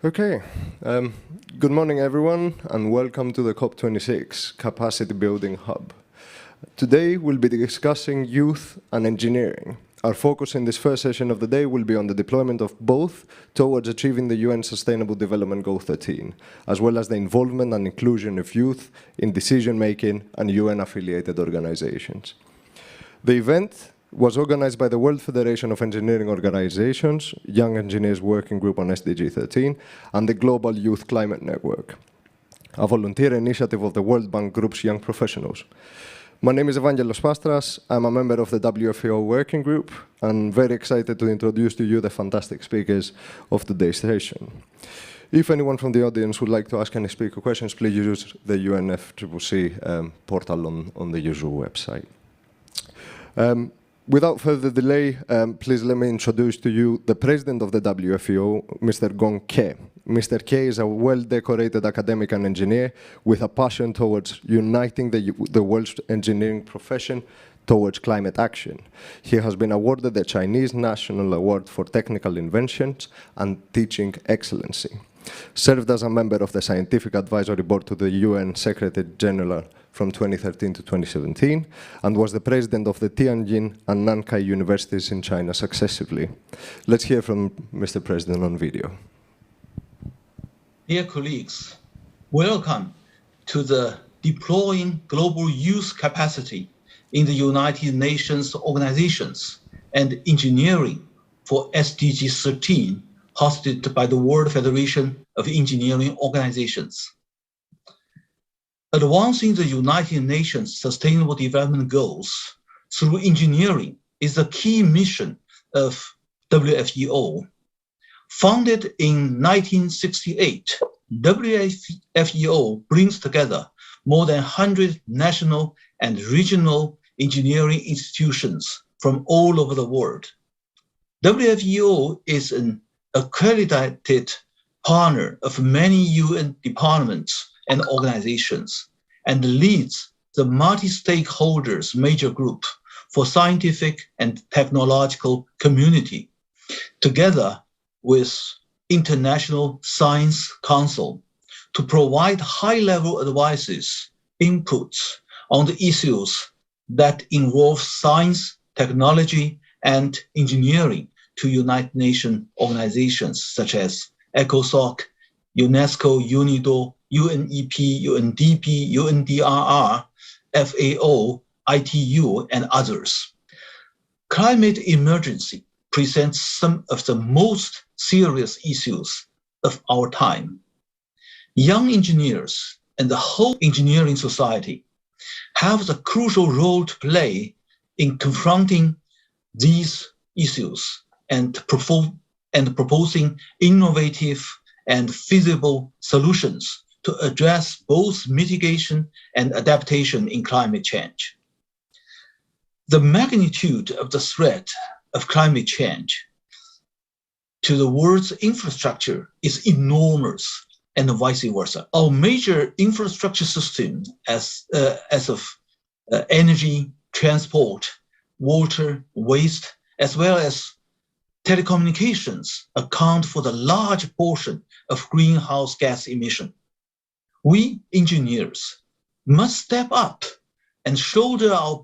Okay, good morning everyone and welcome to the COP26 Capacity Building Hub. Today we'll be discussing youth and engineering. Our focus in this first session of the day will be on the deployment of both towards achieving the UN Sustainable Development Goal 13, as well as the involvement and inclusion of youth in decision-making and UN-affiliated organizations. The event was organized by the World Federation of Engineering Organizations, Young Engineers Working Group on SDG 13, and the Global Youth Climate Network, a volunteer initiative of the World Bank Group's Young Professionals. My name is Evangelos Pastras. I'm a member of the WFEO Working Group, and very excited to introduce to you the fantastic speakers of today's session. If anyone from the audience would like to ask any speaker questions, please use the UNFCCC portal on the usual website. Without further delay, please let me introduce to you the president of the WFEO, Mr. Gong Ke. Mr. Ke is a well-decorated academic and engineer with a passion towards uniting the world's engineering profession towards climate action. He has been awarded the Chinese National Award for Technical Inventions and Teaching Excellency. Served as a member of the Scientific Advisory Board to the UN Secretary General from 2013 to 2017, and was the president of the Tianjin and Nankai universities in China successively. Let's hear from Mr. President on video. Dear colleagues, welcome to the Deploying Global Youth Capacity in the United Nations Organizations and Engineering for SDG 13, hosted by the World Federation of Engineering Organizations. Advancing the United Nations Sustainable Development Goals through engineering is the key mission of WFEO. Founded in 1968, WFEO brings together more than 100 national and regional engineering institutions from all over the world. WFEO is an accredited partner of many UN departments and organizations, and leads the multi-stakeholders major group for scientific and technological community, together with International Science Council, to provide high-level advices, inputs on the issues that involve science, technology, and engineering to United Nations organizations such as ECOSOC, UNESCO, UNIDO, UNEP, UNDP, UNDRR, FAO, ITU, and others. Climate emergency presents some of the most serious issues of our time. Young engineers and the whole engineering society have the crucial role to play in confronting these issues and proposing innovative and feasible solutions to address both mitigation and adaptation in climate change. The magnitude of the threat of climate change to the world's infrastructure is enormous, and vice versa. Our major infrastructure system as of energy, transport, water, waste, as well as telecommunications account for the large portion of greenhouse gas emission. We engineers must step up and shoulder our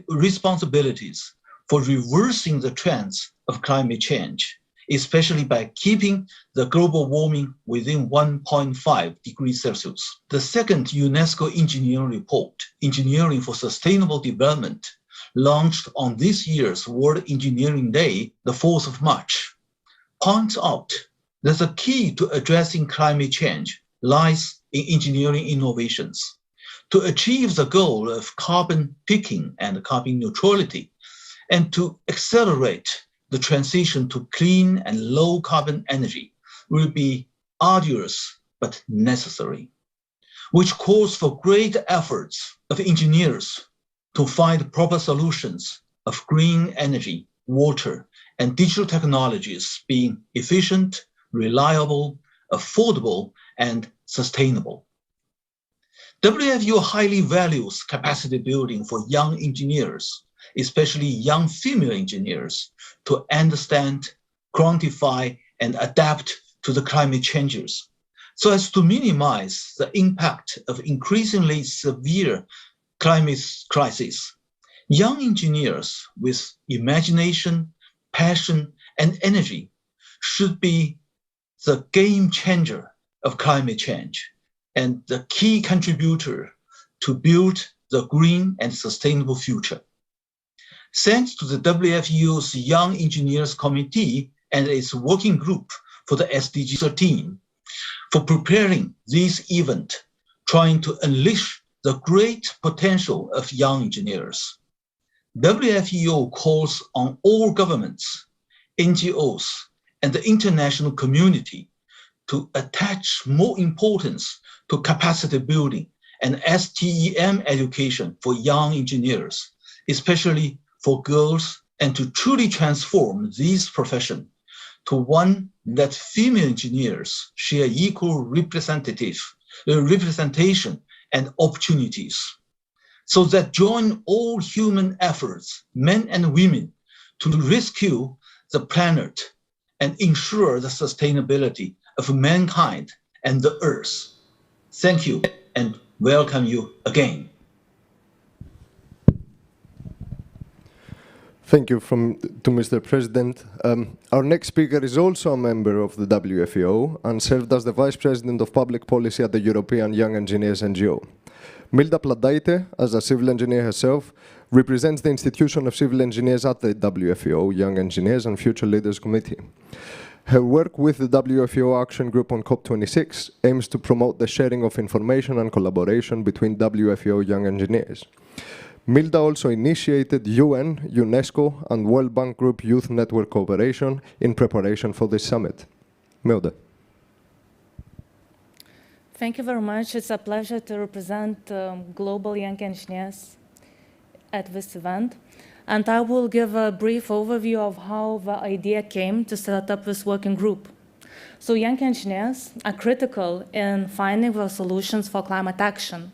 responsibilities for reversing the trends of climate change, especially by keeping the global warming within 1.5 degrees Celsius. The second UNESCO engineering report, Engineering for Sustainable Development, launched on this year's World Engineering Day, the 4th of March, points out that the key to addressing climate change lies in engineering innovations. To achieve the goal of carbon peaking and carbon neutrality, and to accelerate the transition to clean and low carbon energy will be arduous but necessary, which calls for great efforts of engineers to find proper solutions of green energy, water, and digital technologies being efficient, reliable, affordable, and sustainable. WFEO highly values capacity building for young engineers, especially young female engineers, to understand, quantify, and adapt to the climate changes so as to minimize the impact of increasingly severe climate crisis. Young engineers with imagination, passion, and energy should be the game changer of climate change and the key contributor to build the green and sustainable future. Thanks to the WFEO's Young Engineers Committee and its working group for the SDG 13 for preparing this event, trying to unleash the great potential of young engineers. WFEO calls on all governments, NGOs, and the international community to attach more importance to capacity building and STEM education for young engineers, especially for girls, and to truly transform this profession to one that female engineers share equal representation and opportunities, so that join all human efforts, men and women, to rescue the planet and ensure the sustainability of mankind and the earth. Thank you and welcome you again. Thank you to Mr. President. Our next speaker is also a member of the WFEO and served as the Vice President of Public Policy at the European Young Engineers NGO. Milda Pladaite, as a civil engineer herself, represents the Institution of Civil Engineers at the WFEO Young Engineers and Future Leaders Committee. Her work with the WFEO Action Group on COP26 aims to promote the sharing of information and collaboration between WFEO young engineers. Milda also initiated UN, UNESCO, and World Bank Group Youth Network cooperation in preparation for this summit. Milda. Thank you very much. It's a pleasure to represent global young engineers at this event. And I will give a brief overview of how the idea came to set up this working group. So young engineers are critical in finding the solutions for climate action.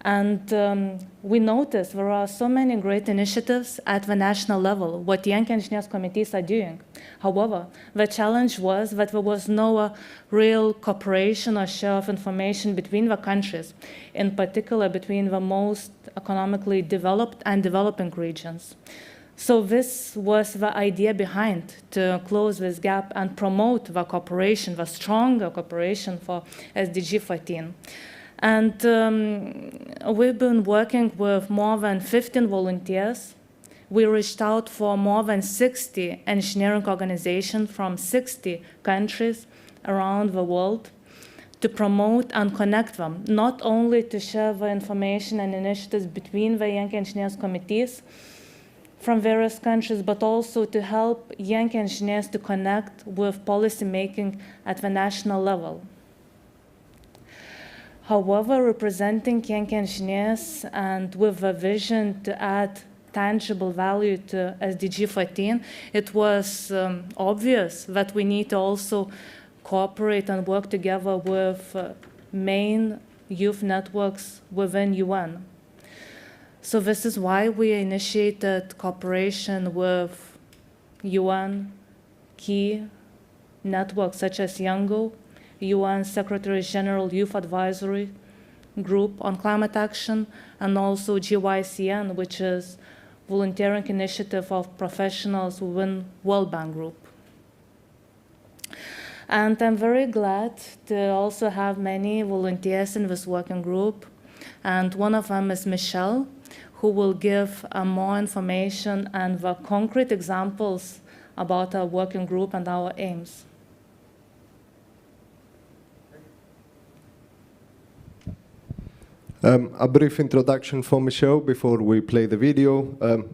And we notice there are so many great initiatives at the national level, what young engineers committees are doing. However, the challenge was that there was no real cooperation or share of information between the countries, in particular between the most economically developed and developing regions. So this was the idea behind to close this gap and promote the cooperation, the stronger cooperation for SDG 14. And we've been working with more than 15 volunteers. We reached out for more than 60 engineering organizations from 60 countries around the world to promote and connect them, not only to share the information and initiatives between the young engineers committees from various countries, but also to help young engineers to connect with policy making at the national level. However, representing young engineers and with a vision to add tangible value to SDG 14, it was obvious that we need to also cooperate and work together with main youth networks within UN. So this is why we initiated cooperation with UN key networks such as YOUNGO, UN Secretariat General Youth Advisory Group on Climate Action, and also GYDI, which is volunteering initiative of professionals within World Bank Group. And I'm very glad to also have many volunteers in this working group. And one of them is Michelle, who will give more information and the concrete examples about our working group and our aims. A brief introduction for Michelle before we play the video.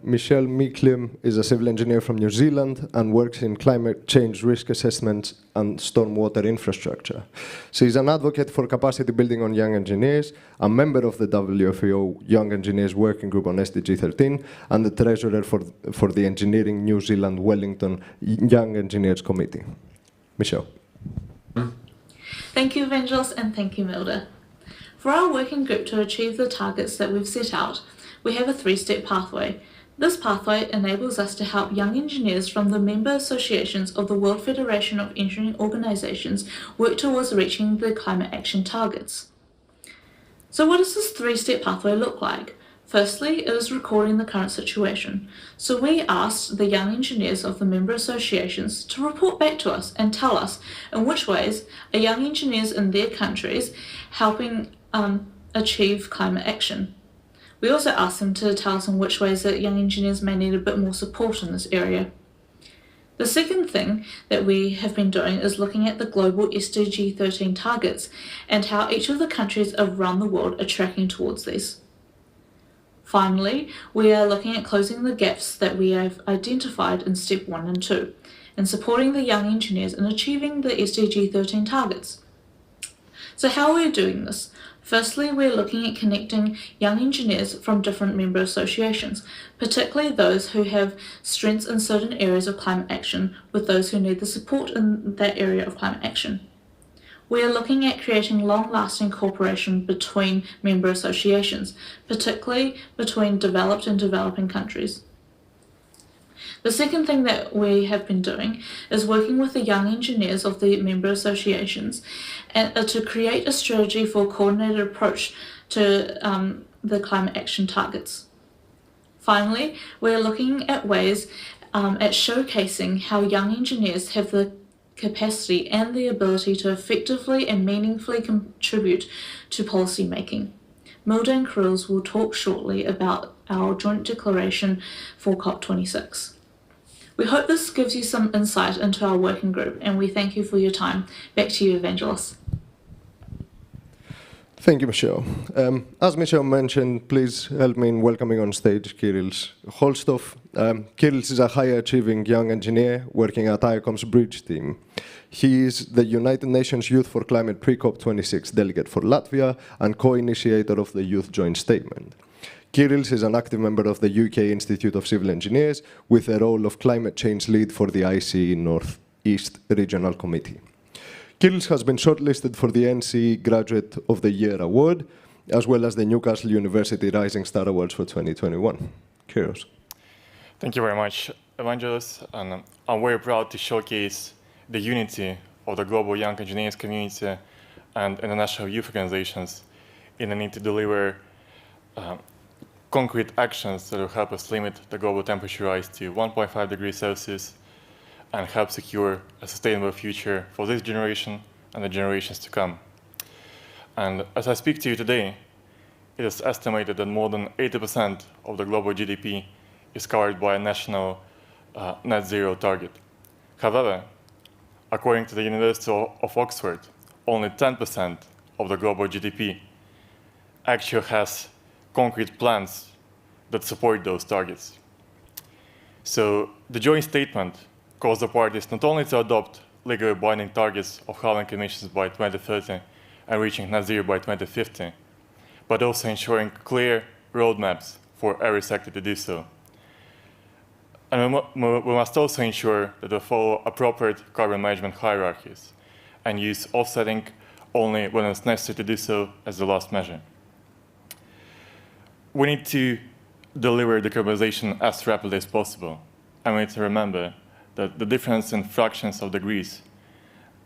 Michelle Miklim is a civil engineer from New Zealand and works in climate change risk assessments and stormwater infrastructure. She is an advocate for capacity building on young engineers, a member of the WFEO Young Engineers Working Group on SDG 13, and the treasurer for the Engineering New Zealand Wellington Young Engineers Committee. Michelle. Thank you, Evangelos, and thank you, Milda. For our working group to achieve the targets that we've set out, we have a three-step pathway. This pathway enables us to help young engineers from the member associations of the World Federation of Engineering Organizations work towards reaching the climate action targets. So what does this three-step pathway look like? Firstly, it is recording the current situation. So we asked the young engineers of the member associations to report back to us and tell us in which ways are young engineers in their countries helping achieve climate action. We also asked them to tell us in which ways that young engineers may need a bit more support in this area. The second thing that we have been doing is looking at the global SDG 13 targets and how each of the countries around the world are tracking towards these. Finally, we are looking at closing the gaps that we have identified in step 1 and 2 and supporting the young engineers in achieving the SDG 13 targets. So how are we doing this? Firstly, we're looking at connecting young engineers from different member associations, particularly those who have strengths in certain areas of climate action with those who need the support in that area of climate action. We are looking at creating long-lasting cooperation between member associations, particularly between developed and developing countries. The second thing that we have been doing is working with the young engineers of the member associations and, to create a strategy for a coordinated approach to the climate action targets. Finally, we are looking at ways at showcasing how young engineers have the capacity and the ability to effectively and meaningfully contribute to policy making. Milda and Krills will talk shortly about our joint declaration for COP26. We hope this gives you some insight into our working group, and we thank you for your time. Back to you, Evangelos. Thank you, Michelle. As Michelle mentioned, please help me in welcoming on stage Kirill Holstov. Kirill is a high-achieving young engineer working at IACOM's Bridge team. He is the United Nations Youth for Climate pre-COP26 delegate for Latvia and co-initiator of the Youth Joint Statement. Kirill is an active member of the UK Institute of Civil Engineers with the role of climate change lead for the ICE North East Regional Committee. Kirill has been shortlisted for the NC Graduate of the Year Award, as well as the Newcastle University Rising Star Awards for 2021. Kirill. Thank you very much, Evangelos. And I'm very proud to showcase the unity of the global young engineers community and international youth organizations in the need to deliver concrete actions that will help us limit the global temperature rise to 1.5 degrees Celsius and help secure a sustainable future for this generation and the generations to come. And as I speak to you today, it is estimated that more than 80% of the global GDP is covered by a national net zero target. However, according to the University of Oxford, only 10% of the global GDP actually has concrete plans that support those targets. So the joint statement calls the parties not only to adopt legally binding targets of halving emissions by 2030 and reaching net zero by 2050, but also ensuring clear roadmaps for every sector to do so. And we must also ensure that we follow appropriate carbon management hierarchies and use offsetting only when it's necessary to do so as the last measure. We need to deliver decarbonization as rapidly as possible, and we need to remember that the difference in fractions of degrees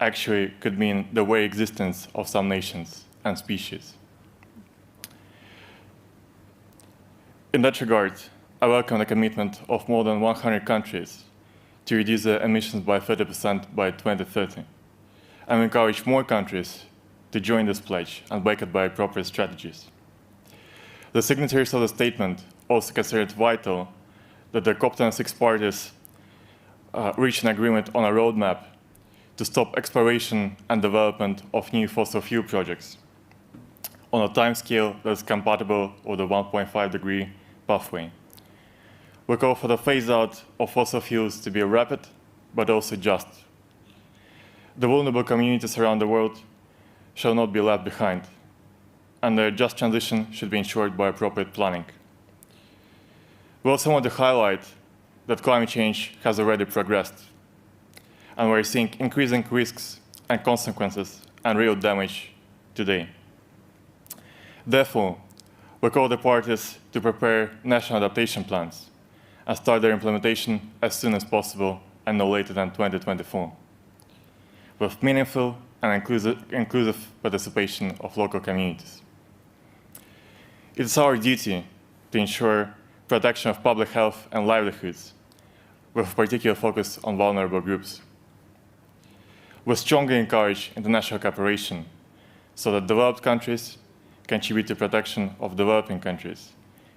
actually could mean the very existence of some nations and species. In that regard, I welcome the commitment of more than 100 countries to reduce their emissions by 30% by 2030, and we encourage more countries to join this pledge and back it by appropriate strategies. The signatories of the statement also consider it vital that the COP26 parties reach an agreement on a roadmap to stop exploration and development of new fossil fuel projects on a timescale that is compatible with the 1.5 degree pathway. We call for the phase-out of fossil fuels to be rapid, but also just. The vulnerable communities around the world shall not be left behind, and their just transition should be ensured by appropriate planning. We also want to highlight that climate change has already progressed, and we're seeing increasing risks and consequences and real damage today. Therefore, we call the parties to prepare national adaptation plans and start their implementation as soon as possible and no later than 2024, with meaningful and inclusive participation of local communities. It is our duty to ensure protection of public health and livelihoods, with a particular focus on vulnerable groups. We strongly encourage international cooperation so that developed countries contribute to protection of developing countries,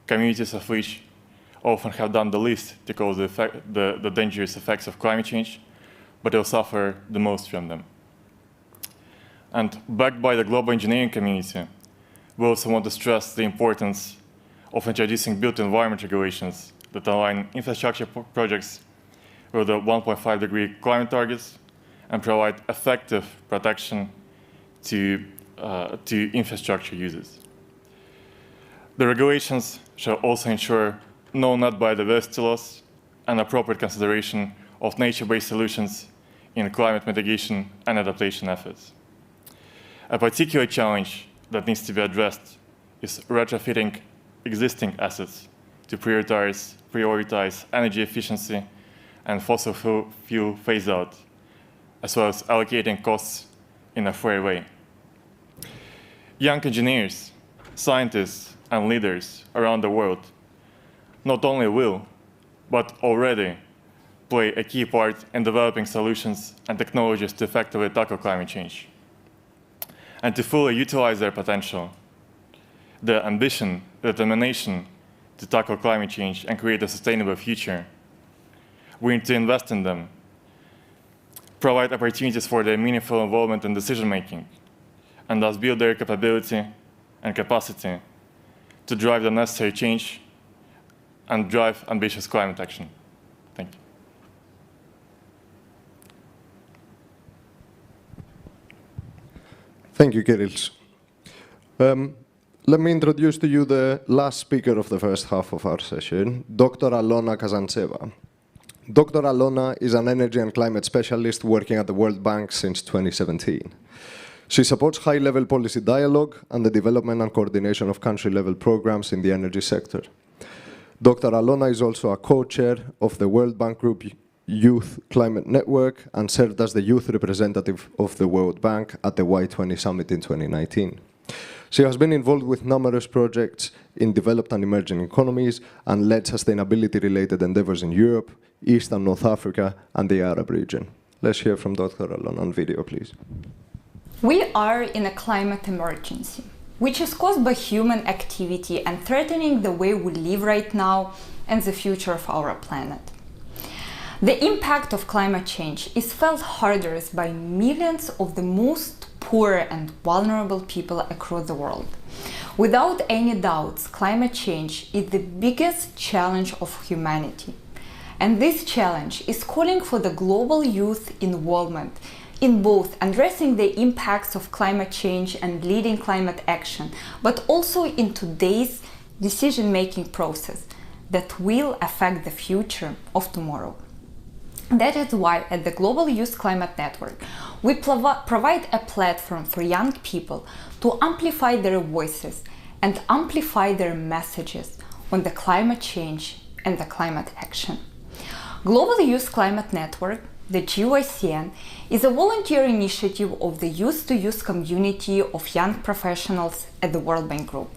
communities of which often have done the least to cause the dangerous effects of climate change, but will suffer the most from them. And backed by the global engineering community, we also want to stress the importance of introducing built environment regulations that align infrastructure projects with the 1.5-degree climate targets and provide effective protection to infrastructure users. The regulations shall also ensure no net biodiversity loss and appropriate consideration of nature-based solutions in climate mitigation and adaptation efforts. A particular challenge that needs to be addressed is retrofitting existing assets to prioritize energy efficiency and fossil fuel phase-out, as well as allocating costs in a fair way. Young engineers, scientists, and leaders around the world not only will, but already play a key part in developing solutions and technologies to effectively tackle climate change. And to fully utilize their potential, the ambition, the determination to tackle climate change and create a sustainable future, we need to invest in them, provide opportunities for their meaningful involvement in decision-making, and thus build their capability and capacity to drive the necessary change and drive ambitious climate action. Thank you. Thank you, Kirill. Let me introduce to you the last speaker of the first half of our session, Dr. Alona Kazantseva. Dr. Alona is an energy and climate specialist working at the World Bank since 2017. She supports high-level policy dialogue and the development and coordination of country-level programs in the energy sector. Dr. Alona is also a co-chair of the World Bank Group Youth Climate Network and served as the youth representative of the World Bank at the Y20 Summit in 2019. She has been involved with numerous projects in developed and emerging economies and led sustainability-related endeavors in Europe, East and North Africa, and the Arab region. Let's hear from Dr. Alona on video, please. We are in a climate emergency, which is caused by human activity and threatening the way we live right now and the future of our planet. The impact of climate change is felt hardest by millions of the most poor and vulnerable people across the world. Without any doubts, climate change is the biggest challenge of humanity. And this challenge is calling for the global youth involvement in both addressing the impacts of climate change and leading climate action, but also in today's decision-making process that will affect the future of tomorrow. That is why at the Global Youth Climate Network, we provide a platform for young people to amplify their voices and amplify their messages on the climate change and the climate action. Global Youth Climate Network, the GYCN, is a volunteer initiative of the youth-to-youth community of young professionals at the World Bank Group.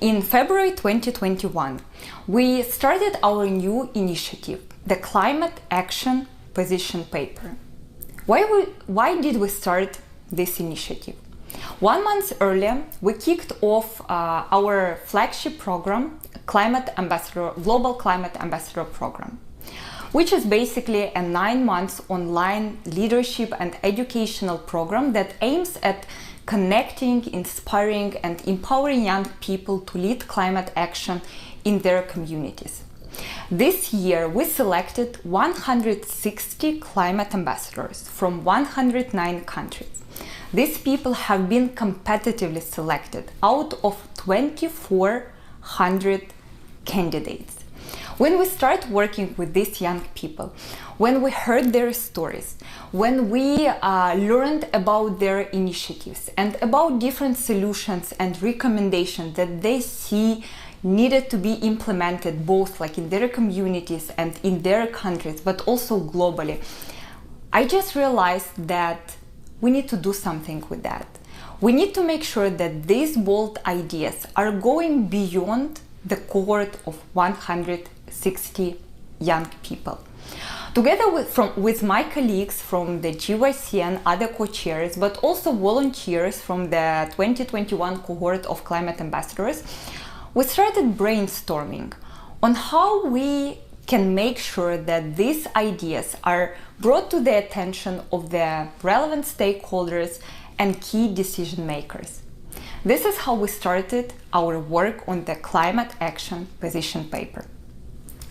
In February 2021, we started our new initiative, the Climate Action Position Paper. Why did we start this initiative? 1 month earlier, we kicked off our flagship program, Global Climate Ambassador Program, which is basically a 9-month online leadership and educational program that aims at connecting, inspiring, and empowering young people to lead climate action in their communities. This year, we selected 160 climate ambassadors from 109 countries. These people have been competitively selected out of 2,400 candidates. When we start working with these young people, when we heard their stories, when we learned about their initiatives and about different solutions and recommendations that they see needed to be implemented both like in their communities and in their countries, but also globally, I just realized that we need to do something with that. We need to make sure that these bold ideas are going beyond the cohort of 160 young people. Together with my colleagues from the GYC and other co-chairs, but also volunteers from the 2021 cohort of climate ambassadors, we started brainstorming on how we can make sure that these ideas are brought to the attention of the relevant stakeholders and key decision makers. This is how we started our work on the climate action position paper.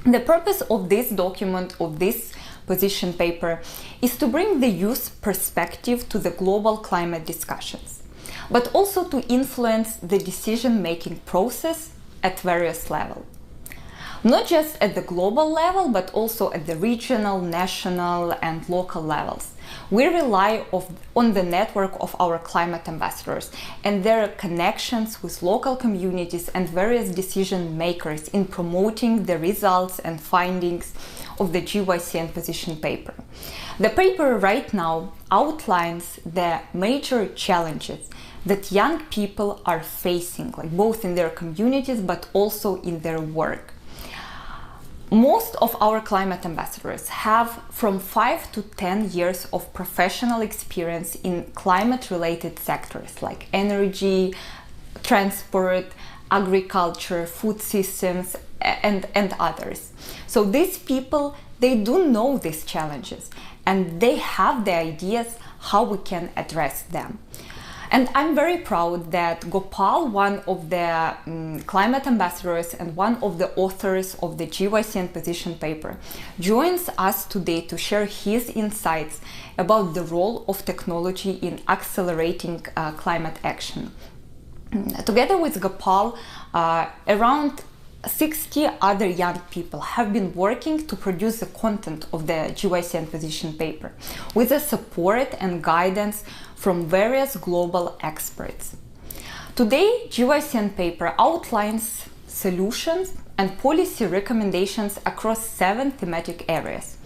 The purpose of this document, of this position paper, is to bring the youth perspective to the global climate discussions, but also to influence the decision-making process at various levels. Not just at the global level, but also at the regional, national, and local levels. We rely on the network of our climate ambassadors and their connections with local communities and various decision makers in promoting the results and findings of the GYCN position paper. The paper right now outlines the major challenges that young people are facing, like both in their communities but also in their work. Most of our climate ambassadors have from 5 to 10 years of professional experience in climate-related sectors like energy, transport, agriculture, food systems, and others. So these people, they do know these challenges and they have the ideas how we can address them. And I'm very proud that Gopal, one of the climate ambassadors and one of the authors of the GYCN position paper, joins us today to share his insights about the role of technology in accelerating climate action. Together with Gopal, around 60 other young people have been working to produce the content of the GYCN position paper with the support and guidance from various global experts. Today, GYCN paper outlines solutions and policy recommendations across 7 thematic areas,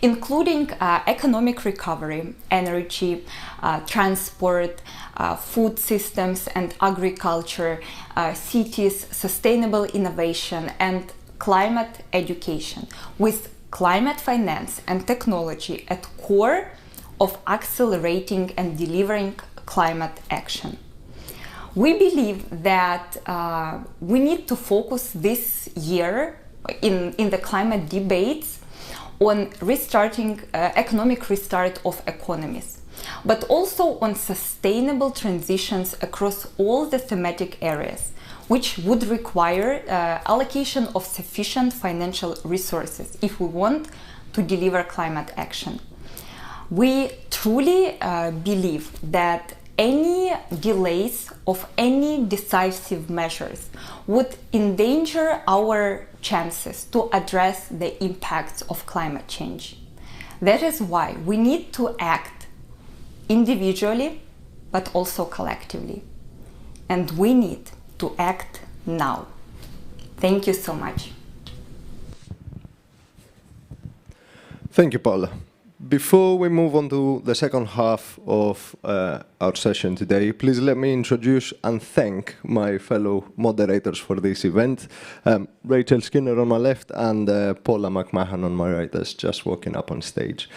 including economic recovery, energy, transport, food systems and agriculture, cities, sustainable innovation, and climate education, with climate finance and technology at core of accelerating and delivering climate action. We believe that we need to focus this year in the climate debates on restarting economic restart of economies, but also on sustainable transitions across all the thematic areas, which would require allocation of sufficient financial resources if we want to deliver climate action. We truly believe that any delays of any decisive measures would endanger our chances to address the impacts of climate change. That is why we need to act individually, but also collectively. And we need to act now. Thank you so much. Thank you, Paula. Before we move on to the second half of our session today, please let me introduce and thank my fellow moderators for this event. Rachel Skinner on my left and Paula McMahon on my right, that's just walking up on stage.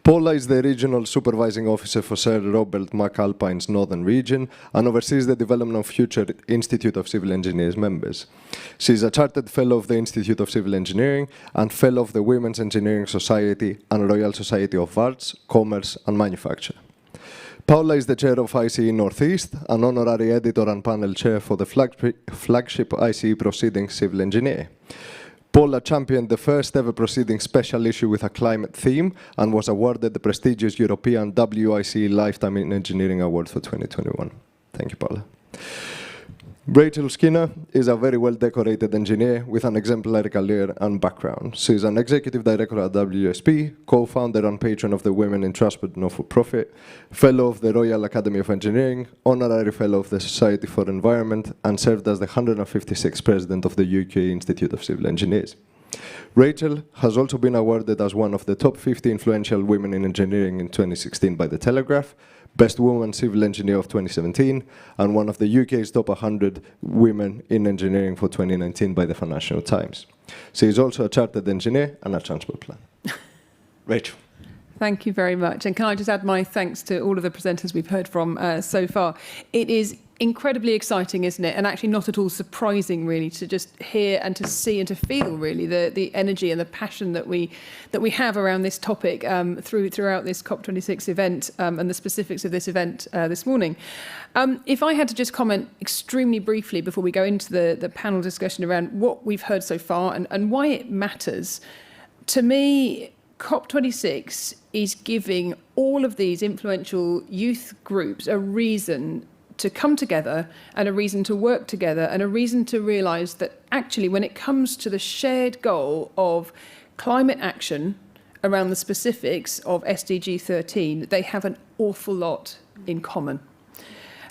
Paula is the Regional Supervising Officer for Sir Robert McAlpine's Northern Region and oversees the development of future Institute of Civil Engineers members. She is a Chartered Fellow of the Institute of Civil Engineering and Fellow of the Women's Engineering Society and Royal Society of Arts, Commerce and Manufacture. Paula is the Chair of ICE Northeast, an Honorary Editor and Panel Chair for the flagship ICE Proceedings Civil Engineer. Paula championed the first ever proceeding special issue with a climate theme and was awarded the prestigious European WIC Lifetime in Engineering Award for 2021. Thank you, Paula. Rachel Skinner is a very well-decorated engineer with an exemplary career and background. She is an executive director at WSP, co-founder and patron of the Women in Transport Not-for-Profit, fellow of the Royal Academy of Engineering, honorary fellow of the Society for Environment, and served as the 156th president of the UK Institute of Civil Engineers. Rachel has also been awarded as one of the top 50 influential women in engineering in 2016 by The Telegraph, Best Woman Civil Engineer of 2017, and one of the UK's top 100 women in engineering for 2019 by the Financial Times. She is also a chartered engineer and a transport planner. Rachel. Thank you very much. And can I just add my thanks to all of the presenters we've heard from so far. It is incredibly exciting, isn't it? And actually not at all surprising, really, to just hear and to see and to feel, really, the energy and the passion that we have around this topic throughout this COP26 event and the specifics of this event this morning. If I had to just comment extremely briefly before we go into the panel discussion around what we've heard so far and why it matters, to me, COP26 is giving all of these influential youth groups a reason to come together and a reason to work together and a reason to realise that actually when it comes to the shared goal of climate action around the specifics of SDG 13, they have an awful lot in common.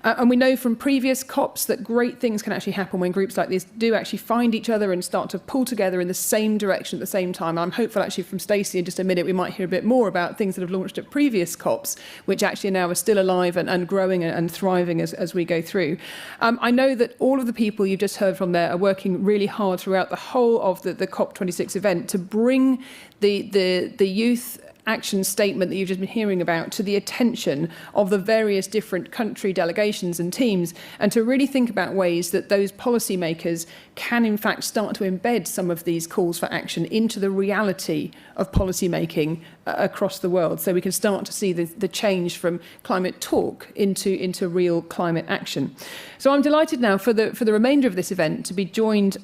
And we know from previous COPs that great things can actually happen when groups like this do actually find each other and start to pull together in the same direction at the same time. I'm hopeful actually from Stacey in just a minute we might hear a bit more about things that have launched at previous COPs, which actually now are still alive and growing and thriving as we go through. I know that all of the people you've just heard from there are working really hard throughout the whole of the COP26 event to bring the youth action statement that you've just been hearing about to the attention of the various different country delegations and teams, and to really think about ways that those policymakers can in fact start to embed some of these calls for action into the reality of policy making across the world, so we can start to see the change from climate talk into real climate action. So I'm delighted now for the remainder of this event to be joined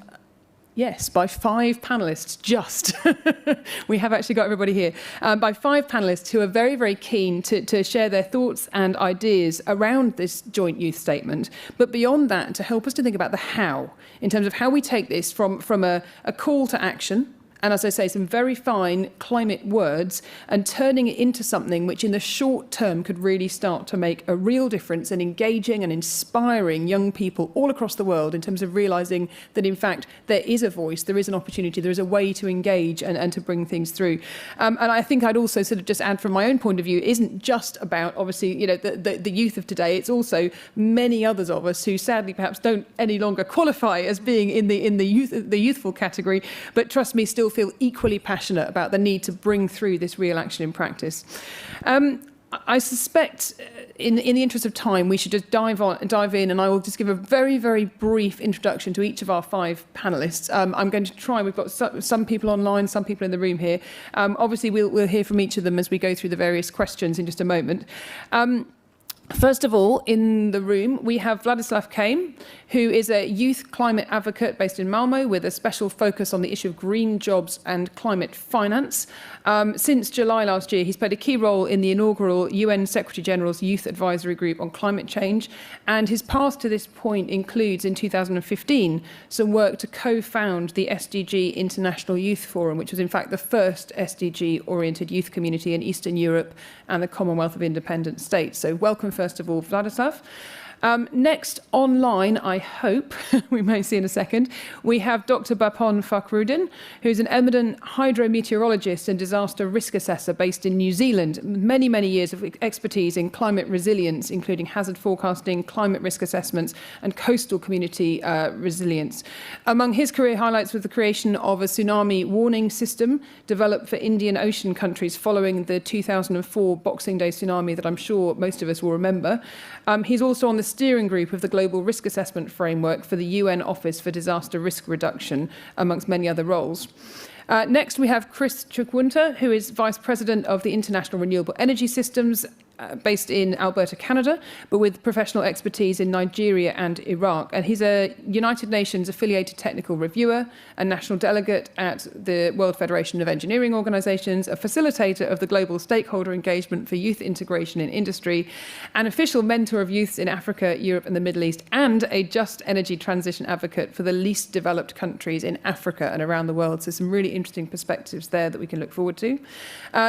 by 5 panellists, just. We have actually got everybody here. By 5 panellists who are very, very keen to share their thoughts and ideas around this joint youth statement. But beyond that, to help us to think about the how, in terms of how we take this from a call to action, and as I say, some very fine climate words, and turning it into something which in the short term could really start to make a real difference in engaging and inspiring young people all across the world in terms of realising that in fact there is a voice, there is an opportunity, there is a way to engage and to bring things through. And I think I'd also sort of just add from my own point of view, it isn't just about obviously the youth of today, it's also many others of us who sadly perhaps don't any longer qualify as being in the youthful category, but trust me, still feel equally passionate about the need to bring through this real action in practice. I suspect, in the interest of time, we should just dive in, and I will just give a very, very brief introduction to each of our 5 panellists. I'm going to try. We've got some people online, some people in the room here. Obviously, we'll hear from each of them as we go through the various questions in just a moment. First of all, in the room, we have Vladislav Kame, who is a youth climate advocate based in Malmo with a special focus on the issue of green jobs and climate finance. Since July last year, he's played a key role in the inaugural UN Secretary-General's Youth Advisory Group on Climate Change, and his path to this point includes, in 2015, some work to co-found the SDG International Youth Forum, which was in fact the first SDG-oriented youth community in Eastern Europe and the Commonwealth of Independent States. So welcome, first of all, Vladislav. Next, online, I hope, we may see in a second, we have Dr. Bapon Fakhrudin, who's an eminent hydrometeorologist and disaster risk assessor based in New Zealand. Many, many years of expertise in climate resilience, including hazard forecasting, climate risk assessments, and coastal community resilience. Among his career highlights was the creation of a tsunami warning system developed for Indian Ocean countries following the 2004 Boxing Day tsunami that I'm sure most of us will remember. He's also on the steering group of the Global Risk Assessment Framework for the UN Office for Disaster Risk Reduction, amongst many other roles. Next, we have Chris Chukwunta, who is Vice President of the International Renewable Energy Systems based in Alberta, Canada, but with professional expertise in Nigeria and Iraq. And he's a United Nations affiliated technical reviewer, a national delegate at the World Federation of Engineering Organizations, a facilitator of the global stakeholder engagement for youth integration in industry, an official mentor of youths in Africa, Europe and the Middle East, and a just energy transition advocate for the least developed countries in Africa and around the world. So some really interesting perspectives there that we can look forward to.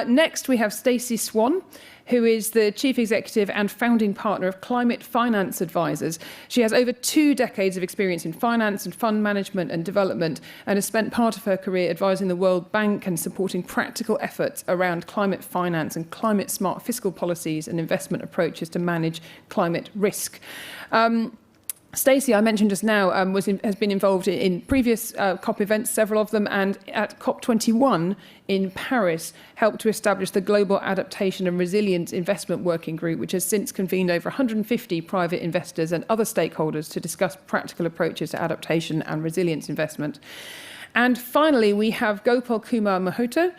Next, we have Stacey Swan, who is the Chief Executive and founding partner of Climate Finance Advisors. She has over 2 decades of experience in finance and fund management and development, and has spent part of her career advising the World Bank and supporting practical efforts around climate finance and climate-smart fiscal policies and investment approaches to manage climate risk. Stacey, I mentioned just now, has been involved in previous COP events, several of them, and at COP21 in Paris, helped to establish the Global Adaptation and Resilience Investment Working Group, which has since convened over 150 private investors and other stakeholders to discuss practical approaches to adaptation and resilience investment. And finally, we have Gopal Kumar Mahota,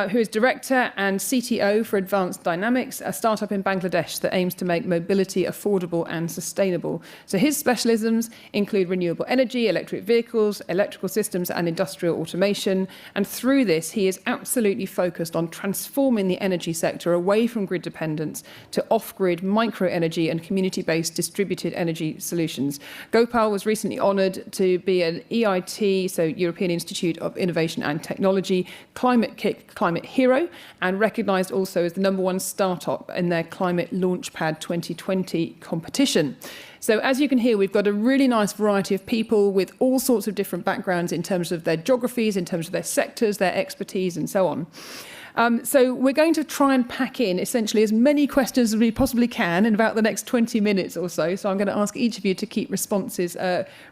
who is Director and CTO for Advanced Dynamics, a startup in Bangladesh that aims to make mobility affordable and sustainable. So his specialisms include renewable energy, electric vehicles, electrical systems, and industrial automation. And through this, he is absolutely focused on transforming the energy sector away from grid dependence to off-grid micro-energy and community-based distributed energy solutions. Gopal was recently honoured to be an EIT, so European Institute of Innovation and Technology, Climate Kick Climate Hero, and recognised also as the #1 startup in their Climate Launchpad 2020 competition. So as you can hear, we've got a really nice variety of people with all sorts of different backgrounds in terms of their geographies, in terms of their sectors, their expertise, and so on. So we're going to try and pack in essentially as many questions as we possibly can in about the next 20 minutes or so. So I'm going to ask each of you to keep responses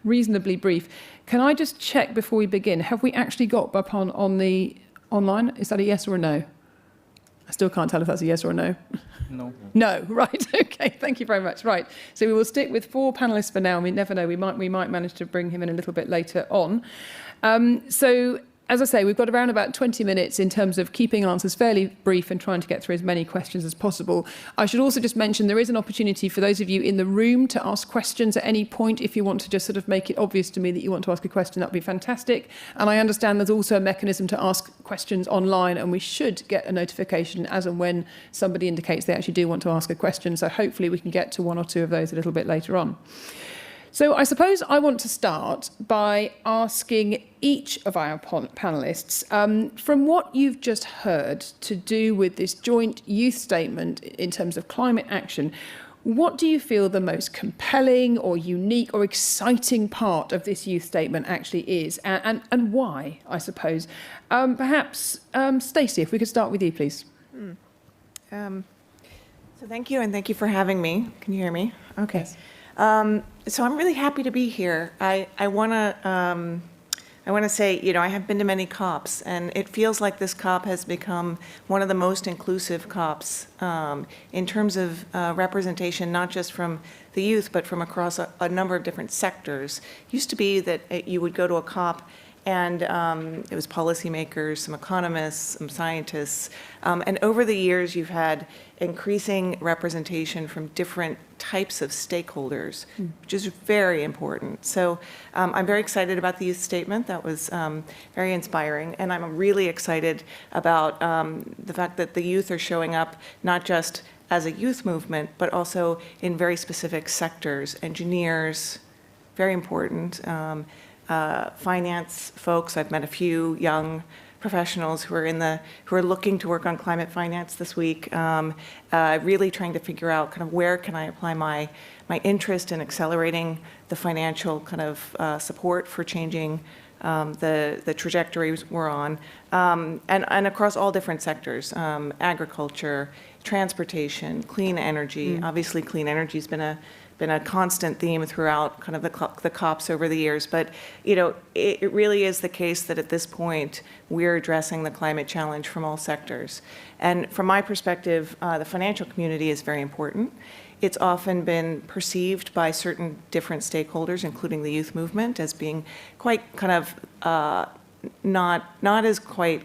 reasonably brief. Can I just check before we begin, have we actually got Bapan on the online? Is that a yes or a no? I still can't tell if that's a yes or a no. No. No, right, okay, thank you very much. Right, so we will stick with 4 panellists for now. We never know, we might manage to bring him in a little bit later on. So as I say, we've got around about 20 minutes in terms of keeping answers fairly brief and trying to get through as many questions as possible. I should also just mention there is an opportunity for those of you in the room to ask questions at any point. If you want to just sort of make it obvious to me that you want to ask a question, that would be fantastic. And I understand there's also a mechanism to ask questions online, and we should get a notification as and when somebody indicates they actually do want to ask a question. So hopefully we can get to 1 or 2 of those a little bit later on. So I suppose I want to start by asking each of our panellists, from what you've just heard to do with this joint youth statement in terms of climate action, what do you feel the most compelling or unique or exciting part of this youth statement actually is, and why, I suppose? Perhaps, Stacey, if we could start with you, please. So thank you, and thank you for having me. Can you hear me? Okay. Yes. So I'm really happy to be here. I want to say, you know, I have been to many COPs, and it feels like this COP has become one of the most inclusive COPs in terms of representation, not just from the youth, but from across a number of different sectors. It used to be that you would go to a COP and it was policymakers, some economists, some scientists, and over the years you've had increasing representation from different types of stakeholders, which is very important. So I'm very excited about the youth statement. That was very inspiring, and I'm really excited about the fact that the youth are showing up not just as a youth movement, but also in very specific sectors. Engineers, very important. Finance folks. I've met a few young professionals who are looking to work on climate finance this week, really trying to figure out kind of where can I apply my interest in accelerating the financial kind of support for changing the trajectories we're on, and across all different sectors, agriculture, transportation, clean energy. Obviously, clean energy has been a constant theme throughout kind of the COPs over the years. But, you know, it really is the case that at this point, we're addressing the climate challenge from all sectors. And from my perspective, the financial community is very important. It's often been perceived by certain different stakeholders, including the youth movement, as being quite kind of not as quite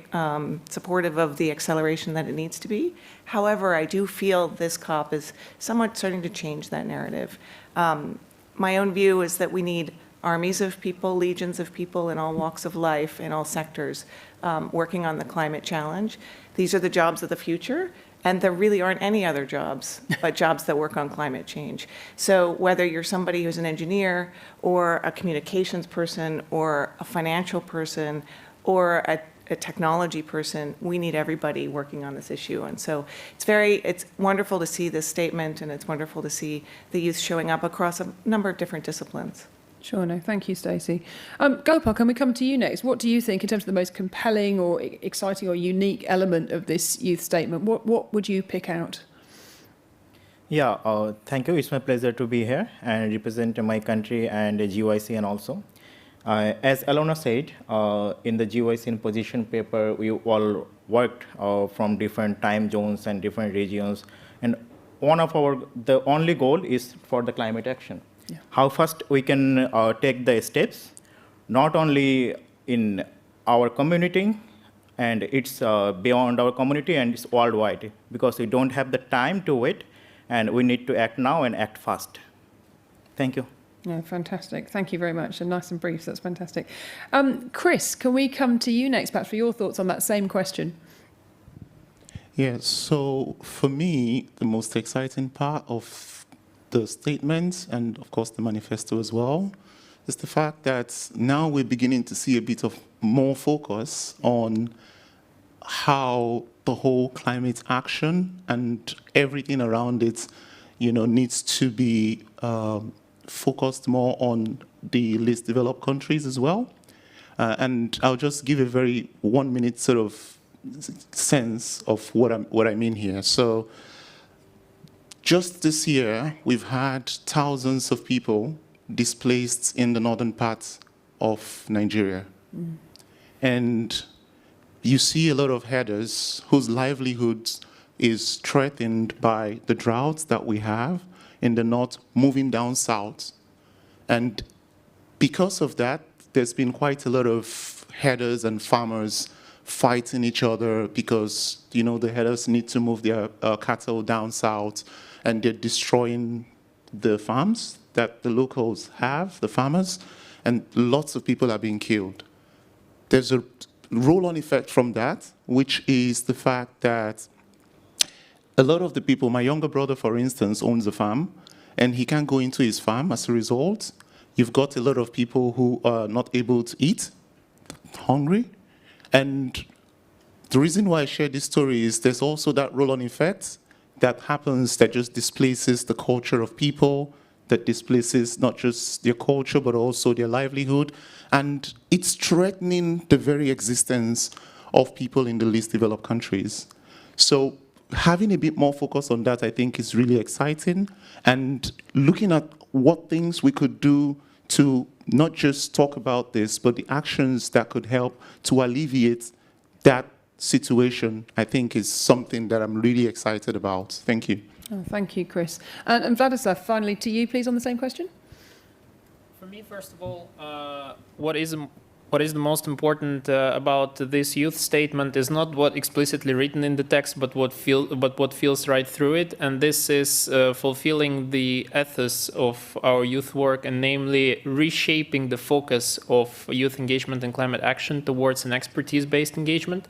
supportive of the acceleration that it needs to be. However, I do feel this COP is somewhat starting to change that narrative. My own view is that we need armies of people, legions of people in all walks of life, in all sectors, working on the climate challenge. These are the jobs of the future, and there really aren't any other jobs but jobs that work on climate change. So whether you're somebody who's an engineer or a communications person or a financial person or a technology person, we need everybody working on this issue. And so it's wonderful to see this statement, and it's wonderful to see the youth showing up across a number of different disciplines. Sure, no, thank you, Stacey. Gopal, can we come to you next? What do you think in terms of the most compelling or exciting or unique element of this youth statement? What would you pick out? Yeah, thank you. It's my pleasure to be here and represent my country and GYCN also. As Alona said, in the GYCN position paper, we all worked from different time zones and different regions. And the only goal is for the climate action. Yeah. How fast we can take the steps, not only in our community, and it's beyond our community, and it's worldwide, because we don't have the time to wait, and we need to act now and act fast. Thank you. Yeah, fantastic. Thank you very much. And nice and brief, that's fantastic. Chris, can we come to you next, perhaps, for your thoughts on that same question? Yes, so for me, the most exciting part of the statement, and of course the manifesto as well, is the fact that now we're beginning to see a bit of more focus on how the whole climate action and everything around it, needs to be focused more on the least developed countries as well. And I'll just give a very 1 minute sort of sense of what I mean here. So just this year, we've had thousands of people displaced in the northern parts of Nigeria. Mm. And you see a lot of herders whose livelihoods is threatened by the droughts that we have in the north moving down south. And because of that, there's been quite a lot of herders and farmers fighting each other because, the herders need to move their cattle down south, and they're destroying the farms that the locals have, the farmers, and lots of people are being killed. There's a roll-on effect from that, which is the fact that a lot of the people, my younger brother, for instance, owns a farm, and he can't go into his farm as a result. You've got a lot of people who are not able to eat, hungry, and the reason why I share this story is there's also that roll-on effect that happens that just displaces the culture of people, that displaces not just their culture, but also their livelihood. And it's threatening the very existence of people in the least developed countries. So having a bit more focus on that, I think, is really exciting. And looking at what things we could do to not just talk about this, but the actions that could help to alleviate that situation, I think, is something that I'm really excited about. Thank you. Oh, thank you, Chris. And Vladislav, finally to you, please, on the same question. For me, first of all, what is the most important about this youth statement is not what explicitly written in the text, but what feels right through it. And this is fulfilling the ethos of our youth work, and namely reshaping the focus of youth engagement and climate action towards an expertise-based engagement.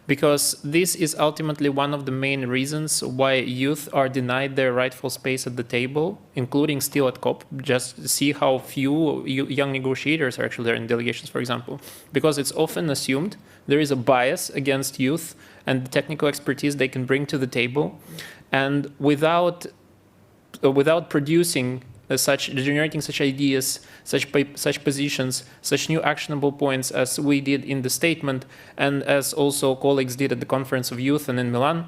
Because this is ultimately one of the main reasons why youth are denied their rightful space at the table, including still at COP. Just see how few young negotiators are actually there in delegations, for example. Because it's often assumed there is a bias against youth and the technical expertise they can bring to the table. And without producing generating such ideas, such positions, such new actionable points as we did in the statement, and as also colleagues did at the Conference of Youth and in Milan,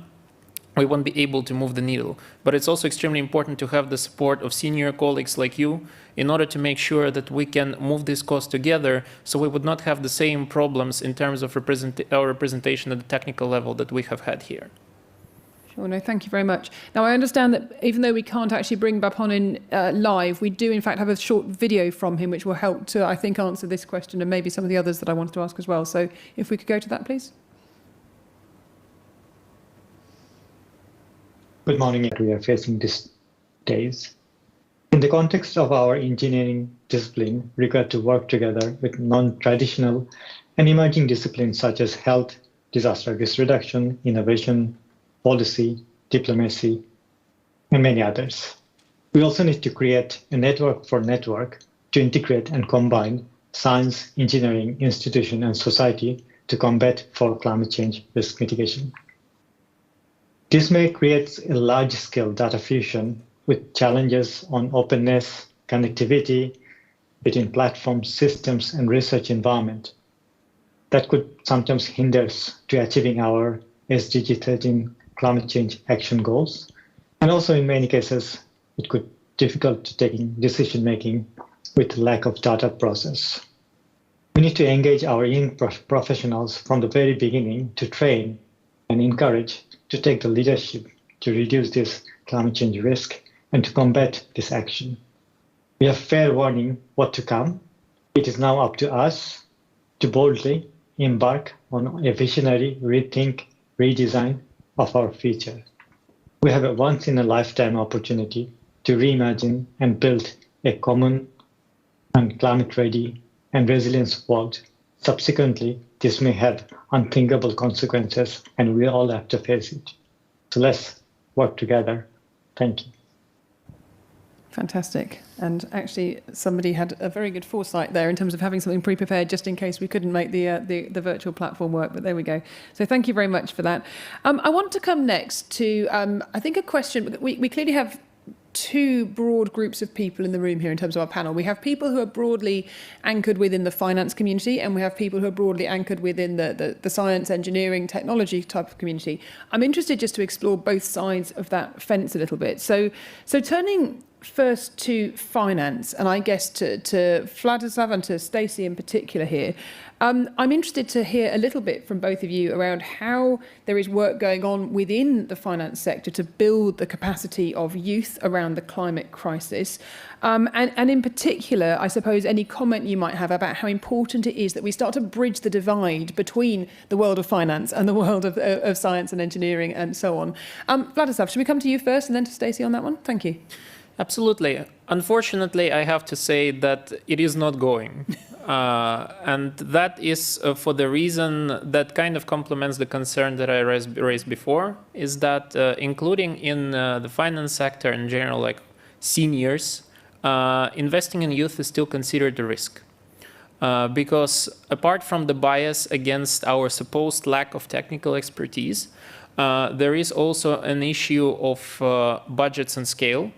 we won't be able to move the needle. But it's also extremely important to have the support of senior colleagues like you in order to make sure that we can move this cause together, so we would not have the same problems in terms of our representation at the technical level that we have had here. Sure, no, thank you very much. Now, I understand that even though we can't actually bring Bapan in live, we do in fact have a short video from him which will help to, I think, answer this question and maybe some of the others that I wanted to ask as well. So if we could go to that, please. Good morning. We are facing these days. In the context of our engineering discipline, required to work together with non-traditional and emerging disciplines such as health, disaster risk reduction, innovation, policy, diplomacy, and many others. We also need to create a network for network to integrate and combine science, engineering, institution, and society to combat for climate change risk mitigation. This may create a large-scale data fusion with challenges on openness, connectivity between platforms, systems, and research environment that could sometimes hinder us to achieving our SDG 13 climate change action goals. And also in many cases, it could be difficult to taking decision-making with lack of data process. We need to engage our young professionals from the very beginning to train and encourage to take the leadership to reduce this climate change risk and to combat this action. We have fair warning what to come. It is now up to us to boldly embark on a visionary rethink, redesign of our future. We have a once-in-a-lifetime opportunity to reimagine and build a common and climate-ready and resilient world. Subsequently, this may have unthinkable consequences, and we all have to face it. So let's work together. Thank you. Fantastic. And actually, somebody had a very good foresight there in terms of having something pre-prepared just in case we couldn't make the virtual platform work. But there we go. So thank you very much for that. I want to come next to, I think, a question. We clearly have two broad groups of people in the room here in terms of our panel. We have people who are broadly anchored within the finance community, and we have people who are broadly anchored within the science, engineering, technology type of community. I'm interested just to explore both sides of that fence a little bit. So turning first to finance, and I guess to Vladislav and to Stacey in particular here, I'm interested to hear a little bit from both of you around how there is work going on within the finance sector to build the capacity of youth around the climate crisis. And in particular, I suppose, any comment you might have about how important it is that we start to bridge the divide between the world of finance and the world of science and engineering and so on. Vladislav, should we come to you first and then to Stacey on that one? Thank you. Absolutely. Unfortunately, I have to say that it is not going. And that is for the reason that kind of complements the concern that I raised before, is that including in the finance sector in general, like seniors, investing in youth is still considered a risk. Because apart from the bias against our supposed lack of technical expertise, there is also an issue of budgets and scale.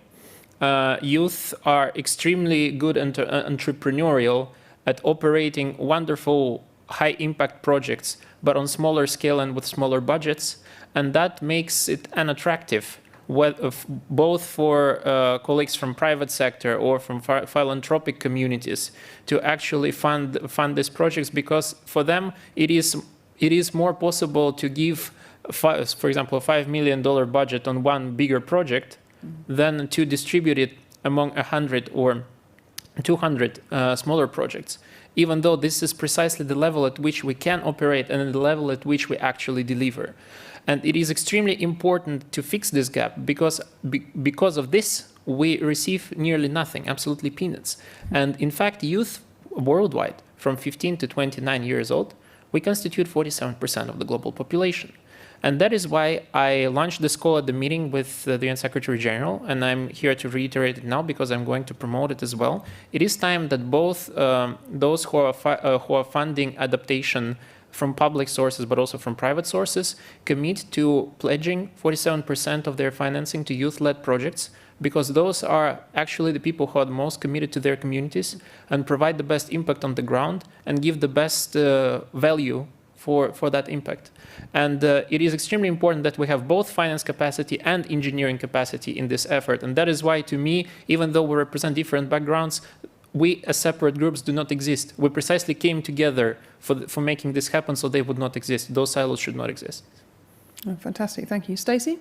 Youth are extremely good and entrepreneurial at operating wonderful high-impact projects, but on smaller scale and with smaller budgets, and that makes it unattractive, both for colleagues from private sector or from philanthropic communities to actually fund these projects, because for them it is more possible to give, for example, a $5 million budget on one bigger project than to distribute it among 100 or 200 smaller projects, even though this is precisely the level at which we can operate and the level at which we actually deliver. And it is extremely important to fix this gap, because of this, we receive nearly nothing, absolutely peanuts. And in fact, youth worldwide, from 15 to 29 years old, we constitute 47% of the global population. And that is why I launched this call at the meeting with the UN Secretary General, and I'm here to reiterate it now because I'm going to promote it as well. It is time that both those who are funding adaptation from public sources but also from private sources commit to pledging 47% of their financing to youth-led projects, because those are actually the people who are the most committed to their communities and provide the best impact on the ground and give the best value for that impact. And it is extremely important that we have both finance capacity and engineering capacity in this effort. And that is why, to me, even though we represent different backgrounds, we as separate groups do not exist. We precisely came together for making this happen, so they would not exist. Those silos should not exist. Oh, fantastic. Thank you. Stacey?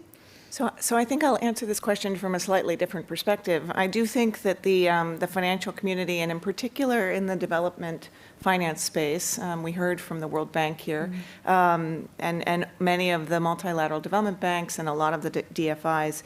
So I think I'll answer this question from a slightly different perspective. I do think that the financial community, and in particular in the development finance space, we heard from the World Bank here, and many of the multilateral development banks and a lot of the DFIs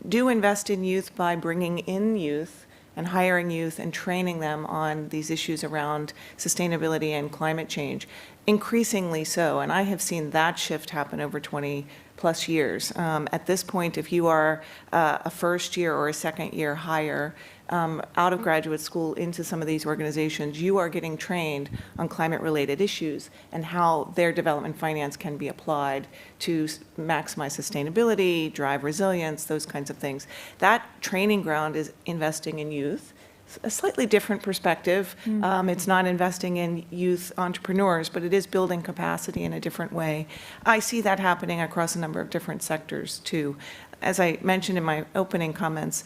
do invest in youth by bringing in youth and hiring youth and training them on these issues around sustainability and climate change, increasingly so. And I have seen that shift happen over 20 plus years. At this point, if you are a first year or a second year hire out of graduate school into some of these organizations, you are getting trained on climate related issues and how their development finance can be applied to maximize sustainability, drive resilience, those kinds of things. That training ground is investing in youth. A slightly different perspective. It's not investing in youth entrepreneurs, but it is building capacity in a different way. I see that happening across a number of different sectors too. As I mentioned in my opening comments,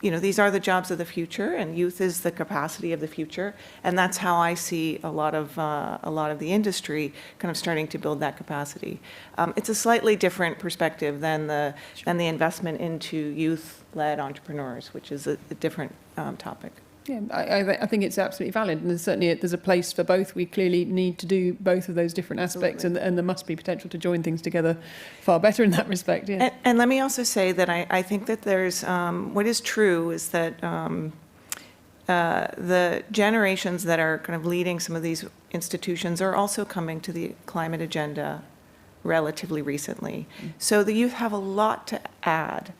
these are the jobs of the future, and youth is the capacity of the future, and that's how I see a lot of the industry kind of starting to build that capacity. It's a slightly different perspective than the investment into youth-led entrepreneurs, which is a different topic. Yeah, I think it's absolutely valid, and there's a place for both. We clearly need to do both of those different aspects, and there must be potential to join things together far better in that respect. Yeah. And let me also say that I think that there's what is true is that the generations that are kind of leading some of these institutions are also coming to the climate agenda relatively recently. So the youth have a lot to add,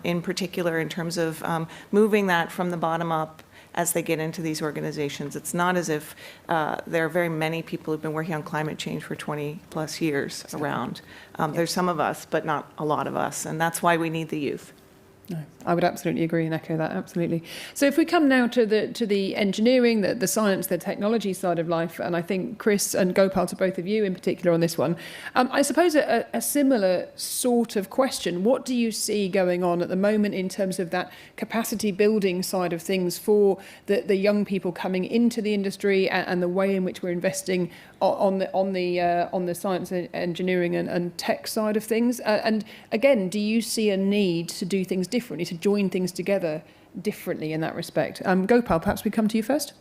in particular in terms of moving that from the bottom up as they get into these organizations. It's not as if there are very many people who've been working on climate change for 20 plus years around. There's some of us, but not a lot of us, and that's why we need the youth. No, I would absolutely agree and echo that, absolutely. So if we come now to the engineering, the science, the technology side of life, and I think Chris and Gopal, to both of you in particular on this one, I suppose a similar sort of question. What do you see going on at the moment in terms of that capacity building side of things for the young people coming into the industry, and the way in which we're investing on the science and engineering and tech side of things? And again, do you see a need to do things differently, to join things together differently in that respect? Gopal, perhaps we come to you first.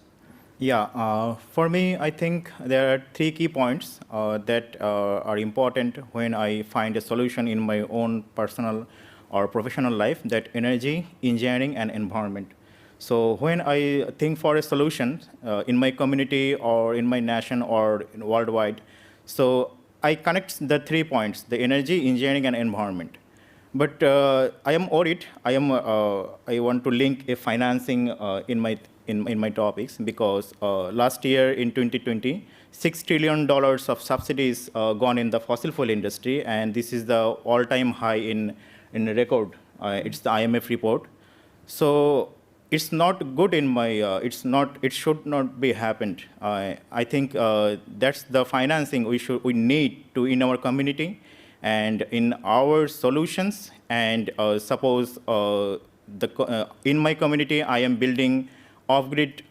Yeah, for me, I think there are 3 key points that are important when I find a solution in my own personal or professional life: that energy, engineering, and environment. So when I think for a solution in my community or in my nation or worldwide, so I connect the 3 points: the energy, engineering, and environment. But I am worried. I want to link a financing in my topics, because last year in 2020, $6 trillion of subsidies gone in the fossil fuel industry, and this is the all-time high in record. It's the IMF report. So it's not good in my. It should not be happened. I think that's the financing we need to in our community and in our solutions. And suppose in my community, I am building off-grid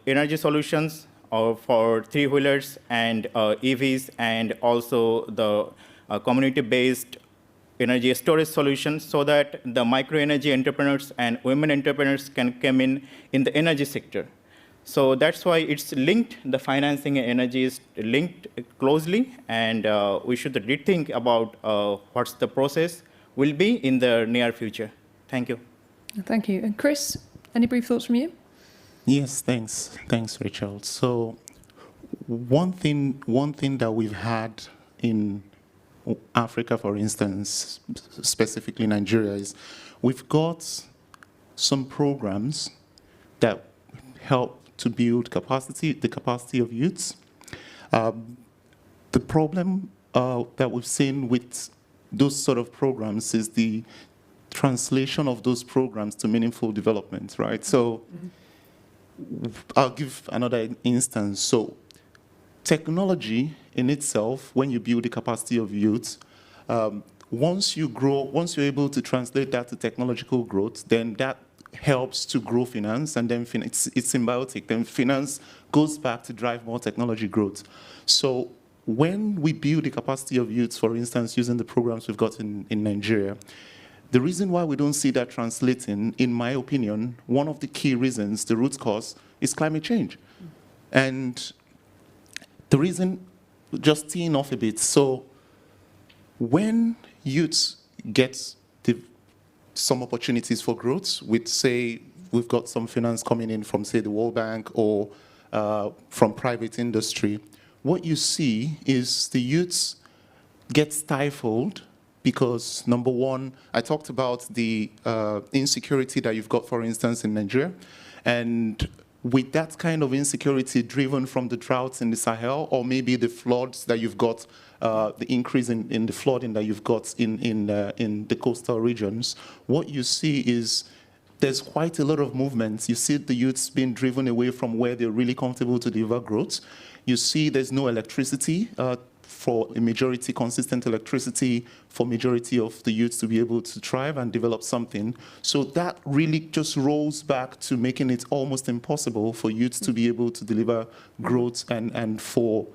energy solutions for 3-wheelers and EVs, and also the community-based energy storage solutions, so that the micro-energy entrepreneurs and women entrepreneurs can come in the energy sector. So that's why it's linked. The financing and energy is linked closely, and we should rethink about what's the process will be in the near future. Thank you. Thank you. And Chris, any brief thoughts from you? Yes, thanks. Thanks, Rachel. So one thing that we've had in Africa, for instance, specifically Nigeria, is we've got some programs that help to build the capacity of youths. The problem that we've seen with those sort of programs is the translation of those programs to meaningful development, right? So I'll give another instance. So technology in itself, when you build the capacity of youth, once you're able to translate that to technological growth, then that helps to grow finance, and then it's symbiotic. Then finance goes back to drive more technology growth. So when we build the capacity of youths, for instance, using the programs we've got in Nigeria, the reason why we don't see that translating, in my opinion, one of the key reasons, the root cause, is climate change. And the reason, just teeing off a bit, so when youths get some opportunities for growth, with, say, we've got some finance coming in from, say, the World Bank or from private industry, what you see is the youths get stifled because, number one, I talked about the insecurity that you've got, for instance, in Nigeria. And with that kind of insecurity driven from the droughts in the Sahel, or maybe the floods that you've got, the increase in the flooding that you've got in the coastal regions, what you see is there's quite a lot of movements. You see the youths being driven away from where they're really comfortable to deliver growth. You see there's no electricity for a majority, consistent electricity for majority of the youths to be able to thrive and develop something. So that really just rolls back to making it almost impossible for youths to be able to deliver growth and for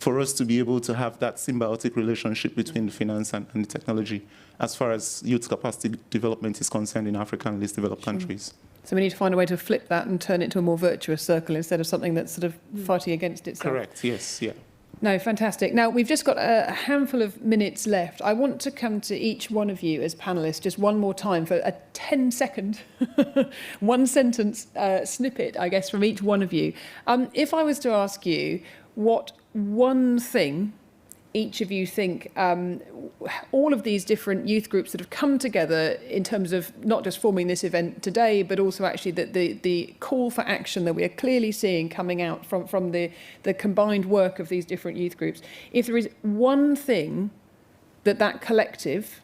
us to be able to have that symbiotic relationship between the finance and the technology as far as youth capacity development is concerned in Africa and least developed countries. So we need to find a way to flip that and turn it to a more virtuous circle instead of something that's sort of fighting against itself. Correct, yes, yeah. No, fantastic. Now, we've just got a handful of minutes left. I want to come to each one of you as panellists just one more time for a 10-second, one-sentence snippet, I guess, from each one of you. If I was to ask you what one thing each of you think all of these different youth groups that have come together in terms of not just forming this event today, but also actually the call for action that we are clearly seeing coming out from the combined work of these different youth groups. If there is one thing that collective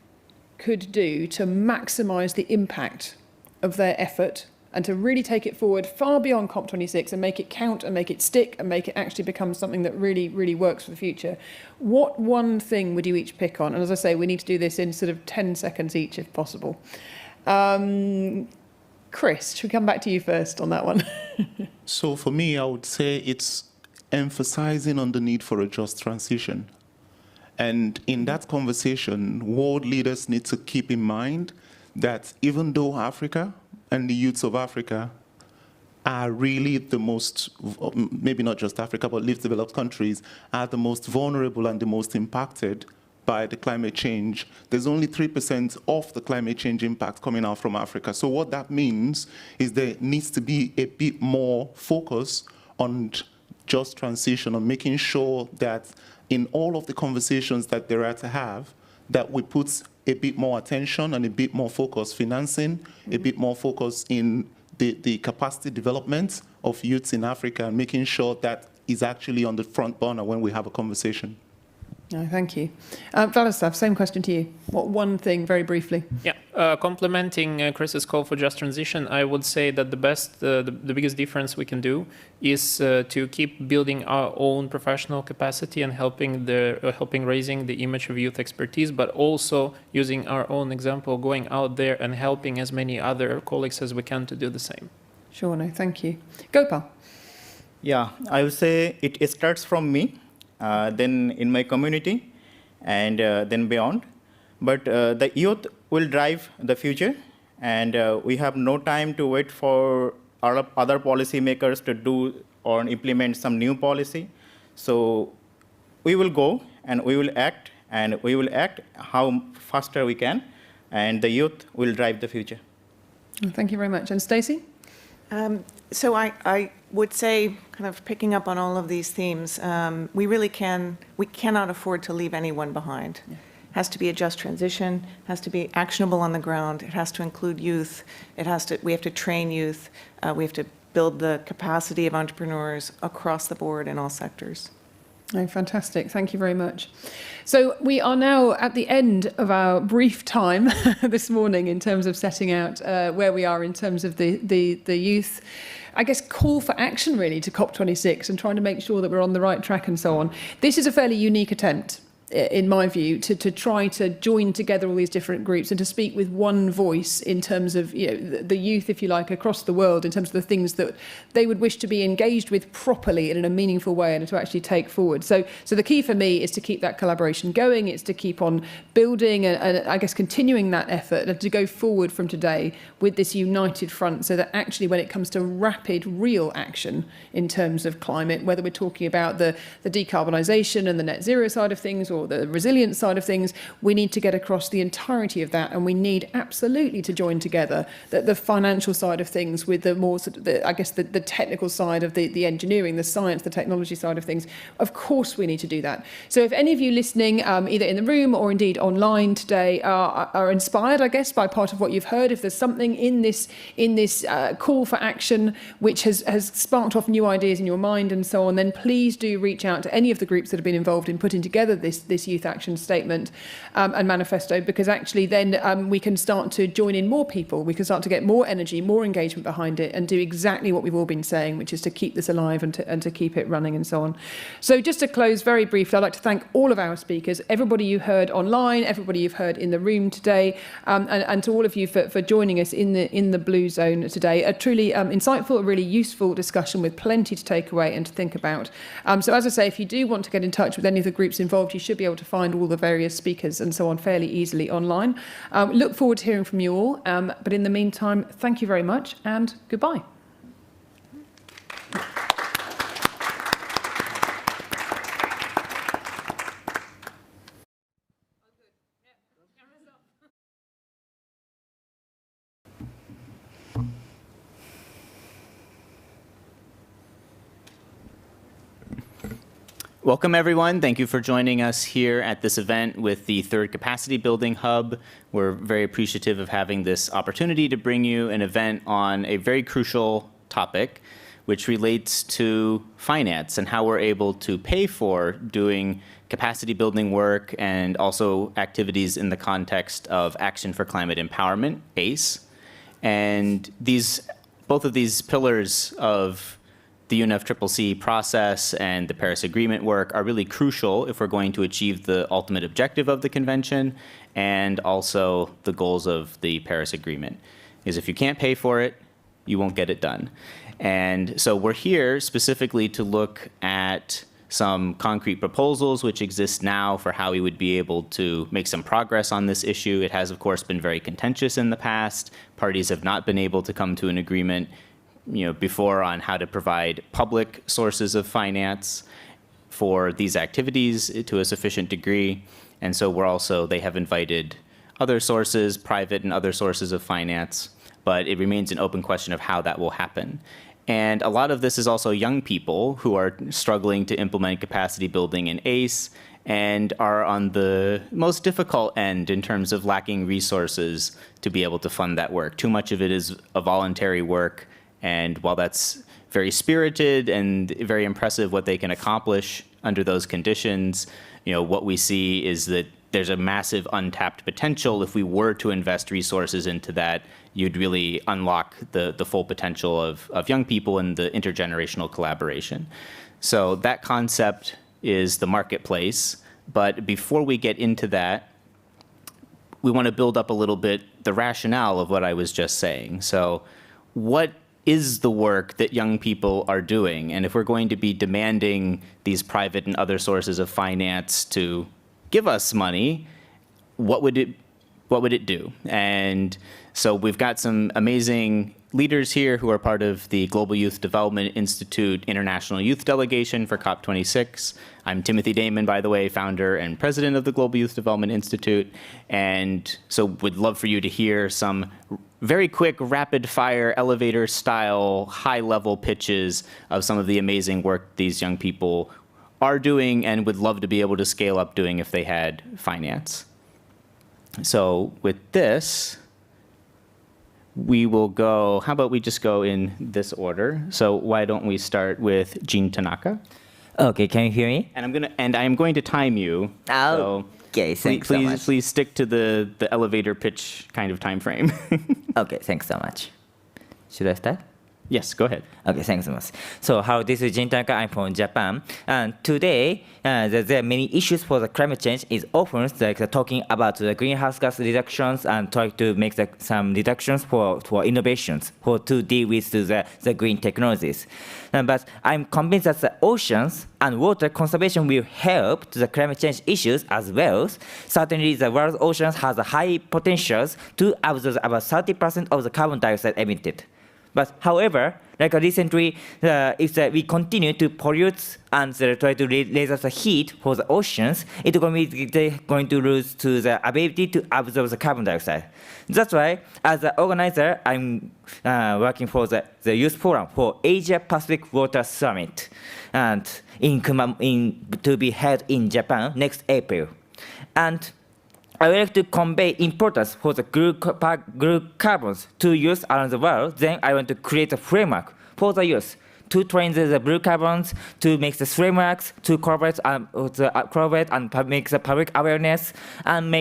could do to maximise the impact of their effort and to really take it forward far beyond COP26 and make it count and make it stick and make it actually become something that really, really works for the future, what one thing would you each pick on? And as I say, we need to do this in sort of 10 seconds each if possible. Chris, should we come back to you first on that one? So for me, I would say it's emphasizing on the need for a just transition. And in that conversation, world leaders need to keep in mind that even though Africa and the youths of Africa are really the most, maybe not just Africa, but least developed countries, are the most vulnerable and the most impacted by the climate change. There's only 3% of the climate change impact coming out from Africa. So what that means is there needs to be a bit more focus on just transition, on making sure that in all of the conversations that there are to have, that we put a bit more attention and a bit more focus financing, a bit more focus in the capacity development of youths in Africa and making sure that is actually on the front burner when we have a conversation. No, thank you. Vladislav, same question to you. What one thing, very briefly? Yeah, complementing Chris's call for just transition, I would say that the biggest difference we can do is to keep building our own professional capacity and helping raising the image of youth expertise, but also using our own example, going out there and helping as many other colleagues as we can to do the same. Sure, no, thank you. Gopal. Yeah, I would say it starts from me. Then in my community, and then beyond. But the youth will drive the future, and we have no time to wait for our other policymakers to do or implement some new policy. So we will go and we will act how faster we can, and the youth will drive the future. Thank you very much. And Stacey? So I would say, kind of picking up on all of these themes, we cannot afford to leave anyone behind. Yeah. It has to be a just transition, has to be actionable on the ground, it has to include youth, we have to train youth, we have to build the capacity of entrepreneurs across the board in all sectors. Oh, fantastic. Thank you very much. So we are now at the end of our brief time this morning in terms of setting out where we are in terms of the youth, I guess, call for action really to COP26 and trying to make sure that we're on the right track and so on. This is a fairly unique attempt. in my view, to try to join together all these different groups and to speak with one voice in terms of the youth, if you like, across the world, in terms of the things that they would wish to be engaged with properly and in a meaningful way and to actually take forward. So the key for me is to keep that collaboration going. It's to keep on building and I guess continuing that effort and to go forward from today with this united front, so that actually when it comes to rapid, real action in terms of climate, whether we're talking about the decarbonisation and the net zero side of things or the resilience side of things, we need to get across the entirety of that, and we need absolutely to join together the financial side of things with the more, the technical side of the engineering, the science, the technology side of things. Of course we need to do that. So if any of you listening, either in the room or indeed online today, are inspired, I guess, by part of what you've heard, if there's something in this call for action which has sparked off new ideas in your mind and so on, then please do reach out to any of the groups that have been involved in putting together this youth action statement and manifesto, because actually then we can start to join in more people, we can start to get more energy, more engagement behind it, and do exactly what we've all been saying, which is to keep this alive and to keep it running and so on. So just to close very briefly, I'd like to thank all of our speakers, everybody you heard online, everybody you've heard in the room today, and to all of you for joining us in the Blue Zone today. A truly insightful, a really useful discussion with plenty to take away and to think about. So as I say, if you do want to get in touch with any of the groups involved, you should be able to find all the various speakers and so on fairly easily online. Look forward to hearing from you all. But in the meantime, thank you very much and goodbye. Welcome, everyone. Thank you for joining us here at this event with the third Capacity Building Hub. We're very appreciative of having this opportunity to bring you an event on a very crucial topic, which relates to finance and how we're able to pay for doing capacity building work and also activities in the context of Action for Climate Empowerment, ACE. And both of these pillars of the UNFCCC process and the Paris Agreement work are really crucial if we're going to achieve the ultimate objective of the convention and also the goals of the Paris Agreement. Because if you can't pay for it, you won't get it done. And so we're here specifically to look at some concrete proposals which exist now for how we would be able to make some progress on this issue. It has, of course, been very contentious in the past. Parties have not been able to come to an agreement before on how to provide public sources of finance for these activities to a sufficient degree. And so they have invited other sources, private and other sources of finance, but it remains an open question of how that will happen. And a lot of this is also young people who are struggling to implement capacity building in ACE and are on the most difficult end in terms of lacking resources to be able to fund that work. Too much of it is a voluntary work. And while that's very spirited and very impressive what they can accomplish under those conditions, what we see is that there's a massive untapped potential. If we were to invest resources into that, you'd really unlock the full potential of young people and the intergenerational collaboration. So that concept is the marketplace. But before we get into that, we want to build up a little bit the rationale of what I was just saying. So what is the work that young people are doing? And if we're going to be demanding these private and other sources of finance to give us money, what would it do? And so we've got some amazing leaders here who are part of the Global Youth Development Institute International Youth Delegation for COP26. I'm Timothy Damon, by the way, founder and president of the Global Youth Development Institute. And so would love for you to hear some very quick, rapid-fire, elevator-style, high-level pitches of some of the amazing work these young people are doing and would love to be able to scale up doing if they had finance. So with this, we will go, how about we just go in this order? So why don't we start with Jean Tanaka? Okay, can you hear me? And I'm going to time you. Oh, so okay, thanks so much. Please stick to the elevator pitch kind of time frame. Okay, thanks so much. Should I start? Yes, go ahead. Okay, thanks so much. So, this is Jin Tanaka. I'm from Japan. And today, there are many issues for the climate change. Is often talking about the greenhouse gas reductions and try to make some reductions for innovations to deal with the green technologies. But I'm convinced that the oceans and water conservation will help to the climate change issues as well. Certainly, the world's oceans has a high potentials to absorb about 30% of the carbon dioxide emitted. But however, recently, if we continue to pollute and try to raise the heat for the oceans, it's going to lose to the ability to absorb the carbon dioxide. That's why, as an organizer, I'm working for the Youth Forum for Asia Pacific Water Summit, and to be held in Japan next April. And I would like to convey importance for the group carbons to use around the world. Then I want to create a framework for the youth to train the blue carbons, to make the frameworks, to collaborate and make the public awareness, and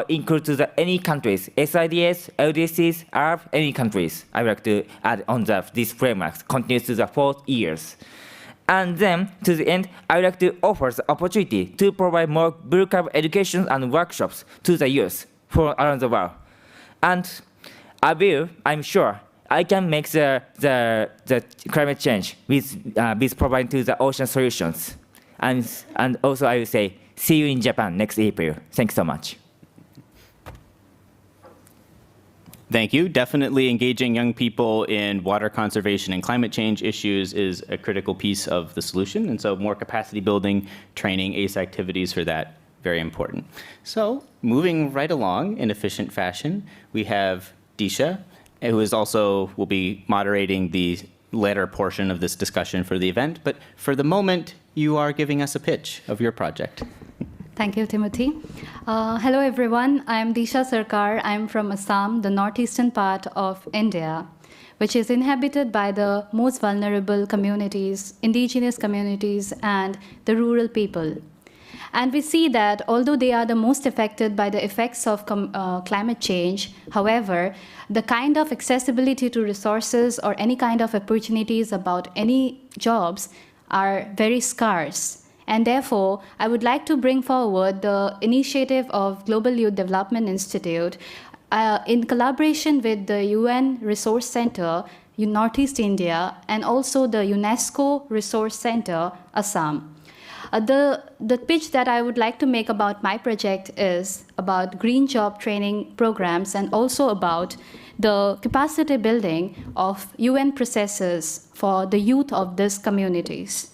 include to any countries, SIDS, LDCs, Arab, any countries. I would like to add on these frameworks, continues to the 4 years. And then, to the end, I would like to offer the opportunity to provide more blue carbon education and workshops to the youth from around the world. And I'm sure, I can make the climate change with providing to the ocean solutions. And also, I will say, see you in Japan next April. Thanks so much. Thank you. Definitely engaging young people in water conservation and climate change issues is a critical piece of the solution. And so more capacity building, training, ACE activities for that, very important. So moving right along in efficient fashion, we have Disha, who will be moderating the latter portion of this discussion for the event. But for the moment, you are giving us a pitch of your project. Thank you, Timothy. Hello, everyone. I'm Disha Sarkar. I'm from Assam, the northeastern part of India, which is inhabited by the most vulnerable communities, indigenous communities, and the rural people. And we see that although they are the most affected by the effects of climate change, however, the kind of accessibility to resources or any kind of opportunities about any jobs are very scarce. And therefore, I would like to bring forward the initiative of Global Youth Development Institute in collaboration with the UN Resource Center in Northeast India and also the UNESCO Resource Center, Assam. The pitch that I would like to make about my project is about green job training programs and also about the capacity building of UN processes for the youth of these communities.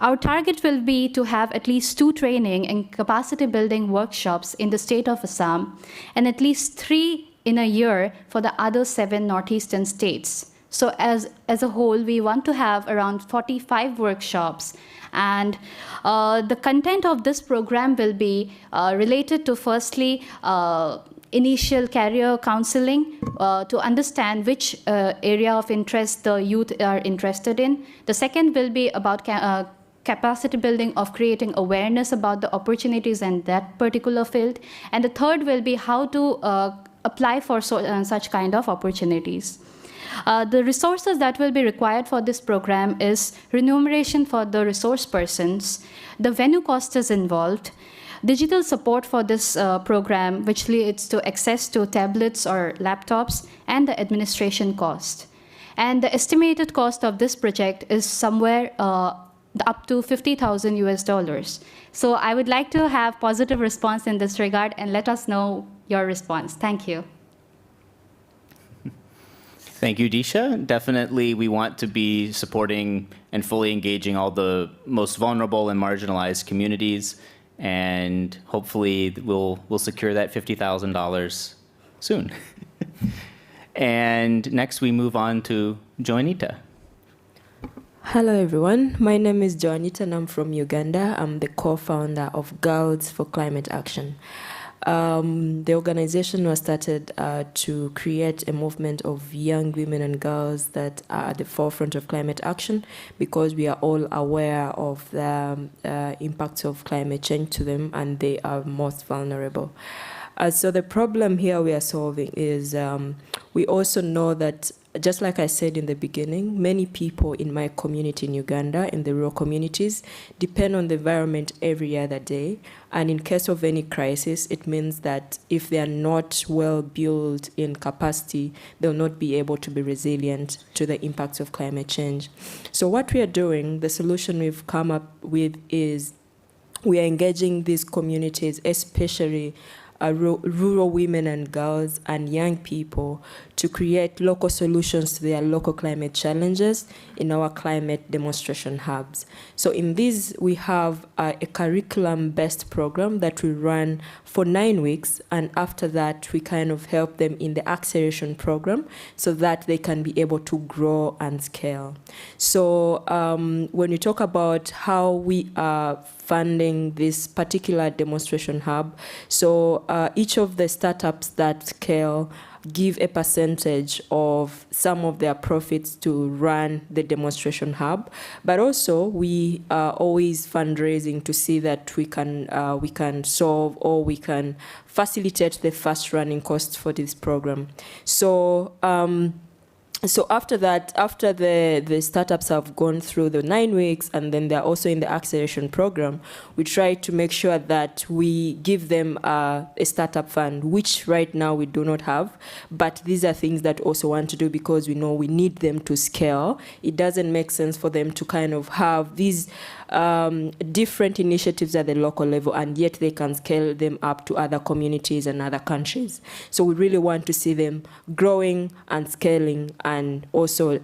Our target will be to have at least 2 training and capacity building workshops in the state of Assam and at least 3 in a year for the other 7 northeastern states. So as a whole, we want to have around 45 workshops. And the content of this program will be related to, firstly, initial career counseling to understand which area of interest the youth are interested in. The second will be about capacity building of creating awareness about the opportunities in that particular field. And the third will be how to apply for such kind of opportunities. The resources that will be required for this program is remuneration for the resource persons, the venue cost is involved, digital support for this program, which leads to access to tablets or laptops, and the administration cost. And the estimated cost of this project is somewhere up to $50,000 US. So I would like to have positive response in this regard and let us know your response. Thank you. Thank you, Disha. Definitely, we want to be supporting and fully engaging all the most vulnerable and marginalized communities, and hopefully we'll secure that $50,000 soon. And next, we move on to Joanita. Hello, everyone. My name is Joanita, and I'm from Uganda. I'm the co-founder of Girls for Climate Action. The organization was started to create a movement of young women and girls that are at the forefront of climate action, because we are all aware of the impacts of climate change to them, and they are most vulnerable. So the problem here we are solving is we also know that just like I said in the beginning, many people in my community in Uganda, in the rural communities, depend on the environment every other day. And in case of any crisis, it means that if they are not well built in capacity, they'll not be able to be resilient to the impacts of climate change. So what we are doing, the solution we've come up with is we are engaging these communities, especially rural women and girls and young people, to create local solutions to their local climate challenges in our climate demonstration hubs. So in this, we have a curriculum-based program that we run for 9 weeks, and after that, we kind of help them in the acceleration program so that they can be able to grow and scale. So when we talk about how we are funding this particular demonstration hub, so each of the startups that scale give a percentage of some of their profits to run the demonstration hub, but also we are always fundraising to see that we can solve or we can facilitate the fast running costs for this program. So so after that, after the startups have gone through the 9 weeks and then they're also in the acceleration program, we try to make sure that we give them a startup fund, which right now we do not have. But these are things that also want to do because we know we need them to scale. It doesn't make sense for them to kind of have these different initiatives at the local level, and yet they can scale them up to other communities and other countries. So we really want to see them growing and scaling and also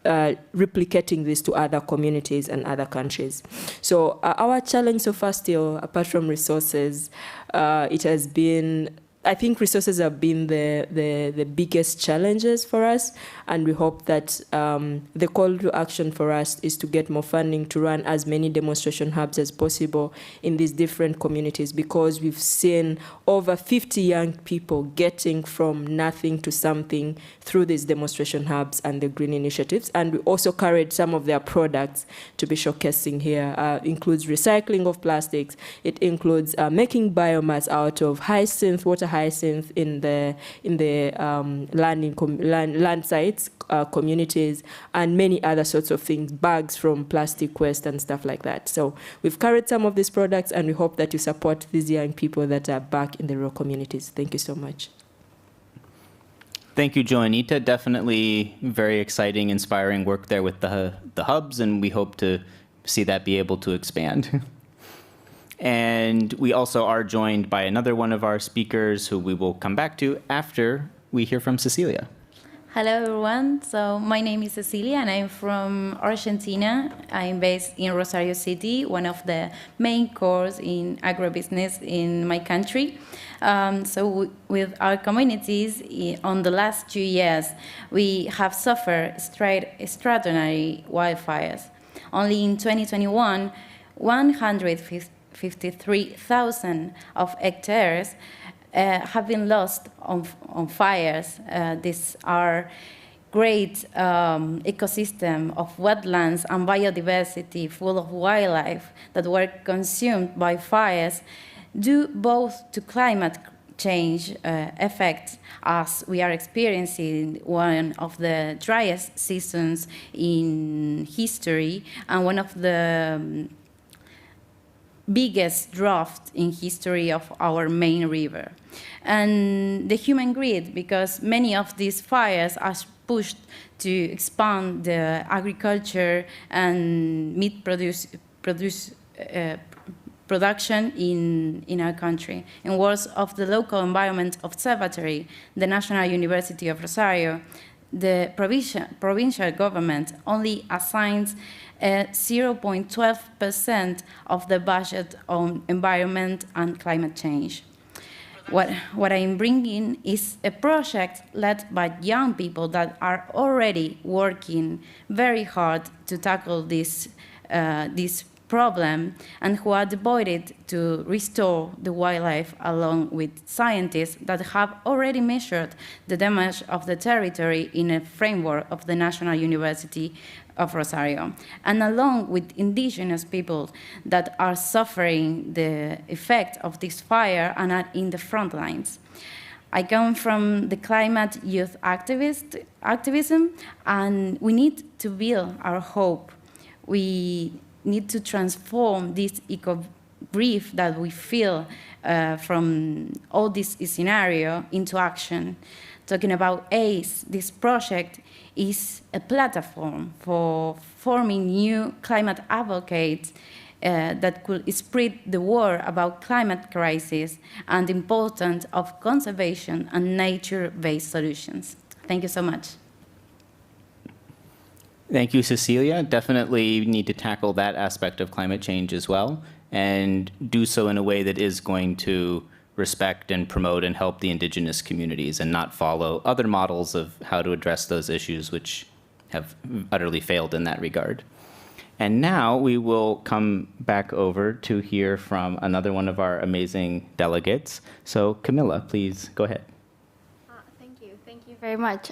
replicating this to other communities and other countries. So our challenge so far still, apart from resources, it has been, I think resources have been the biggest challenges for us, and we hope that the call to action for us is to get more funding to run as many demonstration hubs as possible in these different communities, because we've seen over 50 young people getting from nothing to something through these demonstration hubs and the green initiatives. And we also carried some of their products to be showcasing here. Includes recycling of plastics. It includes making biomass out of hyacinth, water hyacinth in the land sites, communities, and many other sorts of things, bags from plastic waste and stuff like that. So we've carried some of these products, and we hope that you support these young people that are back in the rural communities. Thank you so much. Thank you, Joanita. Definitely very exciting, inspiring work there with the hubs, and we hope to see that be able to expand. And we also are joined by another one of our speakers who we will come back to after we hear from Cecilia. Hello, everyone. So my name is Cecilia, and I'm from Argentina. I'm based in Rosario City, one of the main cores in agribusiness in my country. So with our communities, on the last 2 years, we have suffered extraordinary wildfires. Only in 2021, 153,000 of hectares have been lost on fires. These are great ecosystem of wetlands and biodiversity full of wildlife that were consumed by fires due both to climate change effects, as we are experiencing one of the driest seasons in history and one of the biggest drought in history of our main river. And the human greed, because many of these fires are pushed to expand the agriculture and meat production in our country. In words of the local environment observatory, the National University of Rosario, the provincial government only assigns 0.12% of the budget on environment and climate change. What I'm bringing is a project led by young people that are already working very hard to tackle this problem and who are devoted to restore the wildlife, along with scientists that have already measured the damage of the territory in a framework of the National University of Rosario, and along with indigenous people that are suffering the effect of this fire and are in the front lines. I come from the climate youth activism, and we need to build our hope. We need to transform this eco-brief that we feel from all this scenario into action. Talking about ACE, this project is a platform for forming new climate advocates that could spread the word about climate crisis and the importance of conservation and nature-based solutions. Thank you so much. Thank you, Cecilia. Definitely need to tackle that aspect of climate change as well, and do so in a way that is going to respect and promote and help the indigenous communities and not follow other models of how to address those issues which have utterly failed in that regard. And now we will come back over to hear from another one of our amazing delegates. So Camilla, please go ahead. Thank you very much.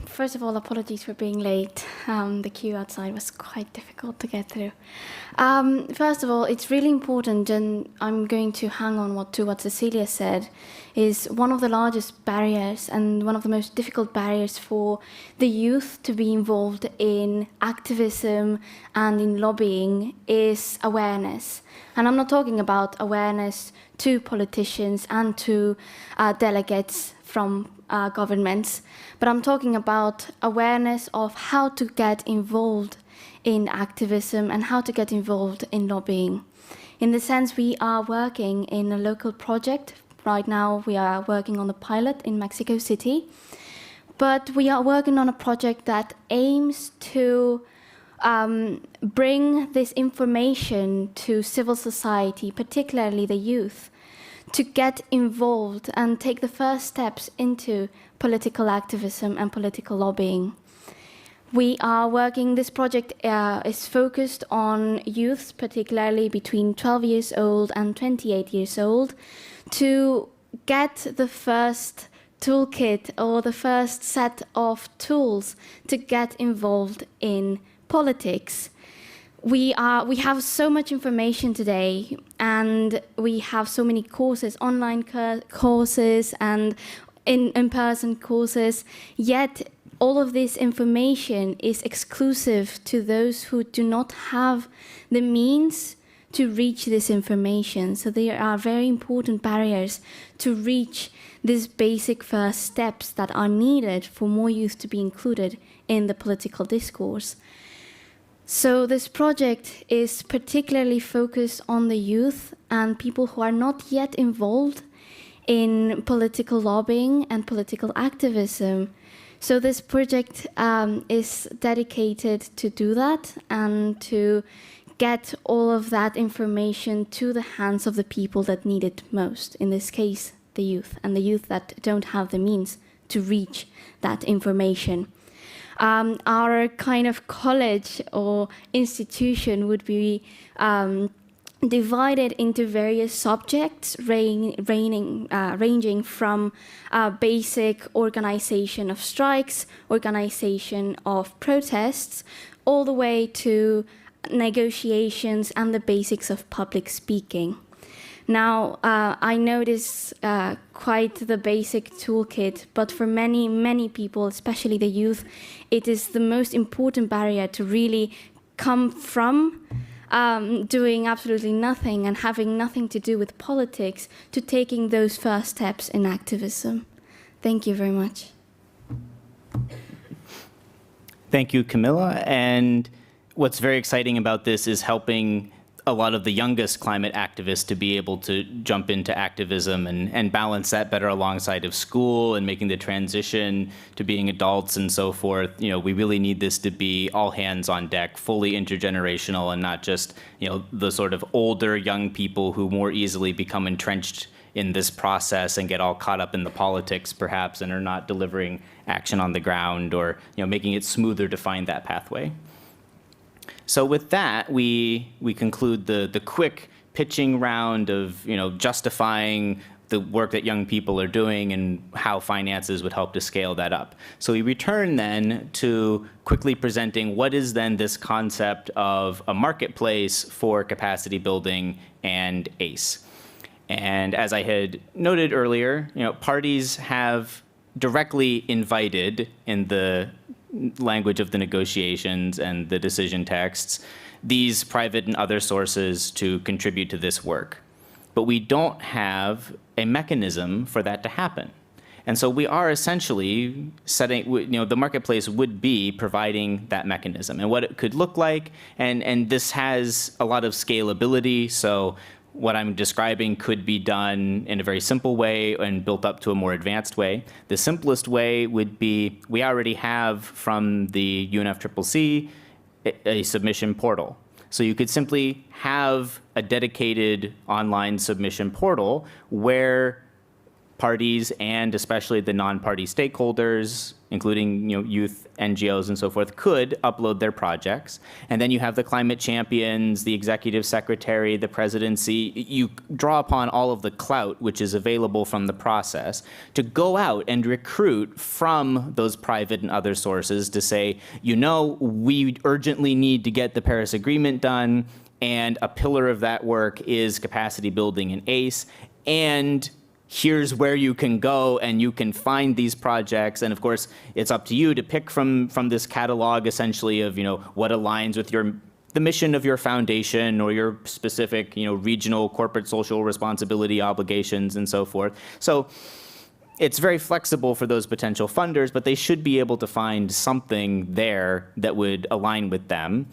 First of all, apologies for being late. The queue outside was quite difficult to get through. First of all, it's really important, and I'm going to hang on to what Cecilia said, is one of the largest barriers and one of the most difficult barriers for the youth to be involved in activism and in lobbying is awareness. And I'm not talking about awareness to politicians and to delegates from governments, but I'm talking about awareness of how to get involved in activism and how to get involved in lobbying. In the sense, we are working in a local project. Right now, we are working on a pilot in Mexico City, but we are working on a project that aims to bring this information to civil society, particularly the youth, to get involved and take the first steps into political activism and political lobbying. We are working, this project is focused on youths, particularly between 12 years old and 28 years old, to get the first toolkit or the first set of tools to get involved in politics. We have so much information today, and we have so many courses, online courses and in-person courses, yet all of this information is exclusive to those who do not have the means to reach this information. So there are very important barriers to reach these basic first steps that are needed for more youth to be included in the political discourse. So this project is particularly focused on the youth and people who are not yet involved in political lobbying and political activism. So this project is dedicated to do that and to get all of that information to the hands of the people that need it most, in this case, the youth, and the youth that don't have the means to reach that information. Our kind of college or institution would be divided into various subjects ranging from basic organization of strikes, organization of protests, all the way to negotiations and the basics of public speaking. Now, I know this quite the basic toolkit, but for many, many people, especially the youth, it is the most important barrier to really come from doing absolutely nothing and having nothing to do with politics to taking those first steps in activism. Thank you very much. Thank you, Camilla. And what's very exciting about this is helping a lot of the youngest climate activists to be able to jump into activism and balance that better alongside of school and making the transition to being adults and so forth. You know, we really need this to be all hands on deck, fully intergenerational, and not just, you know, the sort of older young people who more easily become entrenched in this process and get all caught up in the politics perhaps and are not delivering action on the ground or, you know, making it smoother to find that pathway. So with that, we conclude the quick pitching round of, you know, justifying the work that young people are doing and how finances would help to scale that up. So we return then to quickly presenting what is then this concept of a marketplace for capacity building and ACE. And as I had noted earlier, parties have directly invited, in the language of the negotiations and the decision texts, these private and other sources to contribute to this work. But we don't have a mechanism for that to happen. And so we are essentially setting, the marketplace would be providing that mechanism and what it could look like. And this has a lot of scalability. So what I'm describing could be done in a very simple way and built up to a more advanced way. The simplest way would be, we already have from the UNFCCC a submission portal. So you could simply have a dedicated online submission portal where parties and especially the non-party stakeholders, including youth, NGOs, and so forth, could upload their projects. And then you have the climate champions, the executive secretary, the presidency. You draw upon all of the clout which is available from the process to go out and recruit from those private and other sources to say, we urgently need to get the Paris Agreement done, and a pillar of that work is capacity building in ACE, and here's where you can go and you can find these projects. And of course, it's up to you to pick from this catalog essentially of, what aligns with the mission of your foundation or your specific, regional corporate social responsibility obligations and so forth. So it's very flexible for those potential funders, but they should be able to find something there that would align with them.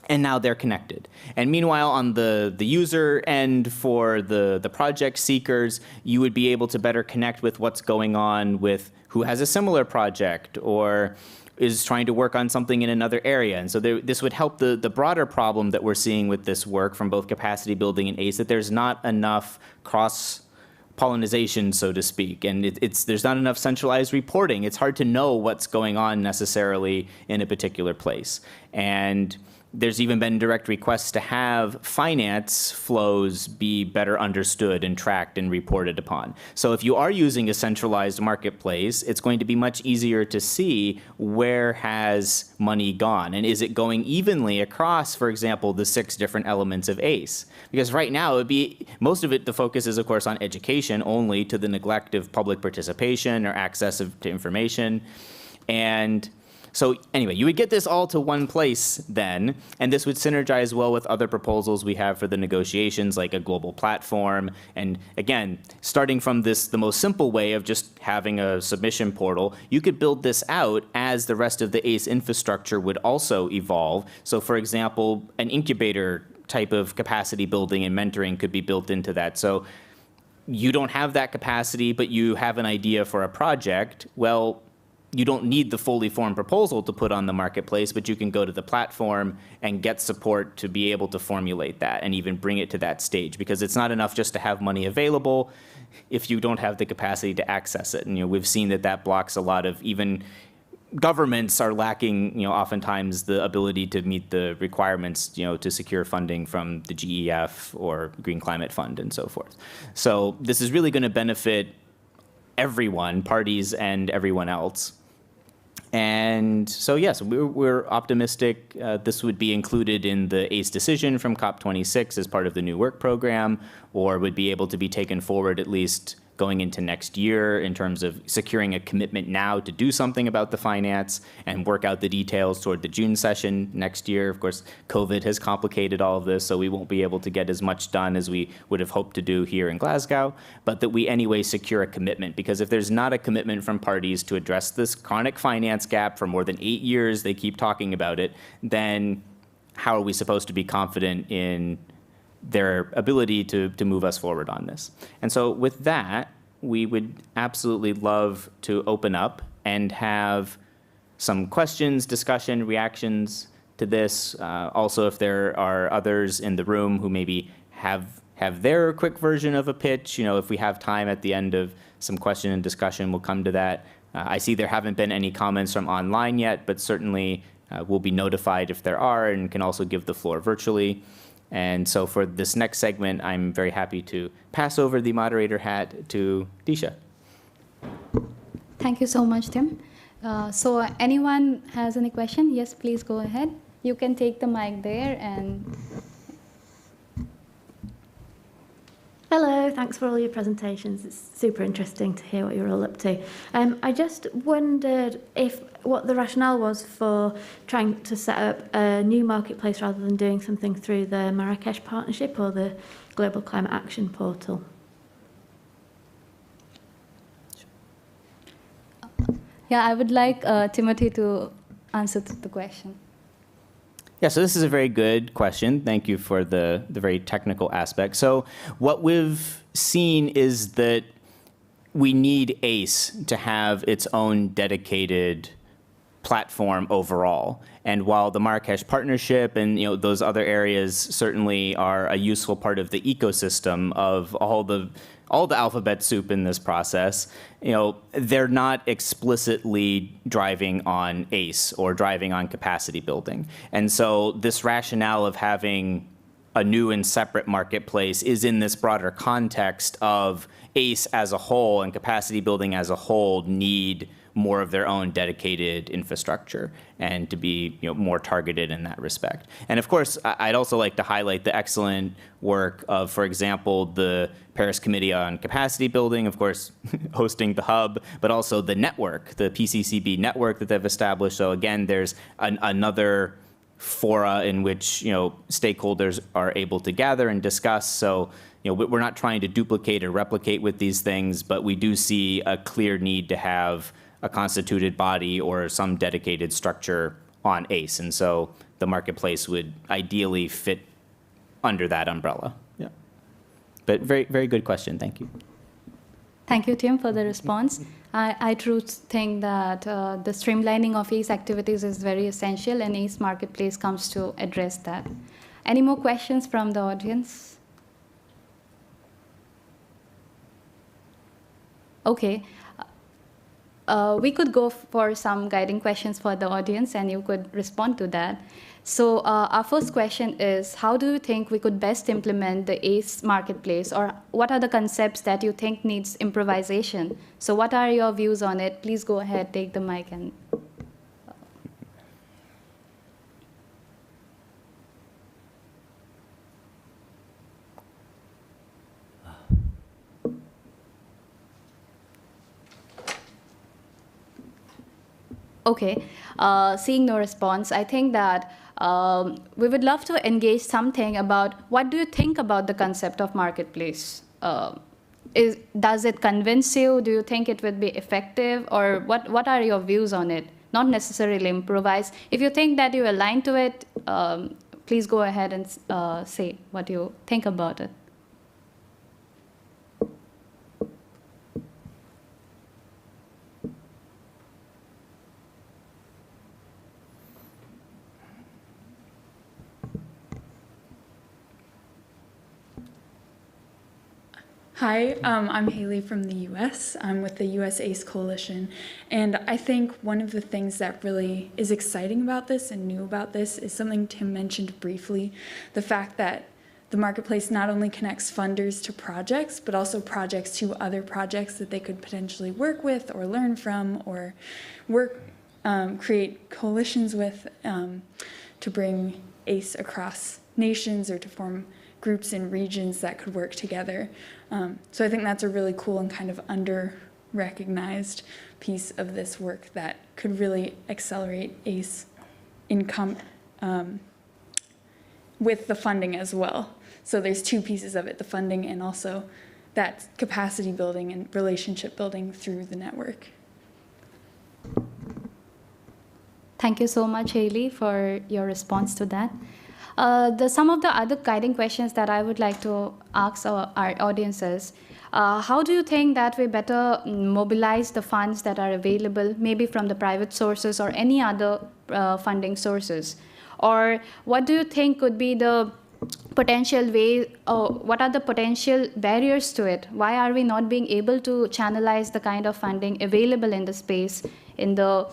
And now they're connected. And meanwhile, on the user end for the project seekers, you would be able to better connect with what's going on with who has a similar project or is trying to work on something in another area. And so this would help the broader problem that we're seeing with this work from both capacity building and ACE, that there's not enough cross-pollination, so to speak. And there's not enough centralized reporting. It's hard to know what's going on necessarily in a particular place. And there's even been direct requests to have finance flows be better understood and tracked and reported upon. So if you are using a centralized marketplace, it's going to be much easier to see where has money gone, and is it going evenly across, for example, the 6 different elements of ACE? Because right now, it would be most of it, the focus is, of course, on education only, to the neglect of public participation or access to information. And so anyway, you would get this all to one place then, and this would synergize well with other proposals we have for the negotiations, like a global platform. And again, starting from the most simple way of just having a submission portal, you could build this out as the rest of the ACE infrastructure would also evolve. So for example, an incubator type of capacity building and mentoring could be built into that. So you don't have that capacity, but you have an idea for a project. Well, you don't need the fully formed proposal to put on the marketplace, but you can go to the platform and get support to be able to formulate that and even bring it to that stage, because it's not enough just to have money available if you don't have the capacity to access it. And we've seen that blocks a lot of, even governments are lacking, oftentimes the ability to meet the requirements, to secure funding from the GEF or Green Climate Fund and so forth. So this is really going to benefit everyone, parties and everyone else. And so, yes, we're optimistic this would be included in the ACE decision from COP26 as part of the new work program, or would be able to be taken forward at least going into next year in terms of securing a commitment now to do something about the finance and work out the details toward the June session next year. Of course, COVID has complicated all of this, so we won't be able to get as much done as we would have hoped to do here in Glasgow, but that we anyway secure a commitment, because if there's not a commitment from parties to address this chronic finance gap for more than 8 years, they keep talking about it, then how are we supposed to be confident in their ability to move us forward on this? And so with that, we would absolutely love to open up and have some questions, discussion, reactions to this. Also, if there are others in the room who maybe have their quick version of a pitch, if we have time at the end of some question and discussion, we'll come to that. I see there haven't been any comments from online yet, but certainly we'll be notified if there are, and can also give the floor virtually. And so for this next segment, I'm very happy to pass over the moderator hat to Disha. Thank you so much, Tim. So anyone has any question? Yes, please go ahead. You can take the mic there and... Hello. hello, thanks for all your presentations. It's super interesting to hear what you're all up to. I just wondered what the rationale was for trying to set up a new marketplace rather than doing something through the Marrakesh Partnership or the Global Climate Action Portal. Yeah, I would like Timothy to answer the question. Yeah, so this is a very good question. Thank you for the very technical aspect. So what we've seen is that we need ACE to have its own dedicated platform overall. And while the Marrakesh Partnership and those other areas certainly are a useful part of the ecosystem of all the alphabet soup in this process, they're not explicitly driving on ACE or driving on capacity building. And so this rationale of having a new and separate marketplace is in this broader context of ACE as a whole and capacity building as a whole need more of their own dedicated infrastructure and to be more targeted in that respect. And of course, I'd also like to highlight the excellent work of, for example, the Paris Committee on Capacity Building, of course, hosting the hub, but also the network, the PCCB network that they've established. So again, there's another fora in which stakeholders are able to gather and discuss. So we're not trying to duplicate or replicate with these things, but we do see a clear need to have a constituted body or some dedicated structure on ACE. And so the marketplace would ideally fit under that umbrella. Yeah. But very, very good question. Thank you. Thank you, Tim, for the response. I truly think that the streamlining of ACE activities is very essential, and ACE Marketplace comes to address that. Any more questions from the audience? Okay. We could go for some guiding questions for the audience, and you could respond to that. So our first question is, how do you think we could best implement the ACE marketplace, or what are the concepts that you think needs improvisation? So what are your views on it? Please go ahead, take the mic and... Okay, seeing no response, I think that we would love to engage something about what do you think about the concept of marketplace? Does it convince you? Do you think it would be effective? Or what are your views on it? Not necessarily improvise. If you think that you align to it, please go ahead and say what you think about it. Hi, I'm Haley from the US. I'm with the US ACE Coalition. And I think one of the things that really is exciting about this and new about this is something Tim mentioned briefly, the fact that the marketplace not only connects funders to projects, but also projects to other projects that they could potentially work with or learn from or create coalitions with to bring ACE across nations or to form groups and regions that could work together. So I think that's a really cool and kind of under-recognized piece of this work that could really accelerate ACE with the funding as well. So there's two pieces of it, the funding and also that capacity building and relationship building through the network. Thank you so much, Haley, for your response to that. Some of the other guiding questions that I would like to ask our audiences, how do you think that we better mobilize the funds that are available, maybe from the private sources or any other funding sources? Or what do you think could be the potential way, or what are the potential barriers to it? Why are we not being able to channelize the kind of funding available in the space in the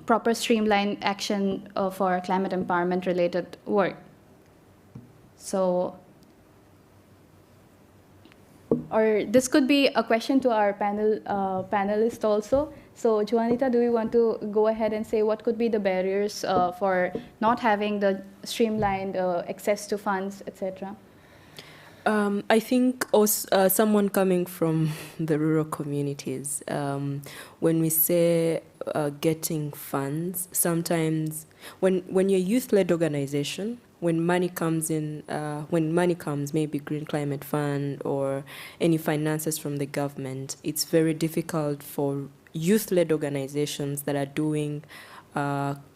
proper streamlined action for climate empowerment related work? So, or this could be a question to our panelists also. So Juanita, do you want to go ahead and say what could be the barriers for not having the streamlined access to funds, etc.? I think also, someone coming from the rural communities, when we say getting funds, sometimes when you're a youth-led organization, when money comes in, maybe Green Climate Fund or any finances from the government, it's very difficult for youth-led organizations that are doing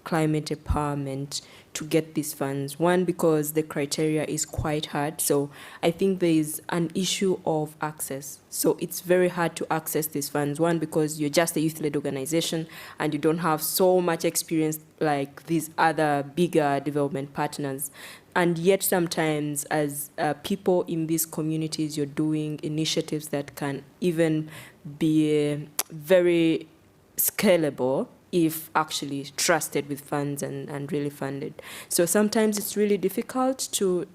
climate empowerment to get these funds. One, because the criteria is quite hard. So I think there is an issue of access. So it's very hard to access these funds. One, because you're just a youth-led organization and you don't have so much experience like these other bigger development partners. And yet sometimes as people in these communities, you're doing initiatives that can even be very scalable if actually trusted with funds and really funded. So sometimes it's really difficult to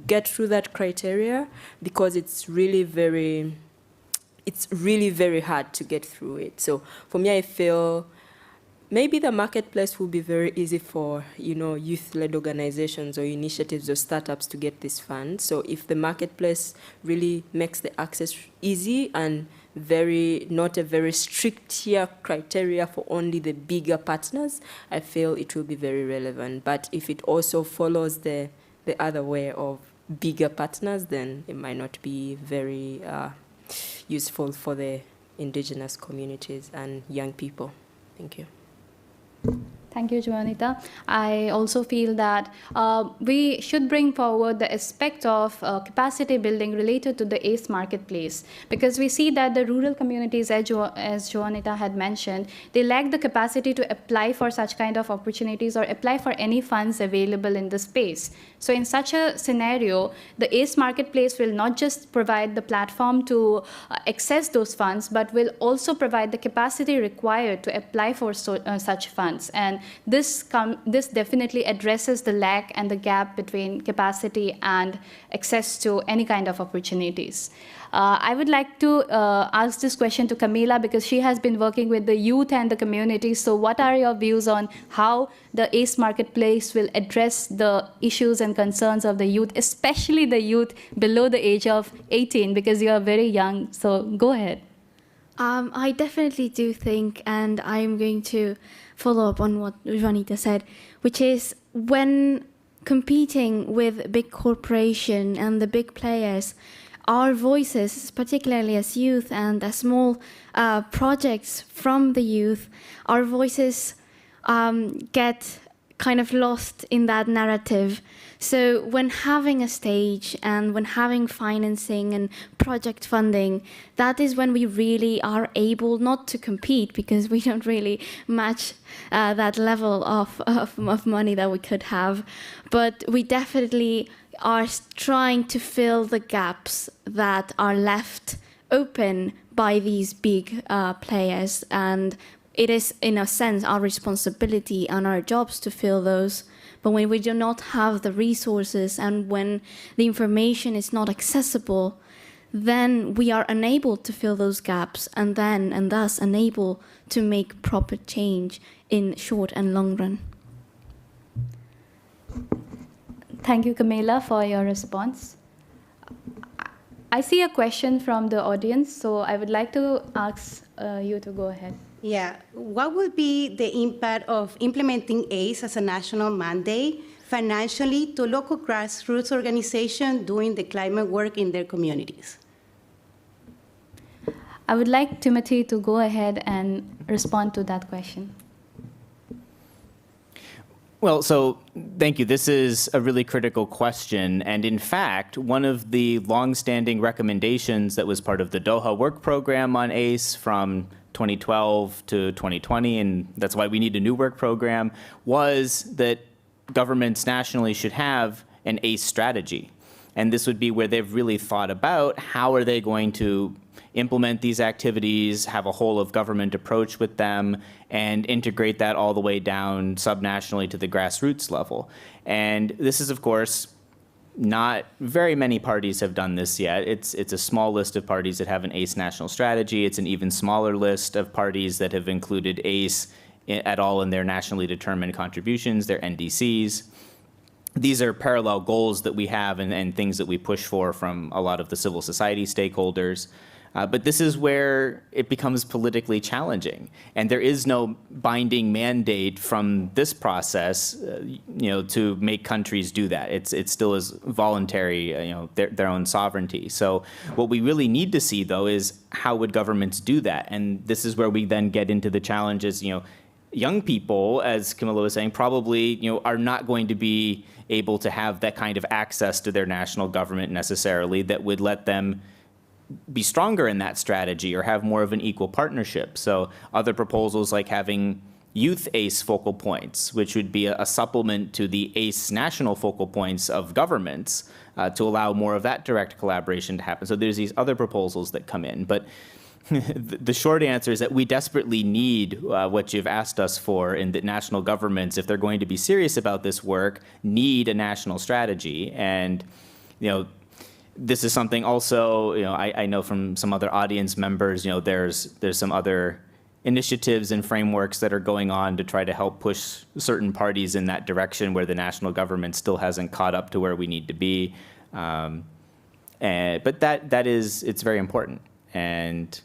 get through that criteria because it's really very hard to get through it. So for me, I feel maybe the marketplace will be very easy for, youth-led organizations or initiatives or startups to get this fund. So if the marketplace really makes the access easy and not a very strict criteria for only the bigger partners, I feel it will be very relevant. But if it also follows the other way of bigger partners, then it might not be very useful for the indigenous communities and young people. Thank you. Thank you, Juanita. I also feel that we should bring forward the aspect of capacity building related to the ACE marketplace, because we see that the rural communities, as Juanita had mentioned, they lack the capacity to apply for such kind of opportunities or apply for any funds available in the space. So in such a scenario, the ACE marketplace will not just provide the platform to access those funds, but will also provide the capacity required to apply for such funds. And this definitely addresses the lack and the gap between capacity and access to any kind of opportunities. I would like to ask this question to Camila, because she has been working with the youth and the community. So what are your views on how the ACE marketplace will address the issues and concerns of the youth, especially the youth below the age of 18, because you are very young. So go ahead. I definitely do think, and I'm going to follow up on what Juanita said, which is when competing with big corporation and the big players, our voices, particularly as youth and as small projects from the youth, our voices get kind of lost in that narrative. So when having a stage and when having financing and project funding, that is when we really are able not to compete, because we don't really match that level of money that we could have. But we definitely are trying to fill the gaps that are left open by these big players. And it is, in a sense, our responsibility and our jobs to fill those. But when we do not have the resources and when the information is not accessible, then we are unable to fill those gaps and thus unable to make proper change in short and long run. Thank you, Camila, for your response. I see a question from the audience, so I would like to ask you to go ahead. Yeah, what would be the impact of implementing ACE as a national mandate financially to local grassroots organizations doing the climate work in their communities? I would like Timothy to go ahead and respond to that question. Well, so thank you. This is a really critical question. And in fact, one of the longstanding recommendations that was part of the Doha work program on ACE from 2012 to 2020, and that's why we need a new work program, was that governments nationally should have an ACE strategy. And this would be where they've really thought about how are they going to implement these activities, have a whole of government approach with them, and integrate that all the way down subnationally to the grassroots level. And this is, of course, not very many parties have done this yet. It's a small list of parties that have an ACE national strategy. It's an even smaller list of parties that have included ACE at all in their nationally determined contributions, their NDCs. these are parallel goals that we have and things that we push for from a lot of the civil society stakeholders. But this is where it becomes politically challenging. And there is no binding mandate from this process, to make countries do that. It still is voluntary, their own sovereignty. So what we really need to see, though, is how would governments do that? And this is where we then get into the challenges, young people, as Camilla was saying, probably, are not going to be able to have that kind of access to their national government necessarily that would let them be stronger in that strategy or have more of an equal partnership. So other proposals like having youth ACE focal points, which would be a supplement to the ACE national focal points of governments to allow more of that direct collaboration to happen. So there's these other proposals that come in. But the short answer is that we desperately need what you've asked us for, in that national governments, if they're going to be serious about this work, need a national strategy. And, this is something also, I know from some other audience members, there's some other initiatives and frameworks that are going on to try to help push certain parties in that direction where the national government still hasn't caught up to where we need to be. But it's very important. And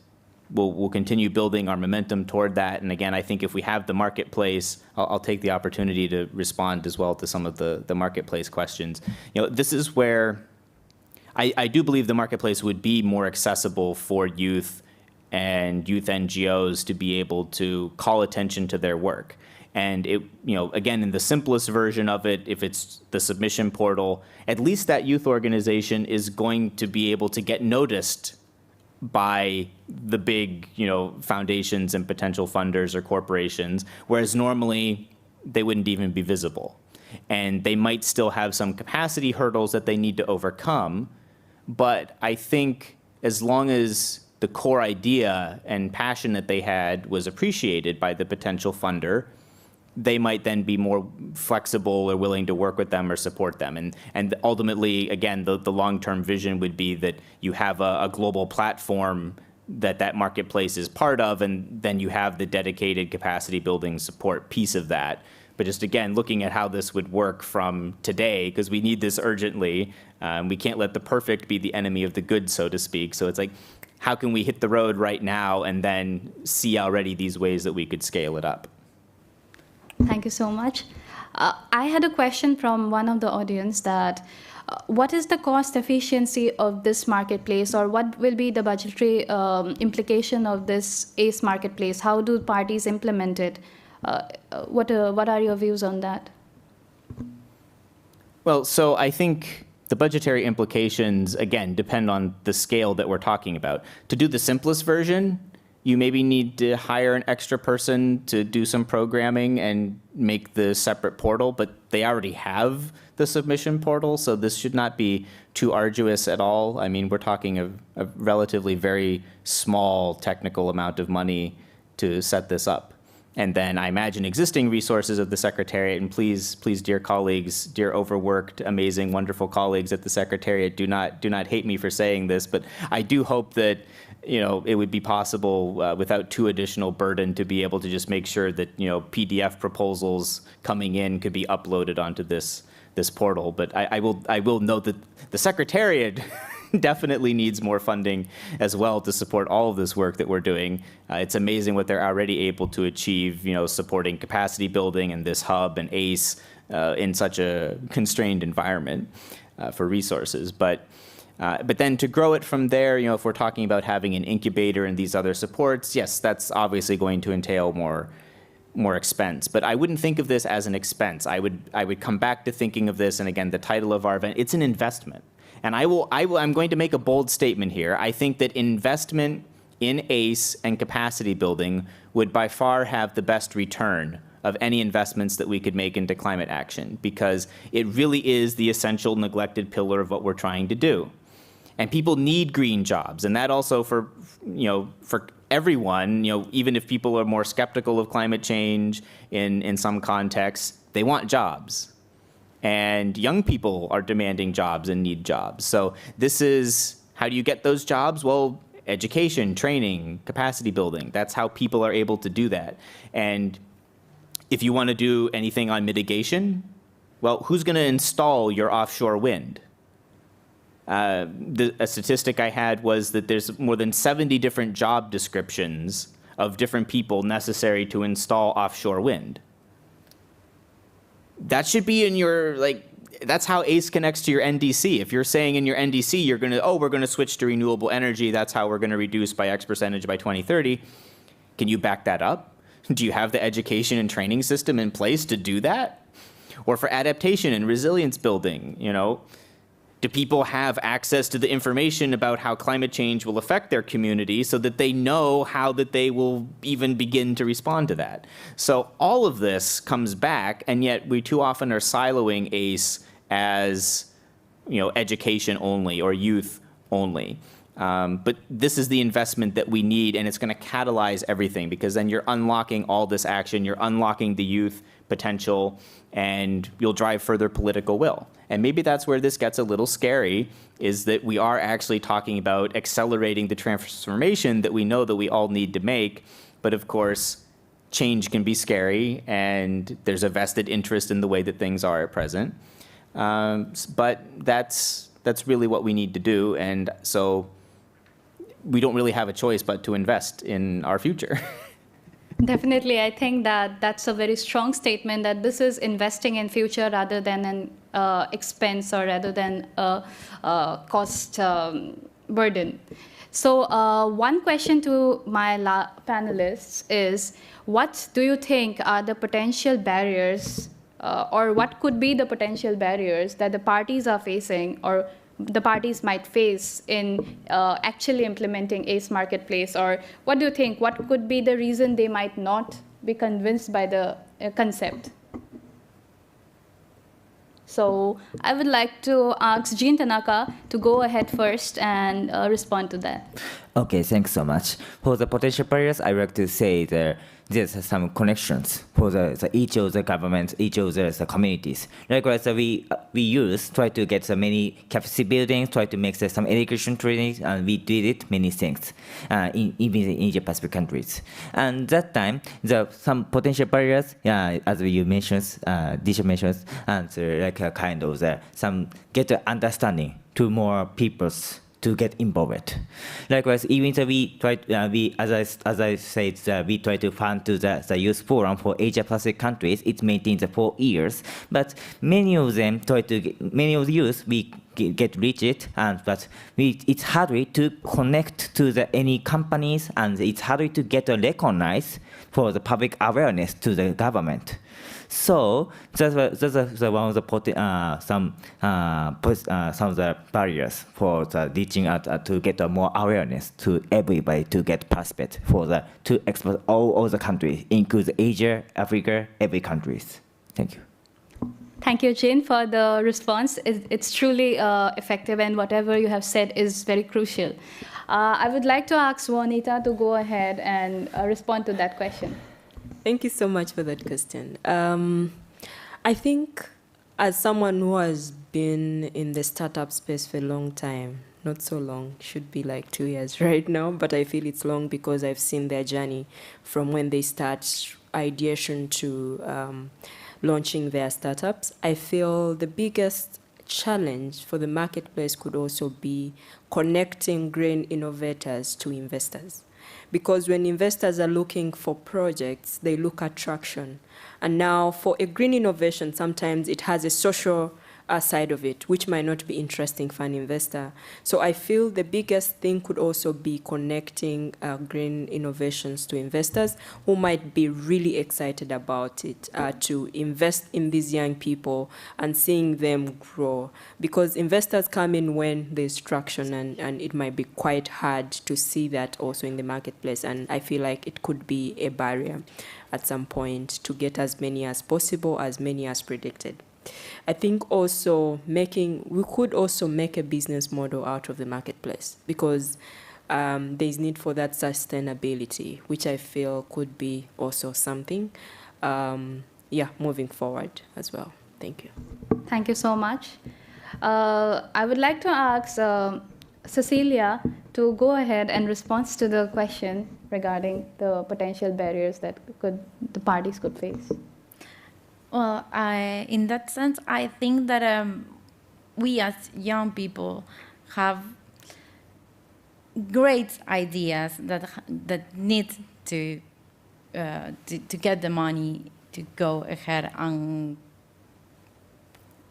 we'll continue building our momentum toward that. And again, I think if we have the marketplace, I'll take the opportunity to respond as well to some of the marketplace questions. This is where I do believe the marketplace would be more accessible for youth and youth NGOs to be able to call attention to their work. And again, in the simplest version of it, if it's the submission portal, at least that youth organization is going to be able to get noticed by the big, foundations and potential funders or corporations, whereas normally they wouldn't even be visible. And they might still have some capacity hurdles that they need to overcome. But I think as long as the core idea and passion that they had was appreciated by the potential funder, they might then be more flexible or willing to work with them or support them. And ultimately, again, the long-term vision would be that you have a global platform that marketplace is part of, and then you have the dedicated capacity building support piece of that. But just again, looking at how this would work from today, because we need this urgently. We can't let the perfect be the enemy of the good, so to speak. So it's like, how can we hit the road right now and then see already these ways that we could scale it up? Thank you so much. I had a question from one of the audience that what is the cost efficiency of this marketplace, or what will be the budgetary implication of this ACE marketplace? How do parties implement it? What are your views on that? Well, so I think the budgetary implications, again, depend on the scale that we're talking about. To do the simplest version, you maybe need to hire an extra person to do some programming and make the separate portal, but they already have the submission portal, so this should not be too arduous at all. I mean, we're talking a relatively very small technical amount of money to set this up. And then I imagine existing resources of the Secretariat, and please, dear colleagues, dear overworked, amazing, wonderful colleagues at the Secretariat, do not hate me for saying this, but I do hope that it would be possible without too additional burden to be able to just make sure that PDF proposals coming in could be uploaded onto this portal. But I will note that the Secretariat definitely needs more funding as well to support all of this work that we're doing. It's amazing what they're already able to achieve, supporting capacity building and this hub and ACE in such a constrained environment for resources. But then to grow it from there, if we're talking about having an incubator and these other supports, yes, that's obviously going to entail more expense. But I wouldn't think of this as an expense. I would come back to thinking of this, and again, the title of our event, it's an investment. And I'm going to make a bold statement here. I think that investment in ACE and capacity building would by far have the best return of any investments that we could make into climate action, because it really is the essential neglected pillar of what we're trying to do. And people need green jobs, and that also for everyone, even if people are more skeptical of climate change in some contexts, they want jobs. And young people are demanding jobs and need jobs. So this is, how do you get those jobs? Well, education, training, capacity building. That's how people are able to do that. And if you want to do anything on mitigation, well, who's going to install your offshore wind? A statistic I had was that there's more than 70 different job descriptions of different people necessary to install offshore wind. That should be in your, that's how ACE connects to your NDC. If you're saying in your NDC, you're going to, we're going to switch to renewable energy, that's how we're going to reduce by X percentage by 2030. Can you back that up? Do you have the education and training system in place to do that? Or for adaptation and resilience building, do people have access to the information about how climate change will affect their community so that they know how that they will even begin to respond to that? So all of this comes back, and yet we too often are siloing ACE as, education only or youth only. But this is the investment that we need, and it's going to catalyze everything, because then you're unlocking all this action, you're unlocking the youth potential, and you'll drive further political will. And maybe that's where this gets a little scary, is that we are actually talking about accelerating the transformation that we know that we all need to make. But of course, change can be scary, and there's a vested interest in the way that things are at present. But that's really what we need to do. And so we don't really have a choice but to invest in our future. Definitely, I think that that's a very strong statement, that this is investing in future rather than an expense or rather than a cost burden. So one question to my panelists is, what do you think are the potential barriers or what could be the potential barriers that the parties are facing or the parties might face in actually implementing ACE Marketplace? Or what do you think, what could be the reason they might not be convinced by the concept? So I would like to ask Jean Tanaka to go ahead first and respond to that. Okay, thanks so much. For the potential barriers, I would like to say that there's some connections for each of the governments, each of the communities. Likewise, we try to get many capacity buildings, try to make some education training, and we did it many things, even in Asia-Pacific countries. And that time, some potential barriers, as you mentioned, Disha mentions, and like a kind of some get understanding to more peoples to get involved. Likewise, even we try, as I said, we try to fund to the youth forum for Asia-Pacific countries. It maintains 4 years, but many of them many of the youth we get reached, but it's hard to connect to any companies, and it's hard to get recognized for the public awareness to the government. So that's one of the some of the barriers for the reaching out to get more awareness to everybody, to get participate to export all the countries, include Asia, Africa, every countries. Thank you. Thank you, Jane, for the response. It's truly effective, and whatever you have said is very crucial. I would like to ask Juanita to go ahead and respond to that question. Thank you so much for that question. I think as someone who has been in the startup space for a long time, not so long, should be like 2 years right now, but I feel it's long because I've seen their journey from when they start ideation to launching their startups. I feel the biggest challenge for the marketplace could also be connecting green innovators to investors. Because when investors are looking for projects, they look at traction. And now for a green innovation, sometimes it has a social side of it, which might not be interesting for an investor. So I feel the biggest thing could also be connecting green innovations to investors who might be really excited about it, to invest in these young people and seeing them grow. Because investors come in when there's traction, and it might be quite hard to see that also in the marketplace. And I feel like it could be a barrier at some point to get as many as possible, as many as predicted. I think also we could also make a business model out of the marketplace, because there's need for that sustainability, which I feel could be also something, moving forward as well. Thank you. Thank you so much. I would like to ask Cecilia to go ahead and respond to the question regarding the potential barriers that the parties could face. Well, in that sense, I think that we as young people have great ideas that need to get the money to go ahead and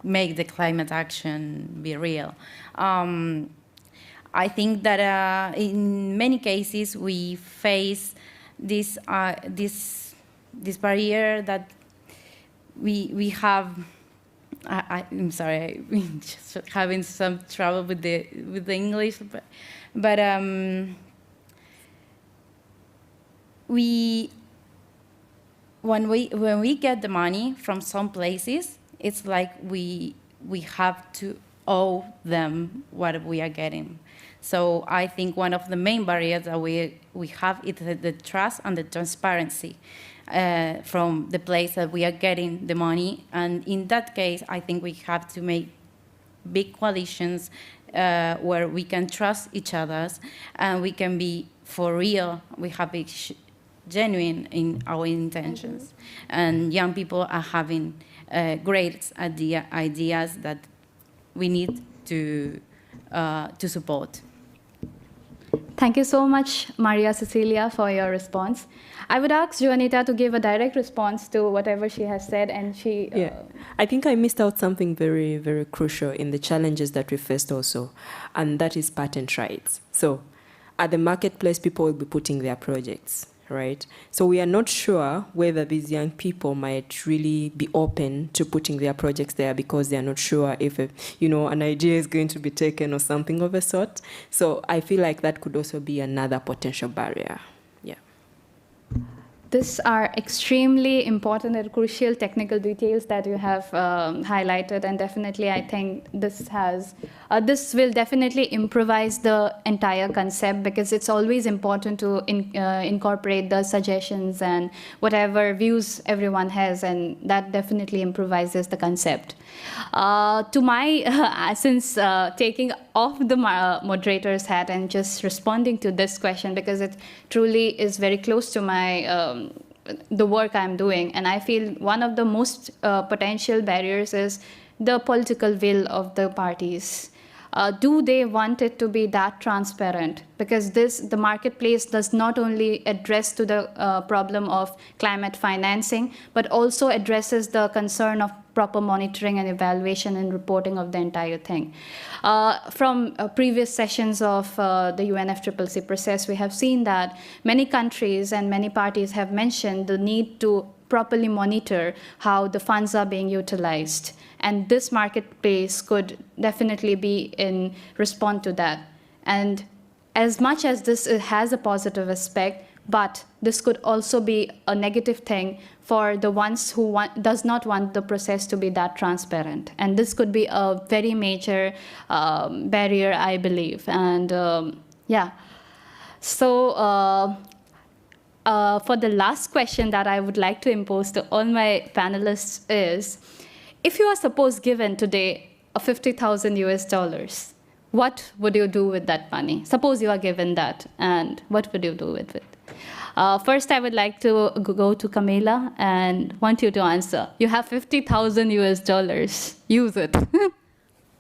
make the climate action be real. I think that in many cases we face this barrier that we have. I'm sorry, I'm just having some trouble with the English, but when we get the money from some places, it's like we have to owe them what we are getting. So I think one of the main barriers that we have is the trust and the transparency from the place that we are getting the money. And in that case, I think we have to make big coalitions where we can trust each other and we can be for real, we have be genuine in our intentions. And young people are having great ideas that we need to support. Thank you so much, Maria Cecilia, for your response. I would ask Juanita to give a direct response to whatever she has said, and she... I think I missed out something very, very crucial in the challenges that we faced also, and that is patent rights. So at the marketplace, people will be putting their projects, right? So we are not sure whether these young people might really be open to putting their projects there because they are not sure if, an idea is going to be taken or something of a sort. So I feel like that could also be another potential barrier. These are extremely important and crucial technical details that you have highlighted, and definitely I think this will definitely improvise the entire concept, because it's always important to incorporate the suggestions and whatever views everyone has, and that definitely improvises the concept. Since taking off the moderator's hat and just responding to this question, because it truly is very close to my the work I'm doing, and I feel one of the most potential barriers is the political will of the parties. Do they want it to be that transparent? Because the marketplace does not only address to the problem of climate financing, but also addresses the concern of proper monitoring and evaluation and reporting of the entire thing. From previous sessions of the UNFCCC process, we have seen that many countries and many parties have mentioned the need to properly monitor how the funds are being utilized. And this marketplace could definitely be in response to that. And as much as this has a positive aspect, but this could also be a negative thing for the ones who does not want the process to be that transparent. And this could be a very major barrier, I believe. And So for the last question that I would like to impose to all my panelists is, if you are supposed given today a $50,000, what would you do with that money? Suppose you are given that, and what would you do with it? First, I would like to go to Camila and want you to answer. You have $50,000. Use it.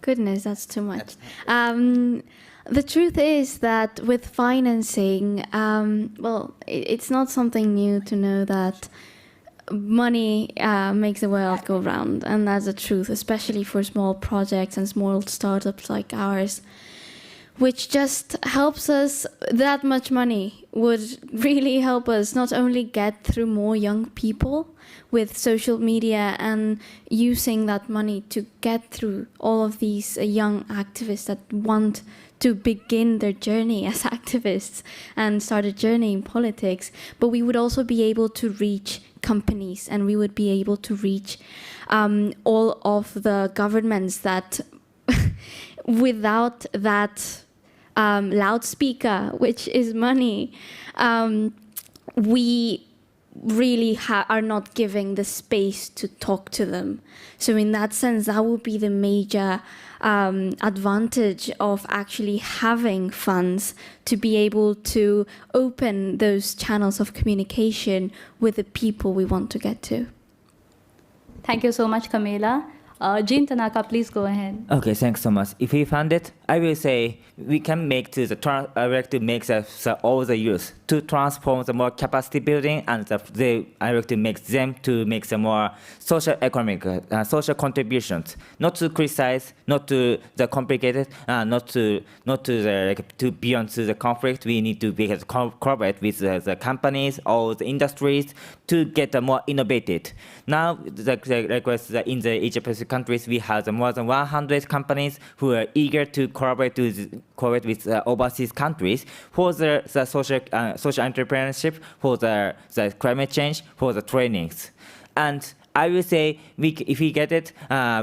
Goodness, that's too much. The truth is that with financing, it's not something new to know that money makes the world go round, and that's the truth, especially for small projects and small startups like ours, which just helps us. That much money would really help us not only get through more young people with social media and using that money to get through all of these young activists that want to begin their journey as activists and start a journey in politics, but we would also be able to reach companies, and we would be able to reach all of the governments that without that loudspeaker, which is money, we really are not giving the space to talk to them. So in that sense, that would be the major advantage of actually having funds to be able to open those channels of communication with the people we want to get to. Thank you so much, Camila. Jean Tanaka, please go ahead. Okay, thanks so much. If we fund it, I will say we can make to the I would like to make all the youth to transform the more capacity building, and I would like to make them to make some more social economic social contributions. Not to criticize, not to the complicated, not to the to beyond to the conflict. We need to be collaborate with the companies, all the industries to get more innovative. Now, the request in the Asia Pacific countries, we have more than 100 companies who are eager to collaborate with overseas countries for the social entrepreneurship, for the climate change, for the trainings. And I will say, if we get it,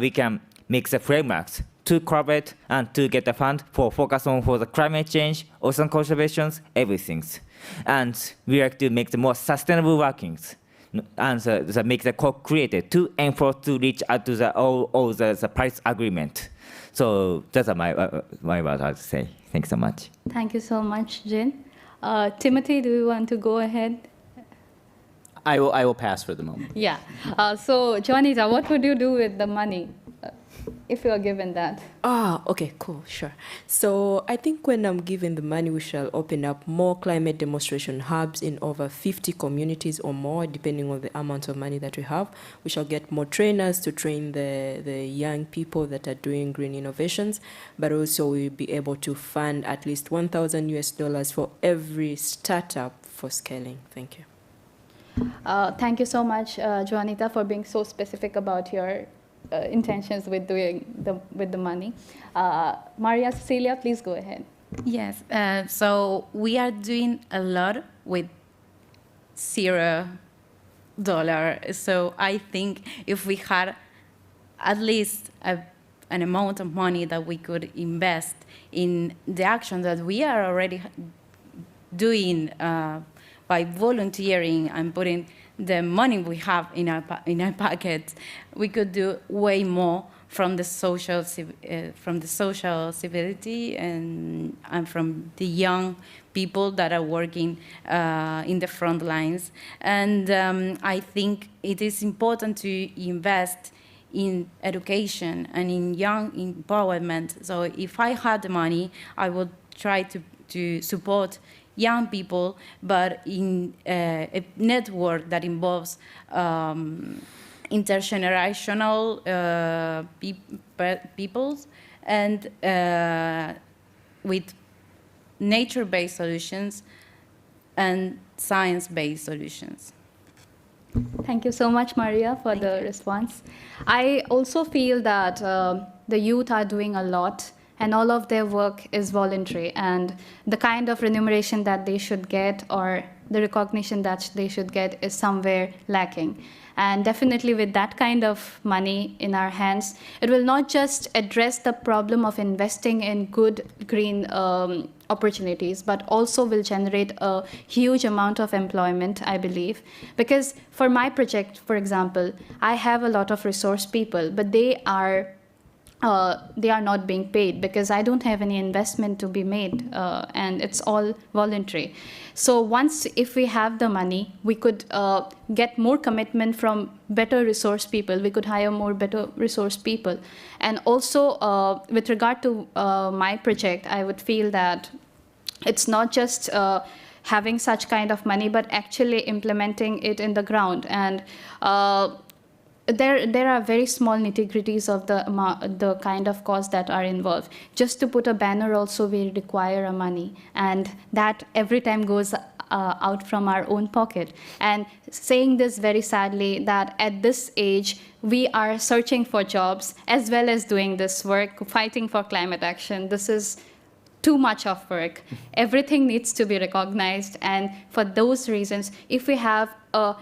we can make the frameworks to collaborate and to get the fund for focus on for the climate change, ocean conservations, everything. And we like to make the more sustainable workings. And make the co-created to enforce to reach out to all the Paris Agreement. So that's my what I have to say. Thanks so much. Thank you so much, Jin. Timothy, do you want to go ahead? I will pass for the moment. Yeah. So, Juanita, what would you do with the money if you are given that? Okay, cool, sure. So I think when I'm given the money, we shall open up more climate demonstration hubs in over 50 communities or more, depending on the amount of money that we have. We shall get more trainers to train the young people that are doing green innovations, but also we'll be able to fund at least $1,000 for every startup for scaling. Thank you. Thank you so much, Juanita, for being so specific about your intentions with doing with the money. Maria Cecilia, please go ahead. Yes, so we are doing a lot with $0. So I think if we had at least an amount of money that we could invest in the action that we are already doing by volunteering and putting the money we have in our pockets, we could do way more from the social civility and from the young people that are working in the front lines. And I think it is important to invest in education and in young empowerment. So if I had the money, I would try to support young people, but in a network that involves intergenerational peoples and with nature-based solutions and science-based solutions. Thank you so much, Maria, for the response. I also feel that the youth are doing a lot, and all of their work is voluntary, and the kind of remuneration that they should get or the recognition that they should get is somewhere lacking. And definitely with that kind of money in our hands, it will not just address the problem of investing in good green opportunities, but also will generate a huge amount of employment, I believe. Because for my project, for example, I have a lot of resource people, but they are not being paid because I don't have any investment to be made, and it's all voluntary. So if we have the money, we could get more commitment from better resource people. We could hire more better resource people. And also, with regard to my project, I would feel that it's not just having such kind of money, but actually implementing it in the ground. And there are very small nitty-gritties of the kind of costs that are involved. Just to put a banner also, we require a money, and that every time goes out from our own pocket. And saying this very sadly, that at this age, we are searching for jobs as well as doing this work, fighting for climate action. This is too much of work. Everything needs to be recognized, and for those reasons, if we have a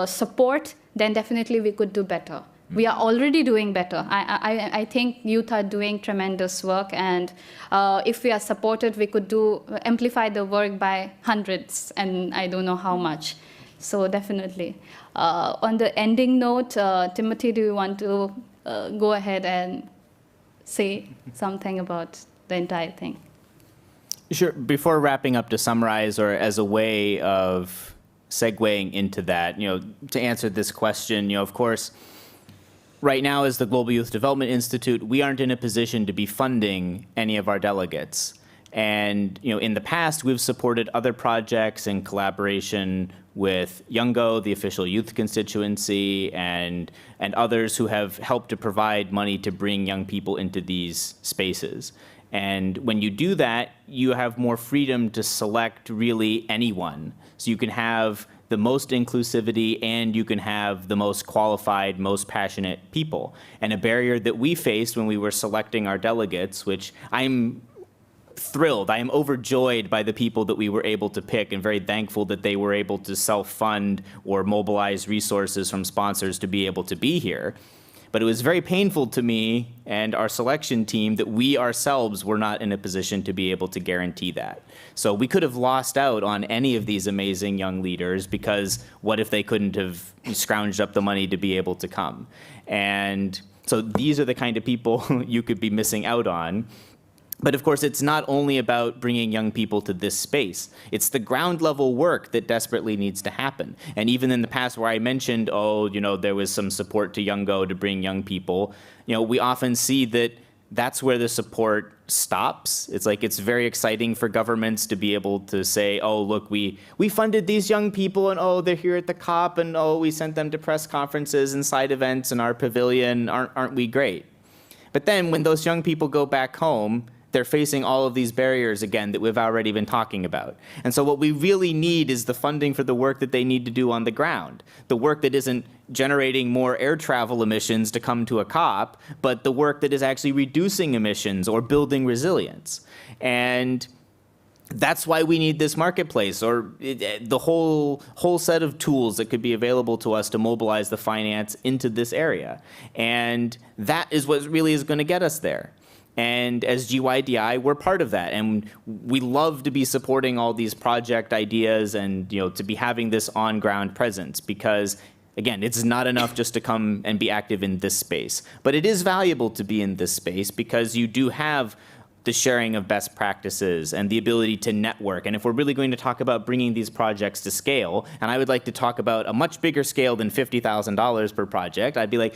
support, then definitely we could do better. We are already doing better. I think youth are doing tremendous work, and if we are supported, we could amplify the work by hundreds, and I don't know how much. So definitely. On the ending note, Timothy, do you want to go ahead and say something about the entire thing? Sure. Before wrapping up, to summarize, or as a way of segueing into that, to answer this question, of course, right now, as the Global Youth Development Institute, we aren't in a position to be funding any of our delegates. And in the past, we've supported other projects in collaboration with Youngo, the official youth constituency, and others who have helped to provide money to bring young people into these spaces. And when you do that, you have more freedom to select really anyone. So you can have the most inclusivity and you can have the most qualified, most passionate people. And a barrier that we faced when we were selecting our delegates, which I'm thrilled, I am overjoyed by the people that we were able to pick and very thankful that they were able to self-fund or mobilize resources from sponsors to be able to be here. But it was very painful to me and our selection team that we ourselves were not in a position to be able to guarantee that. So we could have lost out on any of these amazing young leaders because what if they couldn't have scrounged up the money to be able to come? And so these are the kind of people you could be missing out on. But of course, it's not only about bringing young people to this space. It's the ground level work that desperately needs to happen. And even in the past where I mentioned, there was some support to Youngo to bring young people, we often see that that's where the support stops. It's like it's very exciting for governments to be able to say, oh, look, we funded these young people and they're here at the COP and we sent them to press conferences and side events in our pavilion. Aren't we great? But then when those young people go back home, they're facing all of these barriers again that we've already been talking about. And so what we really need is the funding for the work that they need to do on the ground. The work that isn't generating more air travel emissions to come to a COP, but the work that is actually reducing emissions or building resilience. And that's why we need this marketplace or the whole set of tools that could be available to us to mobilize the finance into this area. And that is what really is going to get us there. And as GYDI, we're part of that. And we love to be supporting all these project ideas and to be having this on-ground presence because, again, it's not enough just to come and be active in this space. But it is valuable to be in this space because you do have the sharing of best practices and the ability to network. And if we're really going to talk about bringing these projects to scale, and I would like to talk about a much bigger scale than $50,000 per project, I'd be like,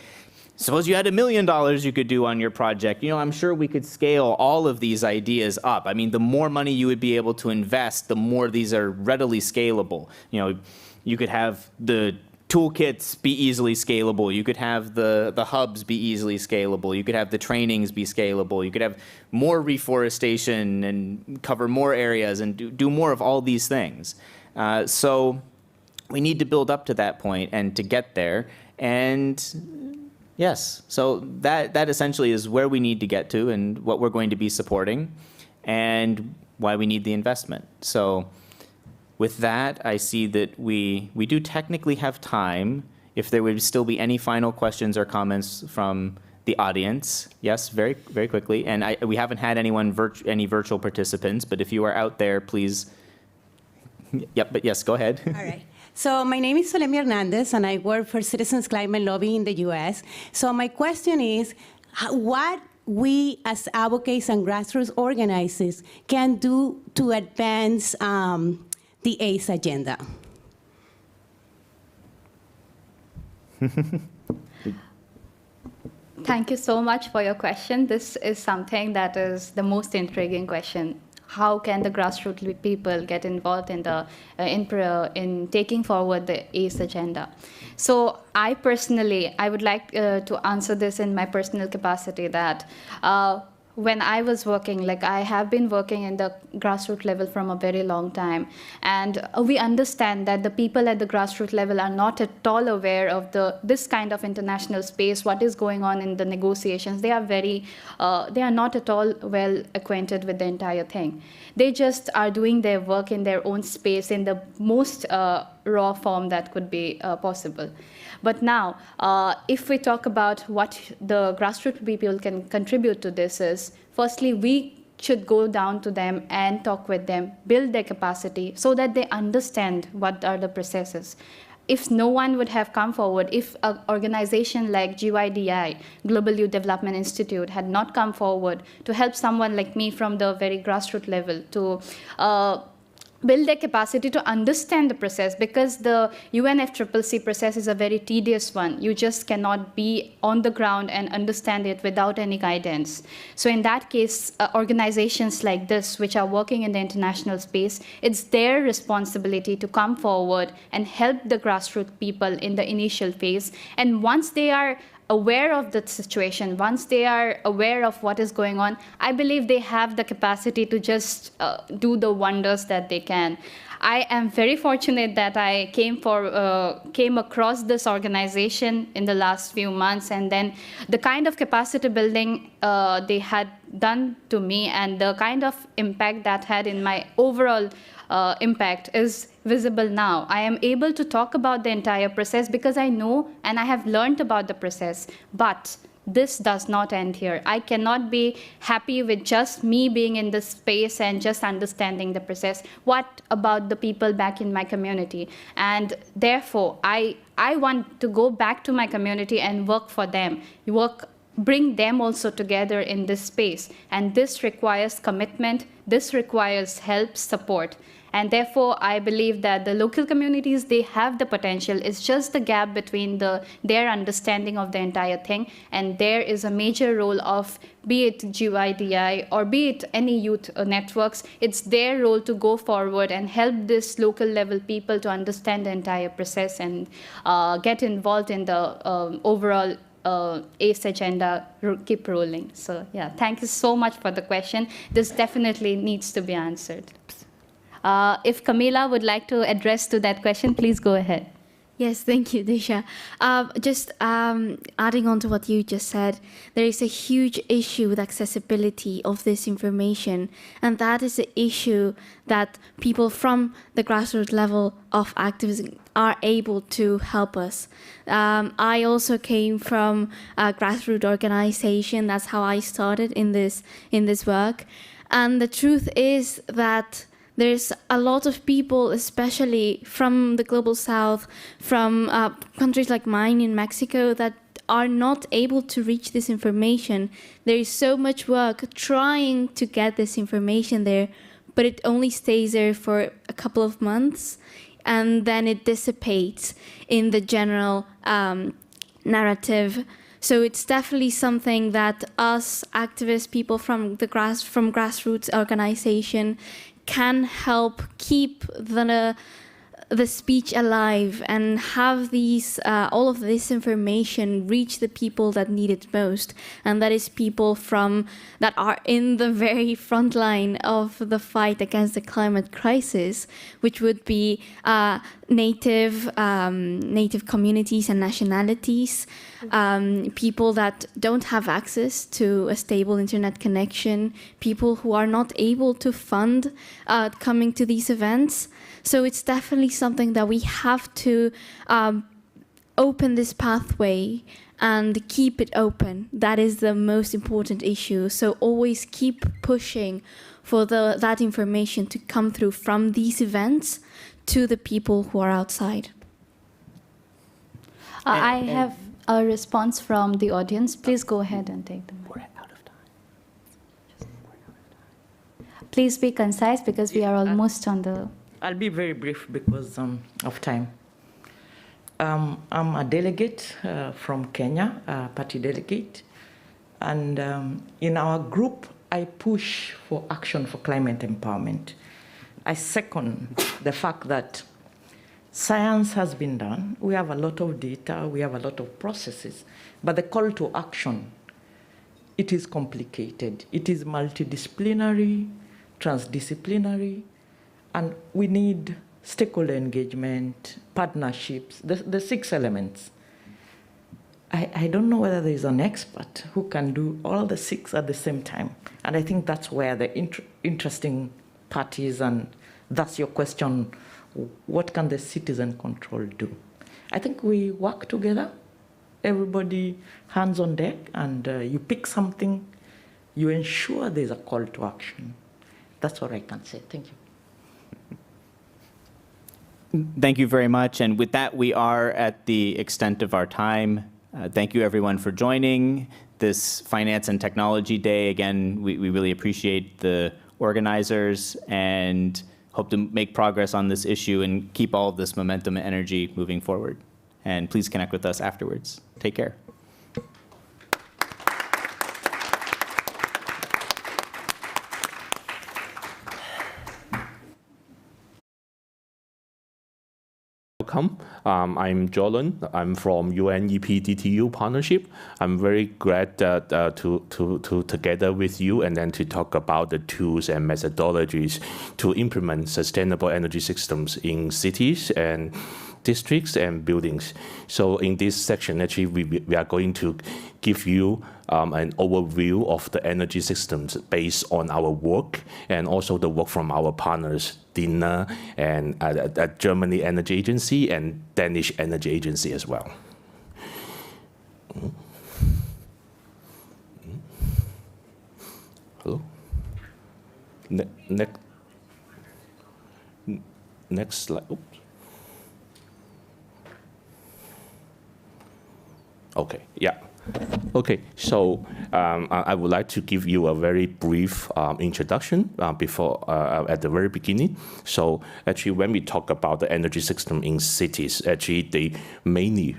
suppose you had $1 million you could do on your project. I'm sure we could scale all of these ideas up. I mean, the more money you would be able to invest, the more these are readily scalable. You could have the toolkits be easily scalable. You could have the hubs be easily scalable. You could have the trainings be scalable. You could have more reforestation and cover more areas and do more of all these things. So we need to build up to that point and to get there. And yes, so that essentially is where we need to get to and what we're going to be supporting and why we need the investment. So with that, I see that we do technically have time. If there would still be any final questions or comments from the audience. Yes, very, very quickly. And we haven't had any virtual participants, but if you are out there, please. Yep, but yes, go ahead. All right. So my name is Solemi Hernandez, and I work for Citizens Climate Lobby in the U.S. So my question is, what we as advocates and grassroots organizers can do to advance the ACE agenda? Thank you so much for your question. This is something that is the most intriguing question. How can the grassroots people get involved in the in taking forward the ACE agenda? So I would like to answer this in my personal capacity that when I was working, I have been working in the grassroots level from a very long time. And we understand that the people at the grassroots level are not at all aware of this kind of international space, what is going on in the negotiations. They are not at all well acquainted with the entire thing. They just are doing their work in their own space in the most raw form that could be possible. But now, if we talk about what the grassroots people can contribute to this is, firstly, we should go down to them and talk with them, build their capacity so that they understand what are the processes. If no one would have come forward, if an organization like GYDI, Global Youth Development Institute, had not come forward to help someone like me from the very grassroots level to build their capacity to understand the process, because the UNFCCC process is a very tedious one. You just cannot be on the ground and understand it without any guidance. So in that case, organizations like this, which are working in the international space, it's their responsibility to come forward and help the grassroots people in the initial phase. And once they are aware of the situation, once they are aware of what is going on, I believe they have the capacity to just do the wonders that they can. I am very fortunate that I came across this organization in the last few months, and then the kind of capacity building they had done to me and the kind of impact that had in my overall impact is visible now. I am able to talk about the entire process because I know and I have learned about the process. But this does not end here. I cannot be happy with just me being in this space and just understanding the process. What about the people back in my community? And therefore, I want to go back to my community and work for them, bring them also together in this space. And this requires commitment. This requires help, support. And therefore, I believe that the local communities, they have the potential. It's just the gap between their understanding of the entire thing. And there is a major role of, be it GYDI or be it any youth networks, it's their role to go forward and help this local level people to understand the entire process and get involved in the overall ACE agenda keep rolling. So yeah, thank you so much for the question. This definitely needs to be answered. If Camila would like to address to that question, please go ahead. Yes, thank you, Disha. Just adding on to what you just said, there is a huge issue with accessibility of this information, and that is the issue that people from the grassroots level of activism are able to help us. I also came from a grassroots organization. That's how I started in this work, and the truth is that there's a lot of people, especially from the global south, from countries like mine in Mexico, that are not able to reach this information. There is so much work trying to get this information there, but it only stays there for a couple of months, and then it dissipates in the general narrative. So it's definitely something that us activists, people from grassroots organization, can help keep the speech alive and have these all of this information reach the people that need it most, and that is people that are in the very front line of the fight against the climate crisis, which would be native communities and nationalities, people that don't have access to a stable internet connection, people who are not able to fund coming to these events. So it's definitely something that we have to open this pathway and keep it open. That is the most important issue. So always keep pushing for that information to come through from these events to the people who are outside. I have a response from the audience. Please go ahead and take them. We're out of time. Please be concise because we are almost on the... I'll be very brief because of time. I'm a delegate from Kenya, a party delegate. And in our group, I push for action for climate empowerment. I second the fact that science has been done. We have a lot of data. We have a lot of processes. But the call to action, it is complicated. It is multidisciplinary, transdisciplinary, and we need stakeholder engagement, partnerships, the 6 elements. I don't know whether there is an expert who can do all the 6 at the same time. And I think that's where the interesting part is, and that's your question, what can the citizen control do? I think we work together, everybody hands on deck, and you pick something, you ensure there's a call to action. That's what I can say. Thank you. Thank you very much. And with that, we are at the extent of our time. Thank you, everyone, for joining this Finance and Technology Day. Again, we really appreciate the organizers, and hope to make progress on this issue and keep all of this momentum and energy moving forward. And please connect with us afterwards. Take care. Welcome. I'm Jolan. I'm from UNEP-DTU partnership. I'm very glad that to together with you and then to talk about the tools and methodologies to implement sustainable energy systems in cities and districts and buildings. So in this section, actually, we are going to give you an overview of the energy systems based on our work and also the work from our partners, DINA and Germany Energy Agency and Danish Energy Agency as well. Hello? Next slide. Oops. Okay, yeah. Okay, so I would like to give you a very brief introduction before at the very beginning. So actually, when we talk about the energy system in cities, actually they mainly,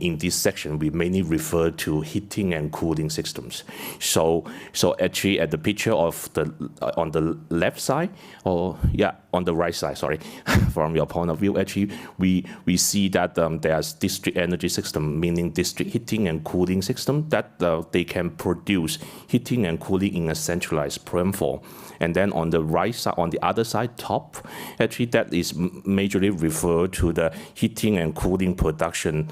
in this section, we mainly refer to heating and cooling systems. So actually, at the picture of on the left side, or yeah, on the right side, sorry, from your point of view, actually we see that there's district energy system, meaning district heating and cooling system that they can produce heating and cooling in a centralized platform. And then on the right side, on the other side, top, actually that is majorly referred to the heating and cooling production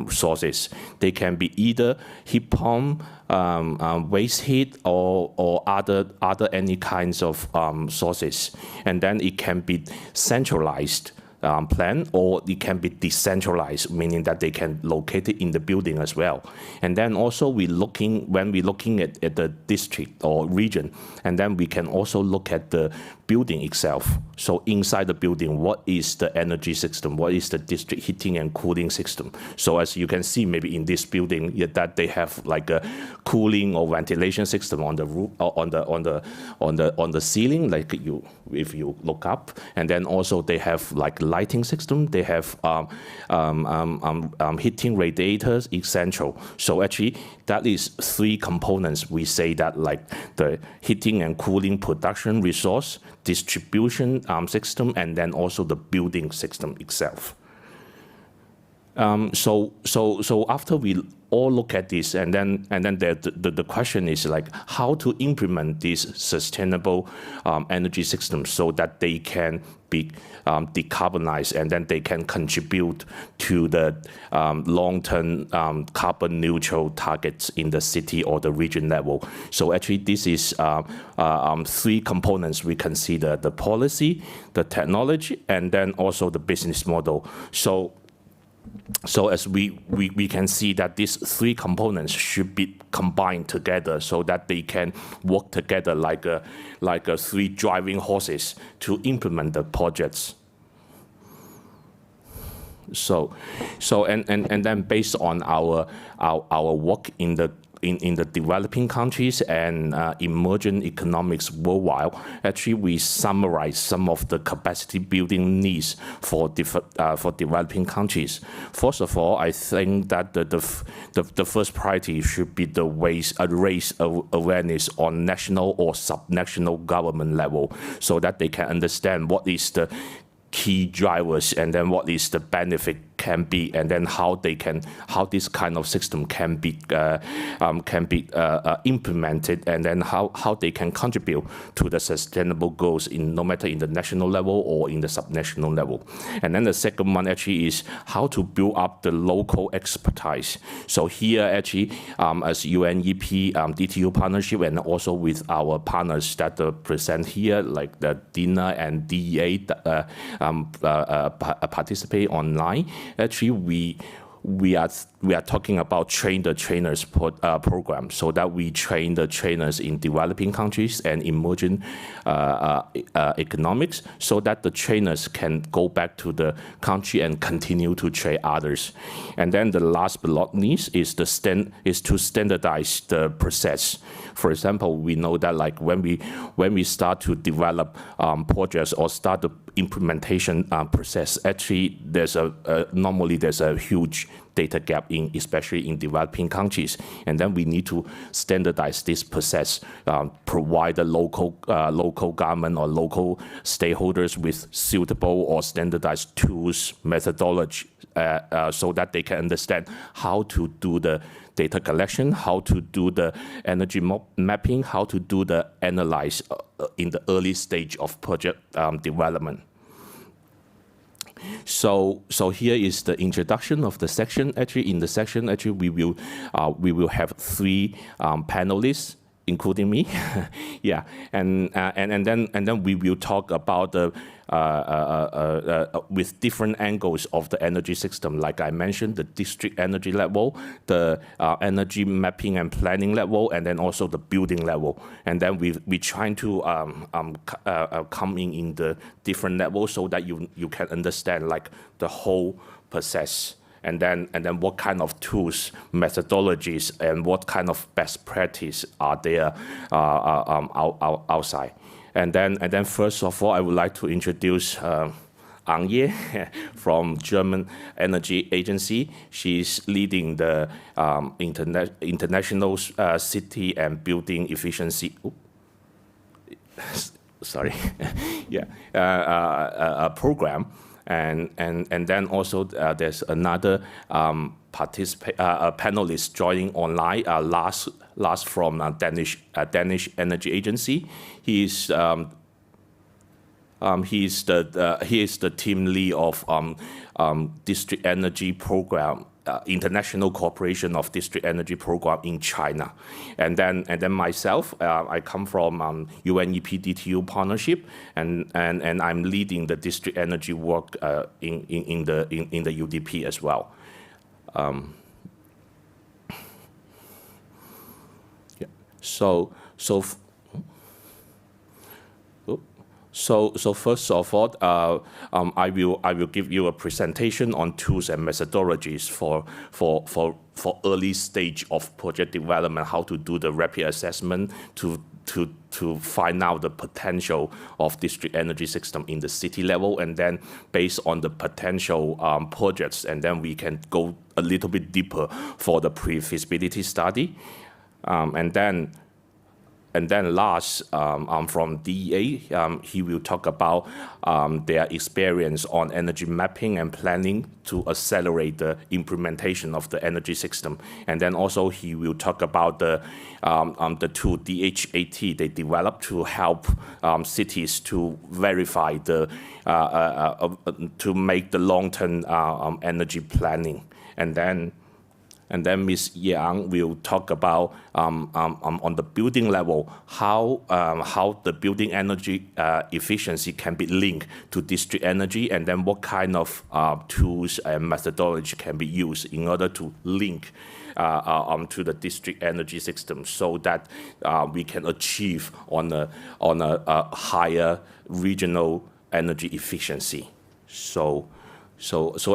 sources. They can be either heat pump, waste heat, or other any kinds of sources. And then it can be centralized plan, or it can be decentralized, meaning that they can locate it in the building as well. And then also when we're looking at the district or region, and then we can also look at the building itself. So inside the building, what is the energy system? What is the district heating and cooling system? So as you can see, maybe in this building, that they have like a cooling or ventilation system on the roof, on the ceiling, like if you look up, and then also they have like lighting system. They have heating radiators, essential. So actually, that is three components. We say that like the heating and cooling production resource, distribution system, and then also the building system itself. So after we all look at this, and then the question is like how to implement these sustainable energy systems so that they can be decarbonized, and then they can contribute to the long-term carbon neutral targets in the city or the region level. So actually this is three components we consider: the policy, the technology, and then also the business model. So as we can see that these three components should be combined together so that they can work together like a three driving horses to implement the projects. So then based on our work in the developing countries and emerging economics worldwide, actually we summarize some of the capacity building needs for developing countries. First of all, I think that the first priority should be the raise awareness on national or subnational government level, so that they can understand what is the key drivers, and then what is the benefit can be, and then how this kind of system can be implemented, and then how they can contribute to the sustainable goals no matter in the national level or in the subnational level. And then the second one actually is how to build up the local expertise. So here actually as UNEP-DTU partnership, and also with our partners that present here, like the DINA and DEA participate online. Actually, we are talking about train the trainers program, so that we train the trainers in developing countries and emerging economics, so that the trainers can go back to the country and continue to train others. And then the last but not least is to standardize the process. For example, we know that like when we start to develop projects or start the implementation process, actually normally there's a huge data gap especially in developing countries, and then we need to standardize this process, provide the local government or local stakeholders with suitable or standardized tools, methodology, so that they can understand how to do the data collection, how to do the energy mapping, how to do the analyze in the early stage of project development. So here is the introduction of the section. Actually, in the section, we will have 3 panelists, including me. Yeah, and then we will talk about the with different angles of the energy system. Like I mentioned, the district energy level, the energy mapping and planning level, and then also the building level. And then we trying to come in the different levels so that you can understand like the whole process. And then what kind of tools, methodologies, and what kind of best practice are there outside. And then first of all, I would like to introduce Anje from German Energy Agency. She's leading the international city and building efficiency. Sorry, yeah, program. And then also there's another panelist joining online. Last from Danish Energy Agency. He is the team lead of district energy program. International Cooperation of District Energy Program in China, and then myself, I come from UNEP-DTU partnership, and I'm leading the district energy work in the UDP as well. Yeah. So first of all, I will give you a presentation on tools and methodologies for early stage of project development, how to do the rapid assessment to find out the potential of district energy system in the city level, and then based on the potential projects, and then we can go a little bit deeper for the pre-feasibility study, and then last, from DEA, he will talk about their experience on energy mapping and planning to accelerate the implementation of the energy system. And then also he will talk about the tool DHAT they developed to help cities to verify to make the long-term energy planning. And then Ms. Yang will talk about on the building level how the building energy efficiency can be linked to district energy, and then what kind of tools and methodology can be used in order to link to the district energy system, so that we can achieve on a higher regional energy efficiency. So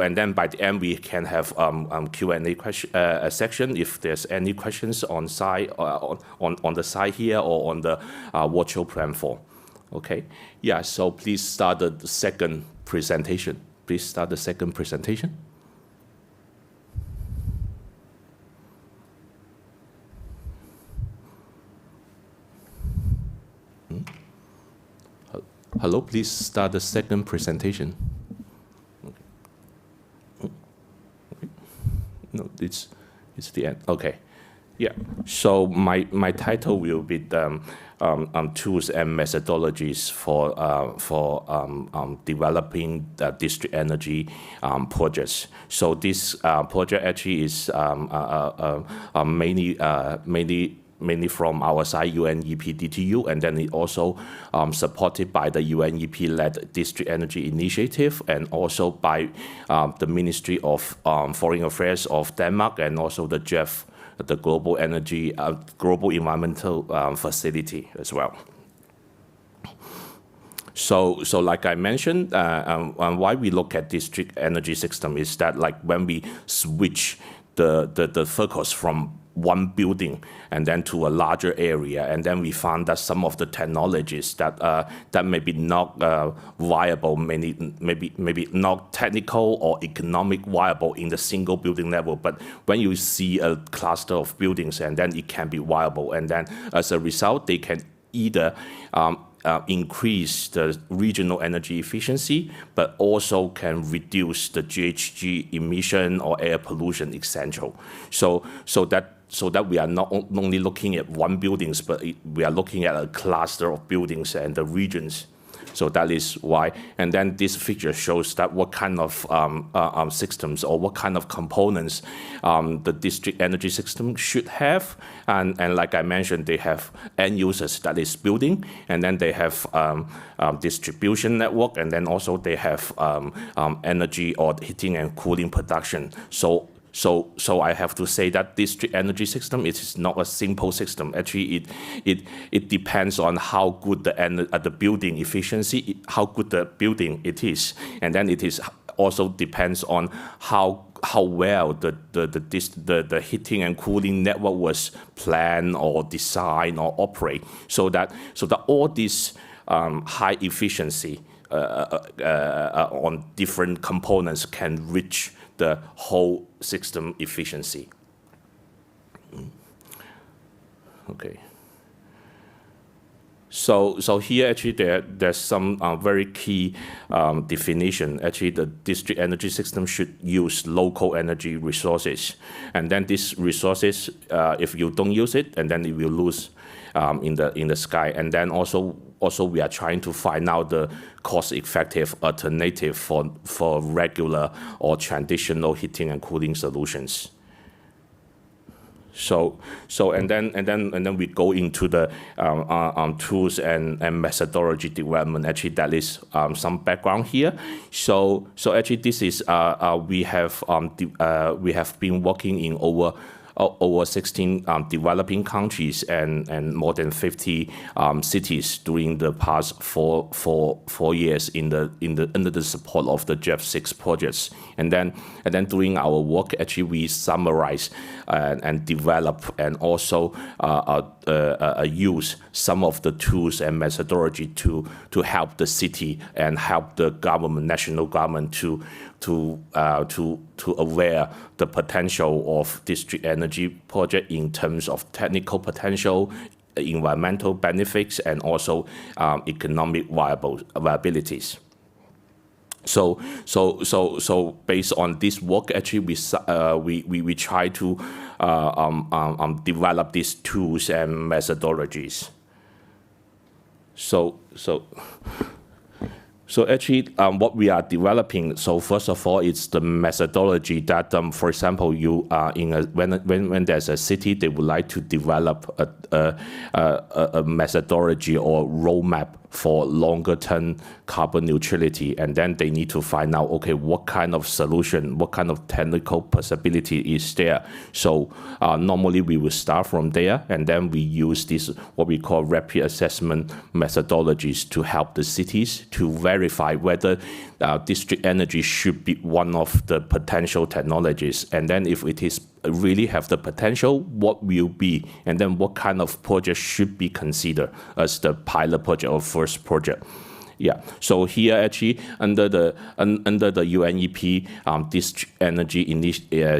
and then by the end we can have Q&A section if there's any questions on site on the side here or on the virtual platform. Okay, yeah. So please start the second presentation. Please start the second presentation. Hello, please start the second presentation. No, it's the end. Okay, yeah. So my title will be tools and methodologies for developing district energy projects. So this project actually is mainly mainly from our side, UNEP-DTU, and then it also supported by the UNEP-led District Energy Initiative, and also by the Ministry of Foreign Affairs of Denmark, and also the GEF, the Global Energy, Global Environmental Facility as well. So like I mentioned, why we look at district energy system is that, like, when we switch the focus from one building and then to a larger area, and then we found that some of the technologies that may be not viable, maybe not technical or economic viable in the single building level, but when you see a cluster of buildings, and then it can be viable, and then as a result, they can either increase the regional energy efficiency, but also can reduce the GHG emission or air pollution, essential. So that we are not only looking at one buildings, but we are looking at a cluster of buildings and the regions. So that is why. And then this figure shows that what kind of systems or what kind of components the district energy system should have. And like I mentioned, they have end users that is building, and then they have distribution network, and then also they have energy or heating and cooling production. So I have to say that district energy system, it is not a simple system. Actually, it depends on how good the building efficiency, how good the building it is, and then it is also depends on how well the heating and cooling network was planned or designed or operate, so that all these high efficiency on different components can reach the whole system efficiency. Okay. So here actually there's some very key definition. Actually, the district energy system should use local energy resources, and then these resources, if you don't use it, and then it will lose in the sky. And then also we are trying to find out the cost-effective alternative for regular or traditional heating and cooling solutions. So and then we go into the tools and methodology development. Actually, that is some background here. So actually, this is we have been working in over 16 developing countries and more than 50 cities during the past four years under the support of the GEF6 projects. And then during our work, actually we summarize and develop and also use some of the tools and methodology to help the city and help the government, national government to aware the potential of district energy project in terms of technical potential, environmental benefits, and also economic viabilities. So based on this work, actually we try to develop these tools and methodologies. So actually, what we are developing. So first of all, it's the methodology that, for example, you when there's a city, they would like to develop a methodology or roadmap for longer-term carbon neutrality, and then they need to find out, okay, what kind of solution, what kind of technical possibility is there. So normally we will start from there, and then we use this what we call rapid assessment methodologies to help the cities to verify whether district energy should be one of the potential technologies, and then if it is really have the potential, what will be, and then what kind of project should be considered as the pilot project or first project. Yeah. So here actually under the UNEP District Energy in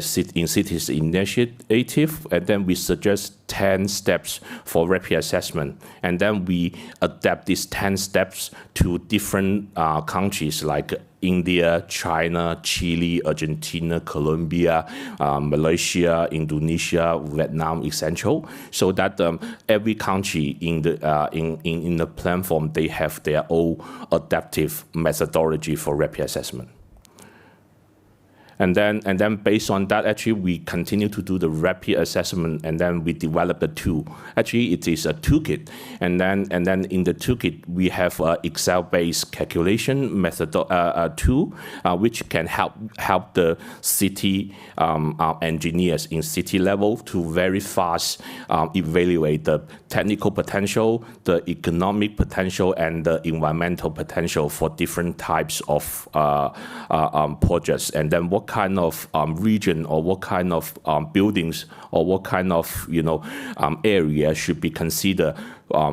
Cities initiative, and then we suggest 10 steps for rapid assessment, and then we adapt these 10 steps to different countries like India, China, Chile, Argentina, Colombia, Malaysia, Indonesia, Vietnam, etc. So that every country in the platform, they have their own adaptive methodology for rapid assessment. And then based on that, actually, we continue to do the rapid assessment, and then we develop the tool. Actually, it is a toolkit, and then in the toolkit we have an Excel-based calculation method tool, which can help the city engineers in city level to very fast evaluate the technical potential, the economic potential, and the environmental potential for different types of projects, and then what kind of region or what kind of buildings or what kind of area should be considered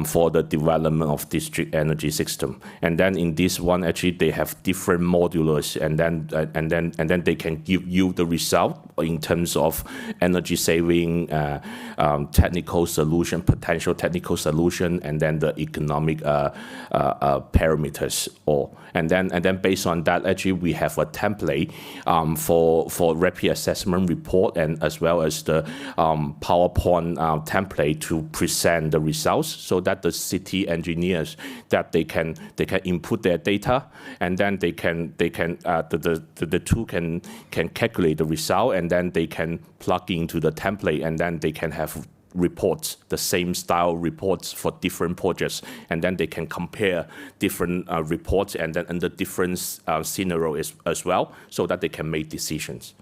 for the development of district energy system. And then in this one, actually, they have different modulars, and then they can give you the result in terms of energy saving, technical solution, potential technical solution, and then the economic parameters. And then based on that, actually, we have a template for rapid assessment report, and as well as the PowerPoint template to present the results, so that the city engineers that they can input their data, and then the tool can calculate the result, and then they can plug into the template, and then they can have reports, the same style reports for different projects, and then they can compare different reports and then under different scenarios as well, so that they can make decisions.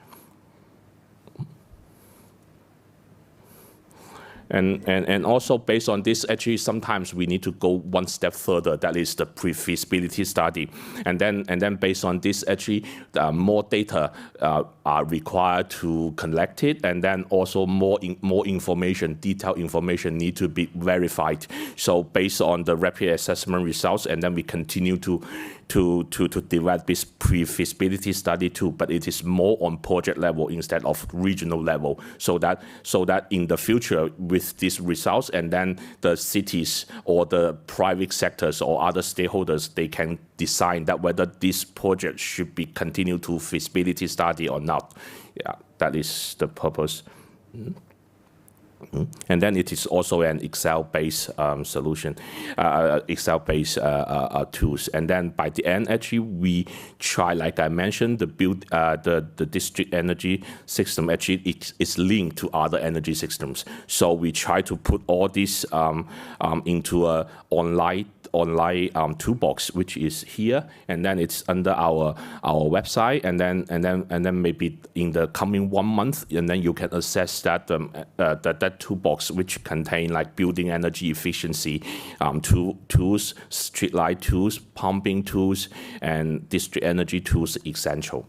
And also based on this, actually, sometimes we need to go one step further. That is the pre-feasibility study, and then based on this, actually, more data are required to collect it, and then also more information, detailed information, need to be verified. So based on the rapid assessment results, and then we continue to develop this pre-feasibility study too, but it is more on project level instead of regional level, so that in the future, with these results, and then the cities or the private sectors or other stakeholders, they can decide that whether this project should be continued to feasibility study or not. Yeah, that is the purpose. And then it is also an Excel-based solution, Excel-based tools. And then by the end, actually, we try, like I mentioned, the district energy system actually is linked to other energy systems. So we try to put all this into a online toolbox, which is here, and then it's under our website, and then maybe in the coming 1 month, and then you can access that that toolbox, which contain like building energy efficiency tools, street light tools, pumping tools, and district energy tools essential.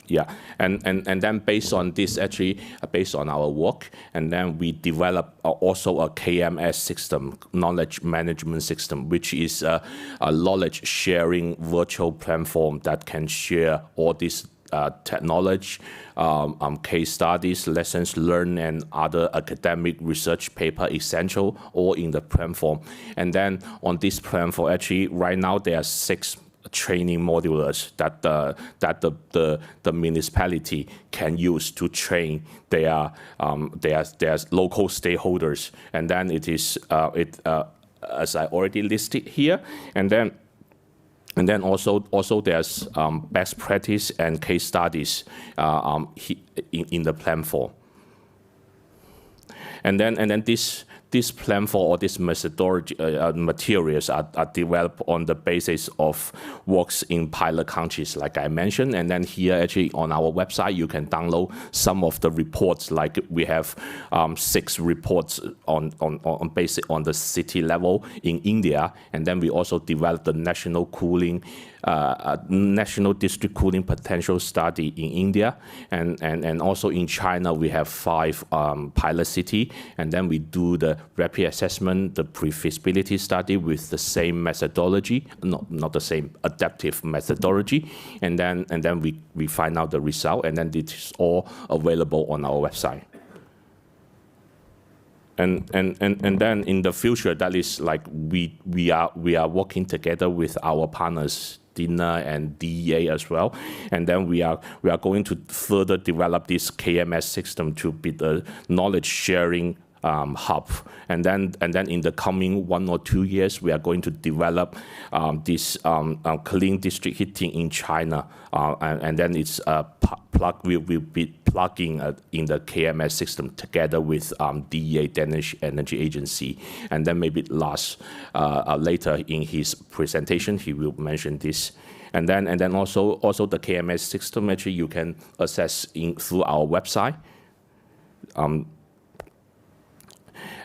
Yeah, and then based on this, actually, based on our work, and then we develop also a KMS system, knowledge management system, which is a knowledge sharing virtual platform that can share all this technology, case studies, lessons learned, and other academic research paper essential, all in the platform. And then on this platform, actually, right now there are 6 training modulars that the municipality can use to train their local stakeholders, and then it is as I already listed here, and then also there's best practice and case studies in the platform, and then this platform or this methodology materials are developed on the basis of works in pilot countries, like I mentioned. And then here, actually, on our website, you can download some of the reports. Like we have 6 reports on basic on the city level in India, and then we also developed the national cooling. National district cooling potential study in India, and also in China we have 5 pilot city, and then we do the rapid assessment, the pre-feasibility study with the same methodology, not the same, adaptive methodology, and then we find out the result, and then it is all available on our website. And then in the future, that is like we are working together with our partners, DINA and DEA as well, and then we are going to further develop this KMS system to be the knowledge sharing hub. And then in the coming 1 or 2 years, we are going to develop this clean district heating in China. And then it's we'll be plugging in the KMS system together with DEA, Danish Energy Agency. And then maybe later in his presentation, he will mention this. And then also the KMS system, actually you can access through our website.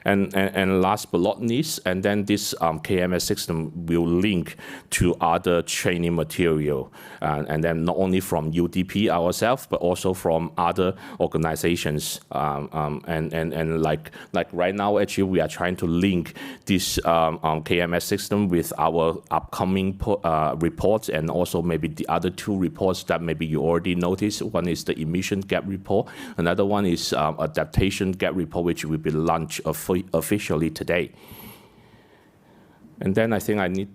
And last but not least, and then this KMS system will link to other training material, and then not only from UDP ourselves, but also from other organizations. And like right now, actually, we are trying to link this KMS system with our upcoming reports, and also maybe the other 2 reports that maybe you already noticed. One is the emission gap report. Another one is adaptation gap report, which will be launched officially today. And then I think I need,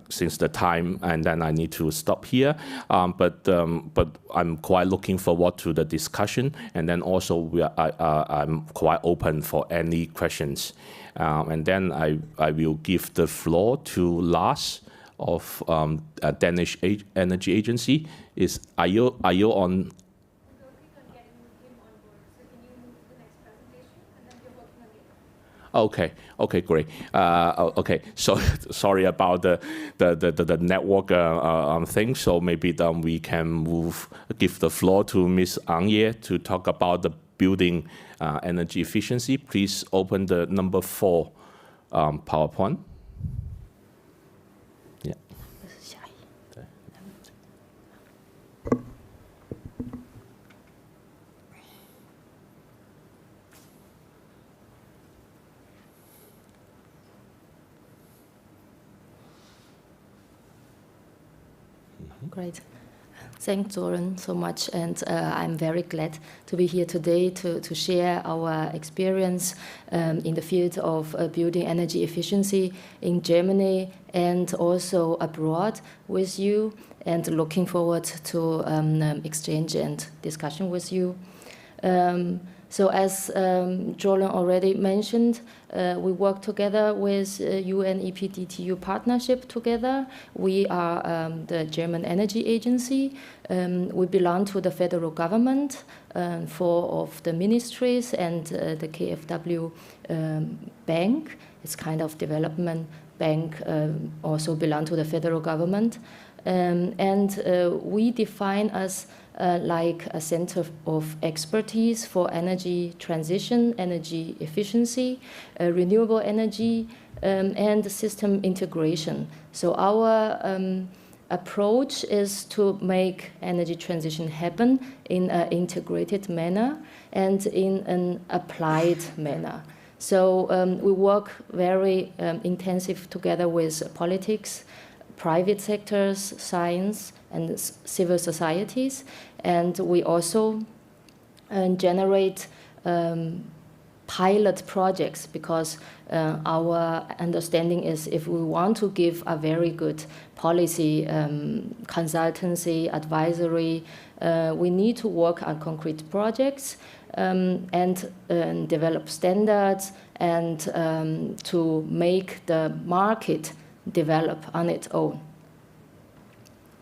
since the time, and then I need to stop here. But I'm quite looking forward to the discussion, and then also I'm quite open for any questions. And then I will give the floor to Lars of Danish Energy Agency. Are you on? Okay, great. Okay, so sorry about the network thing. So maybe we can give the floor to Ms. Ang Ye to talk about the building energy efficiency. Please open the number 4 PowerPoint. Yeah. Great. Thanks, Zoran, so much. And I'm very glad to be here today to share our experience in the field of building energy efficiency in Germany and also abroad with you, and looking forward to exchange and discussion with you. So as Jolan already mentioned, we work together with UNEP-DTU partnership together. We are the German Energy Agency. We belong to the federal government, 4 of the ministries, and the KfW bank. It's kind of development bank, also belong to the federal government. And we define us like a center of expertise for energy transition, energy efficiency, renewable energy, and system integration. So our approach is to make energy transition happen in an integrated manner and in an applied manner. So we work very intensive together with politics, private sectors, science, and civil societies. And we also generate pilot projects, because our understanding is if we want to give a very good policy consultancy, advisory, we need to work on concrete projects and develop standards and to make the market develop on its own.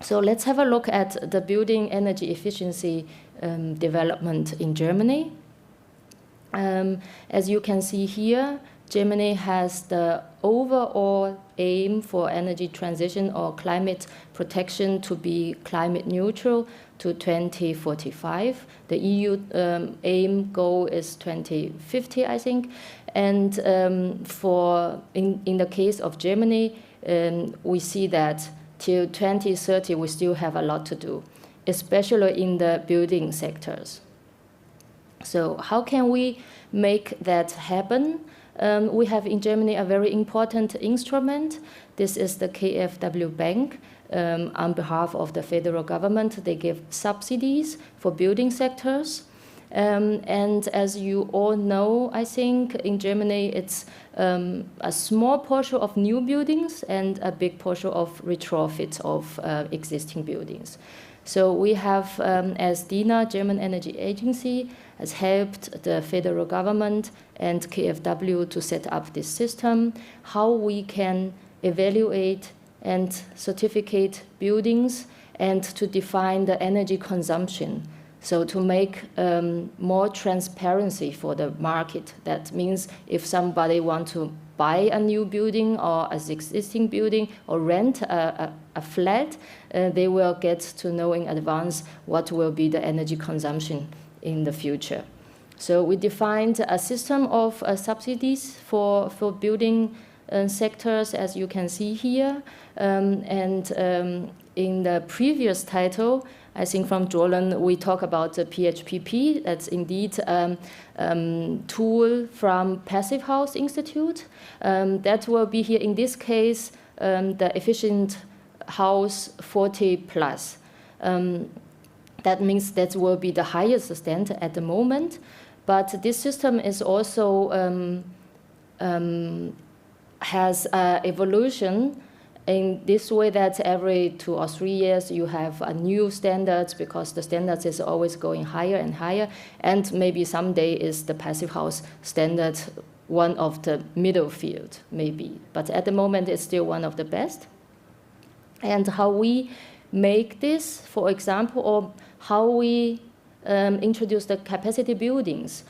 So let's have a look at the building energy efficiency development in Germany. As you can see here, Germany has the overall aim for energy transition or climate protection to be climate neutral to 2045. The EU aim goal is 2050, I think. And in the case of Germany, we see that till 2030 we still have a lot to do, especially in the building sectors. So how can we make that happen? We have in Germany a very important instrument. This is the KfW Bank. On behalf of the federal government, they give subsidies for building sectors. And as you all know, I think in Germany it's a small portion of new buildings and a big portion of retrofits of existing buildings. So we have, as DINA, German Energy Agency, has helped the federal government and KfW to set up this system, how we can evaluate and certificate buildings and to define the energy consumption. So to make more transparency for the market. That means if somebody wants to buy a new building or an existing building or rent a flat, they will get to know in advance what will be the energy consumption in the future. So we defined a system of subsidies for building sectors, as you can see here. In the previous title, I think from Jordan, we talk about the PHPP. That's indeed a tool from Passive House Institute. That will be here, in this case, the Efficient House 40 Plus. That means that will be the highest standard at the moment. But this system is also has evolution in this way that every 2 or 3 years you have a new standards, because the standards is always going higher and higher, and maybe someday is the passive house standard one of the middle field, maybe. But at the moment it's still one of the best. And how we make this, for example, or how we introduce the capacity buildings.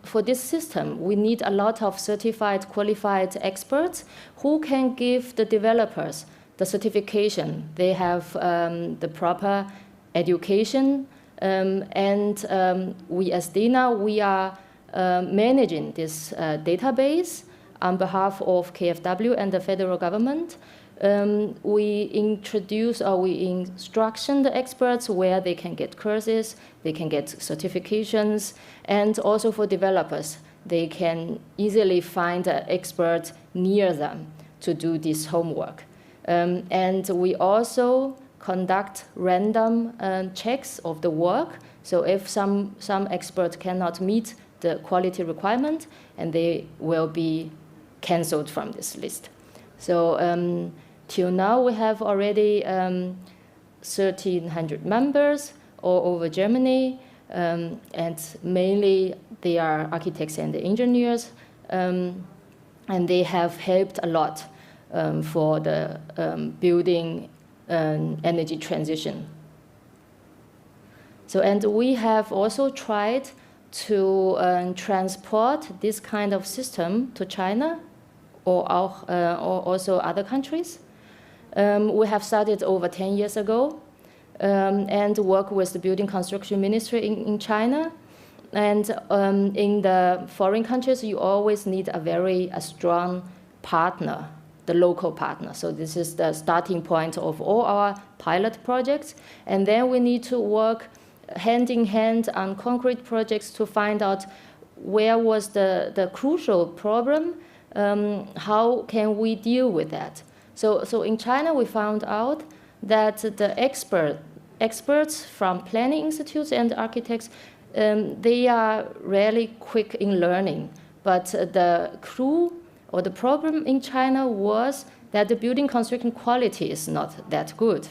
For this system, we need a lot of certified, qualified experts who can give the developers the certification. They have the proper education, and we as DINA, we are managing this database on behalf of KfW and the federal government. We introduce or we instruction the experts where they can get courses, they can get certifications, and also for developers, they can easily find an expert near them to do this homework. And we also conduct random checks of the work. So if some expert cannot meet the quality requirement, and they will be canceled from this list. So till now, we have already 1,300 members all over Germany, and mainly they are architects and engineers, and they have helped a lot for the building energy transition. So, and we have also tried to transport this kind of system to China or also other countries. We have started over 10 years ago and work with the Building Construction Ministry in China. And in the foreign countries, you always need a strong partner, the local partner. So this is the starting point of all our pilot projects. And then we need to work hand in hand on concrete projects to find out where was the crucial problem. How can we deal with that? So in China, we found out that the experts from planning institutes and architects, they are really quick in learning. But the clue or the problem in China was that the building construction quality is not that good.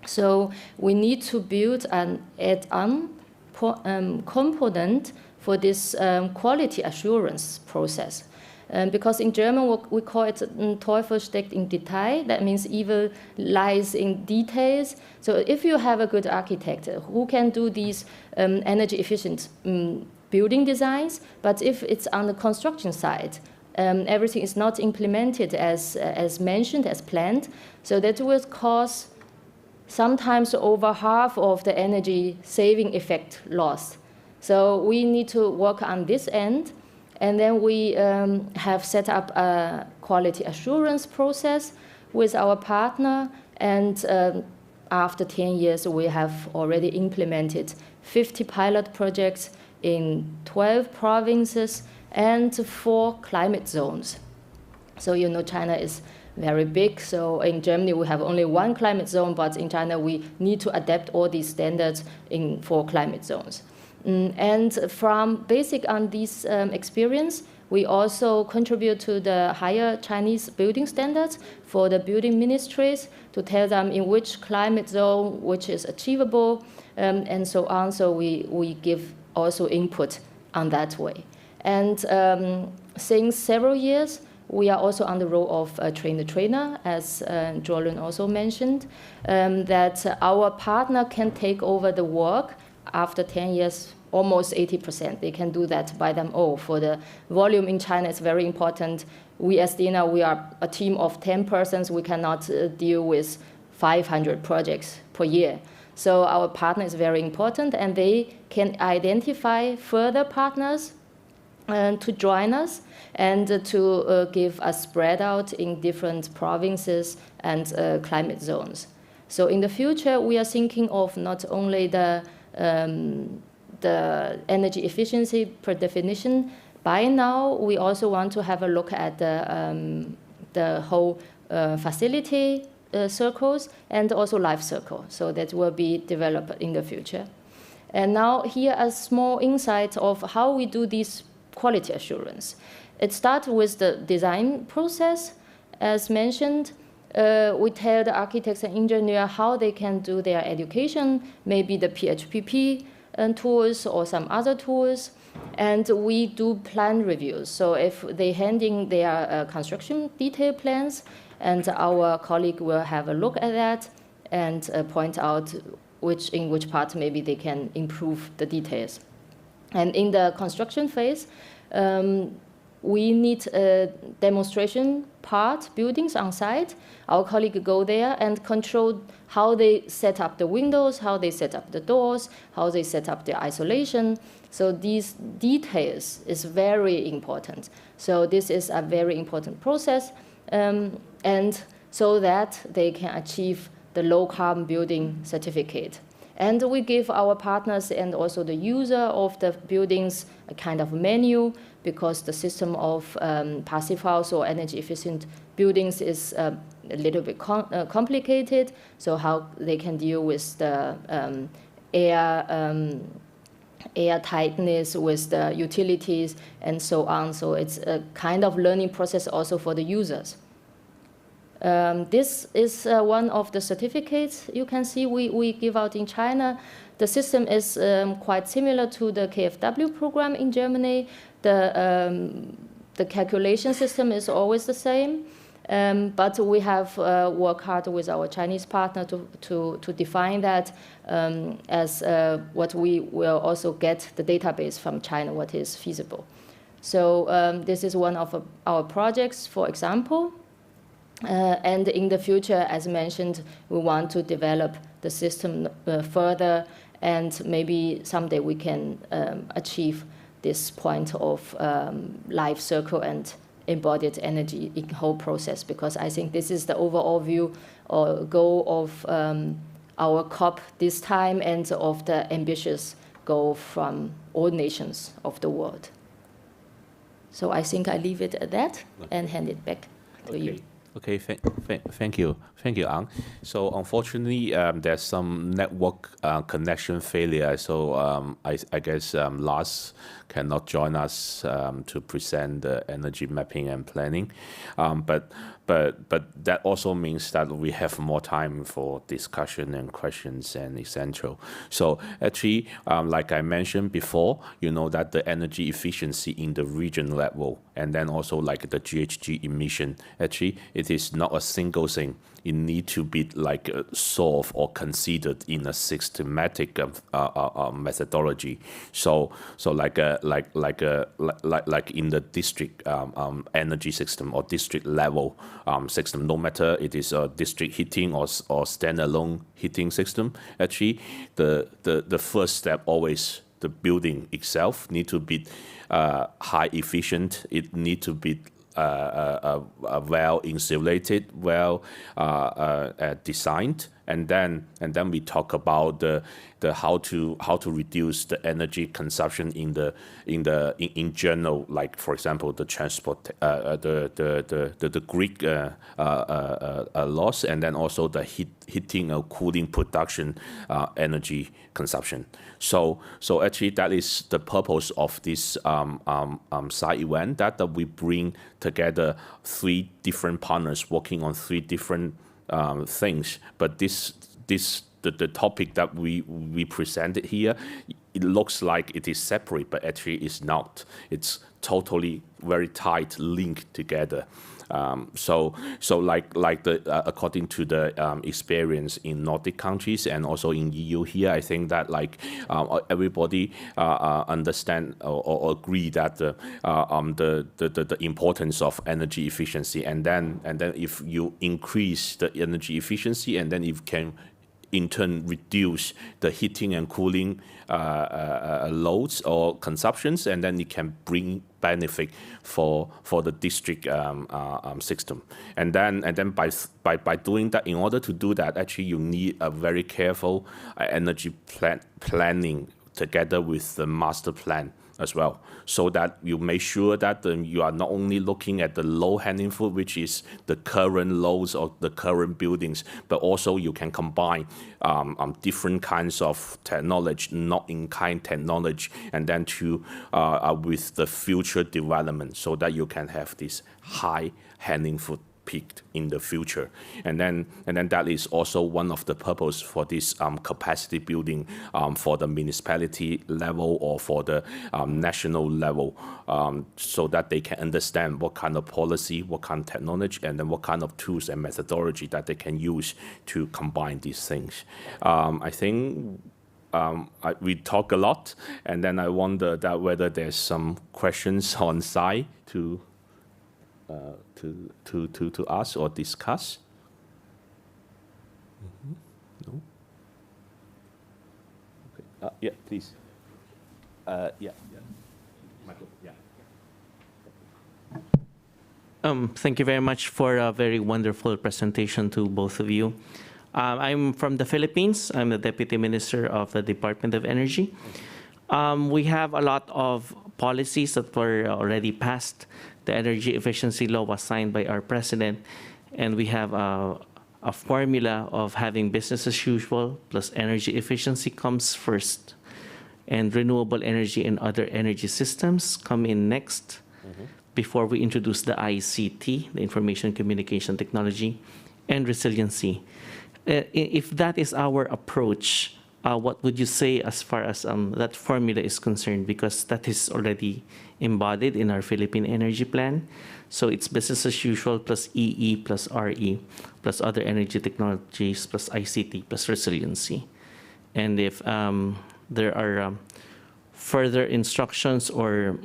So we need to build an add-on component for this quality assurance process. Because in German, we call it Teufel steckt im Detail. That means evil lies in details. So if you have a good architect who can do these energy efficient building designs, but if it's on the construction side, everything is not implemented as mentioned, as planned, so that will cause sometimes over half of the energy saving effect lost. So we need to work on this end. And then we have set up a quality assurance process with our partner. And after 10 years, we have already implemented 50 pilot projects in 12 provinces and 4 climate zones. So you know China is very big. So in Germany, we have only 1 climate zone, but in China, we need to adapt all these standards in 4 climate zones. And from basic on this experience, We also contribute to the higher Chinese building standards for the building ministries to tell them in which climate zone which is achievable, and so on. So we give also input on that way. And since several years, we are also on the role of trainer, as Jordan also mentioned, that our partner can take over the work after 10 years, almost 80%. They can do that by them all. For the volume in China, it's very important. We as DINA, we are a team of 10 persons. We cannot deal with 500 projects per year. So our partner is very important, and they can identify further partners to join us and to give us spread out in different provinces and climate zones. So in the future, we are thinking of not only the energy efficiency per definition. By now, we also want to have a look at the whole facility circles and also life circle. So that will be developed in the future. And now here are small insights of how we do this quality assurance. It starts with the design process. As mentioned, we tell the architects and engineers how they can do their education, maybe the PHPP tools or some other tools. And we do plan reviews. So if they hand in their construction detail plans, and our colleague will have a look at that and point out in which part maybe they can improve the details. And in the construction phase, we need a demonstration part buildings on site. Our colleague go there and control how they set up the windows, how they set up the doors, how they set up the isolation. So these details is very important. So this is a very important process, and so that they can achieve the low carbon building certificate. And we give our partners and also the user of the buildings a kind of menu, because the system of passive house or energy efficient buildings is a little bit complicated. So how they can deal with the air tightness, with the utilities, and so on. So it's a kind of learning process also for the users. This is one of the certificates you can see we give out in China. The system is quite similar to the KfW program in Germany. The calculation system is always the same, but we have worked hard with our Chinese partner to define that as what we will also get the database from China, what is feasible. So this is one of our projects, for example. And in the future, as mentioned, we want to develop the system further, and maybe someday we can achieve this point of life circle and embodied energy in the whole process, because I think this is the overall view or goal of our COP this time, and of the ambitious goal from all nations of the world. So I think I leave it at that and hand it back to you. Okay, thank you, Ang. So unfortunately, there's some network connection failure. So I guess Lars cannot join us to present the energy mapping and planning. But that also means that we have more time for discussion and questions and essential. So actually, like I mentioned before, you know that the energy efficiency in the region level, and then also like the GHG emission, actually it is not a single thing. It needs to be like solved or considered in a systematic methodology. So like in the district energy system or district level system, no matter it is a district heating or standalone heating system, actually the first step always the building itself need to be high efficient. It need to be well insulated, well designed, and then we talk about the how to reduce the energy consumption in general, like for example the transport, the grid loss, and then also the heating or cooling production energy consumption. So actually that is the purpose of this side event, that we bring together 3 different partners working on 3 different things. But the topic that we presented here, it looks like it is separate, but actually it's not. It's totally very tight linked together. So according to the experience in Nordic countries and also in EU here, I think that everybody understand or agree that the importance of energy efficiency, and then if you increase the energy efficiency, and then you can in turn reduce the heating and cooling loads or consumptions, and then it can bring benefit for the district system. And then by doing that, in order to do that, actually you need a very careful energy planning together with the master plan as well, so that you make sure that you are not only looking at the low-hanging fruit, which is the current loads of the current buildings, but also you can combine different kinds of technology, not-in-kind technology, and then to with the future development, so that you can have this high-hanging fruit peaked in the future. And then that is also one of the purpose for this capacity building for the municipality level or for the national level, so that they can understand what kind of policy, what kind of technology, and then what kind of tools and methodology that they can use to combine these things. I think we talk a lot, and then I wonder that whether there's some questions on site to ask or discuss. No? Okay. Yeah, please. Yeah. Michael, yeah. Thank you very much for a very wonderful presentation to both of you. I'm from the Philippines. I'm the Deputy Minister of the Department of Energy. We have a lot of policies that were already passed. The energy efficiency law was signed by our president, and we have a formula of having business as usual plus energy efficiency comes first, and renewable energy and other energy systems come in next, before we introduce the ICT, the Information Communication Technology, and resiliency. If that is our approach, what would you say as far as that formula is concerned? Because that is already embodied in our Philippine Energy Plan. So it's business as usual plus EE plus RE plus other energy technologies plus ICT plus resiliency. And if there are further instructions or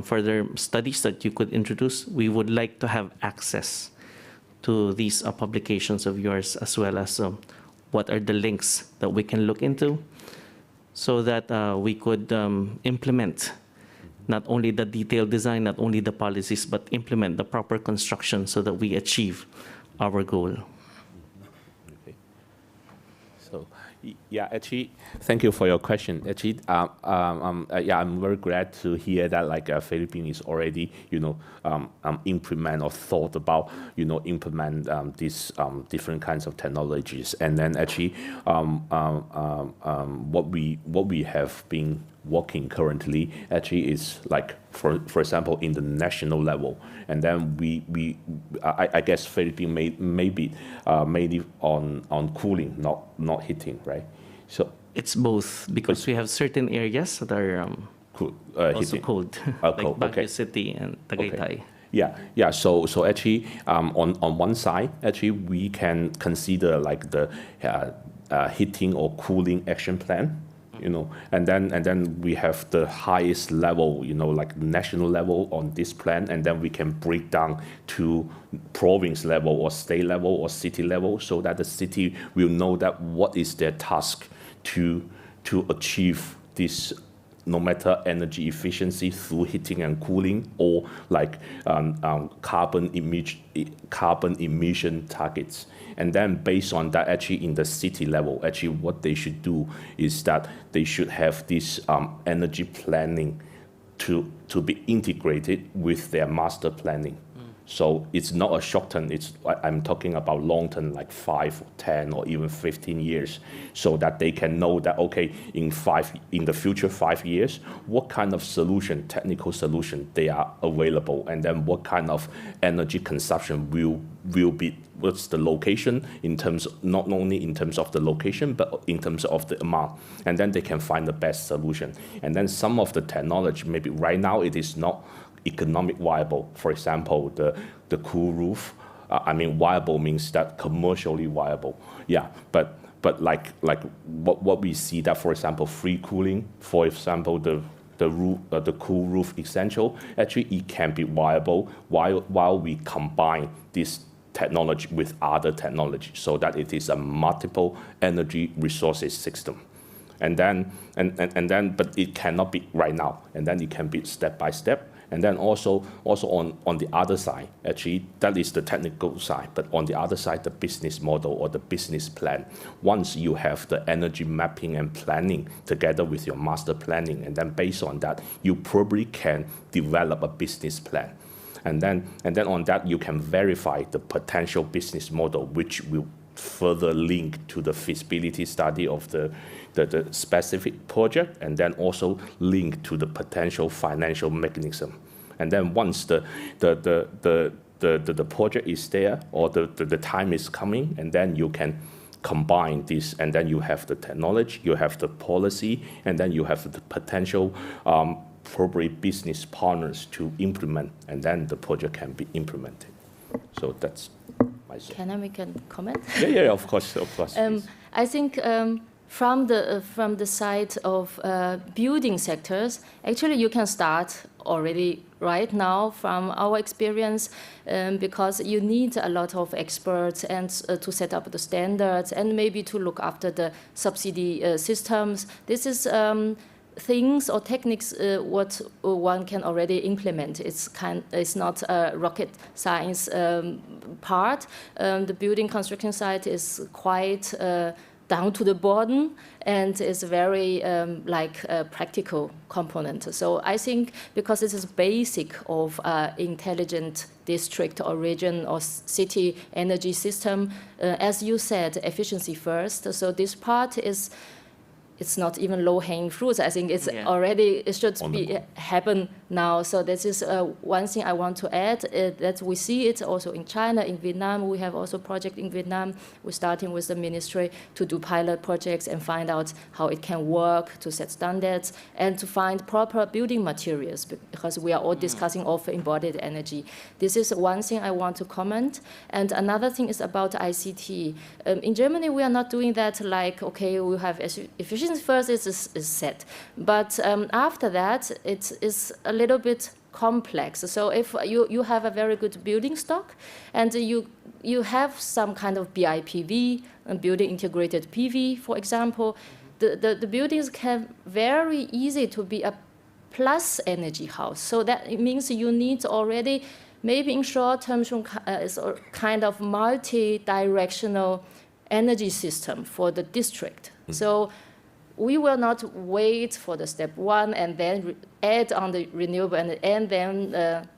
further studies that you could introduce, we would like to have access to these publications of yours, as well as what are the links that we can look into, so that we could implement not only the detailed design, not only the policies, but implement the proper construction so that we achieve our goal. Okay. So, yeah, actually, thank you for your question. Actually, yeah, I'm very glad to hear that Philippines is already, implement or thought about, implement these different kinds of technologies. And then actually, what we have been working currently actually is for example, in the national level, and then I guess Philippines maybe mainly on cooling, not heating, right? So it's both, because we have certain areas that are also cold, like Baguio City and Tagaytay. Okay. Yeah. So actually, on one side, actually we can consider the heating or cooling action plan. And then we have the highest level, national level on this plan, and then we can break down to province level or state level or city level, so that the city will know that what is their task to achieve this no matter energy efficiency through heating and cooling, or like carbon emission targets. And then based on that, actually in the city level, actually what they should do is that they should have this energy planning to be integrated with their master planning. So it's not a short term, I'm talking about long term, like 5 or 10 or even 15 years, so that they can know that, okay, in the future 5 years, what kind of solution, technical solution they are available, and then what kind of energy consumption will be, what's the location in terms, not only in terms of the location, but in terms of the amount. And then they can find the best solution. And then some of the technology, maybe right now it is not economic viable. For example, the cool roof. Viable means that commercially viable. Yeah, but like what we see that, for example, free cooling, for example, the cool roof essential, actually it can be viable while we combine this technology with other technology, so that it is a multiple energy resources system. And then but it cannot be right now, and then it can be step by step. And then also on the other side, actually, that is the technical side, but on the other side, the business model or the business plan. Once you have the energy mapping and planning together with your master planning, and then based on that, you probably can develop a business plan. And then on that, you can verify the potential business model, which will further link to the feasibility study of the specific project, and then also link to the potential financial mechanism. And then once the project is there, or the time is coming, and then you can combine this, and then you have the technology, you have the policy, and then you have the potential probably business partners to implement, and then the project can be implemented. So that's my side. Can I make a comment? Yeah, of course. I think from the side of building sectors, actually you can start already right now from our experience, because you need a lot of experts and to set up the standards and maybe to look after the subsidy systems. This is things or techniques what one can already implement. It's not a rocket science part. The building construction side is quite down to the bottom, and is very practical component. So I think because this is basic of intelligent district or region or city energy system, as you said, efficiency first. So this part it's not even low-hanging fruits. I think it's already, it should be happen now. So this is one thing I want to add, that we see it also in China, in Vietnam. We have also a project in Vietnam. We're starting with the ministry to do pilot projects and find out how it can work, to set standards, and to find proper building materials, because we are all discussing of embodied energy. This is one thing I want to comment. And another thing is about ICT. In Germany, we are not doing that like, okay, we have efficiency first is set. But after that, it is a little bit complex. So if you have a very good building stock, and you have some kind of BIPV, building integrated PV, for example, the buildings can very easy to be a plus energy house. So that it means you need already, maybe in short term, is a kind of multi-directional energy system for the district. So we will not wait for the step one and then add on the renewable and then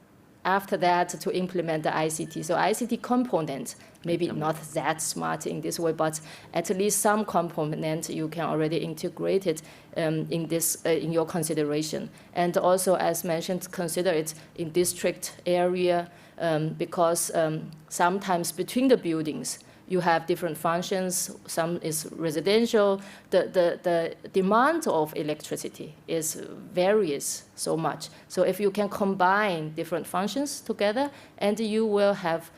after that to implement the ICT. So ICT component, maybe not that smart in this way, but at least some component you can already integrate it in your consideration. And also, as mentioned, consider it in district area, because sometimes between the buildings, you have different functions. Some is residential. The demand of electricity varies so much. So if you can combine different functions together, and you will have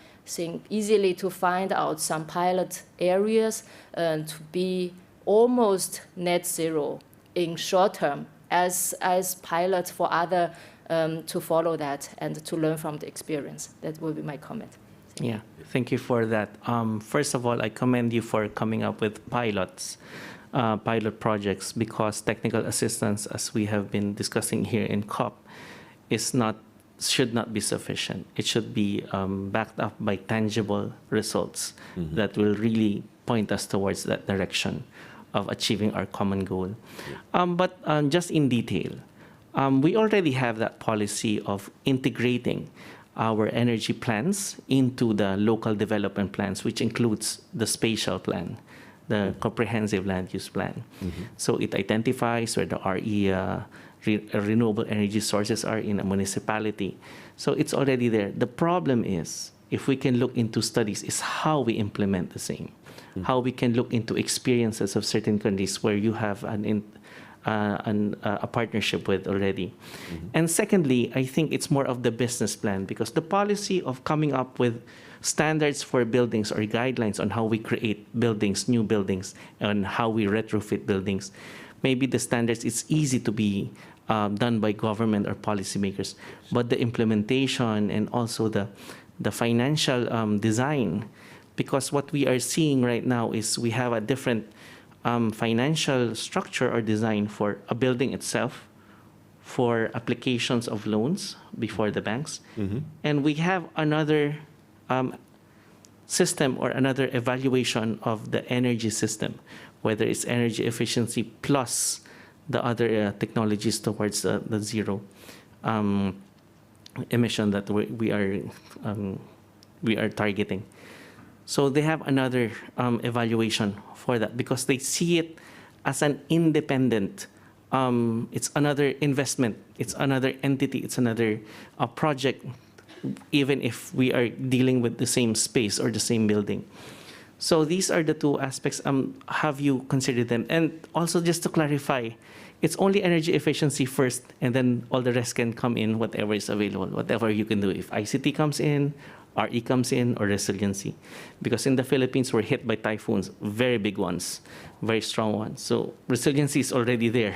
easily to find out some pilot areas to be almost net zero in short term as pilots for other to follow that and to learn from the experience. That will be my comment. Yeah, thank you for that. First of all, I commend you for coming up with pilots. pilot projects because technical assistance, as we have been discussing here in COP, should not be sufficient. It should be backed up by tangible results that will really point us towards that direction of achieving our common goal. But just in detail, we already have that policy of integrating our energy plans into the local development plans, which includes the spatial plan, the comprehensive land use plan. So it identifies where the renewable energy sources are in a municipality. So it's already there. The problem is, if we can look into studies, is how we implement the same. How we can look into experiences of certain countries where you have a partnership with already. And secondly, I think it's more of the business plan, because the policy of coming up with standards for buildings or guidelines on how we create buildings, new buildings, and how we retrofit buildings, maybe the standards, it's easy to be done by government or policymakers, but the implementation and also the financial design, because what we are seeing right now is we have a different financial structure or design for a building itself, for applications of loans before the banks, and we have another system or another evaluation of the energy system, whether it's energy efficiency plus the other technologies towards the zero emission that we are targeting. So they have another evaluation for that, because they see it as an independent, it's another investment, it's another entity, it's another project, even if we are dealing with the same space or the same building. So these are the two aspects. Have you considered them? And also, just to clarify, it's only energy efficiency first, and then all the rest can come in, whatever is available, whatever you can do. If ICT comes in, RE comes in, or resiliency. Because in the Philippines, we're hit by typhoons, very big ones, very strong ones. So resiliency is already there.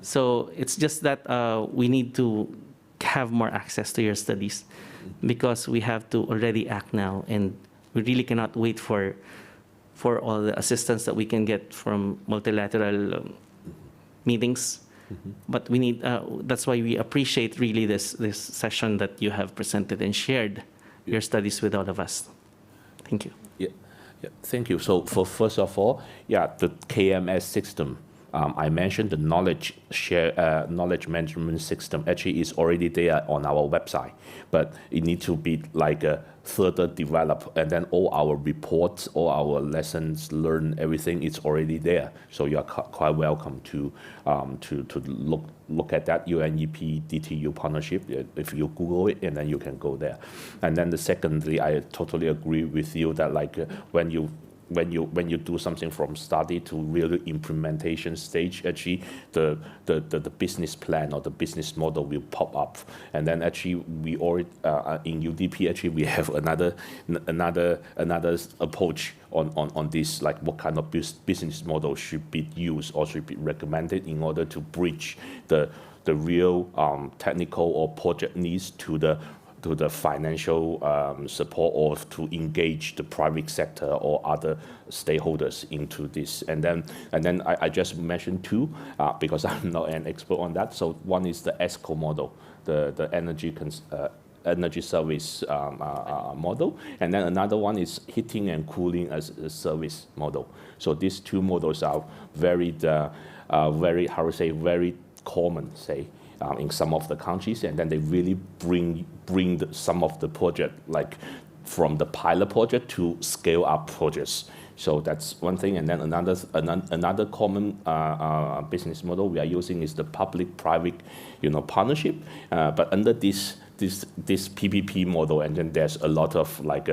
So it's just that we need to have more access to your studies, because we have to already act now, and we really cannot wait for all the assistance that we can get from multilateral meetings. But we need, that's why we appreciate really this session that you have presented and shared your studies with all of us. Thank you. Yeah, thank you. So first of all, the KMS system, I mentioned the knowledge management system actually is already there on our website, but it needs to be like further developed, and then all our reports, all our lessons learned, everything is already there. So you are quite welcome to look at that UNEP-DTU partnership. If you Google it, and then you can go there. And then secondly, I totally agree with you that when you do something from study to really implementation stage, actually the business plan or the business model will pop up. And then actually we already in UDP actually we have another approach on this, like what kind of business model should be used or should be recommended in order to bridge the real technical or project needs to the financial support, or to engage the private sector or other stakeholders into this. And then I just mentioned two, because I'm not an expert on that. So one is the ESCO model, the energy service model, and then another one is heating and cooling as a service model. So these two models are very common, say, in some of the countries, and then they really bring some of the project, like from the pilot project to scale up projects. So that's one thing. And then another common business model we are using is the public-private, partnership. But under this PPP model, and then there's a lot of like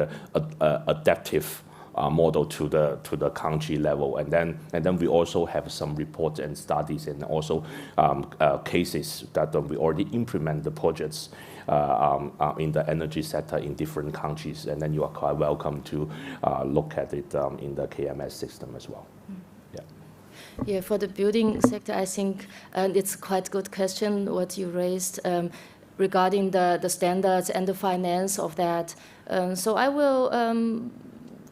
adaptive model to the country level, and then we also have some reports and studies, and also cases that we already implement the projects in the energy sector in different countries, and then you are quite welcome to look at it in the KMS system as well. Yeah, for the building sector, I think it's quite a good question what you raised regarding the standards and the finance of that. So I will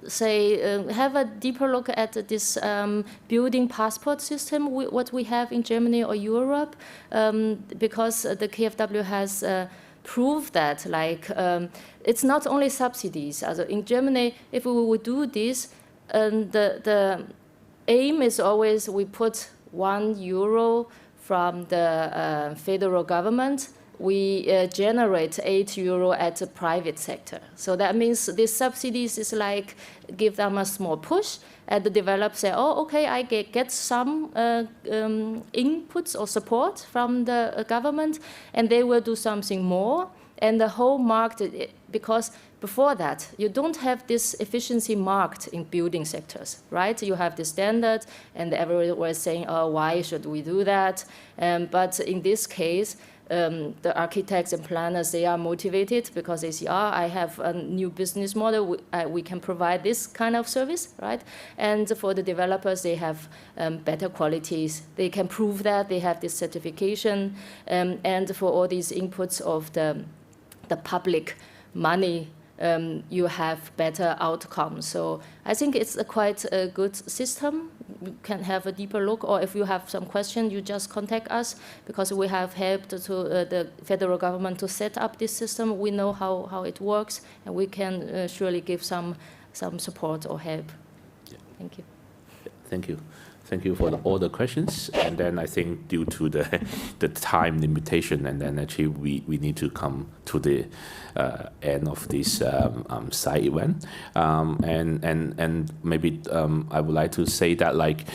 have a deeper look at this building passport system, what we have in Germany or Europe, because the KfW has proved that, like, it's not only subsidies. Also in Germany, if we would do this, the aim is always we put €1 from the federal government. We generate €8 at the private sector. So that means these subsidies is like give them a small push, and the developers say, oh, okay, I get some inputs or support from the government, and they will do something more. And the whole market, because before that, you don't have this efficiency marked in building sectors, right? You have the standard, and everyone was saying, oh, why should we do that? But in this case, the architects and planners, they are motivated because they see, I have a new business model, we can provide this kind of service, right? And for the developers, they have better qualities. They can prove that they have this certification, and for all these inputs of the public money, you have better outcomes. So I think it's quite a good system. You can have a deeper look, or if you have some question, you just contact us, because we have helped the federal government to set up this system. We know how it works, and we can surely give some support or help. Yeah. Thank you. Thank you. Thank you for all the questions. And then I think due to the time limitation, and then actually we need to come to the end of this side event. And maybe I would like to say that like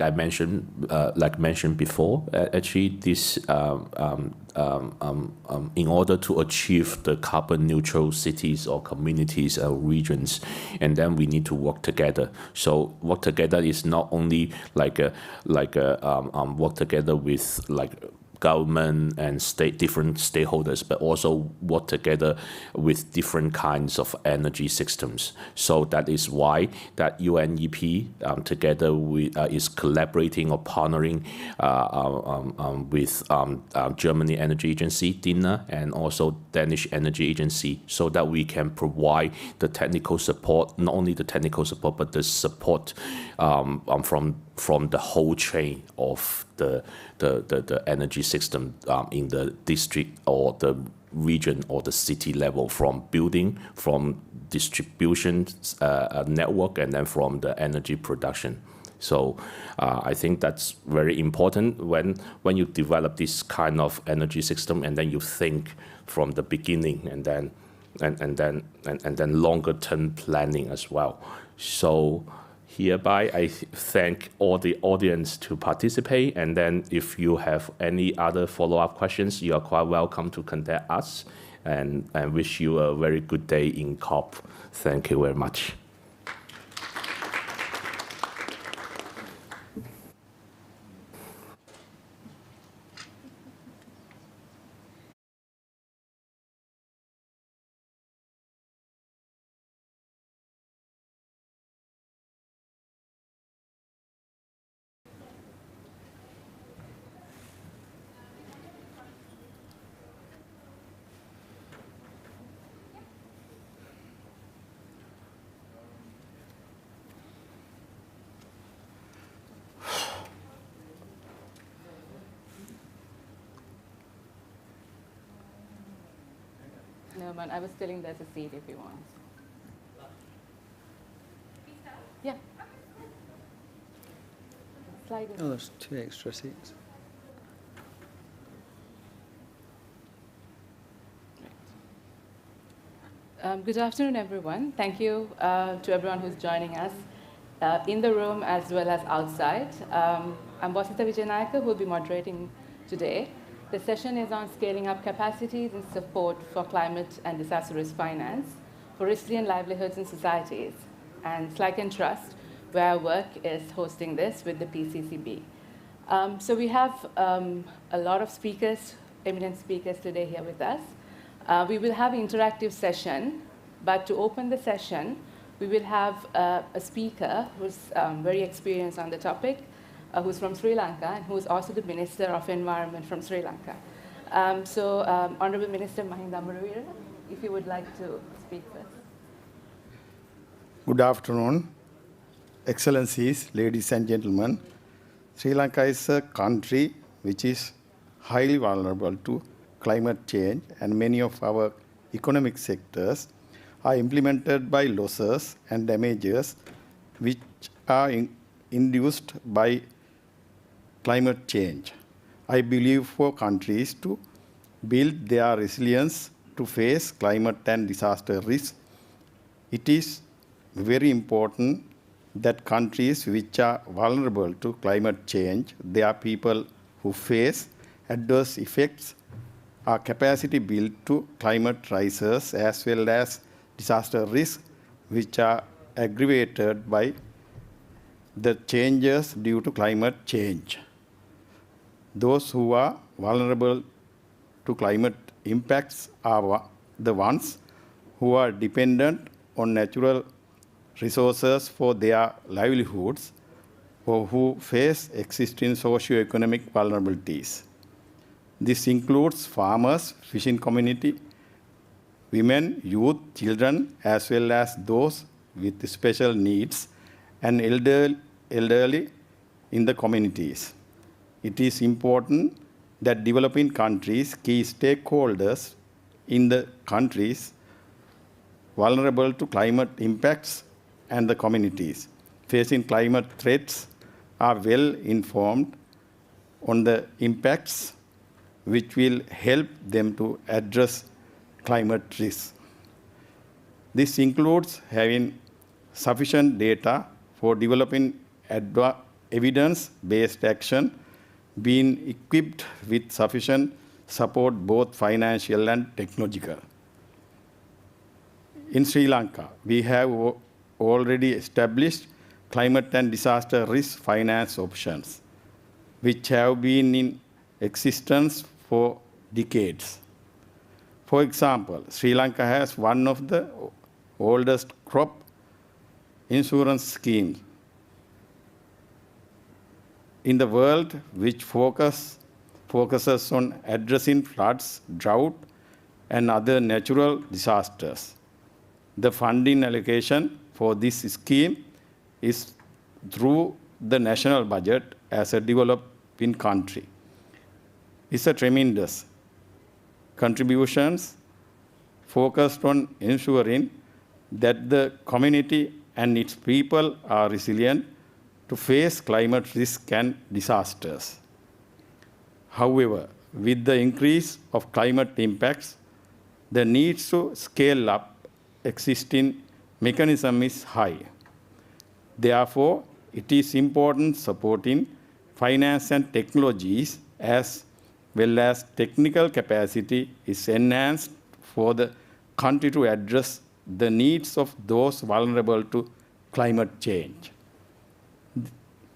I mentioned before, actually this in order to achieve the carbon neutral cities or communities or regions, and then we need to work together. So work together is not only work together with like government and different stakeholders, but also work together with different kinds of energy systems. So that is why that UNEP together with, is collaborating or partnering with Germany Energy Agency, DINA, and also Danish Energy Agency, so that we can provide the technical support, not only the technical support, but the support from the whole chain of the energy system in the district or the region or the city level, from building, from distribution network, and then from the energy production. So I think that's very important when you develop this kind of energy system, and then you think from the beginning, and then longer term planning as well. So hereby, I thank all the audience to participate, and then if you have any other follow-up questions, you are quite welcome to contact us, and I wish you a very good day in COP. Thank you very much. No, man, I was telling there's a seat if you want. Yeah. Slide in. Oh, there's 2 extra seats. Good afternoon, everyone. Thank you to everyone who's joining us in the room as well as outside. I'm Vasita Vijayanayaka, who will be moderating today. The session is on scaling up capacities and support for climate and disaster risk finance for resilient livelihoods and societies. And SLYCAN Trust, where I work, is hosting this with the PCCB. So we have a lot of speakers, eminent speakers today here with us. We will have an interactive session, but to open the session, we will have a speaker who's very experienced on the topic, who's from Sri Lanka, and who's also the Minister of Environment from Sri Lanka. Honorable Minister Mahinda Amaraveera, if you would like to speak first. Good afternoon, Excellencies, ladies and gentlemen. Sri Lanka is a country which is highly vulnerable to climate change, and many of our economic sectors are implemented by losses and damages which are induced by climate change. I believe for countries to build their resilience to face climate and disaster risks, it is very important that countries which are vulnerable to climate change, their people who face adverse effects, are capacity built to climate rises as well as disaster risks which are aggravated by the changes due to climate change. Those who are vulnerable to climate impacts are the ones who are dependent on natural resources for their livelihoods or who face existing socio-economic vulnerabilities. This includes farmers, fishing community, women, youth, children, as well as those with special needs and elderly in the communities. It is important that developing countries, key stakeholders in the countries vulnerable to climate impacts and the communities facing climate threats are well informed on the impacts which will help them to address climate risks. This includes having sufficient data for developing evidence-based action, being equipped with sufficient support, both financial and technological. In Sri Lanka, we have already established climate and disaster risk finance options, which have been in existence for decades. For example, Sri Lanka has one of the oldest crop insurance schemes in the world, which focuses on addressing floods, drought, and other natural disasters. The funding allocation for this scheme is through the national budget as a developing country. It's a tremendous contributions focused on ensuring that the community and its people are resilient to face climate risk and disasters. However, with the increase of climate impacts, the need to scale up existing mechanism is high. Therefore, it is important supporting finance and technologies as well as technical capacity is enhanced for the country to address the needs of those vulnerable to climate change.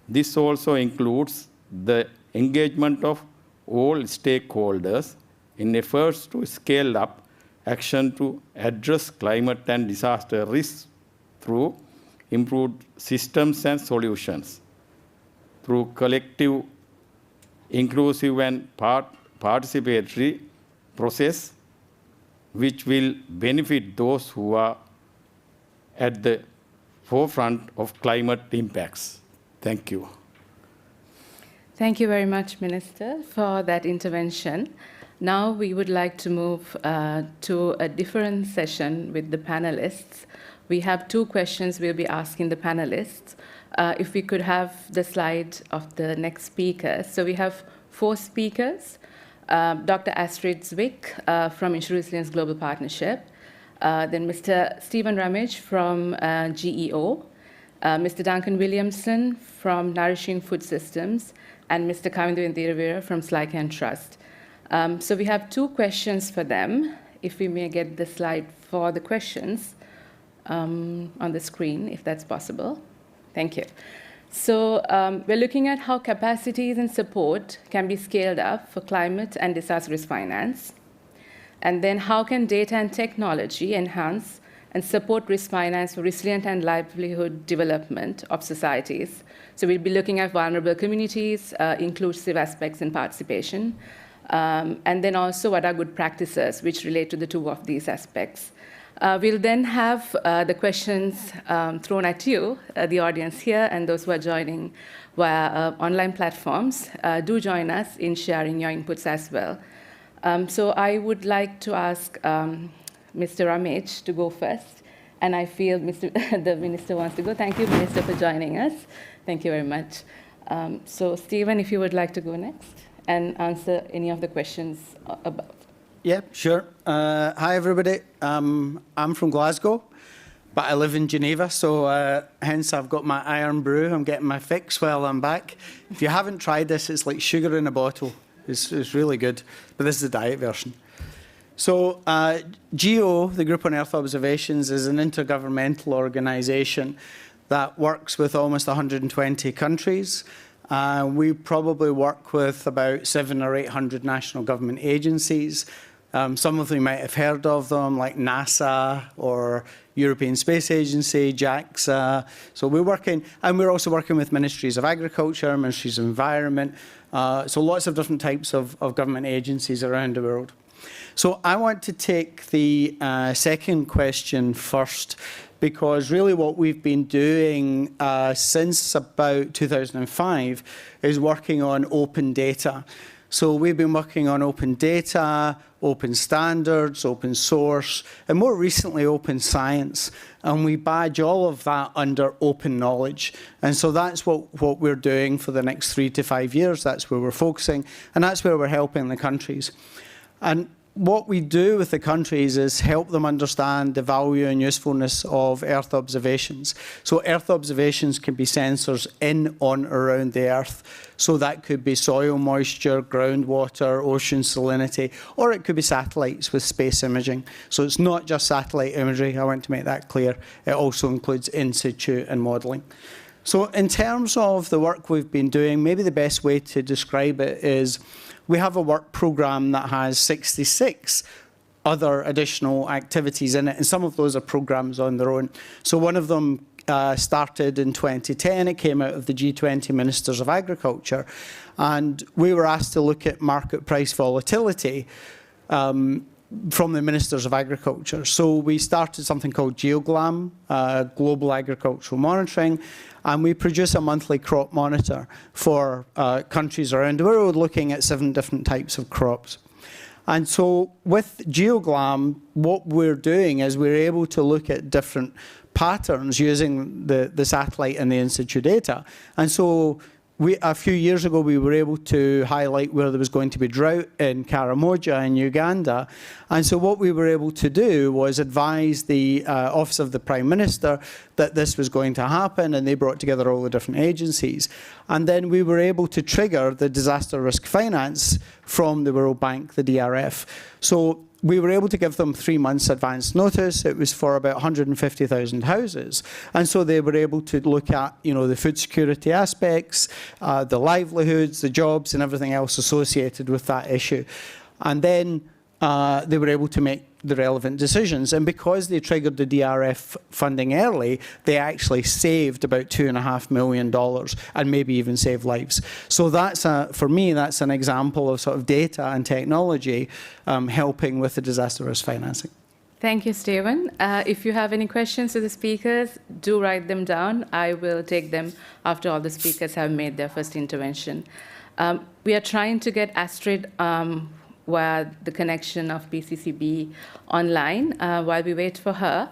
This also includes the engagement of all stakeholders in efforts to scale up action to address climate and disaster risks through improved systems and solutions, through collective, inclusive and participatory process which will benefit those who are at the forefront of climate impacts. Thank you. Thank you very much, Minister, for that intervention. Now we would like to move to a different session with the panelists. We have 2 questions we'll be asking the panelists. If we could have the slide of the next speaker. So we have 4 speakers. Dr. Astrid Zwick from Issue Resilience Global Partnership, then Mr. Stephen Ramage from GEO, Mr. Duncan Williamson from Nourishing Food Systems, and Mr. Kavindu Indiravira from SLYCAN Trust. So we have 2 questions for them. If we may get the slide for the questions on the screen, if that's possible. Thank you. So we're looking at how capacities and support can be scaled up for climate and disaster risk finance. And then how can data and technology enhance and support risk finance for resilient and livelihood development of societies. So we'll be looking at vulnerable communities, inclusive aspects and participation, and then also what are good practices which relate to the 2 of these aspects. We'll then have the questions thrown at you, the audience here, and those who are joining via online platforms. Do join us in sharing your inputs as well. So I would like to ask Mr. Ramage to go first, and I feel the Minister wants to go. Thank you, Minister, for joining us. Thank you very much. So Stephen, if you would like to go next and answer any of the questions about. Yeah, sure. Hi, everybody. I'm from Glasgow, but I live in Geneva, so hence I've got my iron brew. I'm getting my fix while I'm back. If you haven't tried this, it's like sugar in a bottle. It's really good, but this is the diet version. So GEO, the Group on Earth Observations, is an intergovernmental organisation that works with almost 120 countries. We probably work with about 700 or 800 national government agencies. Some of you might have heard of them, like NASA or European Space Agency, JAXA. So we're working, and we're also working with ministries of agriculture, ministries of environment, so lots of different types of government agencies around the world. So I want to take the second question first, because really what we've been doing since about 2005 is working on open data. So we've been working on open data, open standards, open source, and more recently open science. And we badge all of that under open knowledge. And so that's what we're doing for the next 3 to 5 years. That's where we're focusing, and that's where we're helping the countries. And what we do with the countries is help them understand the value and usefulness of Earth observations. So Earth observations can be sensors in, on, around the Earth. So that could be soil moisture, groundwater, ocean salinity, or it could be satellites with space imaging. So it's not just satellite imagery, I want to make that clear. It also includes in situ and modelling. So in terms of the work we've been doing, maybe the best way to describe it is we have a work programme that has 66 other additional activities in it, and some of those are programmes on their own. So one of them started in 2010. It came out of the G20 Ministers of Agriculture, and we were asked to look at market price volatility from the Ministers of Agriculture. So we started something called GeoGLAM, Global Agricultural Monitoring, and we produce a monthly crop monitor for countries around the world looking at 7 different types of crops. And so with GeoGLAM, what we're doing is we're able to look at different patterns using the satellite and the in situ data. And so a few years ago, we were able to highlight where there was going to be drought in Karamoja in Uganda. And so what we were able to do was advise the Office of the Prime Minister that this was going to happen, and they brought together all the different agencies. And then we were able to trigger the disaster risk finance from the World Bank, the DRF. So we were able to give them 3 months advance notice. It was for about 150,000 houses. And so they were able to look at, the food security aspects, the livelihoods, the jobs, and everything else associated with that issue. And then they were able to make the relevant decisions. And because they triggered the DRF funding early, they actually saved about $2.5 million and maybe even saved lives. So that's, for me, that's an example of sort of data and technology helping with the disaster risk financing. Thank you, Stephen. If you have any questions to the speakers, do write them down. I will take them after all the speakers have made their first intervention. We are trying to get Astrid via the connection of PCCB online while we wait for her,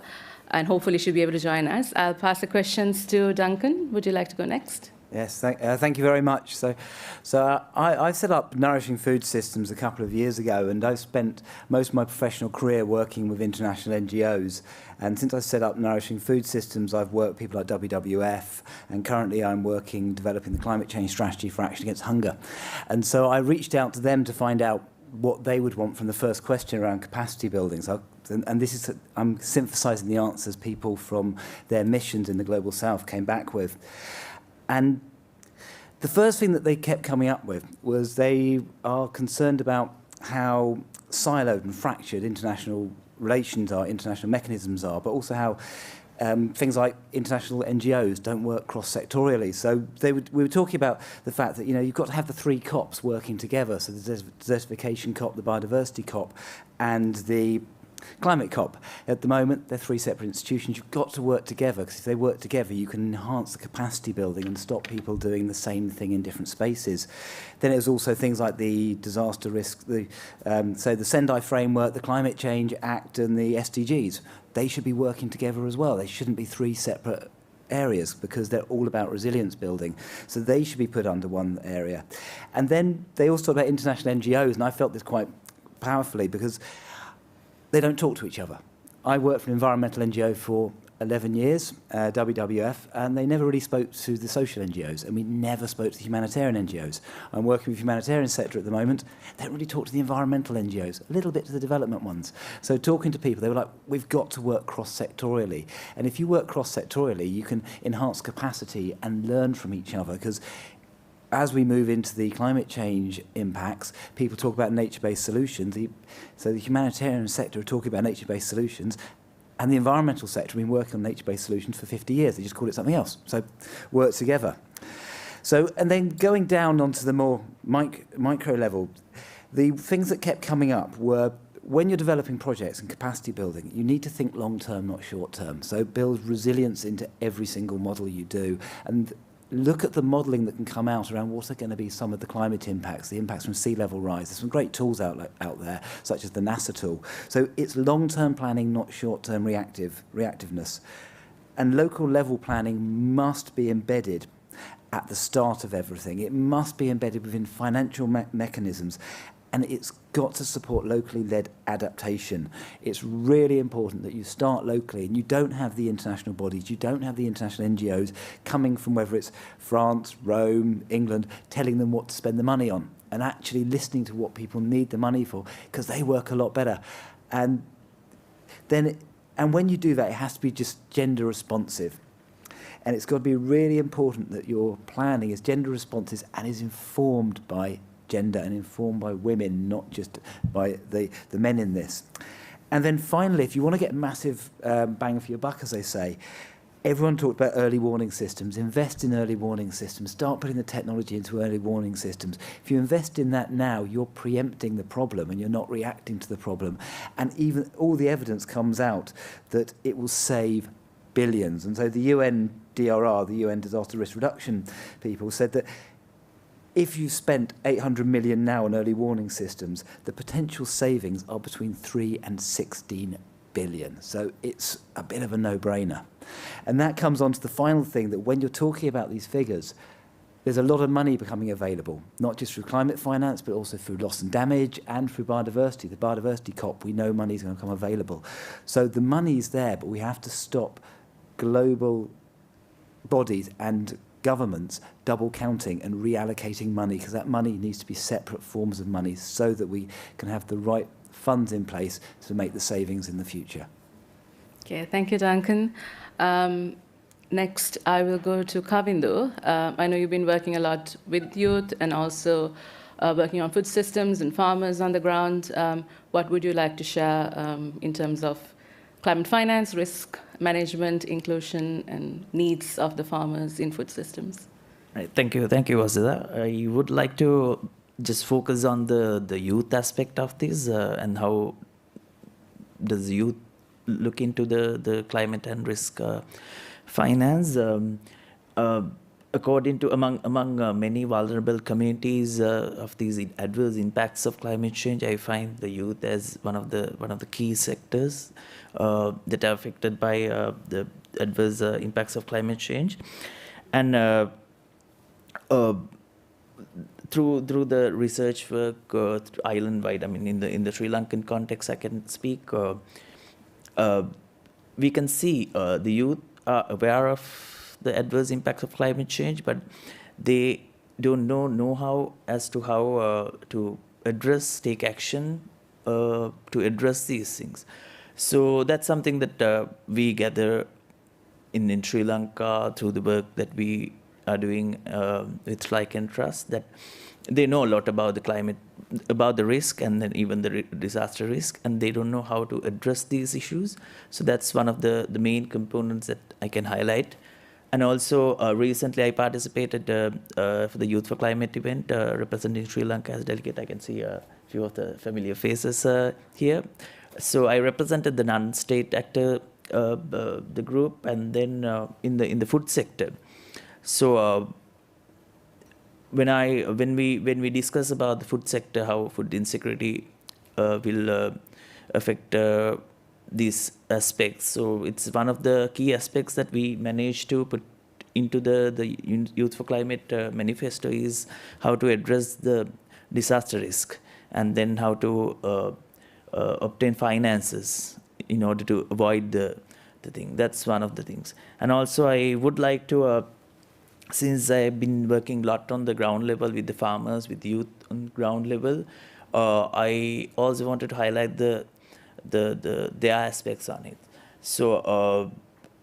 and hopefully she'll be able to join us. I'll pass the questions to Duncan. Would you like to go next? Yes, thank you very much. So I set up Nourishing Food Systems a couple of years ago, and I've spent most of my professional career working with international NGOs. And since I set up Nourishing Food Systems, I've worked with people like WWF, and currently I'm developing the climate change strategy for action against hunger. And so I reached out to them to find out what they would want from the first question around capacity building. So, and this is, I'm synthesizing the answers people from their missions in the Global South came back with. And the first thing that they kept coming up with was they are concerned about how siloed and fractured international relations are, international mechanisms are, but also how things like international NGOs don't work cross-sectorially. So we were talking about the fact that, you've got to have the 3 COPs working together, so the desertification COP, the biodiversity COP, and the Climate COP. At the moment, they're three separate institutions. You've got to work together, because if they work together, you can enhance the capacity building and stop people doing the same thing in different spaces. Then there's also things like the disaster risk, so the Sendai Framework, the Climate Change Act, and the SDGs. They should be working together as well. They shouldn't be three separate areas, because they're all about resilience building. So they should be put under one area. And then they also talk about international NGOs, and I felt this quite powerfully, because they don't talk to each other. I worked for an environmental NGO for 11 years, WWF, and they never really spoke to the social NGOs, and we never spoke to the humanitarian NGOs. I'm working with the humanitarian sector at the moment. They don't really talk to the environmental NGOs, a little bit to the development ones. So talking to people, they were like, we've got to work cross-sectorially. And if you work cross-sectorially, you can enhance capacity and learn from each other, because as we move into the climate change impacts, people talk about nature-based solutions. So the humanitarian sector are talking about nature-based solutions, and the environmental sector have been working on nature-based solutions for 50 years. They just call it something else. So work together. So, and then going down onto the more micro level, the things that kept coming up were, when you're developing projects and capacity building, you need to think long-term, not short-term. So build resilience into every single model you do, and look at the modelling that can come out around what are going to be some of the climate impacts, the impacts from sea level rise. There's some great tools out there, such as the NASA tool. So it's long-term planning, not short-term reactiveness. And local level planning must be embedded at the start of everything. It must be embedded within financial mechanisms. And it's got to support locally led adaptation. It's really important that you start locally and you don't have the international bodies, you don't have the international NGOs coming from whether it's France, Rome, England, telling them what to spend the money on, and actually listening to what people need the money for, because they work a lot better. And when you do that, it has to be just gender responsive. And it's got to be really important that your planning is gender responsive and is informed by gender and informed by women, not just by the men in this. And then finally, if you want to get massive bang for your buck, as they say, everyone talked about early warning systems. Invest in early warning systems. Start putting the technology into early warning systems. If you invest in that now, you're preempting the problem and you're not reacting to the problem. And even all the evidence comes out that it will save billions. And so the UNDRR, the UN Disaster Risk Reduction people, said that if you spent 800 million now on early warning systems, the potential savings are between 3 and 16 billion. So it's a bit of a no-brainer. And that comes on to the final thing, that when you're talking about these figures, there's a lot of money becoming available, not just through climate finance, but also through loss and damage and through biodiversity. The biodiversity COP, we know money is going to come available. So the money's there, but we have to stop global bodies and governments double counting and reallocating money, because that money needs to be separate forms of money so that we can have the right funds in place to make the savings in the future. Okay, thank you, Duncan. Next, I will go to Kavindu. I know you've been working a lot with youth and also working on food systems and farmers on the ground. What would you like to share in terms of climate finance, risk management, inclusion, and needs of the farmers in food systems? Right, thank you, Wasida. I would like to just focus on the youth aspect of this and how does youth look into the climate and risk finance. According to among many vulnerable communities of these adverse impacts of climate change, I find the youth as one of the key sectors that are affected by the adverse impacts of climate change, and through the research work island-wide, I mean in the Sri Lankan context, I can speak. We can see the youth are aware of the adverse impacts of climate change, but they don't know how to address, take action to address these things. So that's something that we gather in Sri Lanka through the work that we are doing with SLYCAN Trust, that they know a lot about the climate, about the risk, and then even the disaster risk, and they don't know how to address these issues. So that's one of the main components that I can highlight. And also, recently I participated for the Youth for Climate event, representing Sri Lanka as delegate. I can see a few of the familiar faces here. So I represented the non-state actor, the group, and then in the food sector. So when we discuss about the food sector, how food insecurity will affect these aspects, so it's one of the key aspects that we managed to put into the Youth for Climate manifesto is how to address the disaster risk, and then how to obtain finances in order to avoid the thing. That's one of the things. And also I would like to, since I've been working a lot on the ground level with the farmers, with youth on ground level, I also wanted to highlight their aspects on it. So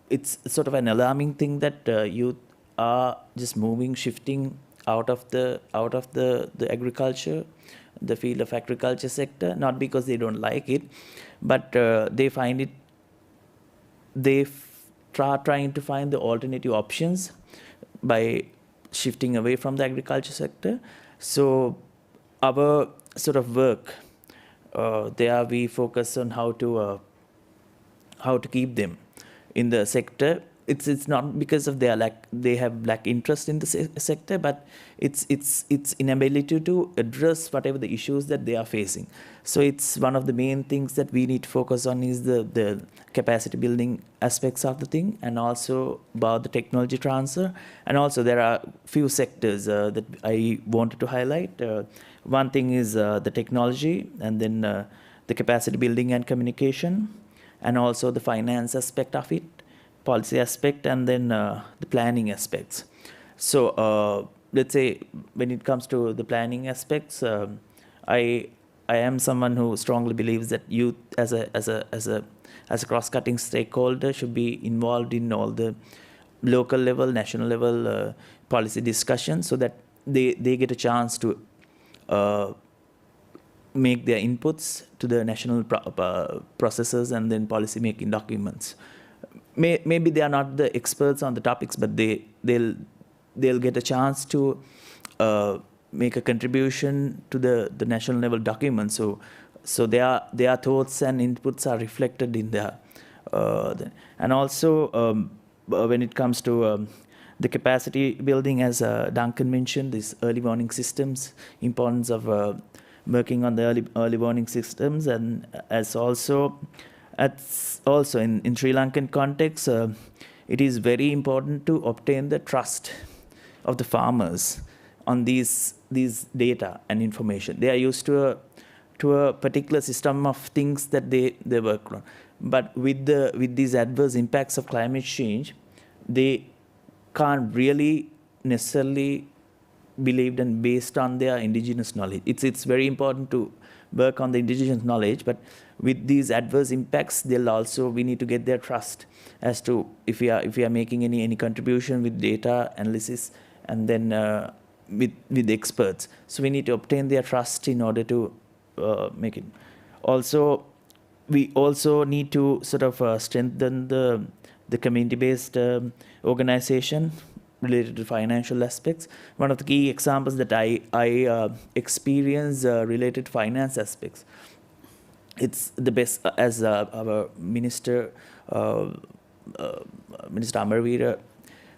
it's sort of an alarming thing that youth are just shifting out of the agriculture, the field of agriculture sector, not because they don't like it, but they find it, trying to find the alternative options by shifting away from the agriculture sector. So our sort of work, there we focus on how to keep them in the sector. It's not because of they have lack interest in the sector, but it's inability to address whatever the issues that they are facing. So it's one of the main things that we need to focus on is the capacity building aspects of the thing, and also about the technology transfer. And also there are few sectors that I wanted to highlight. One thing is the technology, and then the capacity building and communication, and also the finance aspect of it, policy aspect, and then the planning aspects. So let's say when it comes to the planning aspects, I am someone who strongly believes that youth as a cross-cutting stakeholder should be involved in all the local level, national level policy discussions, so that they get a chance to make their inputs to the national processes and then policy making documents. Maybe they are not the experts on the topics, but they'll get a chance to make a contribution to the national level document. So their thoughts and inputs are reflected in there. And also when it comes to the capacity building, as Duncan mentioned, these early warning systems, importance of working on the early warning systems, and as also in Sri Lankan context, it is very important to obtain the trust of the farmers on these data and information. They are used to a particular system of things that they work on. But with these adverse impacts of climate change, they can't really necessarily believe and based on their indigenous knowledge. It's very important to work on the indigenous knowledge, but with these adverse impacts, we need to get their trust as to if we are making any contribution with data analysis, and then with the experts. So we need to obtain their trust in order to make it. Also, we also need to sort of strengthen the community-based organization related to financial aspects. One of the key examples that I experience related to finance aspects, it's the best, as our Minister Amarveera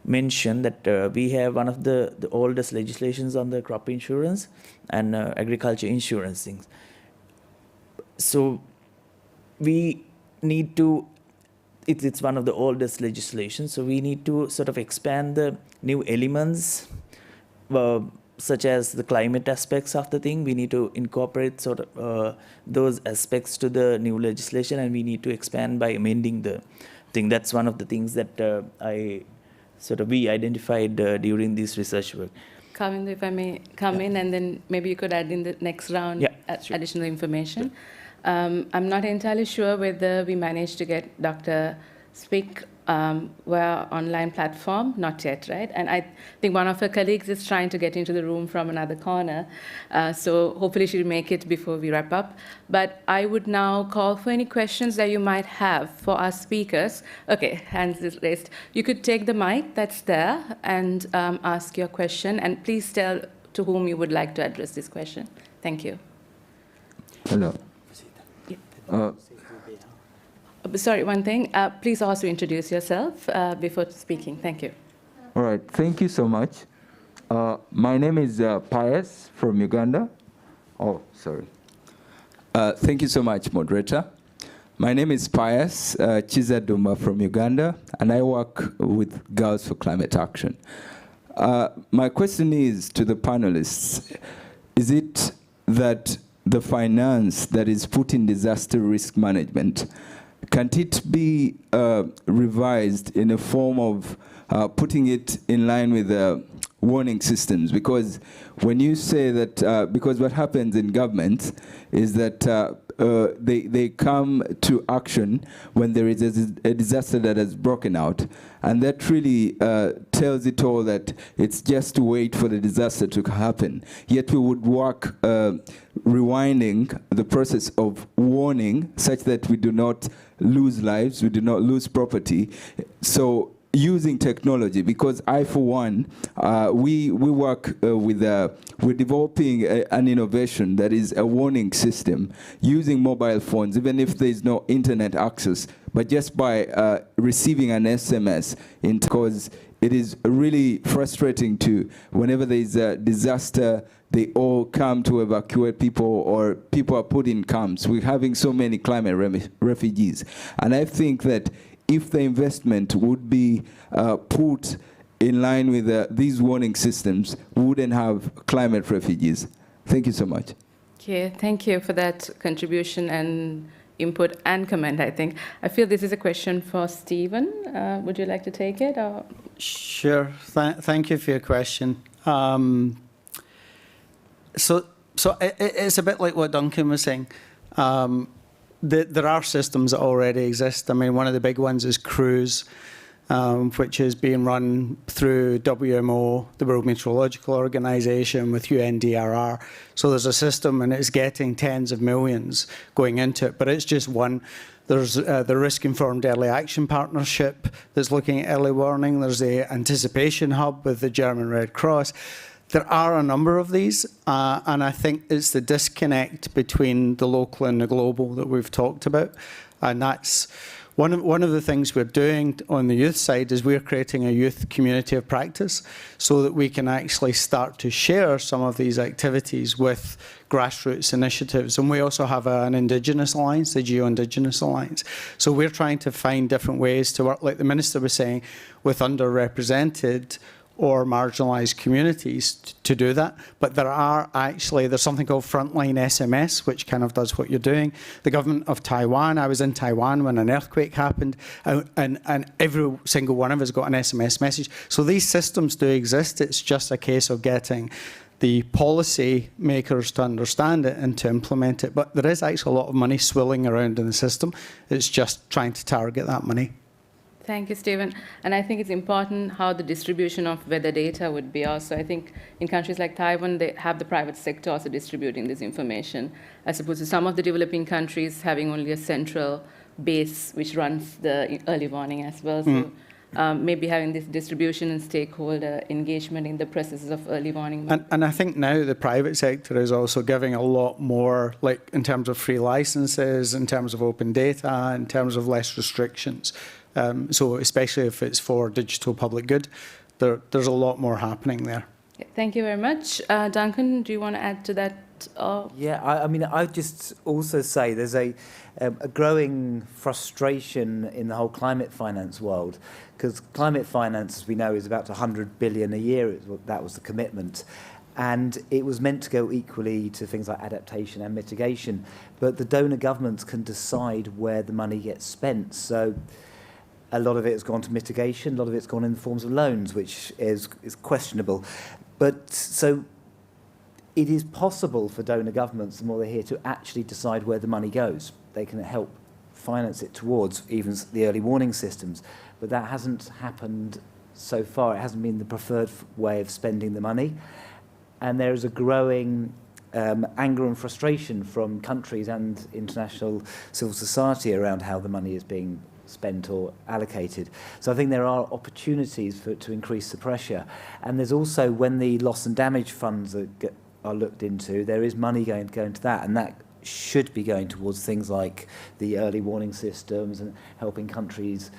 mentioned, that we have one of the oldest legislations on the crop insurance and agriculture insurance things. So we need to, it's one of the oldest legislations, so we need to sort of expand the new elements, such as the climate aspects of the thing. We need to incorporate sort of those aspects to the new legislation, and we need to expand by amending the thing. That's one of the things that we identified during this research work. Kavindu, if I may come in, and then maybe you could add in the next round additional information. I'm not entirely sure whether we managed to get Dr. Speak via online platform, not yet, right? And I think one of her colleagues is trying to get into the room from another corner, so hopefully she'll make it before we wrap up. But I would now call for any questions that you might have for our speakers. Okay, hands is raised. You could take the mic that's there and ask your question, and please tell to whom you would like to address this question. Thank you. Hello. Sorry, one thing. Please also introduce yourself before speaking. Thank you. All right, thank you so much. My name is Pius from Uganda. Oh, sorry. Thank you so much, moderator. My name is Pius Chizadumba from Uganda, and I work with Girls for Climate Action. My question is to the panelists. Is it that the finance that is put in disaster risk management, can it be revised in a form of putting it in line with warning systems? Because when you say that, because what happens in governments is that they come to action when there is a disaster that has broken out. And that really tells it all that it's just to wait for the disaster to happen. Yet we would work rewinding the process of warning such that we do not lose lives, we do not lose property. So using technology, because I, for one, we work we're developing an innovation that is a warning system using mobile phones, even if there is no internet access, but just by receiving an SMS, because it is really frustrating to, whenever there is a disaster, they all come to evacuate people, or people are put in camps. We're having so many climate refugees. And I think that if the investment would be put in line with these warning systems, we wouldn't have climate refugees. Thank you so much. Okay, thank you for that contribution and input and comment, I think. I feel this is a question for Stephen. Would you like to take it? Or? Sure. Thank you for your question. So it's a bit like what Duncan was saying. There are systems that already exist. I mean, one of the big ones is CRUISE, which is being run through WMO, the World Meteorological Organization, with UNDRR. So there's a system, and it's getting tens of millions going into it, but it's just one. There's the Risk-Informed Early Action Partnership that's looking at early warning. There's the Anticipation Hub with the German Red Cross. There are a number of these, and I think it's the disconnect between the local and the global that we've talked about. And that's one of the things we're doing on the youth side is we're creating a youth community of practice so that we can actually start to share some of these activities with grassroots initiatives. And we also have an Indigenous Alliance, the Geo-Indigenous Alliance. So we're trying to find different ways to work, like the Minister was saying, with underrepresented or marginalised communities to do that. But there's something called Frontline SMS, which kind of does what you're doing. The government of Taiwan, I was in Taiwan when an earthquake happened, and every single one of us got an SMS message. So these systems do exist. It's just a case of getting the policy makers to understand it and to implement it. But there is actually a lot of money swirling around in the system. It's just trying to target that money. Thank you, Stephen. And I think it's important how the distribution of weather data would be also. I think in countries like Taiwan, they have the private sector also distributing this information, as opposed to some of the developing countries having only a central base which runs the early warning as well. So maybe having this distribution and stakeholder engagement in the processes of early warning. And I think now the private sector is also giving a lot more, like in terms of free licenses, in terms of open data, in terms of less restrictions. So especially if it's for digital public good, there's a lot more happening there. Thank you very much. Duncan, do you want to add to that? Yeah, I mean, I'd just also say there's a growing frustration in the whole climate finance world, because climate finance, as we know, is about 100 billion a year. That was the commitment. And it was meant to go equally to things like adaptation and mitigation. But the donor governments can decide where the money gets spent. So a lot of it has gone to mitigation, a lot of it's gone in the forms of loans, which is questionable. But so it is possible for donor governments, the more they're here, to actually decide where the money goes. They can help finance it towards even the early warning systems. But that hasn't happened so far. It hasn't been the preferred way of spending the money. And there is a growing anger and frustration from countries and international civil society around how the money is being spent or allocated. So I think there are opportunities to increase the pressure. And there's also, when the loss and damage funds are looked into, there is money going to that, and that should be going towards things like the early warning systems and helping countries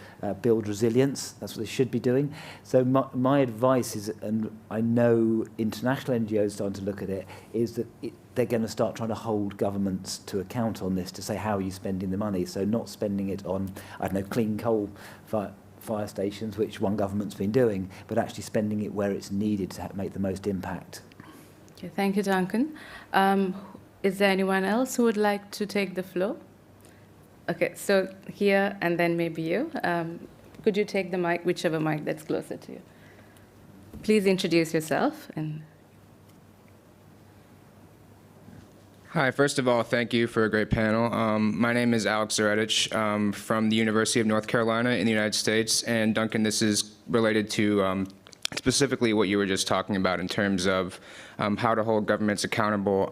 build resilience. That's what they should be doing. So my advice is, and I know international NGOs starting to look at it, is that they're going to start trying to hold governments to account on this, to say, how are you spending the money? So not spending it on, I don't know, clean coal fire stations, which one government's been doing, but actually spending it where it's needed to make the most impact. Okay, thank you, Duncan. Is there anyone else who would like to take the floor? Okay, so here and then maybe you. Could you take the mic, whichever mic that's closer to you? Please introduce yourself. Hi, first of all, thank you for a great panel. My name is Alex Zaretich from the University of North Carolina in the United States. And Duncan, this is related to specifically what you were just talking about in terms of how to hold governments accountable.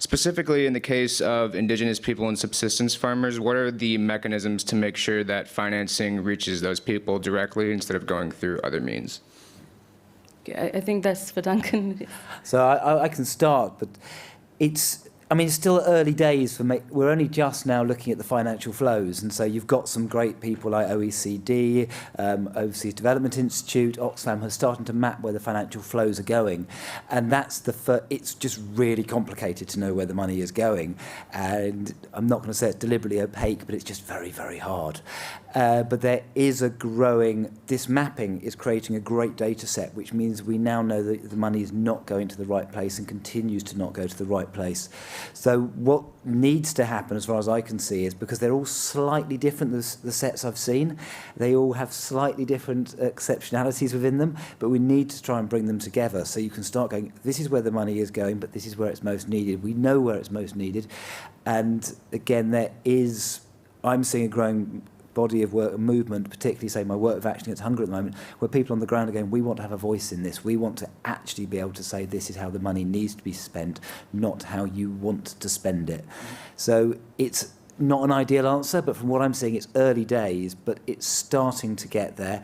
Specifically in the case of indigenous people and subsistence farmers, what are the mechanisms to make sure that financing reaches those people directly instead of going through other means? Okay, I think that's for Duncan. So I can start, but it's still early days for me. We're only just now looking at the financial flows, and so you've got some great people like OECD, Overseas Development Institute, Oxfam are starting to map where the financial flows are going, and that's it's just really complicated to know where the money is going, and I'm not going to say it's deliberately opaque, but it's just very, very hard. But there is this mapping is creating a great data set, which means we now know that the money is not going to the right place and continues to not go to the right place. So what needs to happen, as far as I can see, is because they're all slightly different, the sets I've seen, they all have slightly different exceptionalities within them, but we need to try and bring them together so you can start going, this is where the money is going, but this is where it's most needed. We know where it's most needed. And again, I'm seeing a growing body of work and movement, particularly, say, my work of Action Against Hunger at the moment, where people on the ground are going, we want to have a voice in this. We want to actually be able to say this is how the money needs to be spent, not how you want to spend it. So it's not an ideal answer, but from what I'm seeing, it's early days, but it's starting to get there.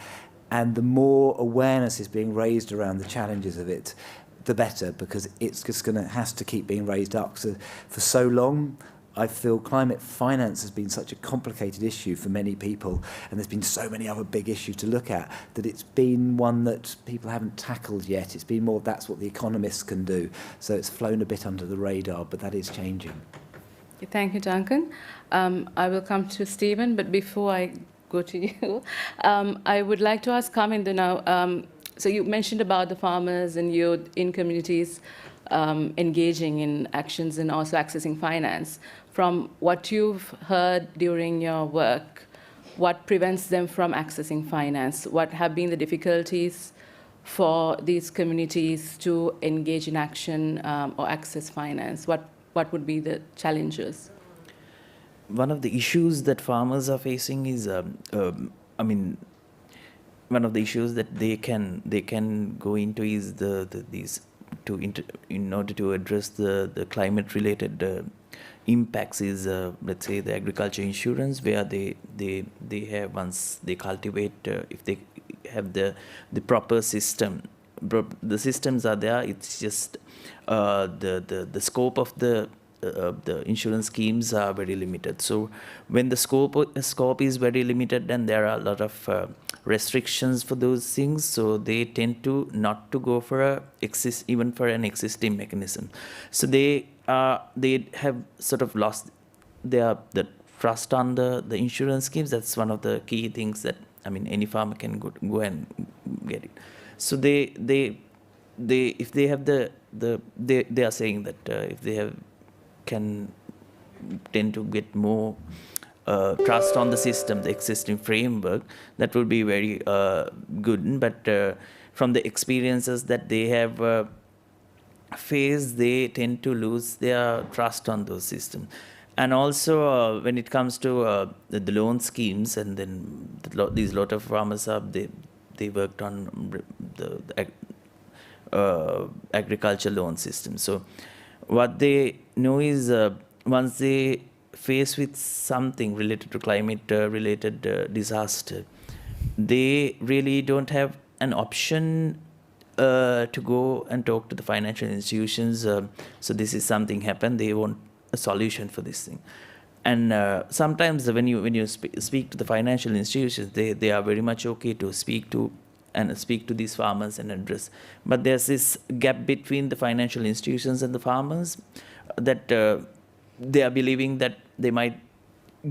And the more awareness is being raised around the challenges of it, the better, because it's just has to keep being raised up. So for so long, I feel climate finance has been such a complicated issue for many people, and there's been so many other big issues to look at, that it's been one that people haven't tackled yet. It's been more, that's what the economists can do. So it's flown a bit under the radar, but that is changing. Thank you, Duncan. I will come to Stephen, but before I go to you, I would like to ask Kamindu now. So you mentioned about the farmers and youth in communities engaging in actions and also accessing finance. From what you've heard during your work, what prevents them from accessing finance? What have been the difficulties for these communities to engage in action or access finance? What would be the challenges? One of the issues that farmers are facing is, one of the issues that they can go into is in order to address the climate-related impacts is, let's say, the agriculture insurance, where they have, once they cultivate, if they have the proper system, the systems are there. It's just the scope of the insurance schemes are very limited. So when the scope is very limited, then there are a lot of restrictions for those things. So they tend to not to go for even for an existing mechanism. So they have sort of lost the trust on the insurance schemes. That's one of the key things that any farmer can go and get it. So if they have they are saying that if they can tend to get more trust on the system, the existing framework, that will be very good. But from the experiences that they have faced, they tend to lose their trust on those systems. And also when it comes to the loan schemes, and then these lot of farmers they worked on the agriculture loan system. So what they know is once they face with something related to climate related disaster, they really don't have an option to go and talk to the financial institutions. So this is something happened, they won't a solution for this thing. And sometimes when you speak to the financial institutions, they are very much okay to speak to these farmers and address. But there's this gap between the financial institutions and the farmers that they are believing that they might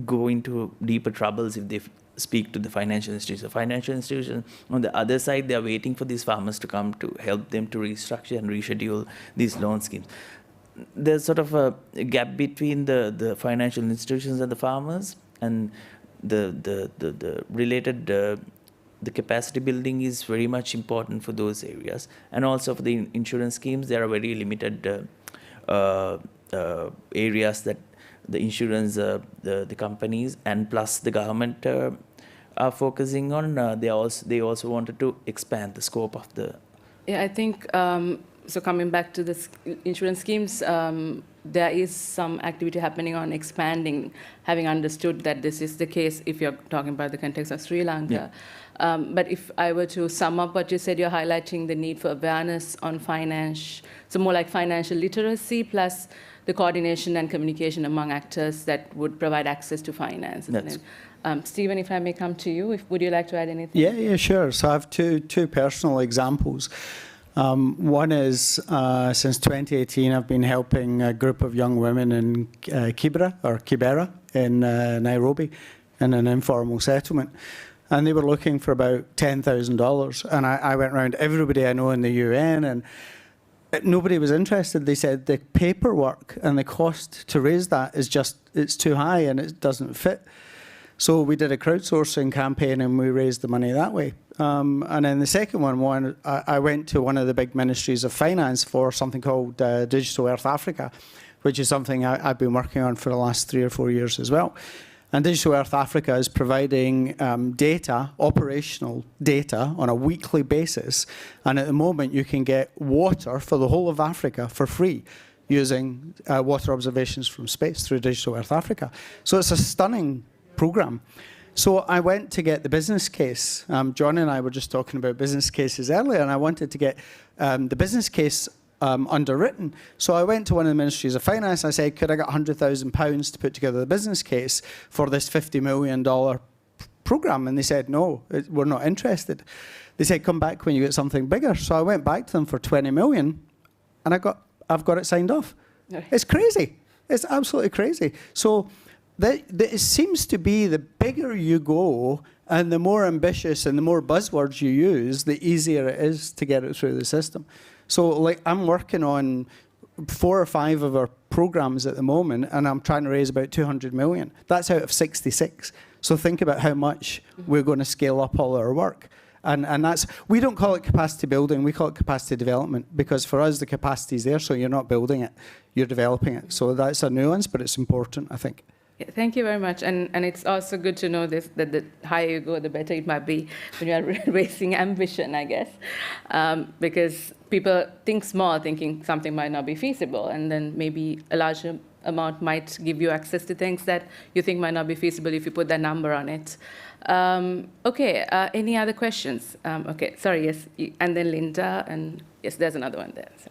go into deeper troubles if they speak to the financial institutions. The financial institutions, on the other side, they are waiting for these farmers to come to help them to restructure and reschedule these loan schemes. There's sort of a gap between the financial institutions and the farmers, and the related the capacity building is very much important for those areas. And also for the insurance schemes, there are very limited areas that the insurance, the companies, and plus the government are focusing on. They also wanted to expand the scope of the. Yeah, I think. So coming back to the insurance schemes, there is some activity happening on expanding, having understood that this is the case if you're talking about the context of Sri Lanka. Yeah. But if I were to sum up what you said, you're highlighting the need for awareness on finance, so more like financial literacy plus the coordination and communication among actors that would provide access to finance. Stephen, if I may come to you, would you like to add anything? Yeah, sure. So I have two personal examples. One is, since 2018, I've been helping a group of young women in Kibera in Nairobi in an informal settlement. And they were looking for about $10,000. And I went around everybody I know in the UN, and nobody was interested. They said the paperwork and the cost to raise that is it's too high and it doesn't fit. So we did a crowdsourcing campaign and we raised the money that way. And then the second one, I went to one of the big ministries of finance for something called Digital Earth Africa, which is something I've been working on for the last 3 or 4 years as well. And Digital Earth Africa is providing data, operational data, on a weekly basis. And at the moment, you can get water for the whole of Africa for free using water observations from space through Digital Earth Africa. So it's a stunning program. So I went to get the business case. John and I were just talking about business cases earlier, and I wanted to get the business case underwritten. So I went to one of the ministries of finance. I said, could I get £100,000 to put together the business case for this $50 million program? And they said, no, we're not interested. They said, come back when you get something bigger. So I went back to them for 20 million, and I've got it signed off. It's crazy. It's absolutely crazy. So it seems to be the bigger you go and the more ambitious and the more buzzwords you use, the easier it is to get it through the system. So like I'm working on 4 or 5 of our programs at the moment, and I'm trying to raise about 200 million. That's out of 66. So think about how much we're going to scale up all our work. And that's, we don't call it capacity building, we call it capacity development, because for us the capacity is there, so you're not building it, you're developing it. So that's a nuance, but it's important, I think. Yeah, thank you very much. And it's also good to know this, that the higher you go, the better it might be when you are raising ambition, I guess. Because people think small, thinking something might not be feasible, and then maybe a larger amount might give you access to things that you think might not be feasible if you put that number on it. Okay, any other questions? Okay, sorry, yes, and then Linda, and yes, there's another one there. Sorry.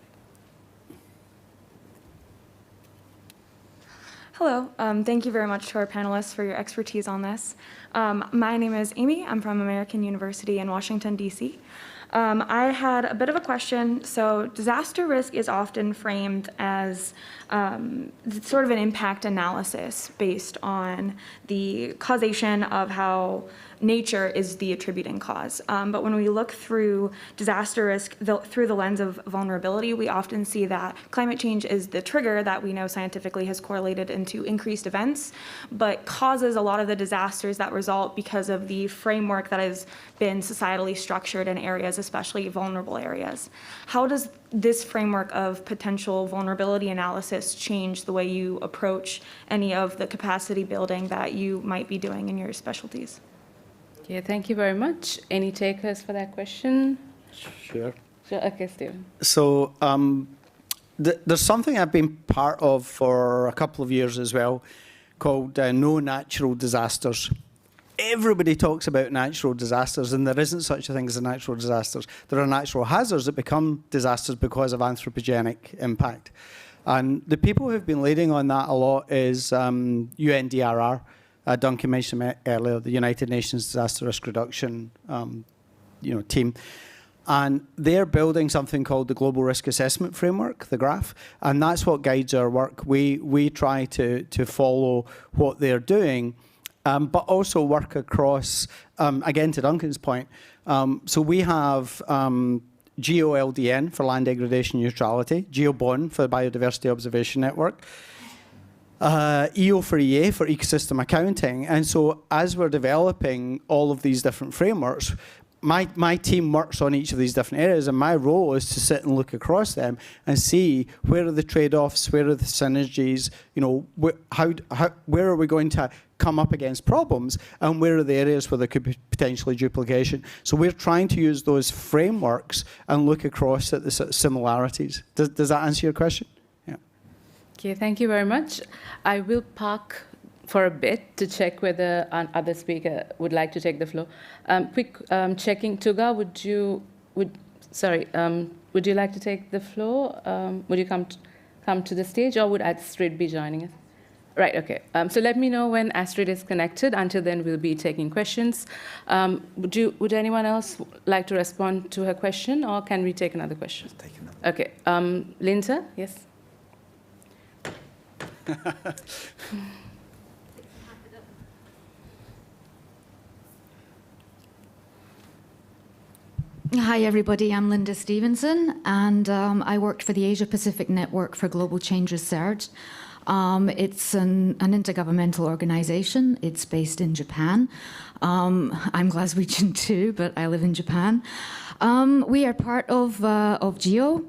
Hello, thank you very much to our panelists for your expertise on this. My name is Amy, I'm from American University in Washington, DC. I had a bit of a question. So disaster risk is often framed as sort of an impact analysis based on the causation of how nature is the attributing cause. But when we look through disaster risk through the lens of vulnerability, we often see that climate change is the trigger that we know scientifically has correlated into increased events, but causes a lot of the disasters that result because of the framework that has been societally structured in areas, especially vulnerable areas. How does this framework of potential vulnerability analysis change the way you approach any of the capacity building that you might be doing in your specialties? Yeah, thank you very much. Any takers for that question? Sure. Okay, Stephen. So there's something I've been part of for a couple of years as well called No Natural Disasters. Everybody talks about natural disasters, and there isn't such a thing as a natural disasters. There are natural hazards that become disasters because of anthropogenic impact. And the people who've been leading on that a lot is UNDRR. Duncan mentioned them earlier, the United Nations Disaster Risk Reduction team. And they're building something called the Global Risk Assessment Framework, the GRAF, and that's what guides our work. We try to follow what they're doing, but also work across, again, to Duncan's point. So we have GEO-LDN for land degradation neutrality, GEO-BON for the Biodiversity Observation Network, EO for EA for ecosystem accounting. And so as we're developing all of these different frameworks, my team works on each of these different areas, and my role is to sit and look across them and see where are the trade-offs, where are the synergies, where are we going to come up against problems, and where are the areas where there could be potentially duplication. So we're trying to use those frameworks and look across at the similarities. Does that answer your question? Yeah. Okay, thank you very much. I will park for a bit to check whether another speaker would like to take the floor. Quick checking. Tuga, would you like to take the floor? Would you come to the stage, or would Astrid be joining us? Right, okay. So let me know when Astrid is connected. Until then, we'll be taking questions. Would anyone else like to respond to her question, or can we take another question? Take another. Okay. Linda, yes? Hi, everybody. I'm Linda Stevenson, and I worked for the Asia-Pacific Network for Global Change Research. It's an intergovernmental organization. It's based in Japan. I'm Glaswegian too, but I live in Japan. We are part of GEO,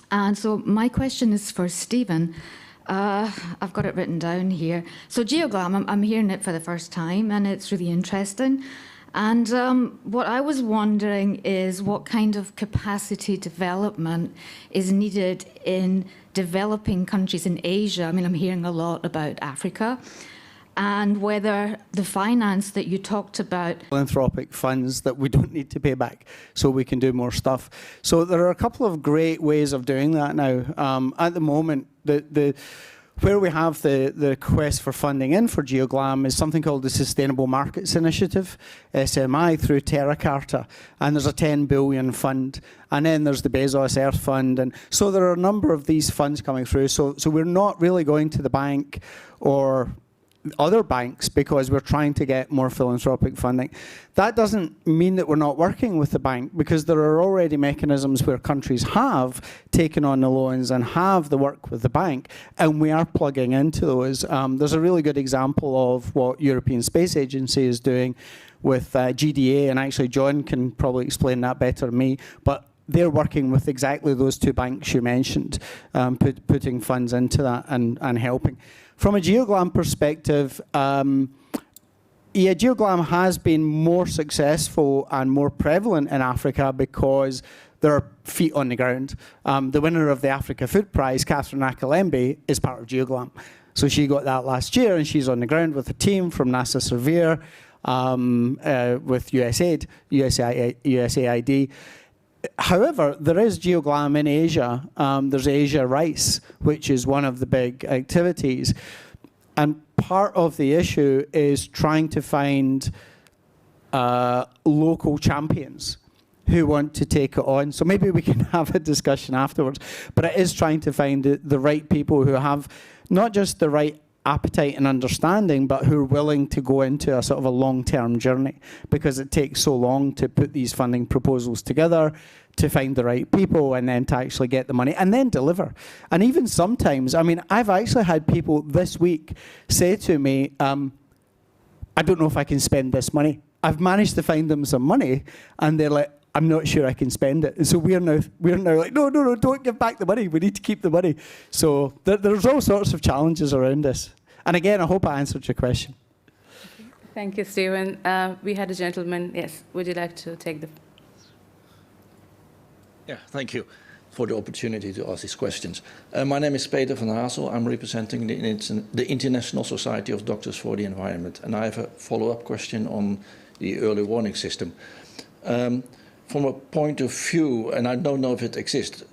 and so my question is for Stephen. I've got it written down here. So GeoGlam, I'm hearing it for the first time, and it's really interesting. And what I was wondering is what kind of capacity development is needed in developing countries in Asia. I mean, I'm hearing a lot about Africa, and whether the finance that you talked about. Philanthropic funds that we don't need to pay back so we can do more stuff. So there are a couple of great ways of doing that now. At the moment, where we have the quest for funding in for GeoGlam is something called the Sustainable Markets Initiative, SMI, through Terra Carta. And there's a 10 billion fund. And then there's the Bezos Earth Fund. And so there are a number of these funds coming through. So we're not really going to the bank or other banks because we're trying to get more philanthropic funding. That doesn't mean that we're not working with the bank, because there are already mechanisms where countries have taken on the loans and have the work with the bank, and we are plugging into those. There's a really good example of what European Space Agency is doing with GYDI, and actually John can probably explain that better than me, but they're working with exactly those two banks you mentioned, putting funds into that and helping. From a GeoGlam perspective, GeoGlam has been more successful and more prevalent in Africa because there are feet on the ground. The winner of the Africa Food Prize, Catherine Akalembe, is part of GeoGlam. So she got that last year, and she's on the ground with a team from NASA Surveyor, with USAID. However, there is GeoGlam in Asia. There's Asia Rice, which is one of the big activities. And part of the issue is trying to find local champions who want to take it on. So maybe we can have a discussion afterwards. But it is trying to find the right people who have not just the right appetite and understanding, but who are willing to go into a sort of a long-term journey, because it takes so long to put these funding proposals together, to find the right people, and then to actually get the money and then deliver. And even sometimes, I mean, I've actually had people this week say to me, I don't know if I can spend this money. I've managed to find them some money, and they're like, I'm not sure I can spend it. And so we're now like, no, don't give back the money. We need to keep the money. So there's all sorts of challenges around this. And again, I hope I answered your question. Thank you, Stephen. We had a gentleman. Yes, would you like to take the... Yeah, thank you for the opportunity to ask these questions. My name is Peter van Hazel. I'm representing the International Society of Doctors for the Environment. And I have a follow-up question on the early warning system. From a point of view, and I don't know if it exists,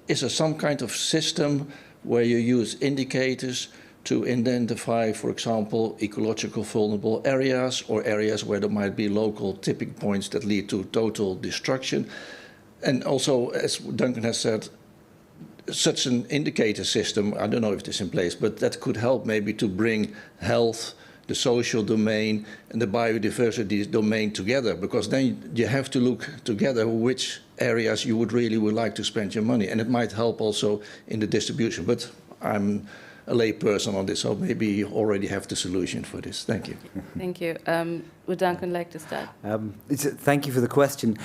is there some kind of system where you use indicators to identify, for example, ecological vulnerable areas or areas where there might be local tipping points that lead to total destruction. And also, as Duncan has said, such an indicator system, I don't know if it's in place, but that could help maybe to bring health, the social domain, and the biodiversity domain together, because then you have to look together which areas you would like to spend your money, and it might help also in the distribution. But I'm a lay person on this, so maybe you already have the solution for this. Thank you. Thank you. Would Duncan like to start? Thank you for the question.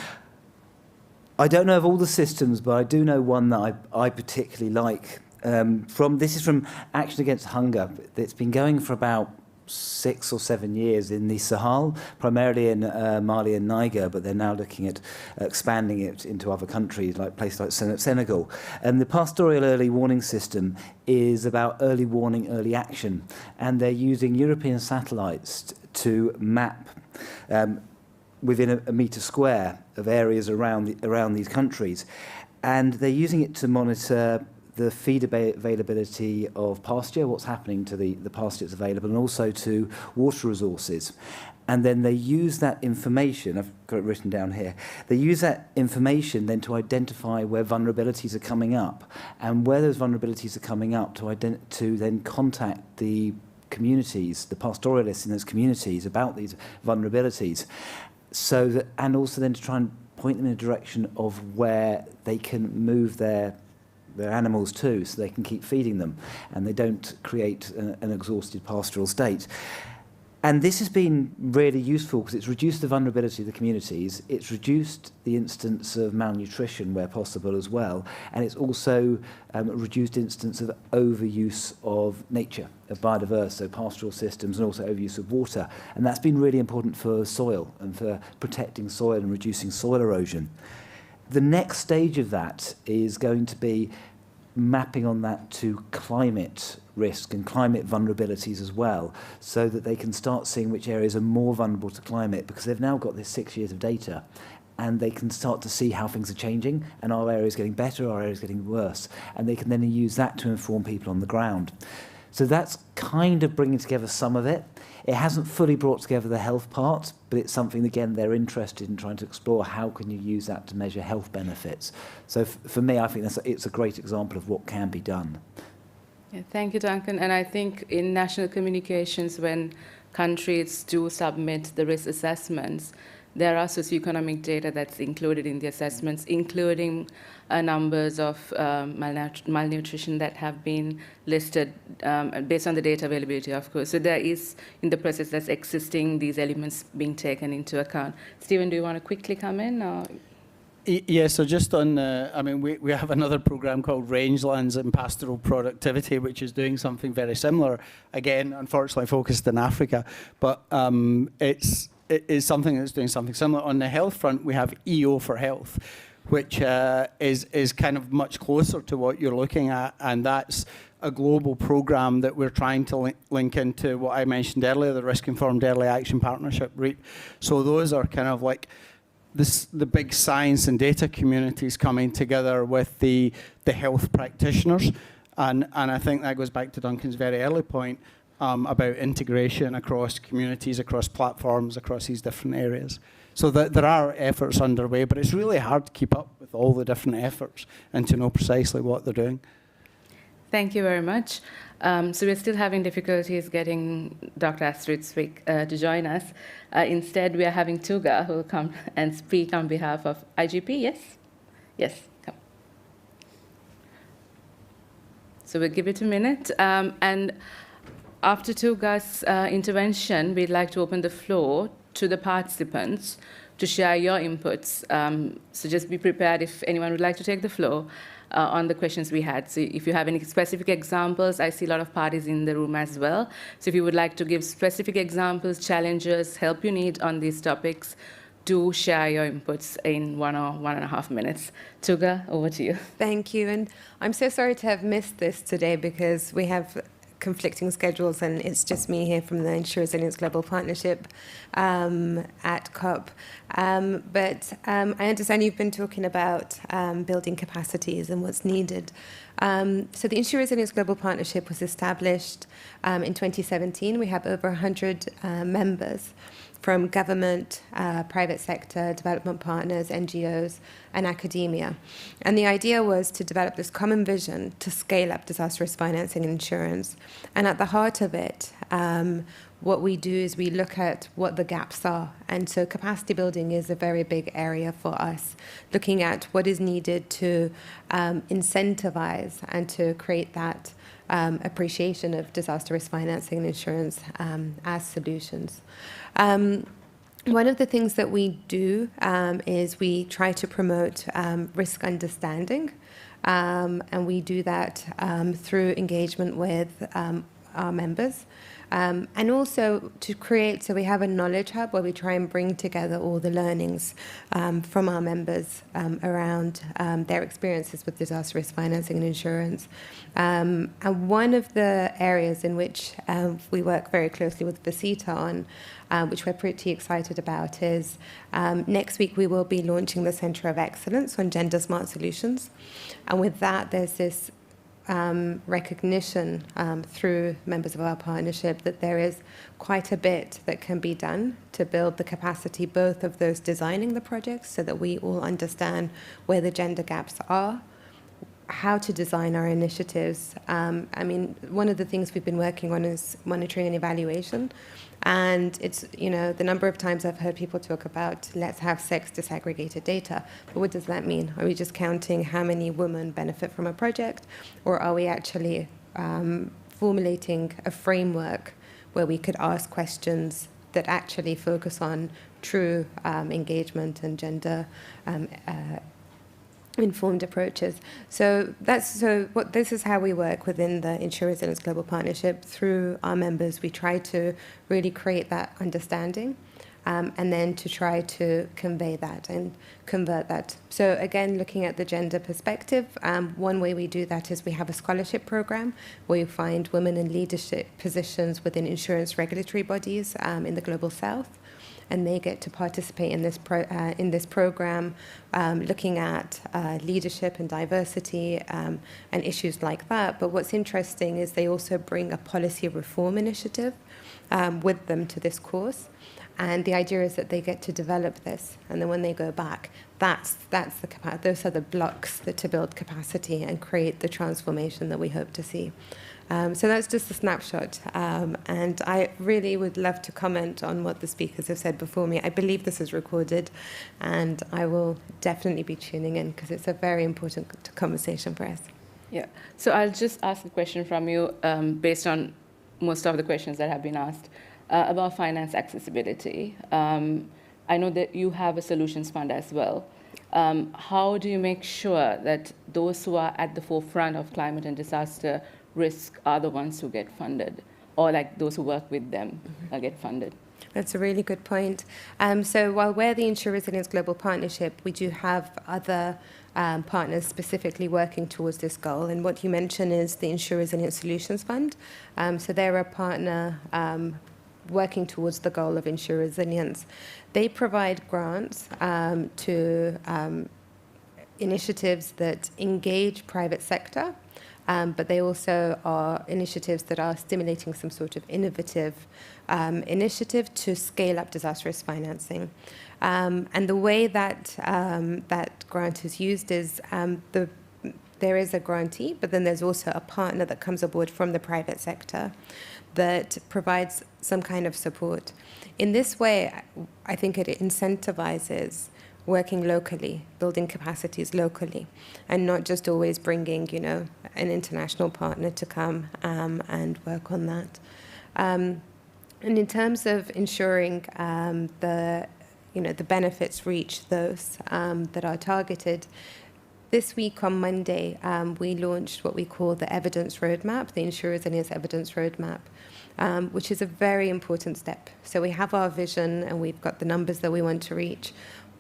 I don't know of all the systems, but I do know one that I particularly like. This is from Action Against Hunger. It's been going for about 6 or 7 years in the Sahel, primarily in Mali and Niger, but they're now looking at expanding it into other countries, like places like Senegal. And the pastoral early warning system is about early warning, early action, and they're using European satellites to map within a metre square of areas around these countries. And they're using it to monitor the feed availability of pasture, what's happening to the pasture that's available, and also to water resources. And then they use that information, I've got it written down here, they use that information then to identify where vulnerabilities are coming up, and where those vulnerabilities are coming up to then contact the communities, the pastoralists in those communities about these vulnerabilities. So that, and also then to try and point them in a direction of where they can move their animals to, so they can keep feeding them and they don't create an exhausted pastoral state. And this has been really useful because it's reduced the vulnerability of the communities, it's reduced the instance of malnutrition where possible as well, and it's also reduced instance of overuse of nature, of biodiverse, so pastoral systems, and also overuse of water. And that's been really important for soil and for protecting soil and reducing soil erosion. The next stage of that is going to be mapping on that to climate risk and climate vulnerabilities as well, so that they can start seeing which areas are more vulnerable to climate, because they've now got this 6 years of data and they can start to see how things are changing, and our area is getting better, our area is getting worse, and they can then use that to inform people on the ground. So that's kind of bringing together some of it. It hasn't fully brought together the health part, but it's something, again, they're interested in trying to explore how can you use that to measure health benefits. So for me, I think it's a great example of what can be done. Yeah, thank you, Duncan. And I think in national communications, when countries do submit the risk assessments, there are socioeconomic data that's included in the assessments, including numbers of malnutrition that have been listed based on the data availability, of course. So there is, in the process that's existing, these elements being taken into account. Stephen, do you want to quickly come in? Or? Yeah, so just on, we have another program called Rangelands and Pastoral Productivity, which is doing something very similar. Again, unfortunately focused in Africa, but it is something that's doing something similar. On the health front, we have EO for Health, which is kind of much closer to what you're looking at, and that's a global program that we're trying to link into what I mentioned earlier, the Risk-Informed Early Action Partnership, REAP. So those are kind of like the big science and data communities coming together with the health practitioners, and I think that goes back to Duncan's very early point about integration across communities, across platforms, across these different areas. So there are efforts underway, but it's really hard to keep up with all the different efforts and to know precisely what they're doing. Thank you very much. So we're still having difficulties getting Dr. Astrid Zwick to join us. Instead, we are having Tuga, who will come and speak on behalf of IGP. Yes? Yes, come. So we'll give it a minute. And after Tuga's intervention, we'd like to open the floor to the participants to share your inputs. So just be prepared if anyone would like to take the floor on the questions we had. So if you have any specific examples, I see a lot of parties in the room as well. So if you would like to give specific examples, challenges, help you need on these topics, do share your inputs in 1 or 1.5 minutes. Tuga, over to you. Thank you. And I'm so sorry to have missed this today because we have conflicting schedules, and it's just me here from the Ensure Resilience Global Partnership at COP. But I understand you've been talking about building capacities and what's needed. So the Ensure Resilience Global Partnership was established in 2017. We have over 100 members from government, private sector, development partners, NGOs, and academia. And the idea was to develop this common vision to scale up disaster risk financing and insurance. And at the heart of it, what we do is we look at what the gaps are. And so capacity building is a very big area for us, looking at what is needed to incentivize and to create that appreciation of disaster risk financing and insurance as solutions. One of the things that we do is we try to promote risk understanding, and we do that through engagement with our members. And also to create, so we have a knowledge hub where we try and bring together all the learnings from our members around their experiences with disaster risk financing and insurance. And one of the areas in which we work very closely with Visita on, which we're pretty excited about, is next week we will be launching the Centre of Excellence on Gender Smart Solutions. And with that, there's this recognition through members of our partnership that there is quite a bit that can be done to build the capacity both of those designing the projects so that we all understand where the gender gaps are, how to design our initiatives. I mean, one of the things we've been working on is monitoring and evaluation. And it's, you know, the number of times I've heard people talk about, let's have sex disaggregated data. But what does that mean? Are we just counting how many women benefit from a project? Or are we actually formulating a framework where we could ask questions that actually focus on true engagement and gender informed approaches. So this is how we work within the Ensure Resilience Global Partnership. Through our members, we try to really create that understanding and then to try to convey that and convert that. So again, looking at the gender perspective, one way we do that is we have a scholarship program where you find women in leadership positions within insurance regulatory bodies in the Global South. And they get to participate in this program, looking at leadership and diversity and issues like that. But what's interesting is they also bring a policy reform initiative with them to this course. And the idea is that they get to develop this, and then when they go back, those are the blocks to build capacity and create the transformation that we hope to see. So that's just a snapshot, and I really would love to comment on what the speakers have said before me. I believe this is recorded, and I will definitely be tuning in because it's a very important conversation for us. Yeah, so I'll just ask a question from you based on most of the questions that have been asked about finance accessibility. I know that you have a solutions fund as well. How do you make sure that those who are at the forefront of climate and disaster risk are the ones who get funded, or like those who work with them get funded? That's a really good point. So while we're the Ensure Resilience Global Partnership, we do have other partners specifically working towards this goal. And what you mentioned is the Ensure Resilience Solutions Fund. So they're a partner working towards the goal of Ensure Resilience. They provide grants to initiatives that engage private sector, but they also are initiatives that are stimulating some sort of innovative initiative to scale up disaster risk financing. And the way that that grant is used is there is a grantee, but then there's also a partner that comes aboard from the private sector that provides some kind of support. In this way, I think it incentivizes working locally, building capacities locally, and not just always bringing, you know, an international partner to come and work on that. And in terms of ensuring the benefits reach those that are targeted, this week on Monday, we launched what we call the evidence roadmap, the Ensure Resilience Evidence Roadmap, which is a very important step. So we have our vision and we've got the numbers that we want to reach.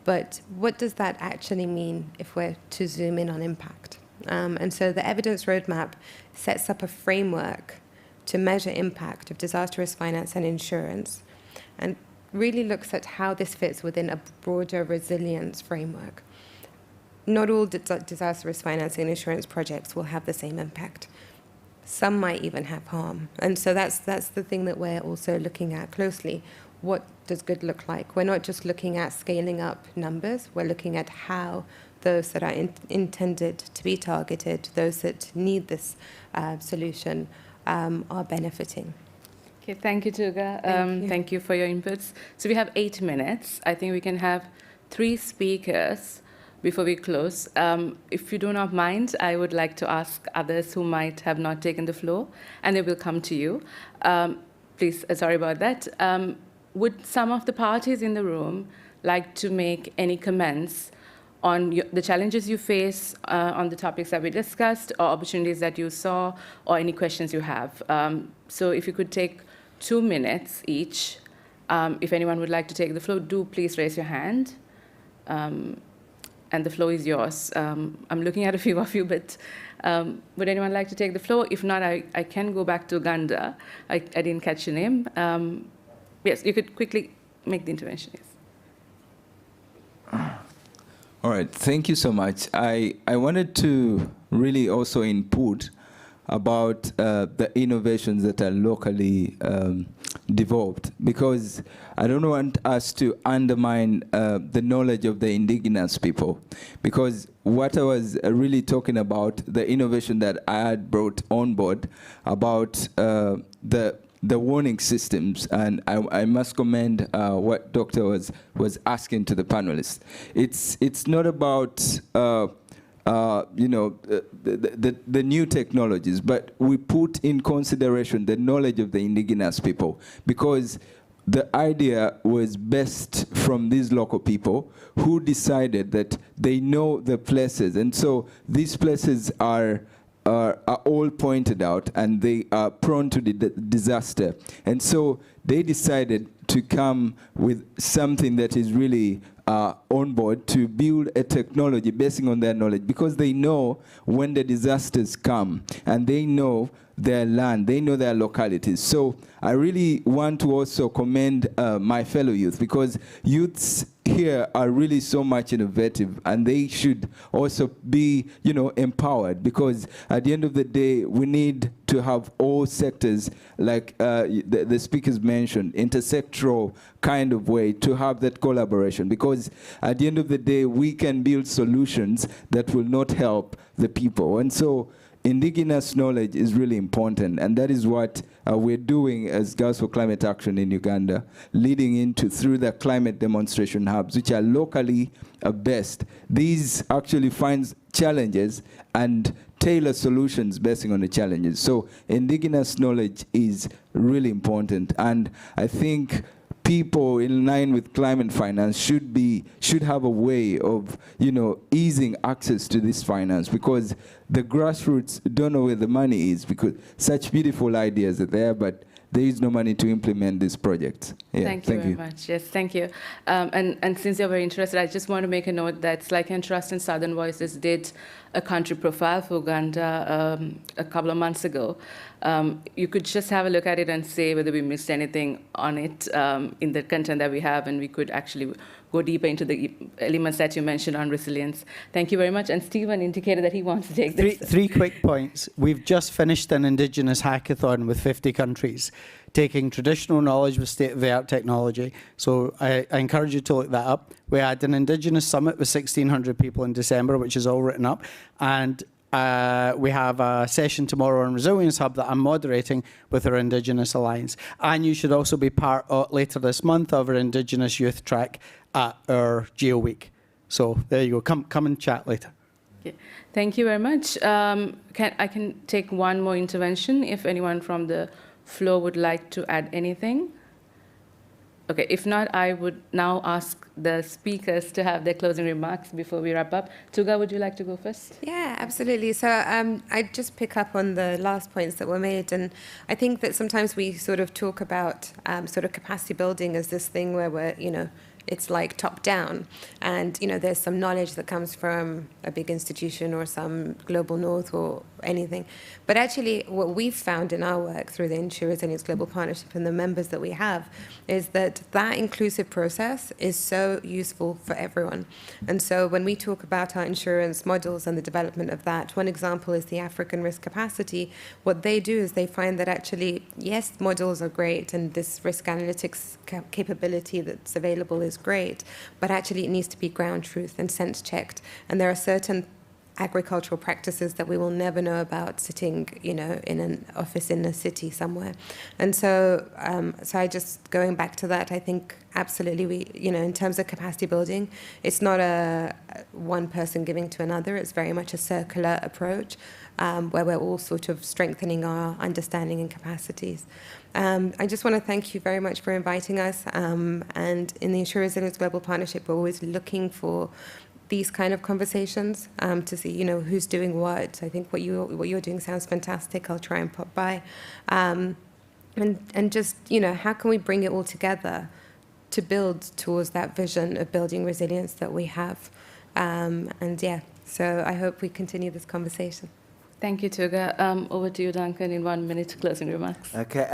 But what does that actually mean if we're to zoom in on impact? And so the evidence roadmap sets up a framework to measure impact of disaster risk finance and insurance, and really looks at how this fits within a broader resilience framework. Not all disaster risk finance and insurance projects will have the same impact. Some might even have harm. And so that's the thing that we're also looking at closely. What does good look like? We're not just looking at scaling up numbers, we're looking at how those that are intended to be targeted, those that need this solution, are benefiting. Okay, thank you, Tuga. Thank you for your inputs. So we have 8 minutes. I think we can have 3 speakers before we close. If you do not mind, I would like to ask others who might have not taken the floor, and they will come to you. Please, sorry about that. Would some of the parties in the room like to make any comments on the challenges you face on the topics that we discussed, or opportunities that you saw, or any questions you have? So if you could take 2 minutes each. If anyone would like to take the floor, do please raise your hand. And the floor is yours. I'm looking at a few of you, but would anyone like to take the floor? If not, I can go back to Uganda. I didn't catch your name. Yes, you could quickly make the intervention. Yes. All right, thank you so much. I wanted to really also input about the innovations that are locally developed, because I don't want us to undermine the knowledge of the indigenous people, because what I was really talking about, the innovation that I had brought on board about the warning systems, and I must commend what Doctor was asking to the panelists. It's not about the new technologies, but we put in consideration the knowledge of the indigenous people, because the idea was best from these local people who decided that they know the places, and so these places are all pointed out, and they are prone to disaster. And so they decided to come with something that is really on board to build a technology basing on their knowledge, because they know when the disasters come, and they know their land, they know their localities. So I really want to also commend my fellow youth, because youths here are really so much innovative, and they should also be, empowered, because at the end of the day, we need to have all sectors, like the speakers mentioned, intersectoral kind of way to have that collaboration, because at the end of the day, we can build solutions that will not help the people. And so indigenous knowledge is really important, and that is what we're doing as Girls for Climate Action in Uganda, leading into through the climate demonstration hubs, which are locally based. These actually find challenges and tailor solutions based on the challenges. So indigenous knowledge is really important, and I think people in line with climate finance should have a way of easing access to this finance, because the grassroots don't know where the money is, because such beautiful ideas are there, but there is no money to implement this project. Yeah, thank you very much. Yes, thank you. And since you're very interested, I just want to make a note that SLYCAN Trust and Southern Voices did a country profile for Uganda a couple of months ago. You could just have a look at it and say whether we missed anything on it in the content that we have, and we could actually go deeper into the elements that you mentioned on resilience. Thank you very much. And Stephen indicated that he wants to take this. Three quick points. We've just finished an Indigenous hackathon with 50 countries, taking traditional knowledge with state-of-the-art technology. So I encourage you to look that up. We had an Indigenous summit with 1,600 people in December, which is all written up. And we have a session tomorrow on Resilience Hub that I'm moderating with our Indigenous Alliance. And you should also be part later this month of our Indigenous Youth Track at our Geo Week. So there you go. Come and chat later. Okay. Thank you very much. I can take one more intervention if anyone from the floor would like to add anything. Okay, if not, I would now ask the speakers to have their closing remarks before we wrap up. Tuga, would you like to go first? Yeah, absolutely. So I'd just pick up on the last points that were made. And I think that sometimes we sort of talk about sort of capacity building as this thing where we're, it's like top down. And, you know, there's some knowledge that comes from a big institution or some global north or anything. But actually, what we've found in our work through the Ensure Resilience Global Partnership and the members that we have is that that inclusive process is so useful for everyone. And so when we talk about our insurance models and the development of that, one example is the African risk capacity. What they do is they find that actually, yes, models are great and this risk analytics capability that's available is great, but actually it needs to be ground truth and sense checked. And there are certain agricultural practices that we will never know about sitting, you know, in an office in a city somewhere. And so, so I just, going back to that, I think absolutely we, you know, in terms of capacity building, it's not a one person giving to another, it's very much a circular approach where we're all sort of strengthening our understanding and capacities. I just want to thank you very much for inviting us. And in the Ensure Resilience Global Partnership, we're always looking for these kind of conversations to see, you know, who's doing what. I think what you're doing sounds fantastic. I'll try and pop by, and just, you know, how can we bring it all together to build towards that vision of building resilience that we have, and yeah. So I hope we continue this conversation. Thank you, Tuga. Over to you, Duncan, in 1 minute, closing remarks. Okay.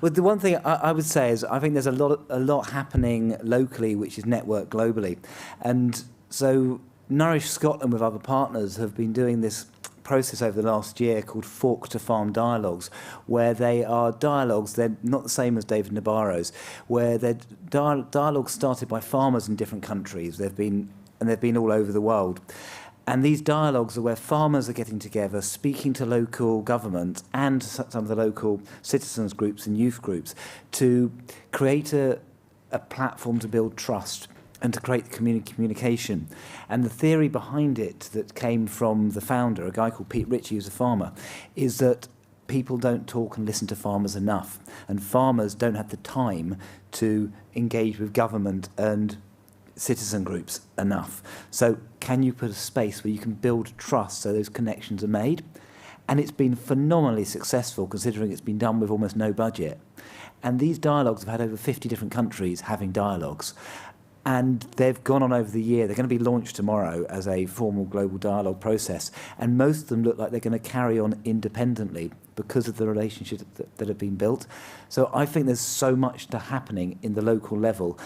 Well, the one thing I would say is I think there's a lot happening locally, which is networked globally, and so Nourish Scotland with other partners have been doing this process over the last year called Fork to Farm Dialogues, where they are dialogues, they're not the same as David Nabarro's, where they're dialogues started by farmers in different countries. They've been all over the world. And these dialogues are where farmers are getting together, speaking to local government and some of the local citizens groups and youth groups to create a platform to build trust and to create communication. And the theory behind it that came from the founder, a guy called Pete Ritchie, who's a farmer, is that people don't talk and listen to farmers enough, and farmers don't have the time to engage with government and citizen groups enough. So can you put a space where you can build trust so those connections are made? And it's been phenomenally successful considering it's been done with almost no budget. And these dialogues have had over 50 different countries having dialogues. And they've gone on over the year. They're going to be launched tomorrow as a formal global dialogue process. And most of them look like they're going to carry on independently because of the relationships that have been built. So I think there's so much happening in the local level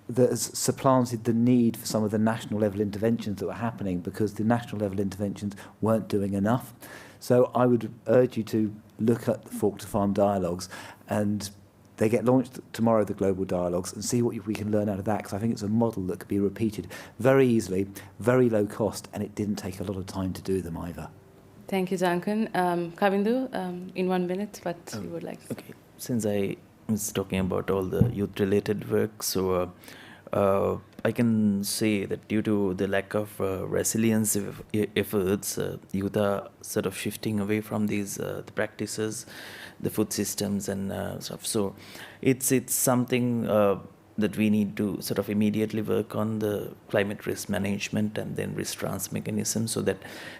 that has supplanted the need for some of the national level interventions that were happening because the national level interventions weren't doing enough. So I would urge you to look at the Fork to Farm dialogues, and they get launched tomorrow, the global dialogues, and see what we can learn out of that, because I think it's a model that could be repeated very easily, very low cost, and it didn't take a lot of time to do them either. Thank you, Duncan. Kavindu, in 1 minute, what you would like to say? Okay, since I was talking about all the youth-related work, so I can say that due to the lack of resilience efforts, youth are sort of shifting away from these the practices, the food systems and stuff. So it's something that we need to sort of immediately work on, the climate risk management and then risk transfer mechanism, so that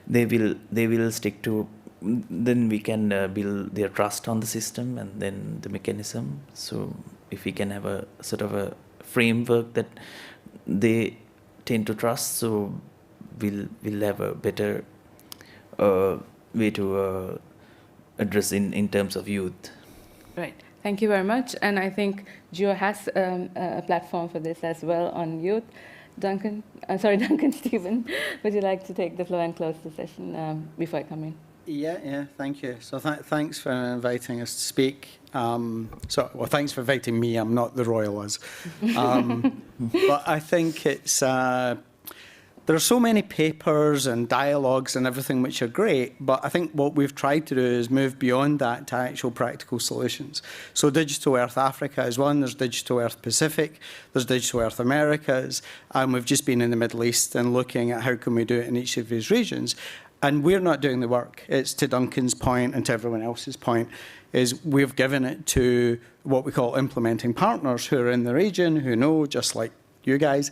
they will stick to. Then we can build their trust on the system and then the mechanism. So if we can have a sort of a framework that they tend to trust, so we'll have a better way to address in terms of youth. Right. Thank you very much. And I think GEO has a platform for this as well on youth. Duncan, Stephen, would you like to take the floor and close the session before I come in? Yeah, thank you. So thanks for inviting us to speak. Well, thanks for inviting me. I'm not the royal us. But I think it's there are so many papers and dialogues and everything which are great, but I think what we've tried to do is move beyond that to actual practical solutions. So Digital Earth Africa is one, there's Digital Earth Pacific, there's Digital Earth Americas, and we've just been in the Middle East and looking at how can we do it in each of these regions. And we're not doing the work. It's to Duncan's point and to everyone else's point, is we've given it to what we call implementing partners who are in the region, who know, just like you guys.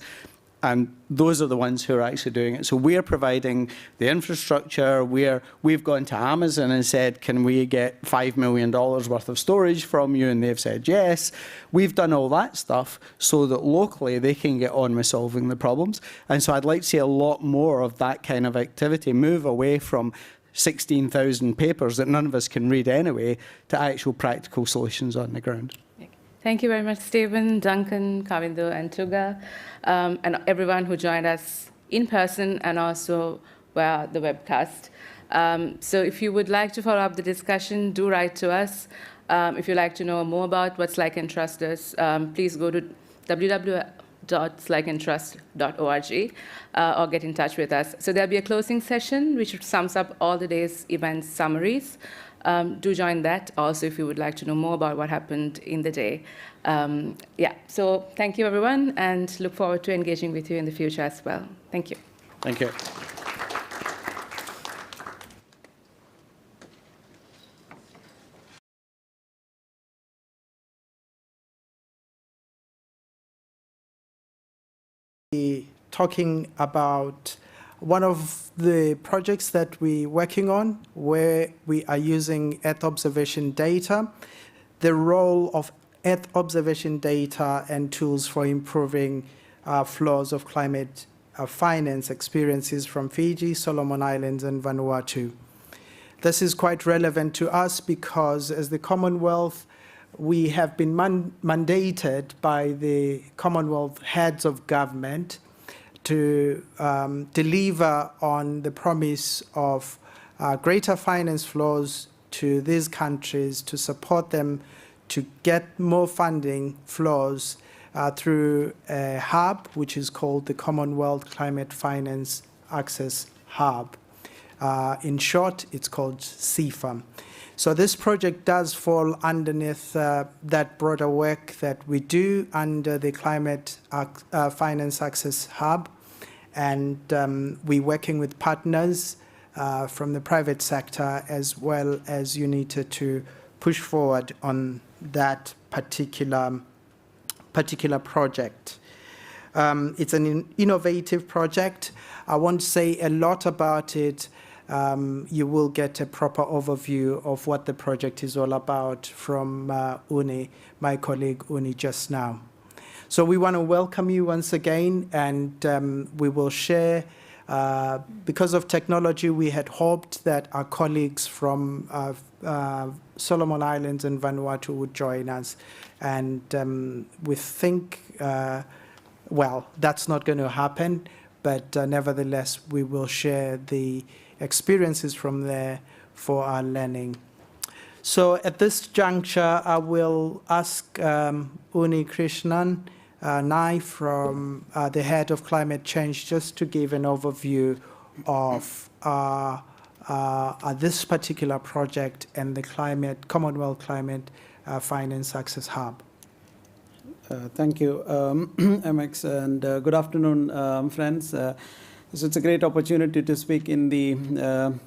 And those are the ones who are actually doing it. So we're providing the infrastructure. We've gone to Amazon and said, can we get $5 million worth of storage from you? And they've said yes. We've done all that stuff so that locally they can get on with solving the problems. And so I'd like to see a lot more of that kind of activity, move away from 16,000 papers that none of us can read anyway, to actual practical solutions on the ground. Thank you very much, Stephen, Duncan, Kavindu, and Tuga, and everyone who joined us in person and also via the webcast. So if you would like to follow up the discussion, do write to us. If you'd like to know more about what SLYCAN Trust does, please go to www.slycantrust.org or get in touch with us. So there'll be a closing session which sums up all the day's event summaries. Do join that also if you would like to know more about what happened in the day. So thank you, everyone, and look forward to engaging with you in the future as well. Thank you. Thank you. Talking about one of the projects that we're working on, where we are using Earth observation data, the role of Earth observation data and tools for improving flows of climate finance experiences from Fiji, Solomon Islands, and Vanuatu. This is quite relevant to us because as the Commonwealth, we have been mandated by the Commonwealth heads of government to deliver on the promise of greater finance flows to these countries, to support them to get more funding flows through a hub, which is called the Commonwealth Climate Finance Access Hub. In short, it's called CFAM. So this project does fall underneath that broader work that we do under the Climate Finance Access Hub. And we're working with partners from the private sector as well as UNITA to push forward on that particular project. It's an innovative project. I won't say a lot about it. You will get a proper overview of what the project is all about from Uni, my colleague Uni just now. So we want to welcome you once again, and we will share. Because of technology, we had hoped that our colleagues from Solomon Islands and Vanuatu would join us. And we think, well, that's not going to happen, but nevertheless, we will share the experiences from there for our learning. So at this juncture, I will ask Uni Krishnan Nai from the head of climate change just to give an overview of this particular project and the Commonwealth Climate Finance Access Hub. Thank you, MX, and good afternoon, friends. So it's a great opportunity to speak in the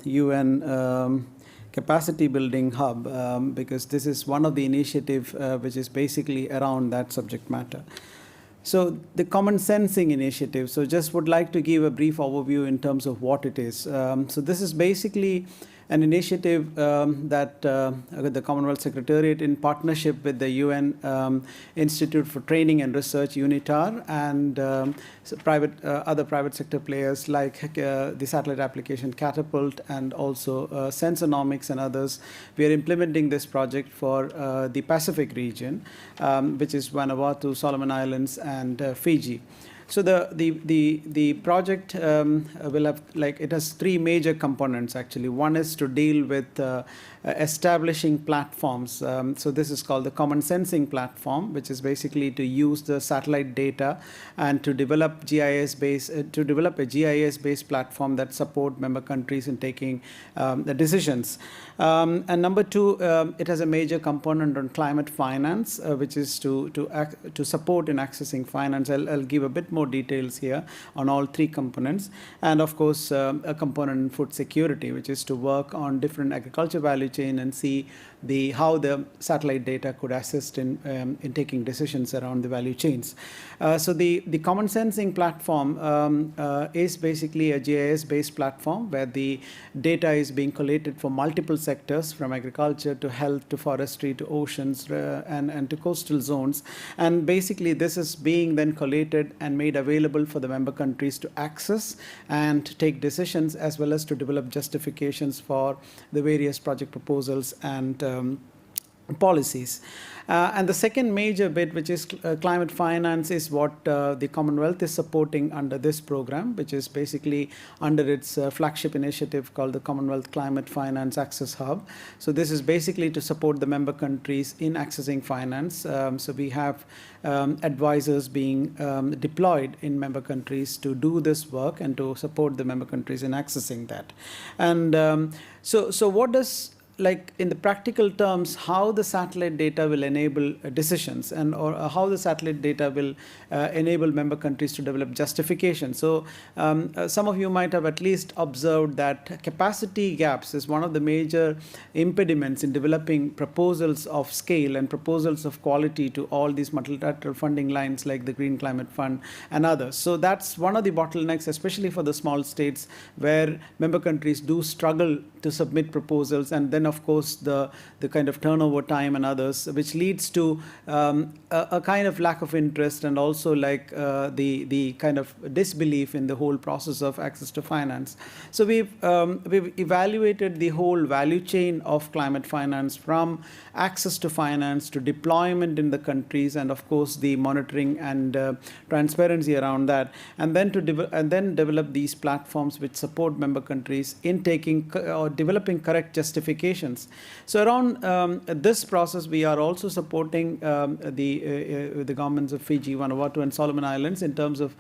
UN Capacity Building Hub because this is one of the initiatives which is basically around that subject matter. So the Common Sensing Initiative, so just would like to give a brief overview in terms of what it is. So this is basically an initiative that the Commonwealth Secretariat in partnership with the UN Institute for Training and Research, UNITAR, and other private sector players like the satellite application Catapult and also Sensornomics and others. We are implementing this project for the Pacific region, which is Vanuatu, Solomon Islands, and Fiji. So the project will have, it has three major components actually. One is to deal with establishing platforms. So this is called the Common Sensing Platform, which is basically to use the satellite data and to develop a GIS-based platform that support member countries in taking the decisions. And number two, it has a major component on climate finance, which is to support in accessing finance. I'll give a bit more more details here on all three components. And of course, a component in food security, which is to work on different agriculture value chain and see how the satellite data could assist in taking decisions around the value chains. So the common sensing platform is basically a GIS-based platform where the data is being collated for multiple sectors, from agriculture to health to forestry to oceans and to coastal zones. And basically this is being then collated and made available for the member countries to access and take decisions, as well as to develop justifications for the various project proposals and policies. And the second major bit, which is climate finance, is what the Commonwealth is supporting under this program, which is basically under its flagship initiative called the Commonwealth Climate Finance Access Hub. So this is basically to support the member countries in accessing finance. So we have advisors being deployed in member countries to do this work and to support the member countries in accessing that. And so what does, like in the practical terms, how the satellite data will enable decisions, and or how the satellite data will enable member countries to develop justification. So some of you might have at least observed that capacity gaps is one of the major impediments in developing proposals of scale and proposals of quality to all these multilateral funding lines like the Green Climate Fund and others. So that's one of the bottlenecks, especially for the small states, where member countries do struggle to submit proposals, and then of course the kind of turnover time and others, which leads to a kind of lack of interest, and also like the kind of disbelief in the whole process of access to finance. So we've evaluated the whole value chain of climate finance, from access to finance to deployment in the countries, and of course the monitoring and transparency around that, and then to develop these platforms which support member countries in taking or developing correct justifications. So around this process, we are also supporting the governments of Fiji, Vanuatu, and Solomon Islands in terms of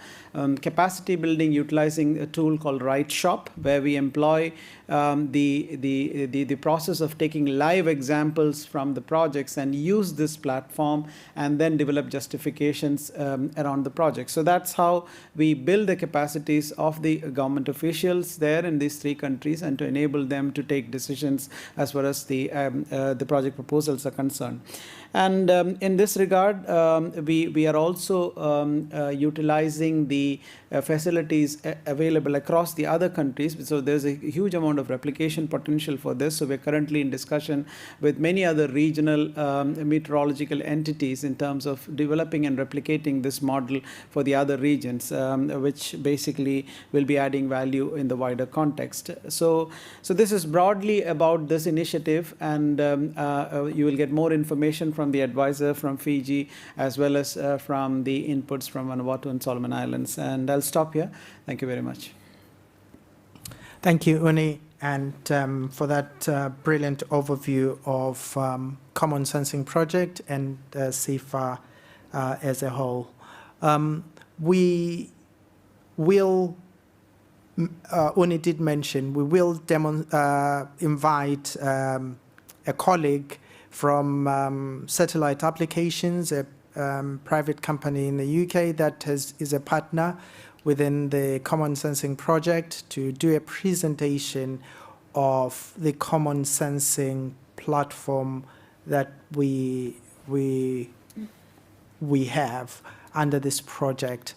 capacity building, utilizing a tool called Right Shop, where we employ the process of taking live examples from the projects and use this platform and then develop justifications around the project. So that's how we build the capacities of the government officials there in these three countries, and to enable them to take decisions as far as the project proposals are concerned. And in this regard, we are also utilizing the facilities available across the other countries. So there's a huge amount of replication potential for this. So we're currently in discussion with many other regional meteorological entities in terms of developing and replicating this model for the other regions, which basically will be adding value in the wider context. So this is broadly about this initiative, and you will get more information from the advisor from Fiji, as well as from the inputs from Vanuatu and Solomon Islands. And I'll stop here. Thank you very much. Thank you, Uni, and for that brilliant overview of Common Sensing Project and CIFA as a whole. We will, Uni did mention, we will invite a colleague from Satellite Applications, a private company in the UK that is a partner within the Common Sensing Project, to do a presentation of the Common Sensing platform that we have under this project.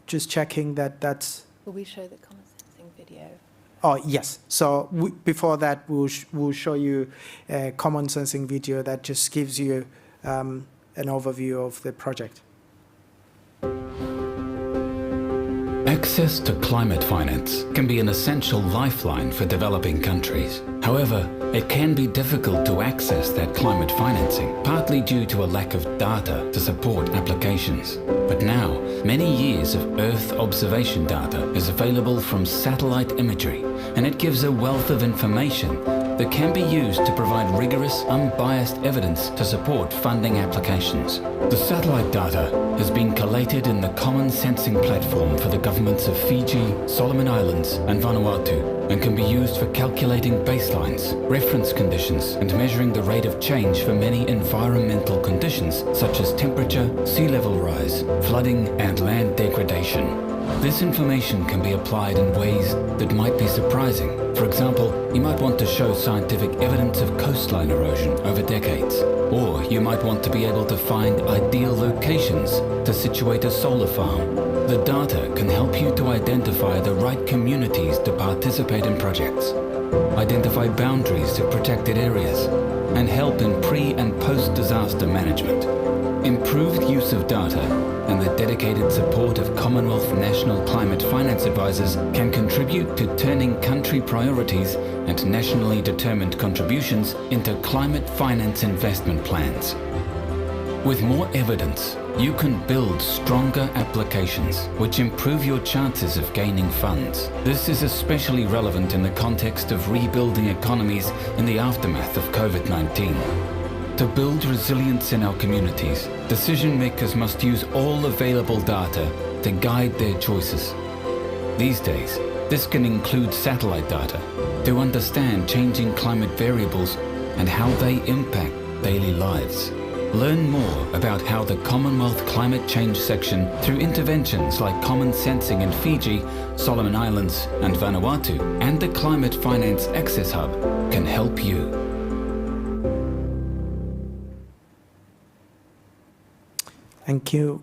Just checking that that's... Will we show the Common Sensing video? Oh, yes. So before that, we'll show you a Common Sensing video that just gives you an overview of the project. Access to climate finance can be an essential lifeline for developing countries. However, it can be difficult to access that climate financing, partly due to a lack of data to support applications. But now, many years of Earth observation data is available from satellite imagery, and it gives a wealth of information that can be used to provide rigorous, unbiased evidence to support funding applications. The satellite data has been collated in the Common Sensing Platform for the governments of Fiji, Solomon Islands and Vanuatu, and can be used for calculating baselines, reference conditions, and measuring the rate of change for many environmental conditions such as temperature, sea level rise, flooding, and land degradation. This information can be applied in ways that might be surprising. For example, you might want to show scientific evidence of coastline erosion over decades. Or you might want to be able to find ideal locations to situate a solar farm. The data can help you to identify the right communities to participate in projects, identify boundaries to protected areas, and help in pre- and post-disaster management. Improved use of data and the dedicated support of Commonwealth National Climate Finance Advisors can contribute to turning country priorities and nationally determined contributions into climate finance investment plans. With more evidence, you can build stronger applications which improve your chances of gaining funds. This is especially relevant in the context of rebuilding economies in the aftermath of COVID-19. To build resilience in our communities, decision makers must use all available data to guide their choices. These days, this can include satellite data to understand changing climate variables and how they impact daily lives. Learn more about how the Commonwealth Climate Change section, through interventions like Common Sensing in Fiji, Solomon Islands and Vanuatu, and the Climate Finance Access Hub, can help you. Thank you.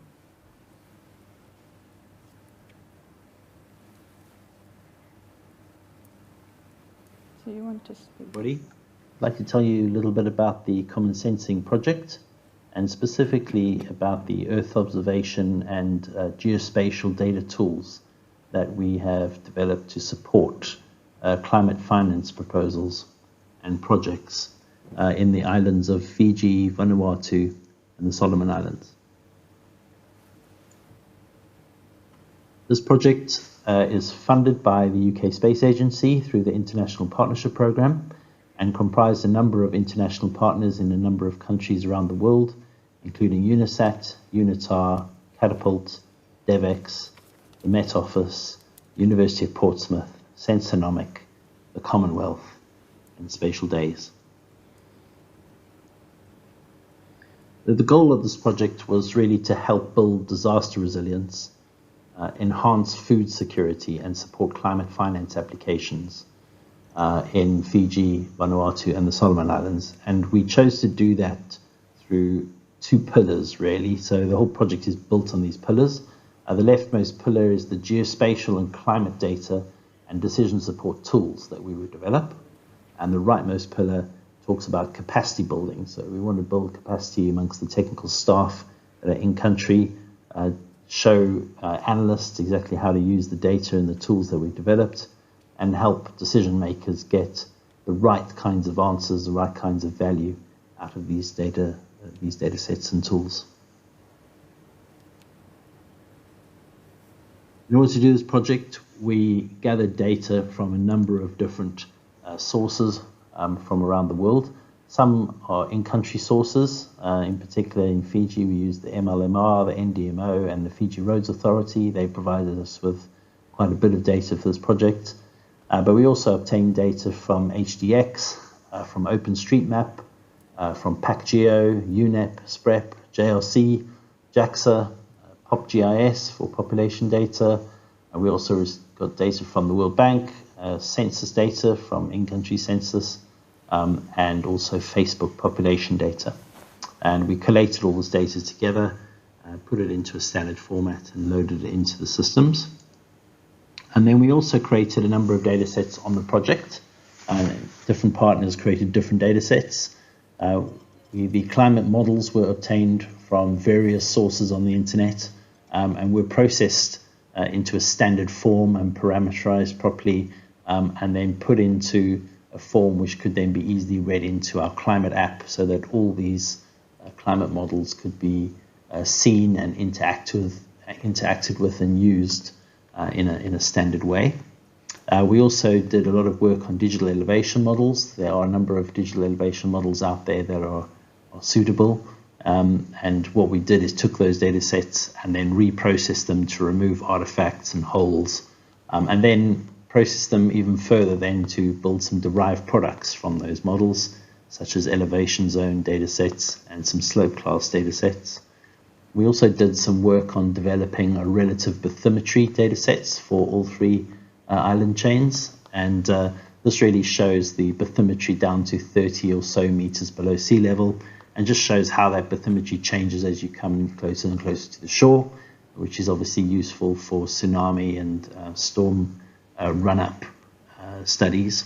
So you want to speak? Everybody, I'd like to tell you a little bit about the Common Sensing project, and specifically about the Earth observation and geospatial data tools that we have developed to support climate finance proposals and projects in the islands of Fiji, Vanuatu, and the Solomon Islands. This project is funded by the UK Space Agency through the International Partnership Programme and comprised a number of international partners in a number of countries around the world, including UNISAT, UNITAR, Catapult, DevEx, the Met Office, University of Portsmouth, Sensonomic, the Commonwealth, and Spatial Days. The goal of this project was really to help build disaster resilience, enhance food security, and support climate finance applications in Fiji, Vanuatu, and the Solomon Islands. And we chose to do that through two pillars, really. So the whole project is built on these pillars. The leftmost pillar is the geospatial and climate data and decision support tools that we would develop. And the rightmost pillar talks about capacity building. So we want to build capacity amongst the technical staff that are in country, show analysts exactly how to use the data and the tools that we've developed, and help decision makers get the right kinds of answers, the right kinds of value out of these data sets and tools. In order to do this project, we gathered data from a number of different sources from around the world. Some are in-country sources. In particular, in Fiji, we used the MLMR, the NDMO, and the Fiji Roads Authority. They provided us with quite a bit of data for this project. But we also obtained data from HDX, from OpenStreetMap, from PacGeo, UNEP, SPREP, JRC, JAXA, PopGIS for population data. And we also got data from the World Bank, census data from in-country census, and also Facebook population data. And we collated all this data together, put it into a standard format, and loaded it into the systems. And then we also created a number of data sets on the project. Different partners created different data sets. The climate models were obtained from various sources on the internet, and were processed into a standard form and parameterized properly, and then put into a form which could then be easily read into our climate app, so that all these climate models could be seen and interacted with and used in a standard way. We also did a lot of work on digital elevation models. There are a number of digital elevation models out there that are suitable. And what we did is took those data sets and then reprocessed them to remove artifacts and holes, and then processed them even further then to build some derived products from those models, such as elevation zone data sets and some slope class data sets. We also did some work on developing a relative bathymetry data sets for all three island chains, and this really shows the bathymetry down to 30 or so meters below sea level, and just shows how that bathymetry changes as you come closer and closer to the shore, which is obviously useful for tsunami and storm run-up studies.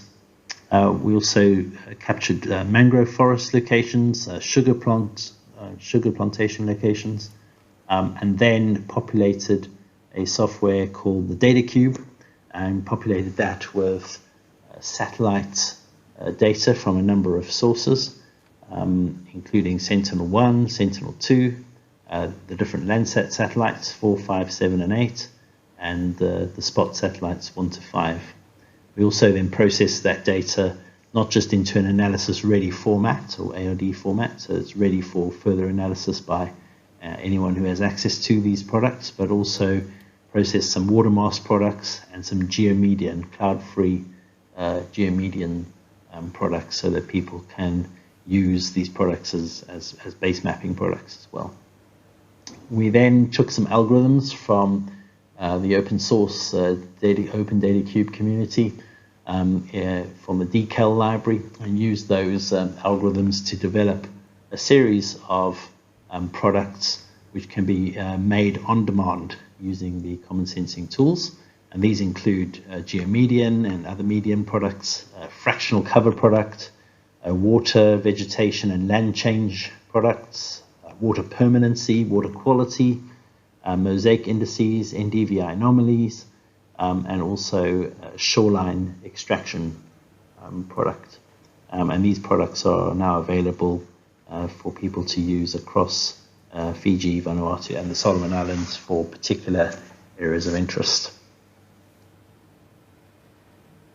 We also captured mangrove forest locations, sugar plantation locations, and then populated a software called the Data Cube, and populated that with satellite data from a number of sources, including Sentinel-1, Sentinel-2, the different Landsat satellites 4, 5, 7, and 8, and the SPOT satellites 1 to 5. We also then processed that data not just into an analysis-ready format or ARD format, so it's ready for further analysis by anyone who has access to these products, but also process some water mass products and some geomedian, cloud-free geomedian products, so that people can use these products as base mapping products as well. We then took some algorithms from the open source Open Data Cube community from the DCAL library, and used those algorithms to develop a series of products which can be made on demand using the common sensing tools. And these include geomedian and other median products, fractional cover product, water, vegetation and land change products, water permanency, water quality, mosaic indices, NDVI anomalies, and also shoreline extraction product. And these products are now available for people to use across Fiji, Vanuatu, and the Solomon Islands for particular areas of interest.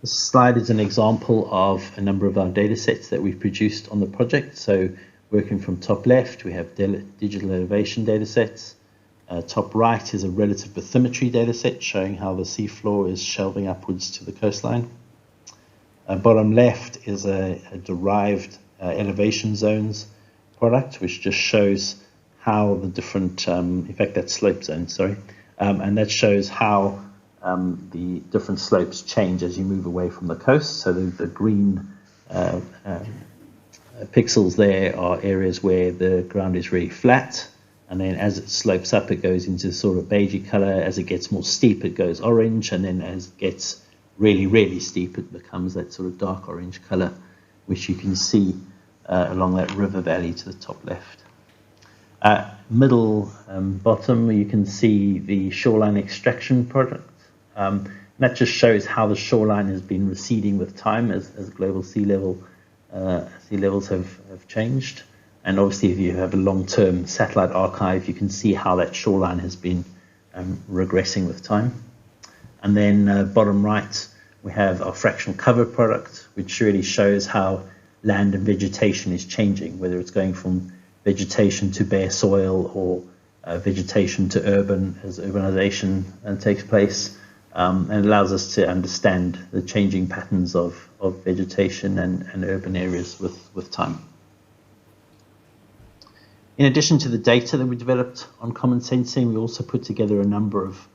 This slide is an example of a number of our data sets that we've produced on the project. So working from top left, we have digital elevation data sets. Top right is a relative bathymetry data set showing how the seafloor is shelving upwards to the coastline. Bottom left is a derived elevation zones product, which just shows how the different, in fact that's slope zones, sorry, and that shows how the different slopes change as you move away from the coast. So the green pixels there are areas where the ground is really flat, and then as it slopes up it goes into sort of beigey color. As it gets more steep it goes orange, and then as it gets really steep it becomes that sort of dark orange color, which you can see along that river valley to the top left. Middle bottom you can see the shoreline extraction product. That just shows how the shoreline has been receding with time as global sea levels have changed. And obviously if you have a long-term satellite archive, you can see how that shoreline has been regressing with time. And then bottom right, we have our fractional cover product, which really shows how land and vegetation is changing, whether it's going from vegetation to bare soil or vegetation to urban as urbanization takes place. And it allows us to understand the changing patterns of vegetation and urban areas with time. In addition to the data that we developed on common sensing, we also put together a number of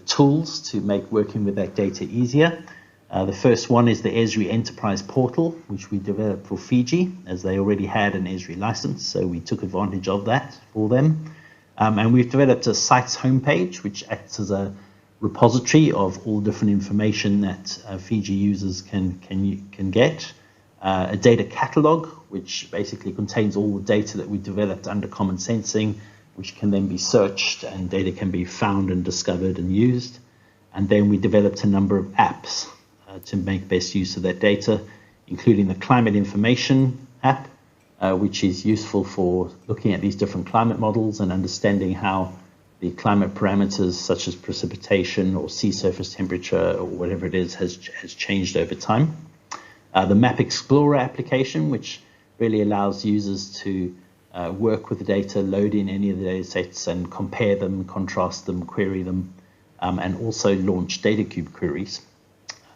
tools to make working with that data easier. The first one is the Esri Enterprise Portal, which we developed for Fiji, as they already had an Esri license, so we took advantage of that for them. And we've developed a sites homepage, which acts as a repository of all different information that Fiji users can get. A data catalog, which basically contains all the data that we developed under common sensing, which can then be searched and data can be found and discovered and used. And then we developed a number of apps to make best use of that data, including the climate information app, which is useful for looking at these different climate models and understanding how the climate parameters such as precipitation or sea surface temperature or whatever it is has changed over time. The Map Explorer application, which really allows users to work with the data, load in any of the data sets and compare them, contrast them, query them, and also launch data cube queries.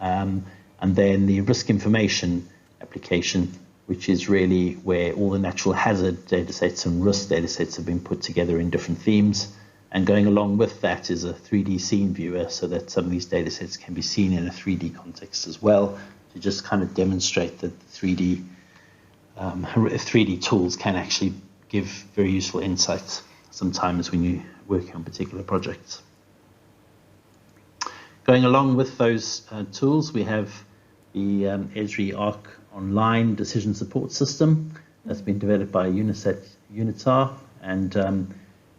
And then the risk information application, which is really where all the natural hazard data sets and risk data sets have been put together in different themes. And going along with that is a 3D scene viewer, so that some of these data sets can be seen in a 3D context as well, to just kind of demonstrate that 3D tools can actually give very useful insights sometimes when you're working on particular projects. Going along with those tools, we have the Esri Arc Online Decision Support System that's been developed by UNITAR, and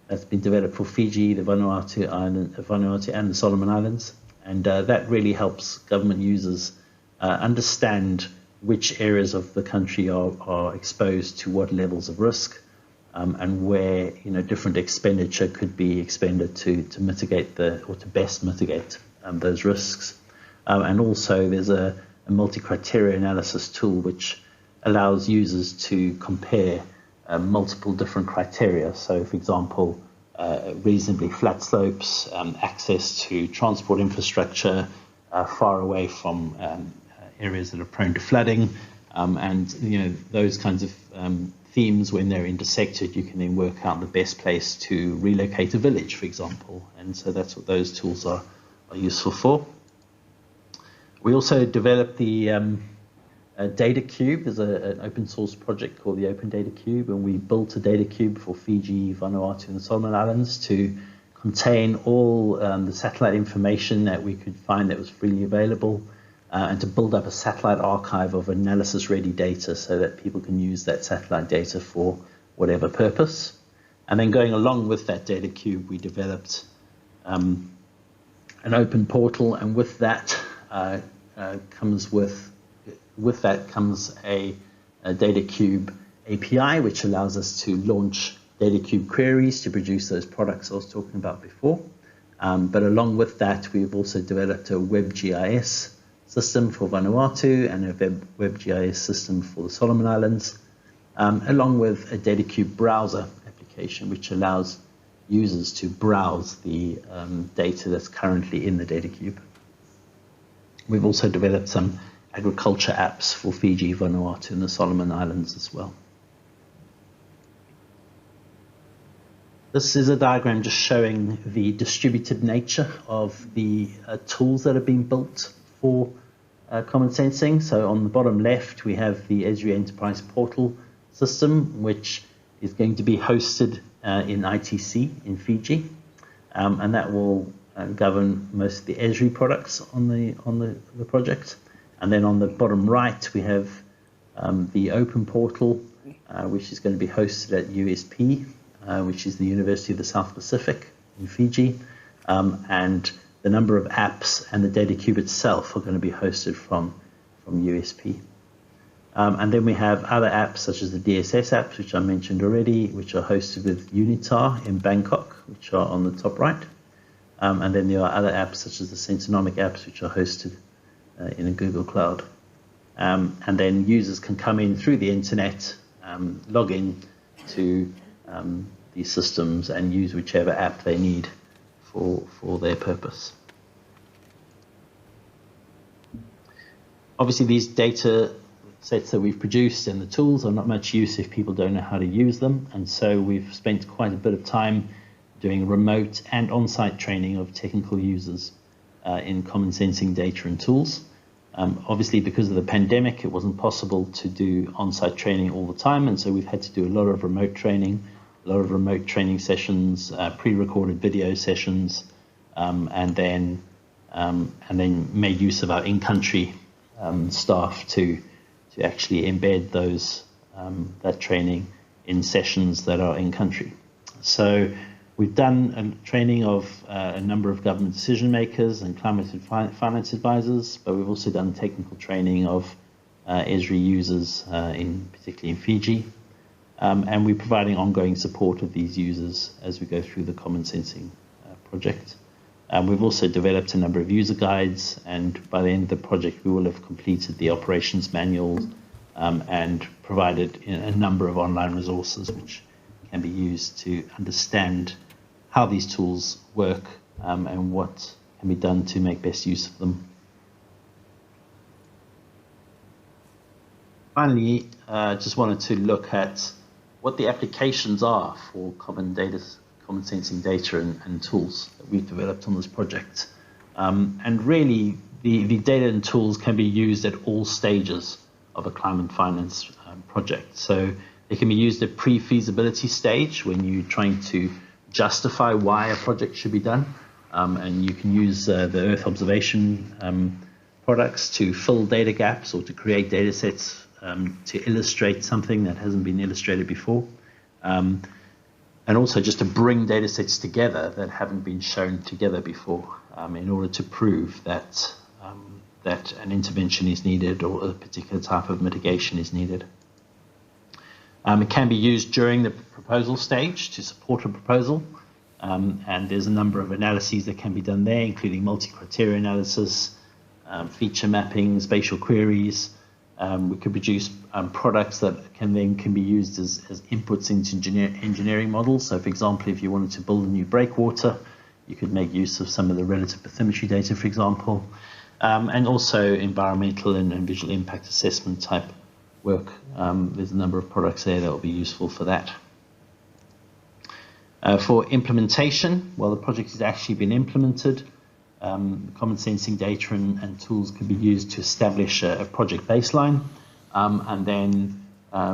that's been developed for Fiji, the Vanuatu and the Solomon Islands. And that really helps government users understand which areas of the country are exposed to what levels of risk, and where different expenditure could be expended to mitigate or to best mitigate those risks. And also there's a multi-criteria analysis tool which allows users to compare multiple different criteria. So for example, reasonably flat slopes, access to transport infrastructure, far away from areas that are prone to flooding, and those kinds of themes, when they're intersected, you can then work out the best place to relocate a village, for example. And so that's what those tools are useful for. We also developed the Data Cube. There's an open source project called the Open Data Cube, and we built a data cube for Fiji, Vanuatu, and the Solomon Islands to contain all the satellite information that we could find that was freely available, and to build up a satellite archive of analysis-ready data so that people can use that satellite data for whatever purpose. And then going along with that data cube, we developed an open portal, and with that comes a data cube API, which allows us to launch data cube queries to produce those products I was talking about before. But along with that, we've also developed a WebGIS system for Vanuatu and a WebGIS system for the Solomon Islands, along with a data cube browser application, which allows users to browse the data that's currently in the data cube. We've also developed some agriculture apps for Fiji, Vanuatu, and the Solomon Islands as well. This is a diagram just showing the distributed nature of the tools that are being built for common sensing. So on the bottom left, we have the Esri Enterprise Portal system, which is going to be hosted in ITC in Fiji, and that will govern most of the Esri products on the project. And then on the bottom right, we have the Open Portal, which is going to be hosted at USP, which is the University of the South Pacific in Fiji, and the number of apps and the data cube itself are going to be hosted from USP. And then we have other apps such as the DSS apps, which I mentioned already, which are hosted with UNITAR in Bangkok, which are on the top right. And then there are other apps such as the Sensonomic apps, which are hosted in a Google Cloud. And then users can come in through the internet, log in to these systems and use whichever app they need for their purpose. Obviously, these data sets that we've produced and the tools are not much use if people don't know how to use them. And so we've spent quite a bit of time doing remote and on-site training of technical users in common sensing data and tools. Obviously, because of the pandemic, it wasn't possible to do on-site training all the time, and so we've had to do a lot of remote training, sessions, pre-recorded video sessions, and then made use of our in-country staff to actually embed that training in sessions that are in-country. So we've done a training of a number of government decision makers and climate and finance advisors, but we've also done technical training of Esri users, particularly in Fiji. and we're providing ongoing support of these users as we go through the Common Sensing project. We've also developed a number of user guides, and by the end of the project we will have completed the operations manuals and provided a number of online resources which can be used to understand how these tools work and what can be done to make best use of them. Finally, just wanted to look at what the applications are for common sensing data and tools that we've developed on this project. And really, the data and tools can be used at all stages of a climate finance project. So they can be used at pre-feasibility stage when you're trying to justify why a project should be done. And you can use the Earth observation products to fill data gaps or to create data sets to illustrate something that hasn't been illustrated before. And also just to bring data sets together that haven't been shown together before in order to prove that, that an intervention is needed or a particular type of mitigation is needed. It can be used during the proposal stage to support a proposal. And there's a number of analyses that can be done there, including multi-criteria analysis, feature mapping, spatial queries. We could produce products that can be used as inputs into engineering models. So, for example, if you wanted to build a new breakwater, you could make use of some of the relative bathymetry data, for example, and also environmental and visual impact assessment type work. There's a number of products there that will be useful for that. For implementation, well, the project has actually been implemented. Common sensing data and tools can be used to establish a project baseline and then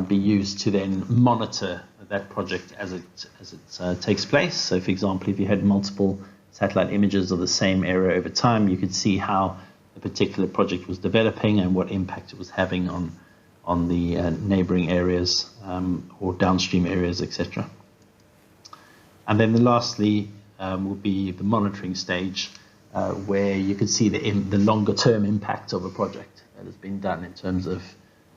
be used to then monitor that project as it takes place. So, for example, if you had multiple satellite images of the same area over time, you could see how a particular project was developing and what impact it was having on the neighboring areas or downstream areas, etc. And then lastly will be the monitoring stage, where you can see the longer-term impact of a project that has been done in terms of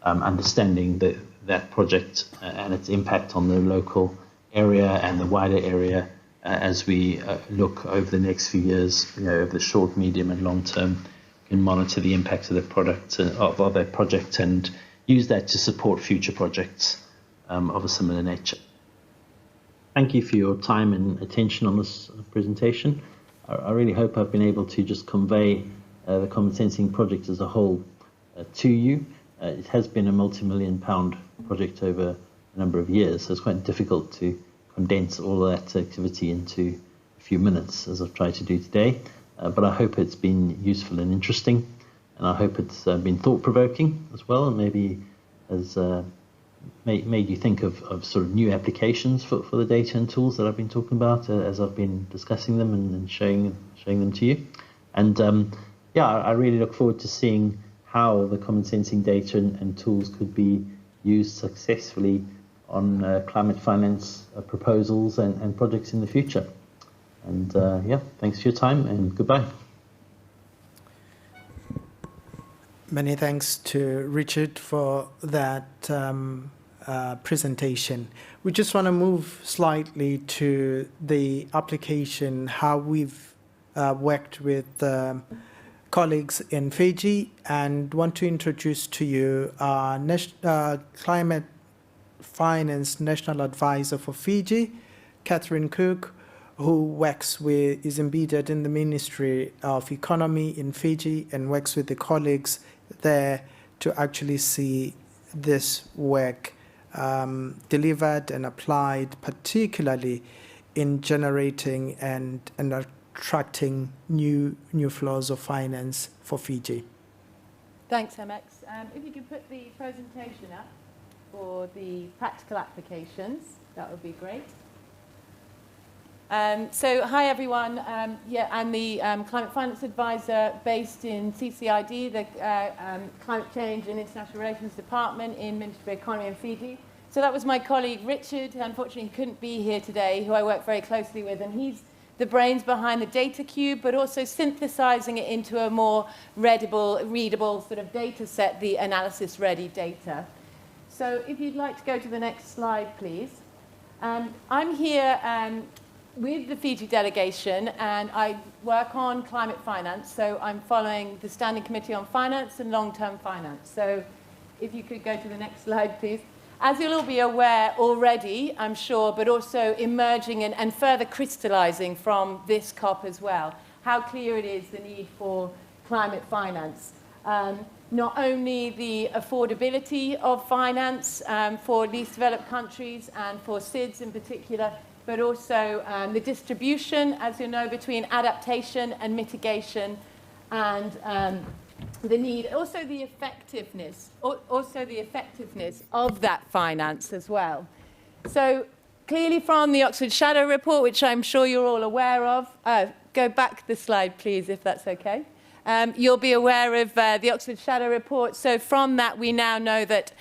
understanding that project and its impact on the local area and the wider area as we look over the next few years, over the short, medium, and long term, can monitor the impact of the product of that project and use that to support future projects of a similar nature. Thank you for your time and attention on this presentation. I really hope I've been able to just convey the Common Sensing project as a whole to you. It has been a multi-million-pound project over a number of years, so it's quite difficult to condense all of that activity into a few minutes, as I've tried to do today. But I hope it's been useful and interesting, and I hope it's been thought-provoking as well, and maybe has made you think of sort of new applications for the data and tools that I've been talking about as I've been discussing them and showing them to you. And yeah, I really look forward to seeing how the Common Sensing data and tools could be used successfully on climate finance proposals and projects in the future. And yeah, thanks for your time and goodbye. Many thanks to Richard for that presentation. We just want to move slightly to the application, how we've worked with colleagues in Fiji, and want to introduce to you Climate Finance National Advisor for Fiji, Catherine Cook, who is embedded in the Ministry of Economy in Fiji and works with the colleagues there to actually see this work delivered and applied, particularly in generating and attracting new flows of finance for Fiji. Thanks, MX. If you could put the presentation up for the practical applications, that would be great. So hi everyone, yeah, I'm the Climate Finance Advisor based in CCID, the Climate Change and International Relations Department in Ministry of Economy in Fiji. So that was my colleague Richard, who unfortunately couldn't be here today, who I work very closely with, and he's the brains behind the data cube, but also synthesizing it into a more readable sort of data set, the analysis-ready data. So if you'd like to go to the next slide, please. I'm here with the Fiji delegation, and I work on climate finance. So I'm following the Standing Committee on Finance and Long-Term Finance. So if you could go to the next slide, please. As you'll all be aware already, I'm sure, but also emerging and further crystallizing from this COP as well, how clear it is the need for climate finance. Not only the affordability of finance for least developed countries and for SIDS in particular, but also the distribution, as you know, between adaptation and mitigation, and the need, also the effectiveness of that finance as well. So clearly from the Oxford Shadow Report, which I'm sure you're all aware of, go back the slide, please, if that's okay. You'll be aware of the Oxford Shadow Report. So from that, we now know that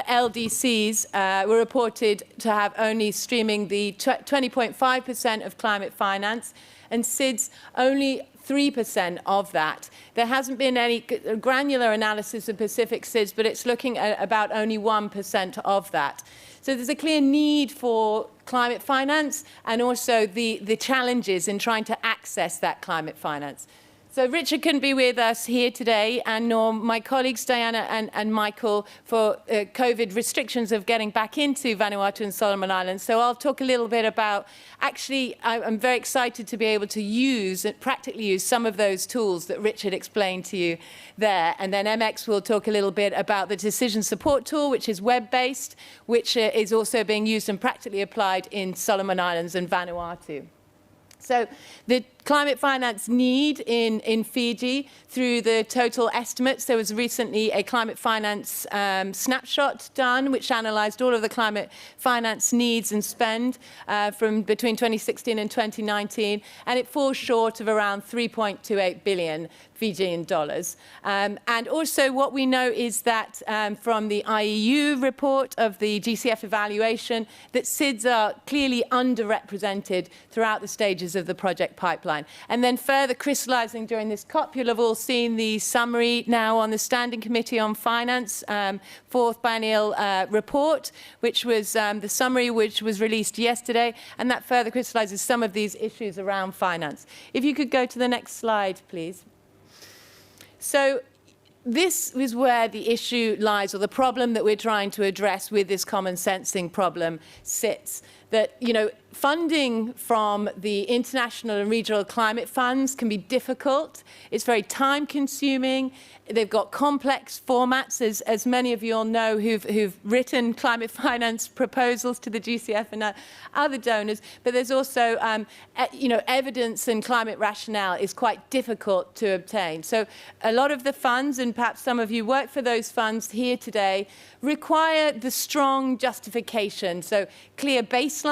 LDCs were reported to have only streaming the 20.5% of climate finance, and SIDS only 3% of that. There hasn't been any granular analysis of Pacific SIDS, but it's looking at about only 1% of that. So there's a clear need for climate finance and also the challenges in trying to access that climate finance. So Richard couldn't be with us here today, and nor my colleagues Diana and Michael for COVID restrictions of getting back into Vanuatu and Solomon Islands. So I'll talk a little bit about, actually, I'm very excited to be able to use, practically use some of those tools that Richard explained to you there. And then MX will talk a little bit about the decision support tool, which is web-based, which is also being used and practically applied in Solomon Islands and Vanuatu. So the climate finance need in Fiji through the total estimates. There was recently a climate finance snapshot done, which analysed all of the climate finance needs and spend from between 2016 and 2019, and it falls short of around 3.28 billion Fijian dollars. And also what we know is that from the IEU report of the GCF evaluation, that SIDS are clearly underrepresented throughout the stages of the project pipeline. And then further crystallizing during this COP, you'll have all seen the summary now on the Standing Committee on Finance, fourth biennial report, which was the summary which was released yesterday, and that further crystallizes some of these issues around finance. If you could go to the next slide, please. So this is where the issue lies, or the problem that we're trying to address with this common sensing problem sits. That, you know, funding from the international and regional climate funds can be difficult. It's very time-consuming. They've got complex formats, as many of you all know who've written climate finance proposals to the GCF and other donors. But there's also, you know, evidence and climate rationale is quite difficult to obtain. So a lot of the funds, and perhaps some of you work for those funds here today, require the strong justification. So clear baselines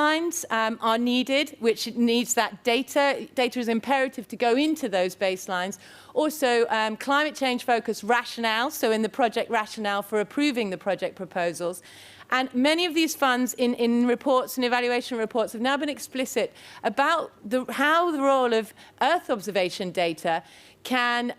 are needed, which needs that data. Data is imperative to go into those baselines. Also, climate change focused rationale, so in the project rationale for approving the project proposals. And many of these funds in reports and evaluation reports have now been explicit about how the role of Earth observation data can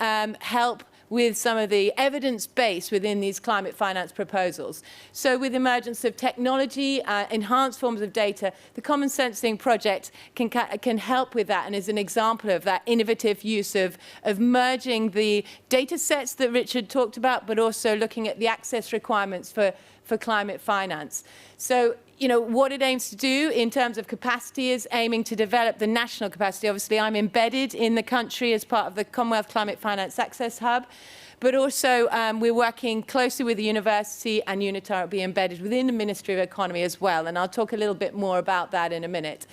help with some of the evidence base within these climate finance proposals. So with the emergence of technology, enhanced forms of data, the Common Sensing Project can help with that, and is an example of that innovative use of merging the data sets that Richard talked about, but also looking at the access requirements for climate finance. So, you know, what it aims to do in terms of capacity is aiming to develop the national capacity. Obviously, I'm embedded in the country as part of the Commonwealth Climate Finance Access Hub, but also we're working closely with the university, and UNITAR will be embedded within the Ministry of Economy as well, and I'll talk a little bit more about that in a minute.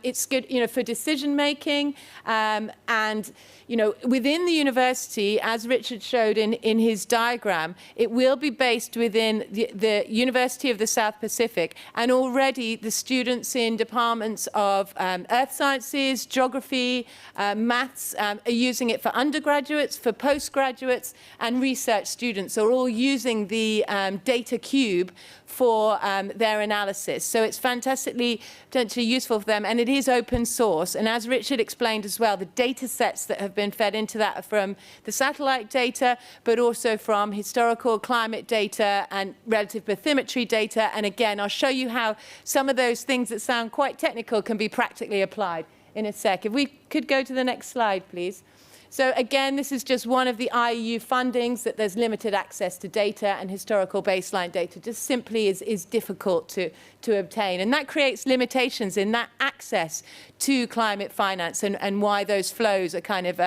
It's good, you know, for decision making, and, you know, within the university, as Richard showed in his diagram, it will be based within the University of the South Pacific, and already the students in departments of earth sciences, geography, maths are using it for undergraduates, for postgraduates, and research students are all using the data cube for their analysis. So it's fantastically potentially useful for them, and it is open source. And as Richard explained as well, the data sets that have been fed into that are from the satellite data, but also from historical climate data and relative bathymetry data. And again, I'll show you how some of those things that sound quite technical can be practically applied in a sec. If we could go to the next slide, please. So again, this is just one of the IAEA fundings, that there's limited access to data, and historical baseline data just simply is difficult to obtain. And that creates limitations in that access to climate finance, and why those flows are kind of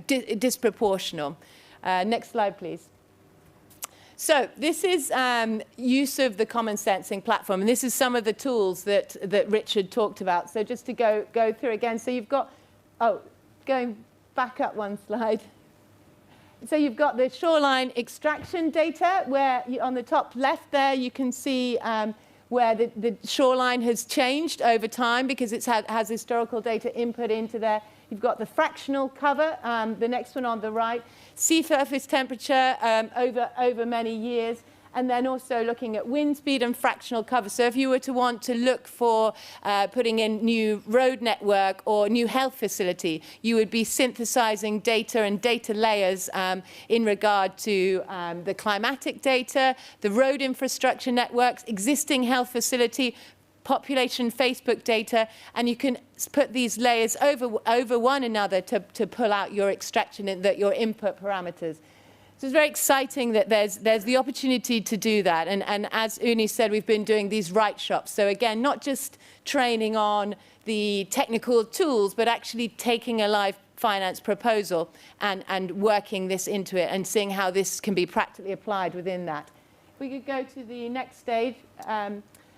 disproportional. Next slide, please. So this is use of the common sensing platform, and this is some of the tools that Richard talked about. So just to go through again, so you've got, going back up one slide. So you've got the shoreline extraction data, where on the top left there you can see where the shoreline has changed over time, because it has historical data input into there. You've got the fractional cover, the next one on the right, sea surface temperature over many years, and then also looking at wind speed and fractional cover. So if you were to want to look for putting in new road network or new health facility, you would be synthesizing data and data layers in regard to the climatic data, the road infrastructure networks, existing health facility, population Facebook data, and you can put these layers over one another to pull out your extraction and your input parameters. So it's very exciting that there's the opportunity to do that. And as Uni said, we've been doing these write shops. So again, not just training on the technical tools, but actually taking a live finance proposal and working this into it and seeing how this can be practically applied within that. If we could go to the next stage.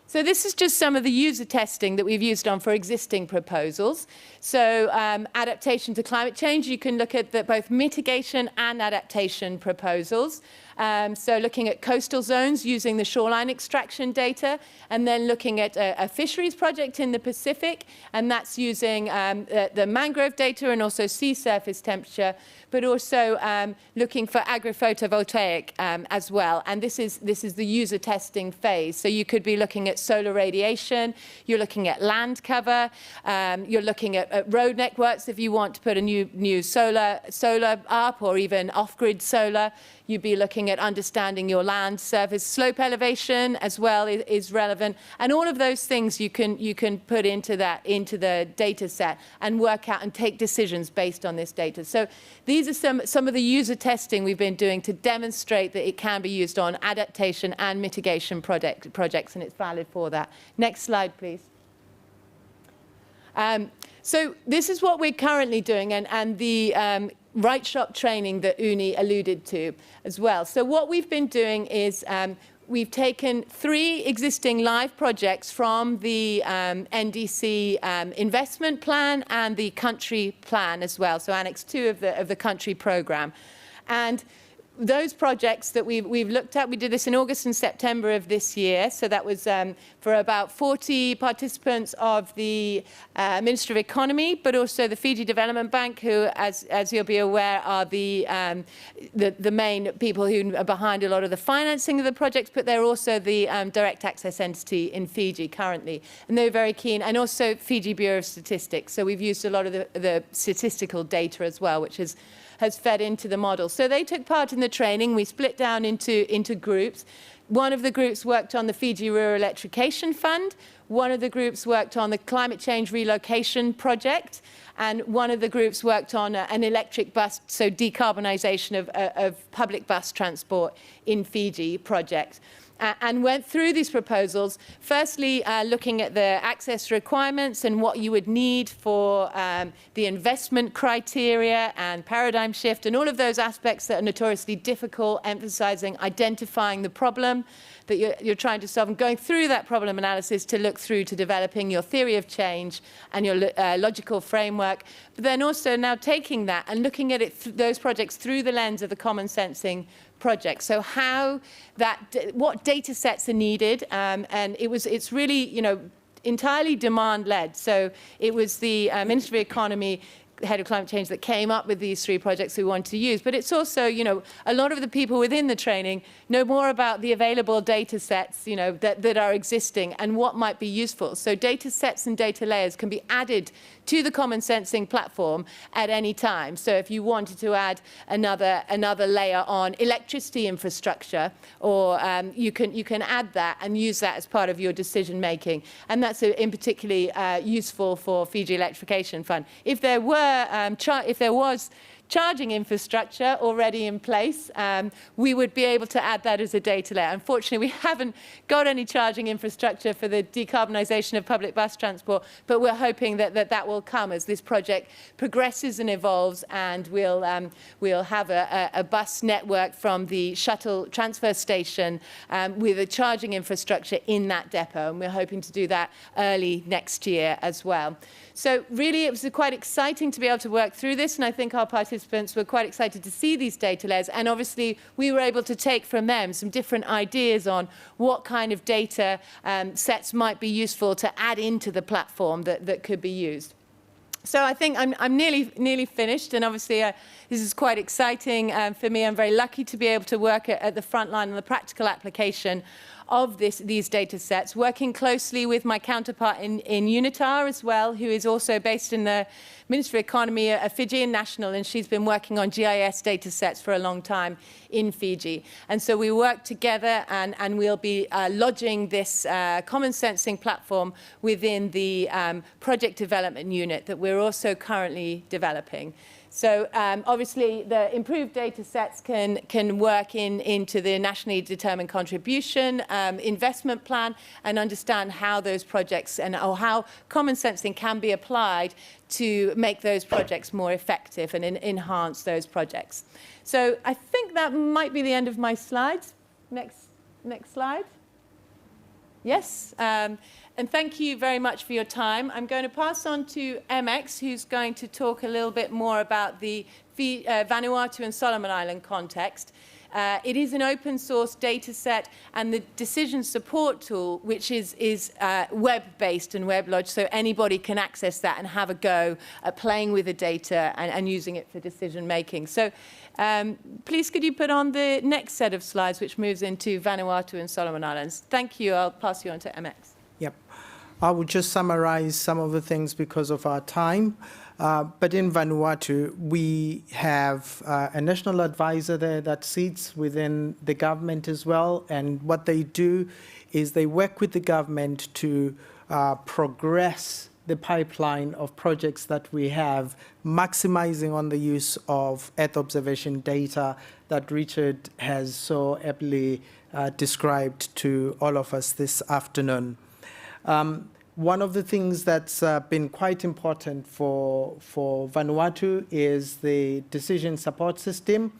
So this is just some of the user testing that we've used on for existing proposals. So adaptation to climate change, you can look at both mitigation and adaptation proposals. So looking at coastal zones using the shoreline extraction data, and then looking at a fisheries project in the Pacific, and that's using the mangrove data and also sea surface temperature, but also looking for agrophotovoltaic as well. And this is the user testing phase. So you could be looking at solar radiation, you're looking at land cover, you're looking at road networks if you want to put a new solar up, or even off-grid solar. You'd be looking at understanding your land surface slope elevation as well is relevant. And all of those things you can put into the data set and work out and take decisions based on this data. So these are some of the user testing we've been doing to demonstrate that it can be used on adaptation and mitigation projects, and it's valid for that. Next slide, please. So this is what we're currently doing, and the write shop training that Uni alluded to as well. So what we've been doing is we've taken 3 existing live projects from the NDC investment plan and the country plan as well, so Annex 2 of the country program. And those projects that we've looked at, we did this in August and September of this year. So that was for about 40 participants of the Ministry of Economy, but also the Fiji Development Bank, who, as you'll be aware, are the main people who are behind a lot of the financing of the projects, but they're also the direct access entity in Fiji currently. And they're very keen, and also Fiji Bureau of Statistics. So we've used a lot of the statistical data as well, which has fed into the model. So they took part in the training. We split down into groups. One of the groups worked on the Fiji Rural Electrification Fund. One of the groups worked on the Climate Change Relocation Project. And one of the groups worked on an electric bus, so decarbonisation of public bus transport in Fiji project. And went through these proposals, firstly looking at the access requirements and what you would need for the investment criteria and paradigm shift and all of those aspects that are notoriously difficult, emphasizing identifying the problem that you're trying to solve and going through that problem analysis to look through to developing your theory of change and your logical framework, but then also now taking that and looking at it those projects through the lens of the common sensing project. So what data sets are needed, and it's really, entirely demand-led. So it was the Ministry of Economy head of climate change that came up with these 3 projects we wanted to use. But it's also, you know, a lot of the people within the training know more about the available data sets, you know, that are existing and what might be useful. So data sets and data layers can be added to the common sensing platform at any time. So if you wanted to add another layer on electricity infrastructure, or you can add that and use that as part of your decision making. And that's in particularly useful for Fiji Electrification Fund. If there was charging infrastructure already in place, we would be able to add that as a data layer. Unfortunately, we haven't got any charging infrastructure for the decarbonisation of public bus transport, but we're hoping that will come as this project progresses and evolves, and we'll have a bus network from the shuttle transfer station with a charging infrastructure in that depot, and we're hoping to do that early next year as well. So really, it was quite exciting to be able to work through this, and I think our participants were quite excited to see these data layers. And obviously, we were able to take from them some different ideas on what kind of data sets might be useful to add into the platform that could be used. So I think I'm nearly finished, and obviously this is quite exciting for me. I'm very lucky to be able to work at the front line on the practical application of these data sets, working closely with my counterpart in UNITAR as well, who is also based in the Ministry of Economy, a Fijian national, and she's been working on GIS data sets for a long time in Fiji. And so we work together, and we'll be lodging this common sensing platform within the project development unit that we're also currently developing. So obviously, the improved data sets can work into the nationally determined contribution investment plan, and understand how those projects or how common sensing can be applied to make those projects more effective and enhance those projects. So I think that might be the end of my slides. Next slide. Yes. And thank you very much for your time. I'm going to pass on to MX, who's going to talk a little bit more about the Vanuatu and Solomon Island context. It is an open source data set, and the decision support tool, which is web-based and web-lodged, so anybody can access that and have a go at playing with the data and using it for decision making. So please could you put on the next set of slides, which moves into Vanuatu and Solomon Islands. Thank you. I'll pass you on to MX. Yep. I will just summarize some of the things because of our time. But in Vanuatu, we have a national advisor there that sits within the government as well. And what they do is they work with the government to progress the pipeline of projects that we have, maximizing on the use of Earth observation data that Richard has so aptly described to all of us this afternoon. One of the things that's been quite important for Vanuatu is the decision support system,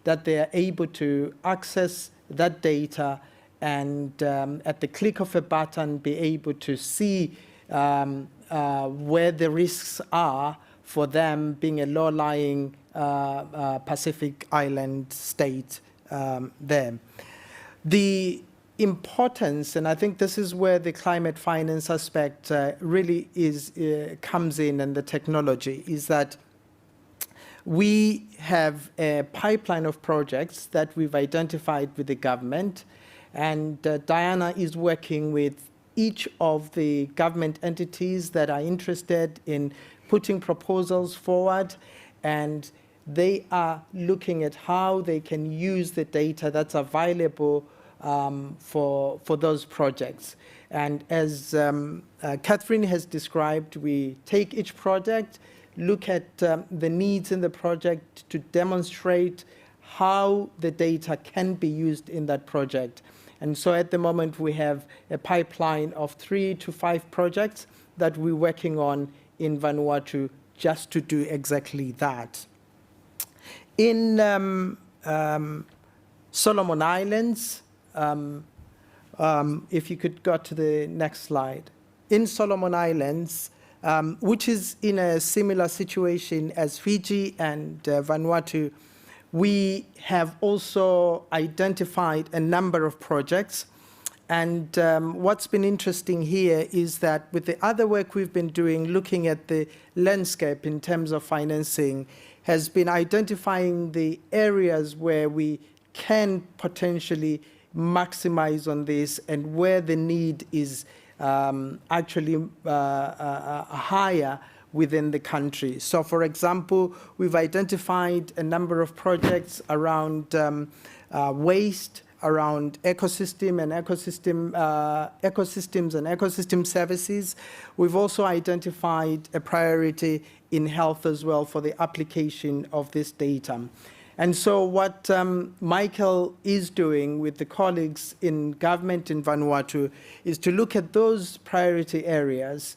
that they are able to access that data and at the click of a button be able to see where the risks are for them being a low-lying Pacific island state there. The importance, and I think this is where the climate finance aspect really comes in, and the technology, is that we have a pipeline of projects that we've identified with the government, and Diana is working with each of the government entities that are interested in putting proposals forward, and they are looking at how they can use the data that's available for those projects. And as Catherine has described, we take each project, look at the needs in the project to demonstrate how the data can be used in that project. And so at the moment, we have a pipeline of 3 to 5 projects that we're working on in Vanuatu just to do exactly that. In Solomon Islands, if you could go to the next slide. In Solomon Islands, which is in a similar situation as Fiji and Vanuatu, we have also identified a number of projects, And what's been interesting here is that with the other work we've been doing, looking at the landscape in terms of financing, has been identifying the areas where we can potentially maximize on this and where the need is actually higher within the country. So, for example, we've identified a number of projects around waste, around ecosystem and ecosystems and ecosystem services. We've also identified a priority in health as well for the application of this data. And so what Michael is doing with the colleagues in government in Vanuatu is to look at those priority areas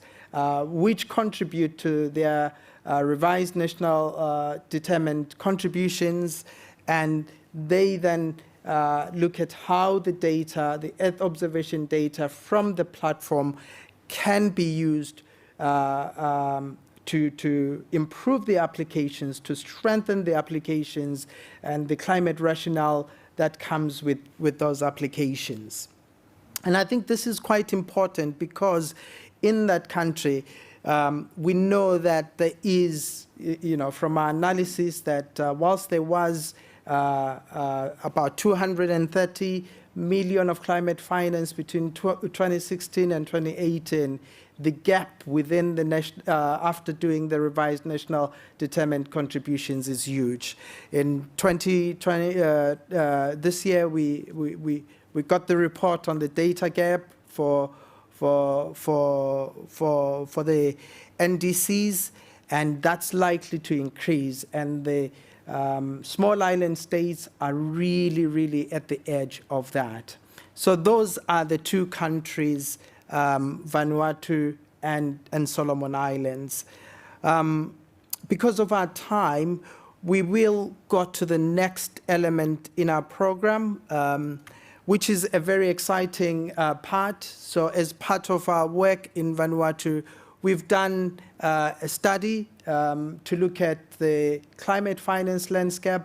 which contribute to their revised national determined contributions, and they then look at how the data, the Earth observation data from the platform can be used to improve the applications, to strengthen the applications and the climate rationale that comes with those applications. And I think this is quite important because in that country, we know that there is, from our analysis, that whilst there was about 230 million of climate finance between 2016 and 2018, the gap within the after doing the revised national determined contributions is huge. In 2020, this year, we got the report on the data gap for the NDCs, and that's likely to increase. And the small island states are really, really at the edge of that. So those are the two countries, Vanuatu and Solomon Islands. Because of our time, we will go to the next element in our program, which is a very exciting part. So as part of our work in Vanuatu, we've done a study to look at the climate finance landscape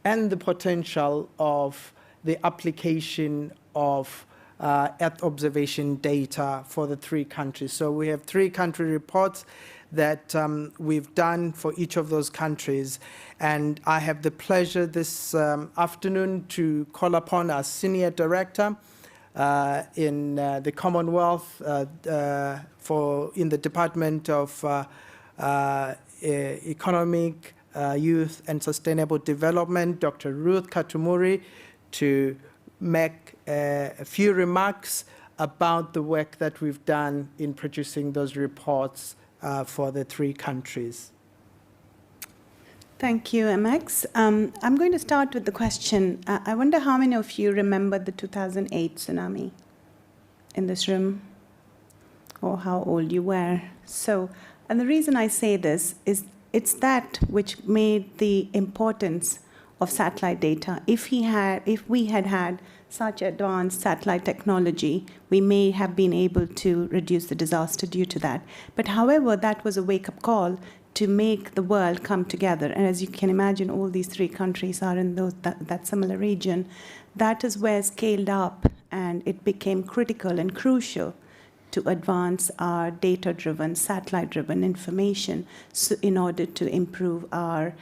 and the potential of the application of Earth observation data for the three countries. So we have 3 country reports that we've done for each of those countries. And I have the pleasure this afternoon to call upon our Senior Director in the Commonwealth in the Department of Economic, Youth and Sustainable Development, Dr. Ruth Katumuri, to make a few remarks about the work that we've done in producing those reports for the 3 countries. Thank you, MX. I'm going to start with the question. I wonder how many of you remember the 2008 tsunami in this room, or how old you were. So, and the reason I say this is it's that which made the importance of satellite data. If we had had such advanced satellite technology, we may have been able to reduce the disaster due to that. But however, that was a wake-up call to make the world come together. And as you can imagine, all these 3 countries are in that similar region. That is where scaled up, and it became critical and crucial to advance our data-driven, satellite-driven information in order to improve our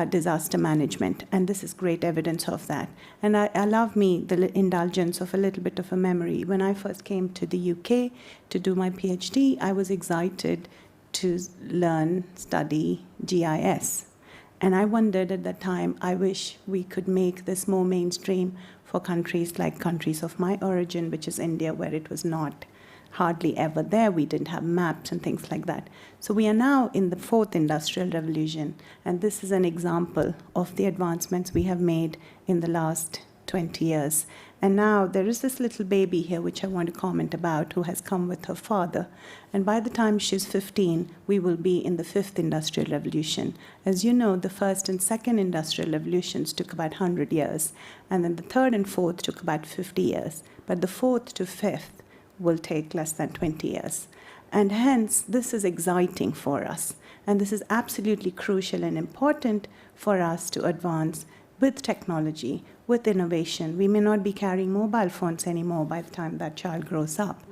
disaster management. And this is great evidence of that. And I love the indulgence of a little bit of a memory. When I first came to the UK to do my PhD, I was excited to study GIS. And I wondered at that time, I wish we could make this more mainstream for countries like countries of my origin, which is India, where it was not hardly ever there. We didn't have maps and things like that. So we are now in the 4th industrial revolution, and this is an example of the advancements we have made in the last 20 years. And now there is this little baby here, which I want to comment about, who has come with her father. And by the time she's 15, we will be in the 5th industrial revolution. As you know, the 1st and 2nd industrial revolutions took about 100 years, and then the 3rd and 4th took about 50 years. But the 4th to 5th will take less than 20 years. And hence, this is exciting for us. And this is absolutely crucial and important for us to advance with technology, with innovation. We may not be carrying mobile phones anymore by the time that child grows up.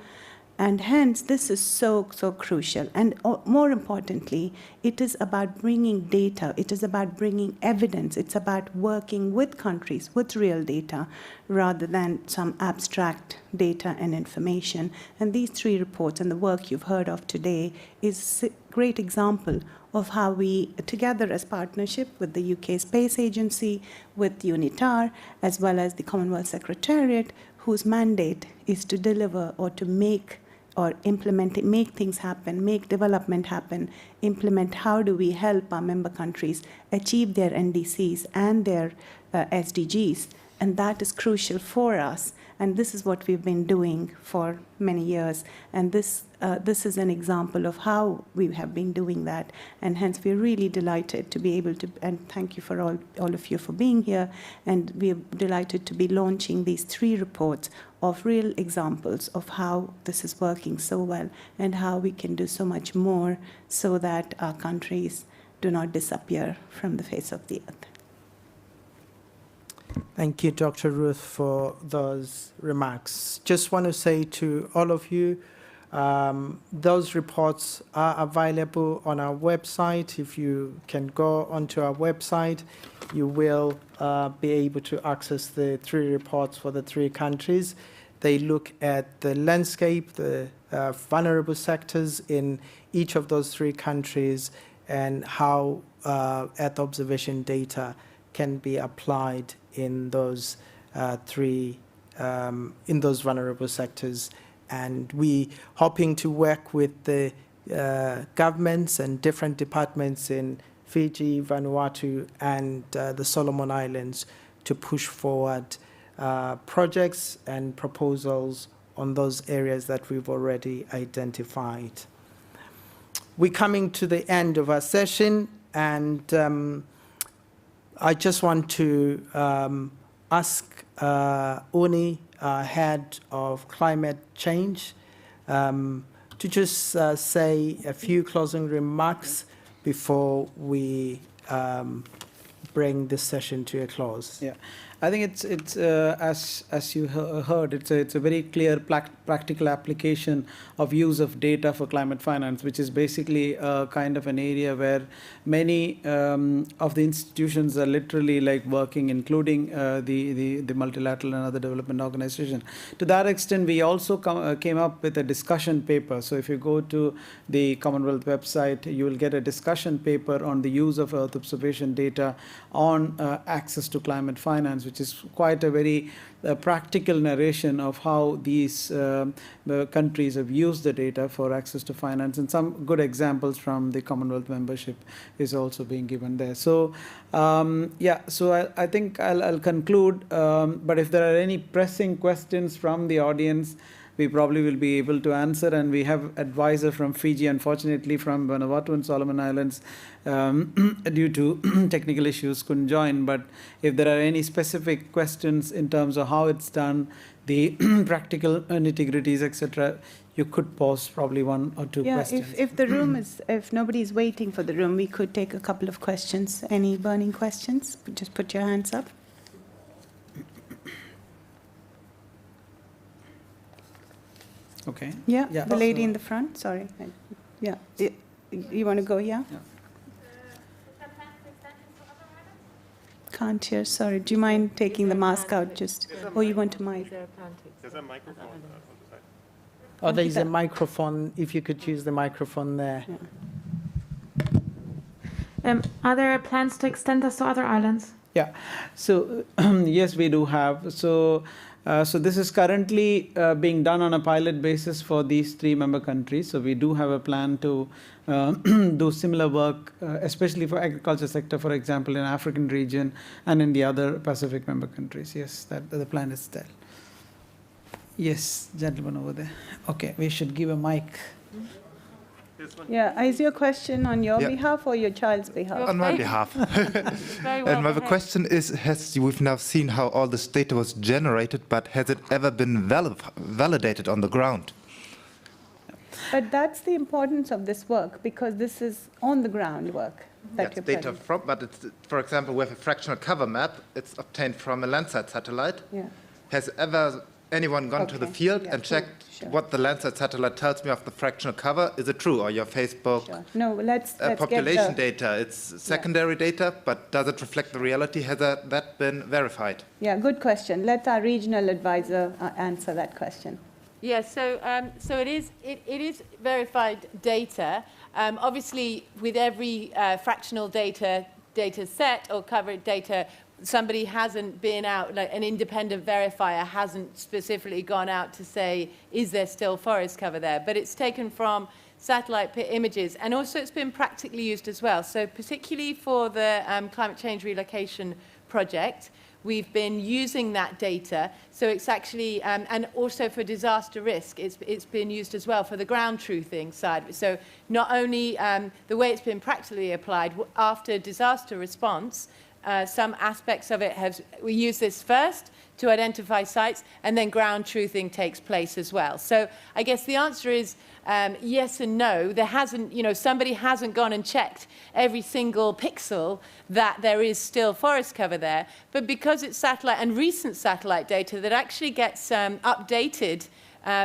And hence, this is so crucial. And more importantly, it is about bringing data. It is about bringing evidence. It's about working with countries, with real data, rather than some abstract data and information. And these 3 reports and the work you've heard of today is a great example of how we, together as partnership with the UK Space Agency, with UNITAR, as well as the Commonwealth Secretariat, whose mandate is to deliver or to make or implement, make things happen, make development happen, implement how do we help our member countries achieve their NDCs and their SDGs. And that is crucial for us. And this is what we've been doing for many years. And this is an example of how we have been doing that. And hence, we're really delighted to be able to, and thank you for all of you for being here. And we're delighted to be launching these 3 reports of real examples of how this is working so well and how we can do so much more so that our countries do not disappear from the face of the earth. Thank you, Dr. Ruth, for those remarks. Just want to say to all of you, those reports are available on our website. If you can go onto our website, you will be able to access the 3 reports for the 3 countries. They look at the landscape, the vulnerable sectors in each of those 3 countries, and how Earth observation data can be applied in those in those vulnerable sectors. And we hoping to work with the governments and different departments in Fiji, Vanuatu, and the Solomon Islands to push forward projects and proposals on those areas that we've already identified. We're coming to the end of our session, and I just want to ask Uni, head of climate change, to just say a few closing remarks before we bring this session to a close. Yeah, I think it's as you heard, it's a very clear practical application of use of data for climate finance, which is basically kind of an area where many of the institutions are literally like working, including the multilateral and other development organizations. To that extent, we also came up with a discussion paper. So if you go to the Commonwealth website, you will get a discussion paper on the use of Earth observation data on access to climate finance, which is quite a very practical narration of how these countries have used the data for access to finance, and some good examples from the Commonwealth membership is also being given there. So yeah, so I think I'll conclude, but if there are any pressing questions from the audience, we probably will be able to answer. And we have advisor from Fiji, unfortunately from Vanuatu and Solomon Islands, due to technical issues couldn't join. But if there are any specific questions in terms of how it's done, the practical nitty-gritties, etc., you could pose probably 1 or 2 questions. If the room is, if nobody's waiting for the room, we could take a couple of questions. Any burning questions? Just put your hands up. Okay. Yeah, the lady in the front, sorry. Yeah, you want to go, yeah? Can't hear, sorry. Do you mind taking the mask out just, or you want to mic? There's a microphone on the side. Oh, there's a microphone, if you could use the microphone there. Yeah. Are there plans to extend this to other islands? Yeah, so yes, we do have. So this is currently being done on a pilot basis for these 3 member countries. So we do have a plan to do similar work, especially for agriculture sector, for example, in African region and in the other Pacific member countries. Yes, that the plan is there. Yes, gentleman over there. Okay, we should give a mic. Yeah, is your question on your behalf or your child's behalf? On my behalf. And my question is, we've now seen how all this data was generated, but has it ever been validated on the ground? But that's the importance of this work, because this is on the ground work. that you're data present. from, but it's, for example, we have a fractional cover map. It's obtained from a Landsat satellite. Yeah. Has ever anyone gone to the Okay. field Yeah, and checked sure. what the Landsat satellite tells me of the fractional cover? Is it true? Or your Facebook No, let's population get the, data? It's secondary data, but does it reflect the reality? Has that been verified? Yeah, good question. Let our regional advisor answer that question. Yeah, so it is verified data. Obviously, with every fractional data set or covered data, somebody hasn't been out, like an independent verifier hasn't specifically gone out to say, is there still forest cover there? But it's taken from satellite images, and also it's been practically used as well. So particularly for the climate change relocation project, we've been using that data. So it's actually, and also for disaster risk, it's been used as well for the ground truthing side. So not only the way it's been practically applied after disaster response, some aspects of it we use this first to identify sites, and then ground truthing takes place as well. So I guess the answer is yes and no. There hasn't, somebody hasn't gone and checked every single pixel that there is still forest cover there. But because it's satellite and recent satellite data that actually gets updated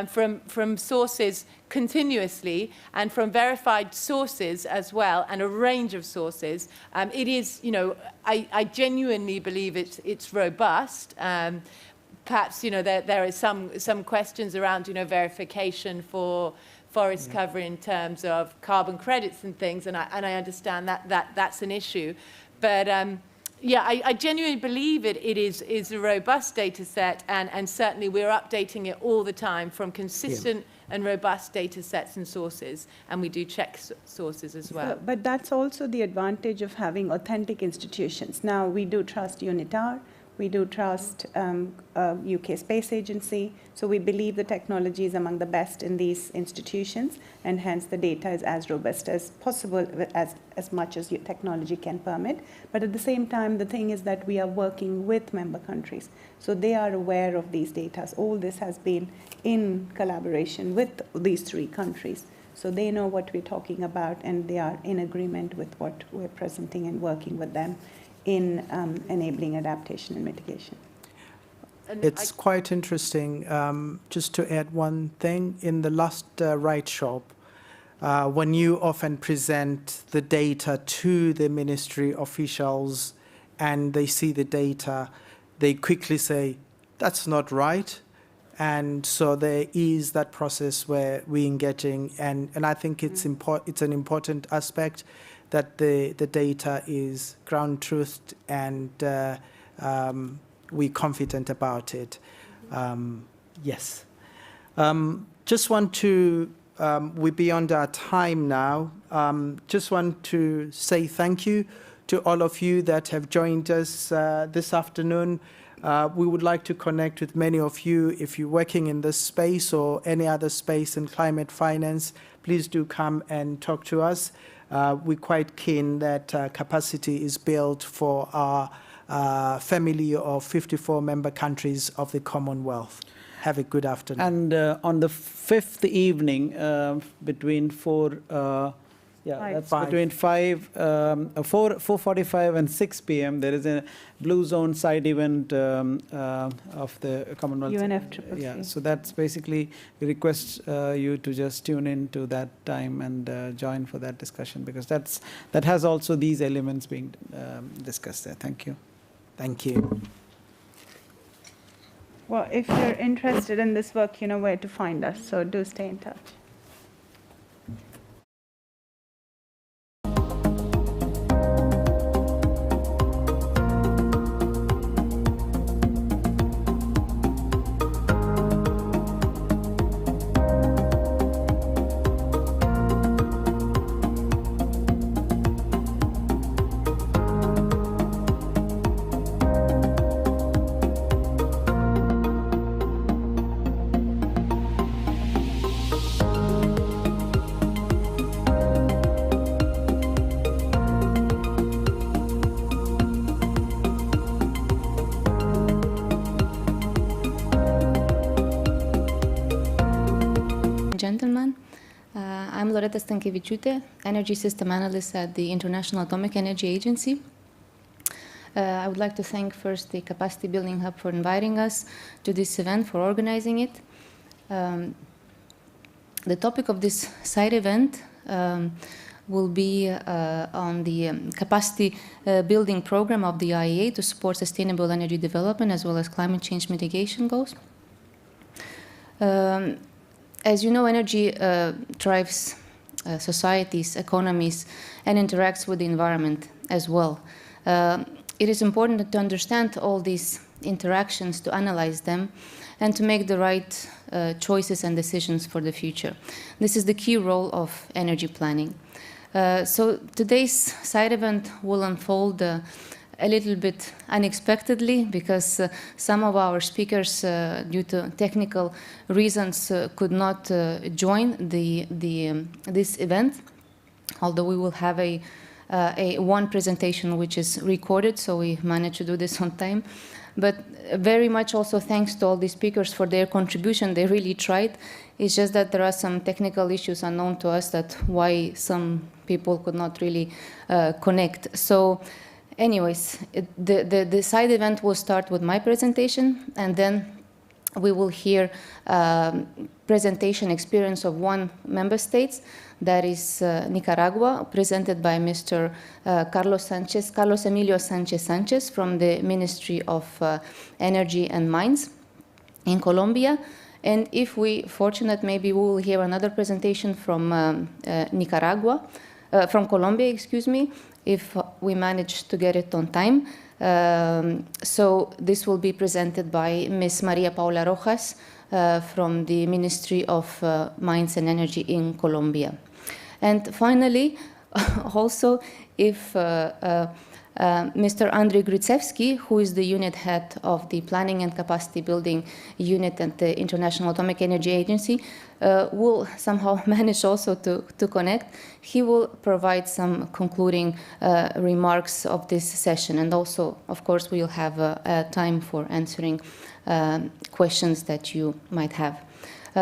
from sources continuously and from verified sources as well, and a range of sources, it is, I genuinely believe it's robust. Perhaps, there is some questions around, verification for forest cover in terms of carbon credits and things, and I understand that's an issue. But yeah, I genuinely believe it is a robust data set, and certainly we're updating it all the time from consistent and robust data sets and sources, and we do check sources as well. But that's also the advantage of having authentic institutions. Now, we do trust UNITAR, we do trust UK Space Agency, so we believe the technology is among the best in these institutions, and hence the data is as robust as possible, as much as your technology can permit. But at the same time, the thing is that we are working with member countries, so they are aware of these data. All this has been in collaboration with these 3 countries, so they know what we're talking about, and they are in agreement with what we're presenting and working with them in enabling adaptation and mitigation. It's quite interesting. Just to add one thing, in the last Right Shop, when you often present the data to the ministry officials and they see the data, they quickly say, that's not right. And so there is that process where we're engaging, and I think it's an important aspect that the data is ground truthed, and we're confident about it. Yes. Just want to, we're beyond our time now. Just want to say thank you to all of you that have joined us this afternoon. We would like to connect with many of you. If you're working in this space or any other space in climate finance, please do come and talk to us. We're quite keen that capacity is built for our family of 54 member countries of the Commonwealth. Have a good afternoon. And on the 5th evening, between 4:45 and 6 p.m., there is a Blue Zone side event of the Commonwealth. UNFCCC. Yeah, so that's basically, we request you to just tune in to that time and join for that discussion, because that has also these elements being discussed there. Thank you. Thank you. Well, if you're interested in this work, you know where to find us, so do stay in touch. I'm Loreta Stankevičiūtė, Energy System Analyst at the International Atomic Energy Agency. I would like to thank first the Capacity Building Hub for inviting us to this event, for organizing it. The topic of this side event will be on the capacity building program of the IAEA to support sustainable energy development as well as climate change mitigation goals. As you know, energy drives societies, economies, and interacts with the environment as well. It is important to understand all these interactions, to analyze them, and to make the right choices and decisions for the future. This is the key role of energy planning. So today's side event will unfold a little bit unexpectedly because some of our speakers, due to technical reasons, could not join this event, although we will have a one presentation which is recorded, so we managed to do this on time. But very much also thanks to all the speakers for their contribution. They really tried. It's just that there are some technical issues unknown to us that why some people could not really connect. So anyways, the side event will start with my presentation, and then we will hear presentation experience of one member state, that is Nicaragua, presented by Mr. Carlos Emilio Sanchez from the Ministry of Energy and Mines in Colombia. And if we fortunate, maybe we will hear another presentation from from Colombia, excuse me, if we manage to get it on time. So this will be presented by Ms. Maria Paula Rojas from the Ministry of Mines and Energy in Colombia. And finally, also, if Mr. Andrei Gritsevsky, who is the unit head of the Planning and Capacity Building Unit at the International Atomic Energy Agency, will somehow manage also to connect. He will provide some concluding remarks of this session. And also, of course, we will have time for answering questions that you might have.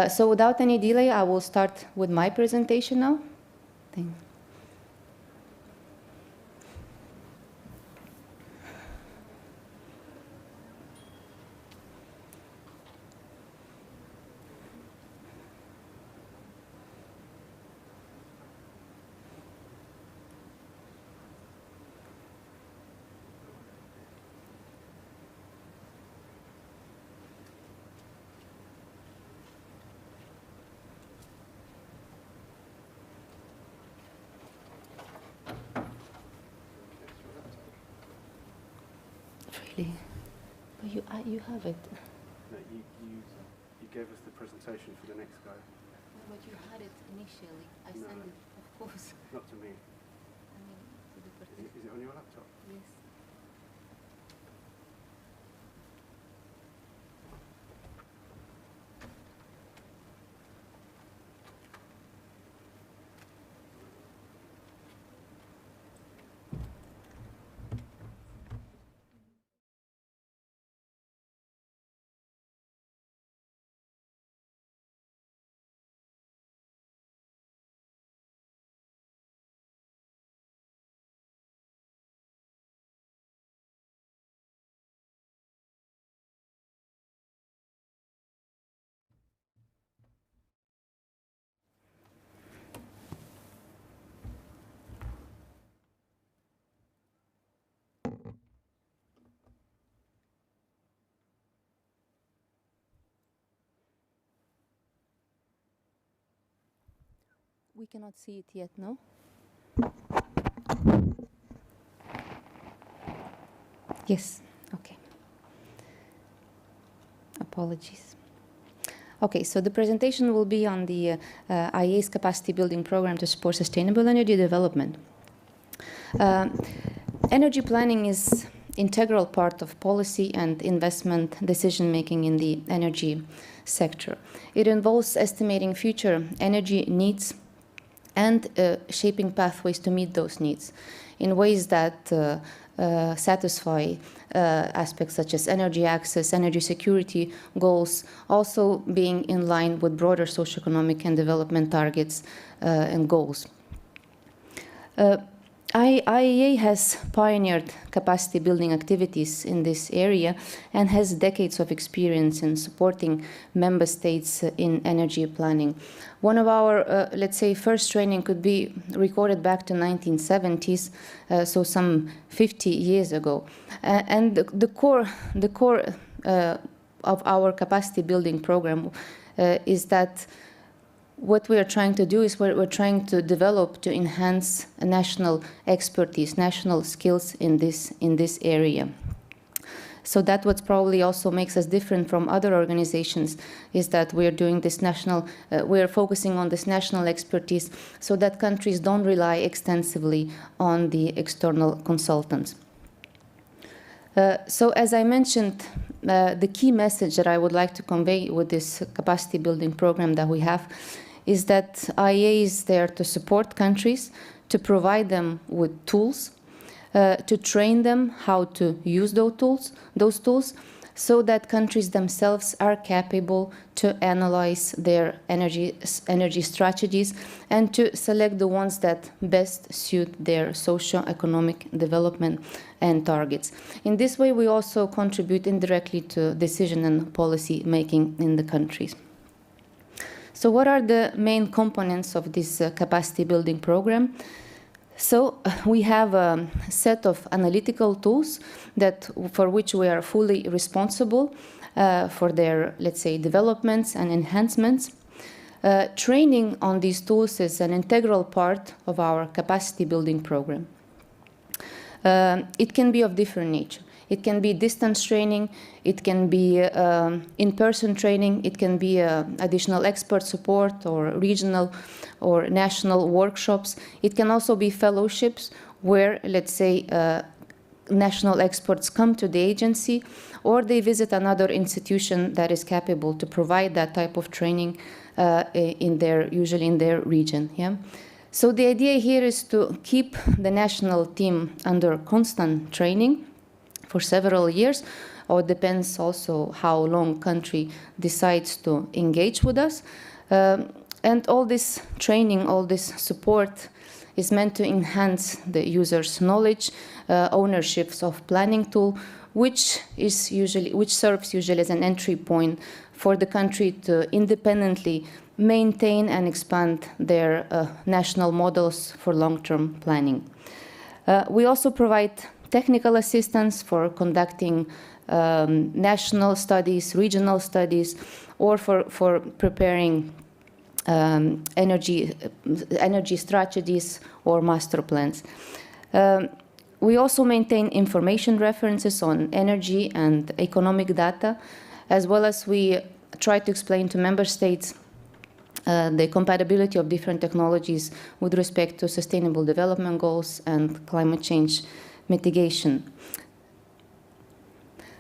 So without any delay, I will start with my presentation now. Thank you. Really? But you have it. No, you gave us the presentation for the next guy. But you had it initially. I sent it, of course. Not to me. I mean, to the person. Is it on your laptop? Yes. We cannot see it yet, no? Yes, okay. Apologies. Okay, so the presentation will be on the IAEA's capacity building program to support sustainable energy development. Energy planning is integral part of policy and investment decision-making in the energy sector. It involves estimating future energy needs and shaping pathways to meet those needs. in ways that satisfy aspects such as energy access, energy security goals, also being in line with broader socioeconomic and development targets and goals. IAEA has pioneered capacity building activities in this area and has decades of experience in supporting member states in energy planning. One of our, let's say, first training could be recorded back to 1970s, so some 50 years ago. And the core of our capacity building program is that what we are trying to do is we're trying to develop, to enhance a national expertise, national skills in this area. So that what probably also makes us different from other organizations is that we are doing this we are focusing on this national expertise so that countries don't rely extensively on the external consultants. So as I mentioned, the key message that I would like to convey with this capacity building program that we have is that IAEA is there to support countries, to provide them with tools, to train them how to use those tools, so that countries themselves are capable to analyze their energy strategies and to select the ones that best suit their socio-economic development and targets. In this way, we also contribute indirectly to decision and policy making in the countries. So what are the main components of this capacity building program? So we have a set of analytical tools for which we are fully responsible for their, let's say, developments and enhancements. Training on these tools is an integral part of our capacity building program. It can be of different nature. It can be distance training, it can be in-person training, it can be additional expert support or regional or national workshops. It can also be fellowships where, let's say, national experts come to the agency or they visit another institution that is capable to provide that type of training usually in their region. Yeah? So the idea here is to keep the national team under constant training for several years, or depends also how long country decides to engage with us. And all this training, all this support is meant to enhance the user's knowledge, ownerships of planning tool, which serves usually as an entry point for the country to independently maintain and expand their national models for long-term planning. We also provide technical assistance for conducting national studies, regional studies, or for preparing energy strategies or master plans. We also maintain information references on energy and economic data, as well as we try to explain to member states the compatibility of different technologies with respect to sustainable development goals and climate change mitigation.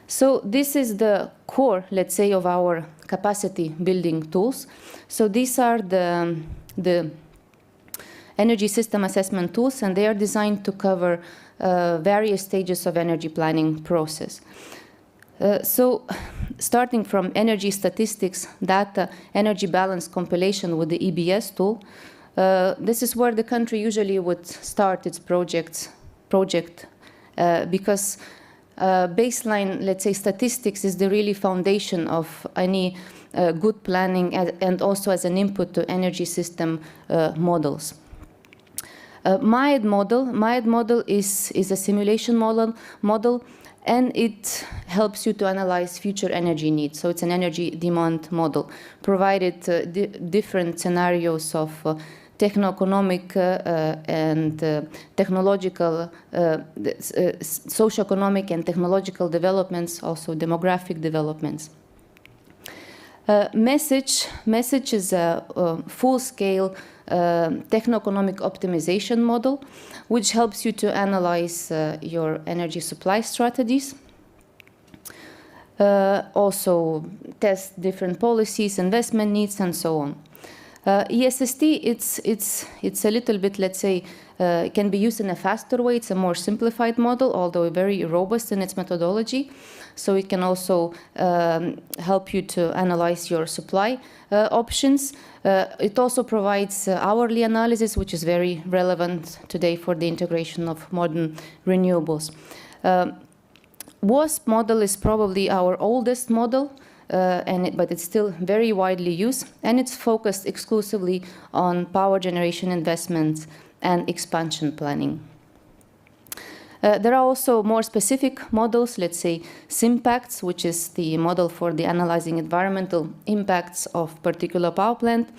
So this is the core, let's say, of our capacity building tools. So these are the energy system assessment tools, and they are designed to cover various stages of energy planning process. So starting from energy statistics, data, energy balance compilation with the EBS tool, this is where the country usually would start its project because baseline, let's say, statistics is the really foundation of any good planning and also as an input to energy system models. MIAD model is a simulation model, and it helps you to analyze future energy needs. So it's an energy demand model, provided different scenarios of techno-economic and technological, socio-economic and technological developments, also demographic developments. Message is a full-scale techno-economic optimization model, which helps you to analyze your energy supply strategies. Also test different policies, investment needs, and so on. ESST, it's a little bit, let's say, It can be used in a faster way. It's a more simplified model, although very robust in its methodology. So it can also help you to analyze your supply options. It also provides hourly analysis, which is very relevant today for the integration of modern renewables. WASP model is probably our oldest model, but it's still very widely used, and it's focused exclusively on power generation investments and expansion planning. There are also more specific models, let's say SIMPACTS, which is the model for the analyzing environmental impacts of particular power plant.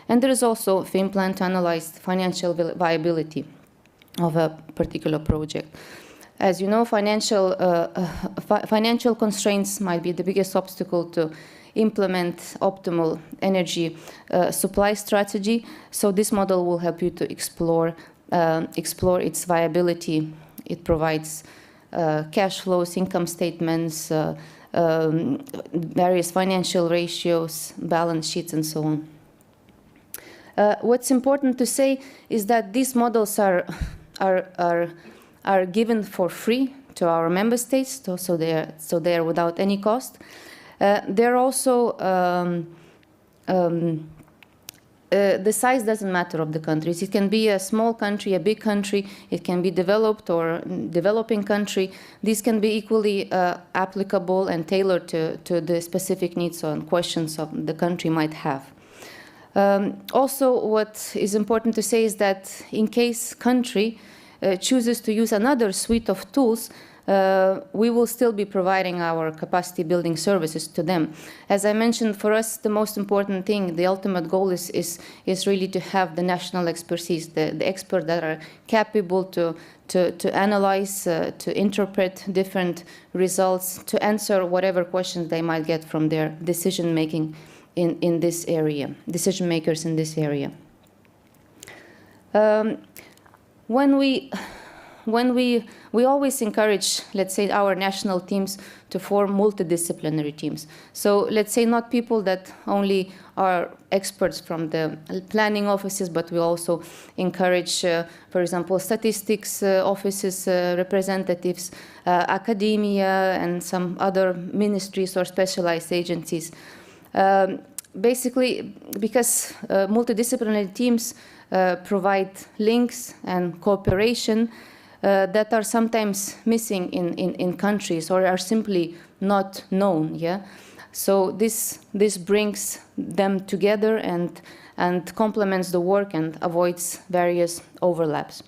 And there is also FinPlan to analyze the financial viability of a particular project. As you know, financial constraints might be the biggest obstacle to implement optimal energy supply strategy. So this model will help you to explore its viability. It provides cash flows, income statements, various financial ratios, balance sheets, and so on. What's important to say is that these models are given for free to our member states, so they are without any cost. They're also the size doesn't matter of the countries. It can be a small country, a big country. It can be developed or developing country. These can be equally applicable and tailored to the specific needs and questions of the country might have. Also, what is important to say is that in case country chooses to use another suite of tools, we will still be providing our capacity building services to them. As I mentioned, for us, the most important thing, the ultimate goal is really to have the national expertise, the experts that are capable to analyze, to interpret different results, to answer whatever questions they might get from their decision making in this area, decision makers in this area. We always encourage, let's say, our national teams to form multidisciplinary teams. So let's say not people that only are experts from the planning offices, but we also encourage, for example, statistics offices, representatives, academia, and some other ministries or specialized agencies. Basically, because multidisciplinary teams provide links and cooperation that are sometimes missing in countries or are simply not known. Yeah, so this brings them together and complements the work and avoids various overlaps.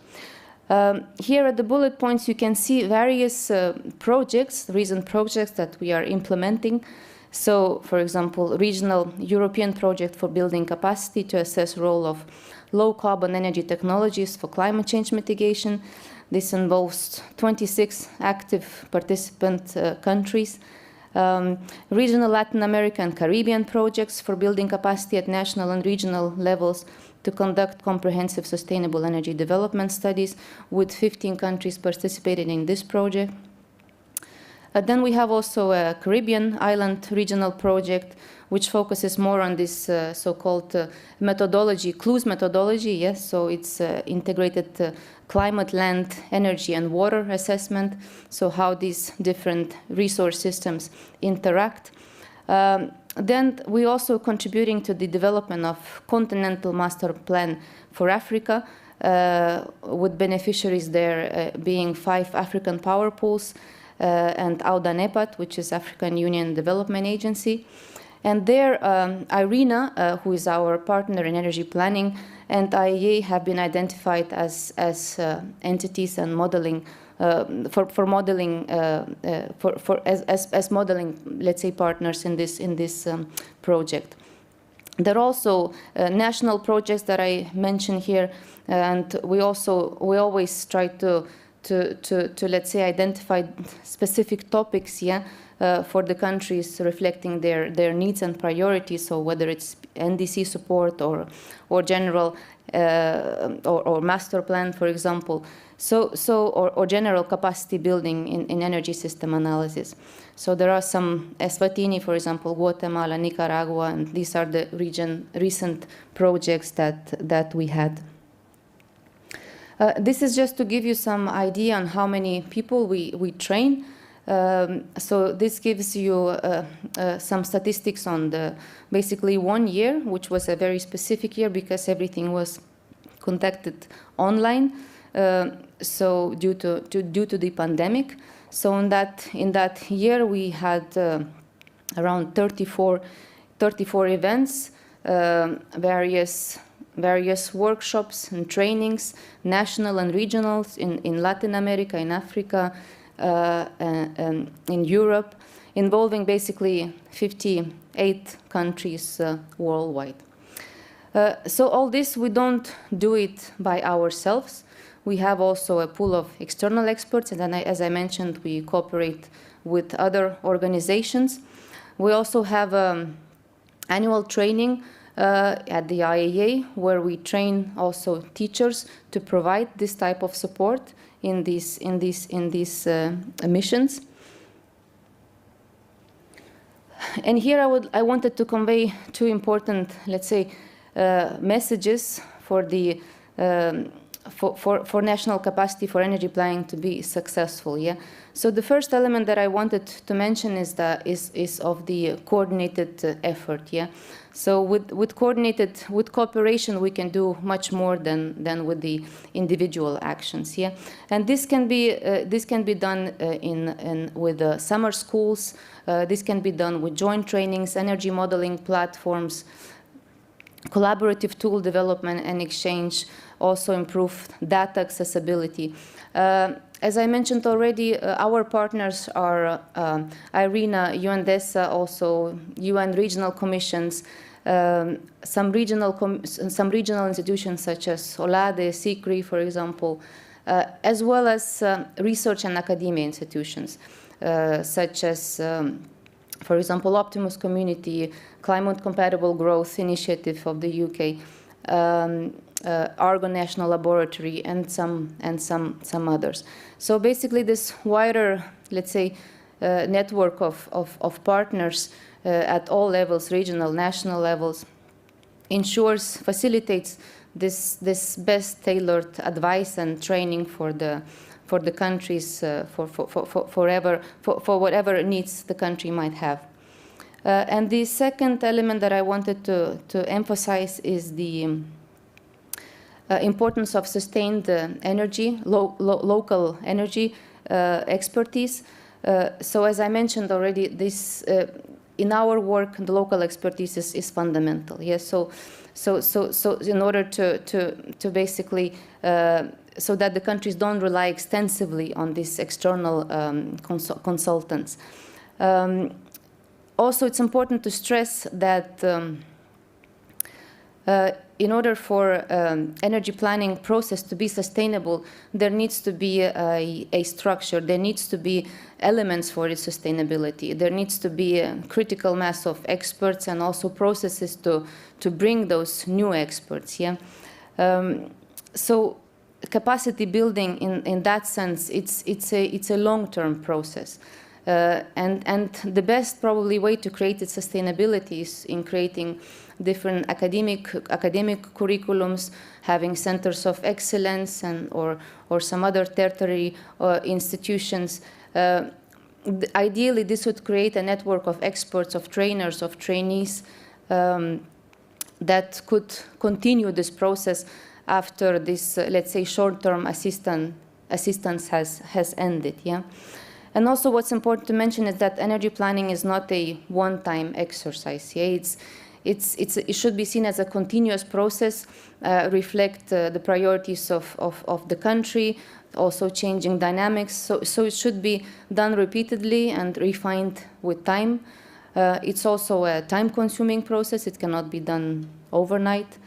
Here at the bullet points, you can see various projects, recent projects that we are implementing. So, for example, regional European project for building capacity to assess role of low carbon energy technologies for climate change mitigation. This involves 26 active participant countries. Regional Latin American and Caribbean projects for building capacity at national and regional levels to conduct comprehensive sustainable energy development studies, with 15 countries participating in this project. Then we have also a Caribbean island regional project, which focuses more on this so-called methodology, CLUES methodology. Yes, so it's integrated climate, land, energy, and water assessment. So how these different resource systems interact. Then we also contributing to the development of continental master plan for Africa, with beneficiaries there being 5 African power pools, and AUDA-NEPAD, which is African Union Development Agency. And there, IRENA, who is our partner in energy planning, and IAEA have been identified as entities and modeling as modeling, let's say, partners in this project. There are also national projects that I mentioned here, and we always try to let's say identify specific topics, yeah, for the countries reflecting their needs and priorities. So whether it's NDC support or general or master plan, for example, or general capacity building in energy system analysis. So there are some Eswatini, for example, Guatemala, Nicaragua, and these are the recent projects that we had. This is just to give you some idea on how many people we train. So this gives you some statistics on the basically 1 year, which was a very specific year because everything was conducted online. So due to the pandemic, so in that year we had around 34 events, various workshops and trainings, national and regionals in Latin America, in Africa, in Europe, involving basically 58 countries worldwide. So all this, we don't do it by ourselves. We have also a pool of external experts, and then, as I mentioned, we cooperate with other organizations. We also have annual training at the IAEA, where we train also teachers to provide this type of support in these missions. And here I wanted to convey two important, let's say, messages for the for national capacity for energy planning to be successful. Yeah. So the first element that I wanted to mention is of the coordinated effort. Yeah. So with cooperation, we can do much more than with the individual actions. Yeah. And this can be done with summer schools. This can be done with joint trainings, energy modeling platforms, collaborative tool development and exchange, also improved data accessibility. As I mentioned already, our partners are IRENA, UNDESA, also UN regional commissions, some regional institutions such as OLADE, SICRI, for example, as well as research and academia institutions, such as, for example, Optimus Community, Climate Compatible Growth Initiative of the UK, Argonne National Laboratory, and some others. So basically, this wider, let's say, network of partners at all levels, regional, national levels, facilitates this best tailored advice and training for the countries for whatever needs the country might have. And the second element that I wanted to emphasize is the importance of sustained energy, local energy expertise. So as I mentioned already, this in our work, the local expertise is fundamental. Yes. So in order to basically so that the countries don't rely extensively on these external consultants. Also, it's important to stress that in order for energy planning process to be sustainable, there needs to be a structure. There needs to be elements for its sustainability. There needs to be a critical mass of experts and also processes to bring those new experts. Yeah. So capacity building in that sense, it's a long-term process. And the best probably way to create its sustainability is in creating different academic curriculums, having centers of excellence or some other tertiary institutions. Ideally, this would create a network of experts, of trainers, of trainees that could continue this process after this, let's say, short-term assistance has ended. Yeah. And also, what's important to mention is that energy planning is not a one-time exercise. Yeah, it should be seen as a continuous process, reflect the priorities of the country, also changing dynamics. So it should be done repeatedly and refined with time. It's also a time-consuming process. It cannot be done overnight.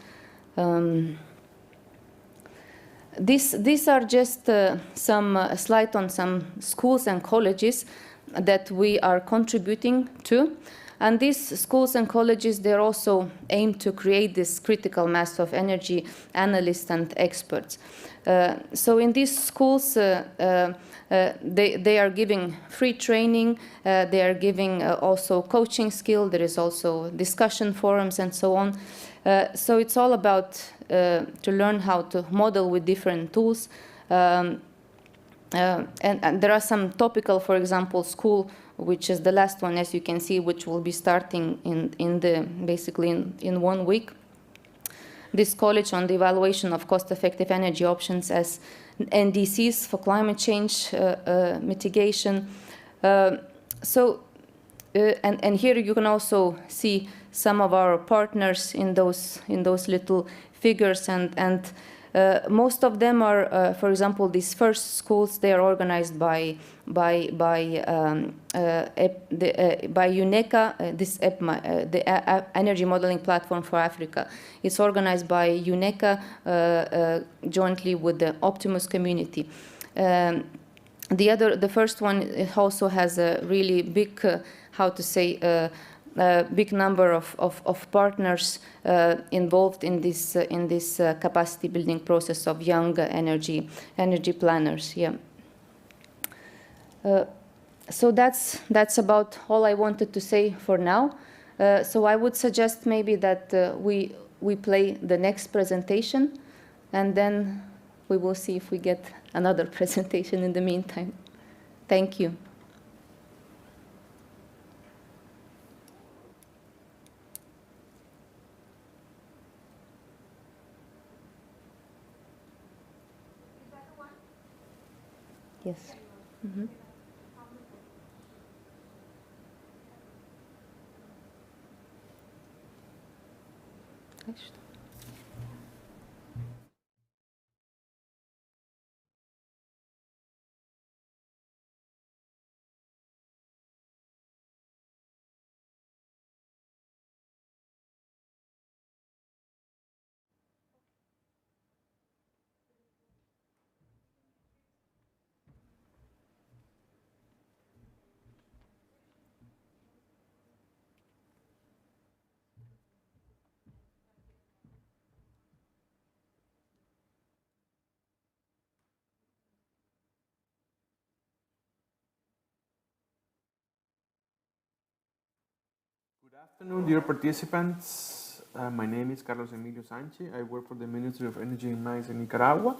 These are just some slides on some schools and colleges that we are contributing to. And these schools and colleges, they're also aimed to create this critical mass of energy analysts and experts. So in these schools, they are giving free training, they are giving also coaching skill, there is also discussion forums and so on. So it's all about to learn how to model with different tools. And there are some topical, for example, school, which is the last one, as you can see, which will be starting basically in 1 week. This college on the evaluation of cost-effective energy options as NDCs for climate change mitigation. And here you can also see some of our partners in those little figures, and most of them are, for example, these first schools. They are organized by UNECA, the Energy Modeling Platform for Africa. It's organized by UNECA jointly with the Optimus community. The first one also has a really big, big number of partners involved in this capacity building process of young energy planners. Yeah. So that's about all I wanted to say for now. So I would suggest maybe that we play the next presentation, and then we will see if we get another presentation in the meantime. Thank you. Yes. Mm-hmm. Good afternoon, dear participants. My name is Carlos Emilio Sanchez. I work for the Ministry of Energy and Mines in Nicaragua.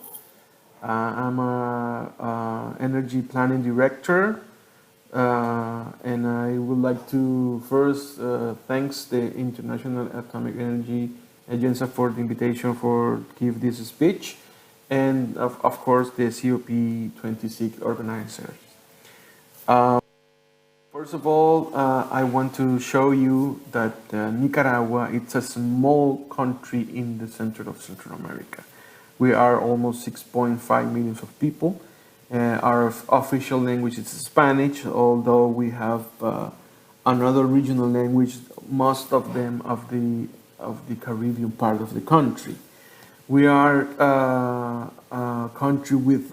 I'm an energy planning director, and I would like to first thank the International Atomic Energy Agency for the invitation for give this speech, and of course the COP26 organizers. First of all, I want to show you that Nicaragua, it's a small country in the center of Central America. We are almost 6.5 million of people. Our official language is Spanish, although we have another regional language, most of them of the Caribbean part of the country. We are a country with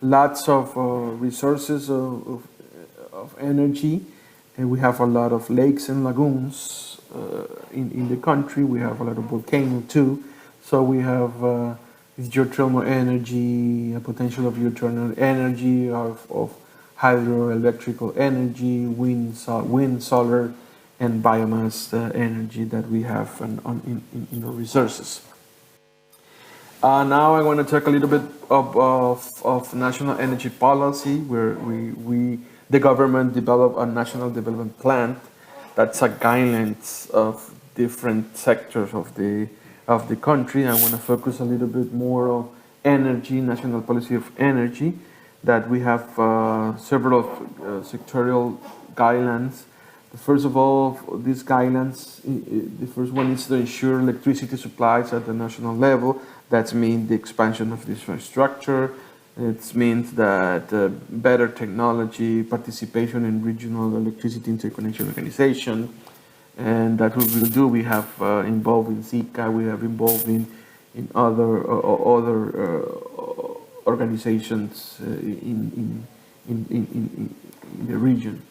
lots of resources of energy, and we have a lot of lakes and lagoons in the country. We have a lot of volcanoes too, so we have geothermal energy, a potential of geothermal energy, of hydroelectrical energy, wind, solar, and biomass energy that we have in our resources. Now I want to talk a little bit of national energy policy, where the government developed a national development plan that's a guidelines of different sectors of the country. I want to focus a little bit more on energy, national policy of energy, that we have several sectorial guidelines. First of all, these guidelines, the first one is to ensure electricity supplies at the national level. That means the expansion of the infrastructure. It means that better technology, participation in regional electricity interconnection organization, and that what we will do. We have involved in SLYCAN, we have involved in other organizations in the region.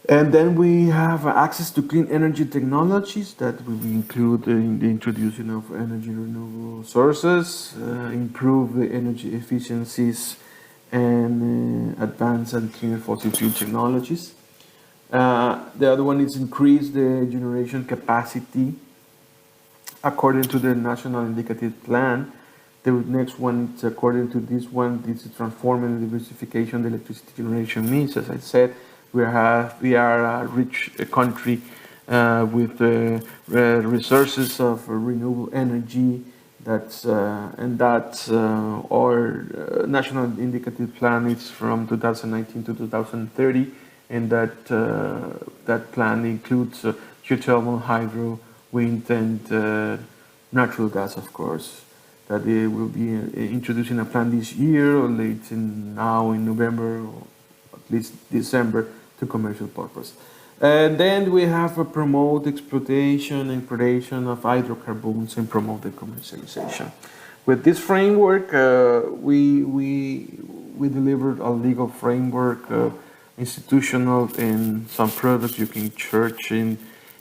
And then we have access to clean energy technologies that will include in the introduction of energy renewable sources, improve the energy efficiencies, and advance and clean fossil fuel technologies. The other one is increase the generation capacity according to the National Indicative Plan. The next one, is according to this one, this is transforming the diversification of the electricity generation means. As I said, we are a rich country with resources of renewable energy. Our national indicative plan is from 2019 to 2030, and that plan includes geothermal, hydro, wind, and natural gas, of course. That they will be introducing a plan this year, or late now in November, or at least December, to commercial purpose. And then we have a promote exploitation and predation of hydrocarbons and promote the commercialization. With this framework, we delivered a legal framework, institutional, and some products you can search in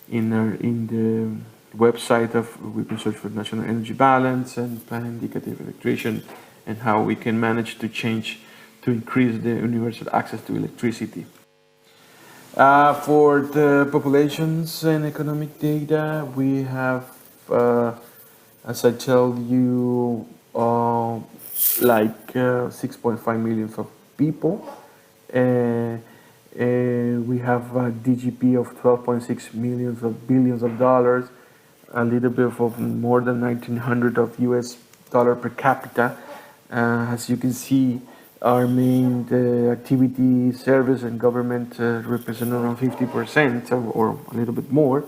the website of, we can search for national energy balance and plan indicative electrician, and how we can manage to increase the universal access to electricity. For the populations and economic data, we have, as I tell you, like 6.5 million of people. We have a DGP of 12.6 billions of dollars, a little bit of more than 1,900 of US dollar per capita. As you can see, our main activity, service, and government represent around 50% or a little bit more,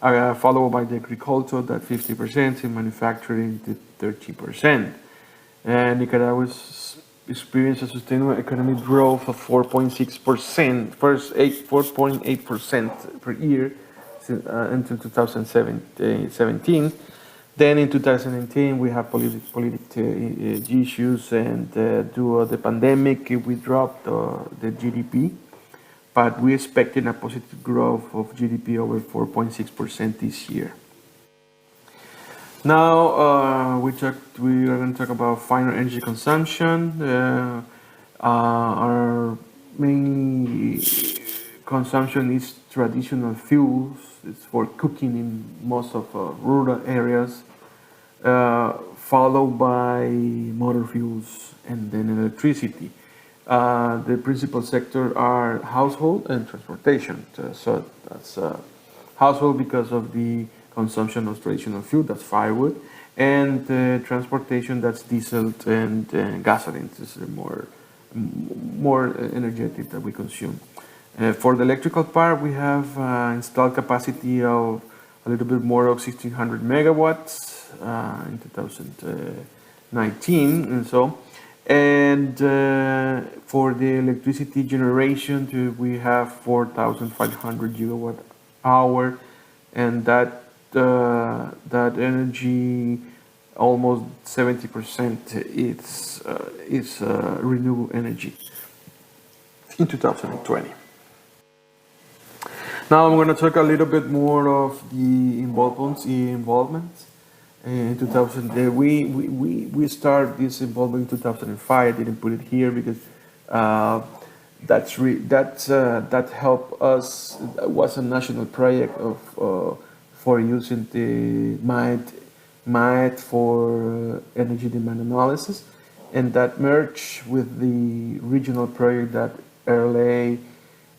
followed by the agriculture, that 50%, and manufacturing, the 30%. Nicaragua's experienced a sustainable economic growth of 4.6%, 4.8% per year until 2017. Then in 2019, we have political issues, and due to the pandemic, we dropped the GDP, but we expected a positive growth of GDP over 4.6% this year. Now we are going to talk about final energy consumption. Our main consumption is traditional fuels. It's for cooking in most of rural areas, followed by motor fuels and then electricity. The principal sector are household and transportation. So that's household because of the consumption of traditional fuel, that's firewood, and transportation, that's diesel and gasoline. This is more energetic that we consume. For the electrical part, we have installed capacity of a little bit more of 1,600 megawatts in 2019 and so. And for the electricity generation, we have 4,500 gigawatt hour, and that energy, almost 70% is renewable energy in 2020. Now I'm going to talk a little bit more of the involvement. In 2000, we started this involvement in 2005. I didn't put it here because that helped us. It was a national project for using the MAET for energy demand analysis, and that merged with the regional project that LA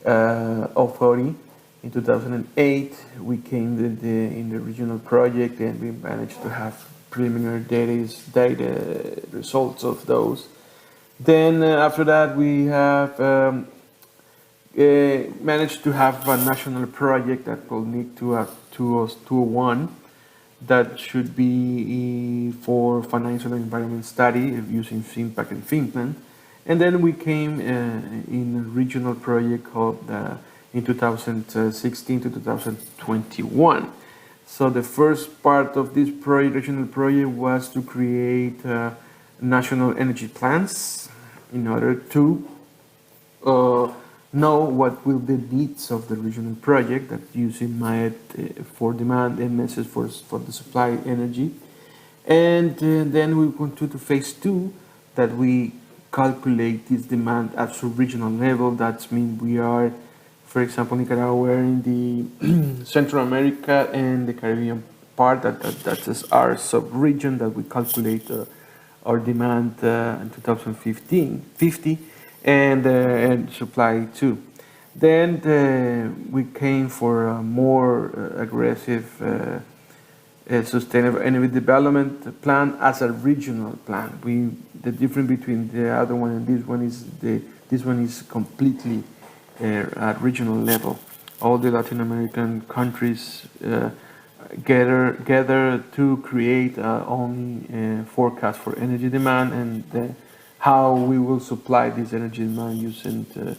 authority. In 2008, we came in the regional project, and we managed to have preliminary data results of those. Then after that, we have managed to have a national project that will need to have 201 that should be for financial and environment study using FinPac and FinPlan. And then we came in a regional project called in 2016 to 2021. So the first part of this regional project was to create national energy plans in order to know what will be the needs of the regional project that using MAET for demand and message for the supply energy. And then we continue to phase 2, that we calculate this demand at sub-regional level. That means we are, for example, Nicaragua in the Central America and the Caribbean part, that is our sub-region that we calculate our demand in 2050 and supply too. Then we came for a more aggressive sustainable energy development plan as a regional plan. The difference between the other one and this one is completely at regional level. All the Latin American countries gather to create only forecast for energy demand and how we will supply this energy demand using the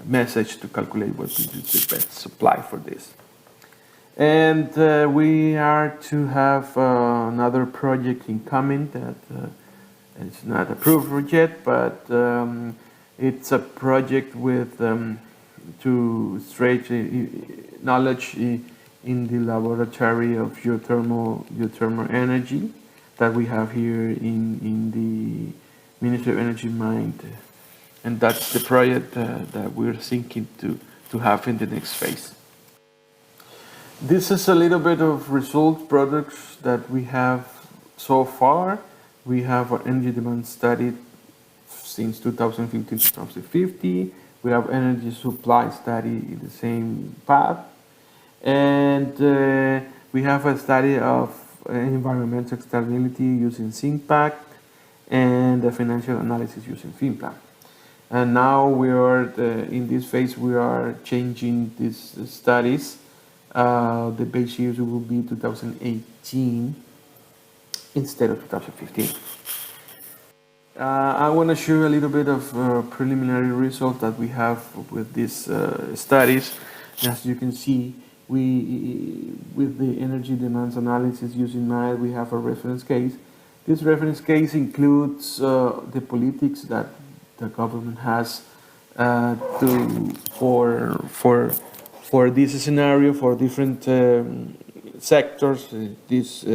message to calculate what is the best supply for this. And we are to have another project incoming that it's not approved yet, but it's a project with to stretch knowledge in the laboratory of geothermal energy that we have here in the Ministry of Energy Mind. And that's the project that we're thinking to have in the next phase. This is a little bit of result products that we have so far. We have our energy demand study since 2015 to 2050. We have energy supply study in the same path. And we have a study of environmental externality using SINPACT and the financial analysis using FinPlan. And now we are in this phase, we are changing these studies. The base years will be 2018 instead of 2015. I want to show you a little bit of preliminary results that we have with these studies. As you can see, with the energy demands analysis using MAET, we have a reference case. This reference case includes the politics that the government has for this scenario, for different sectors. This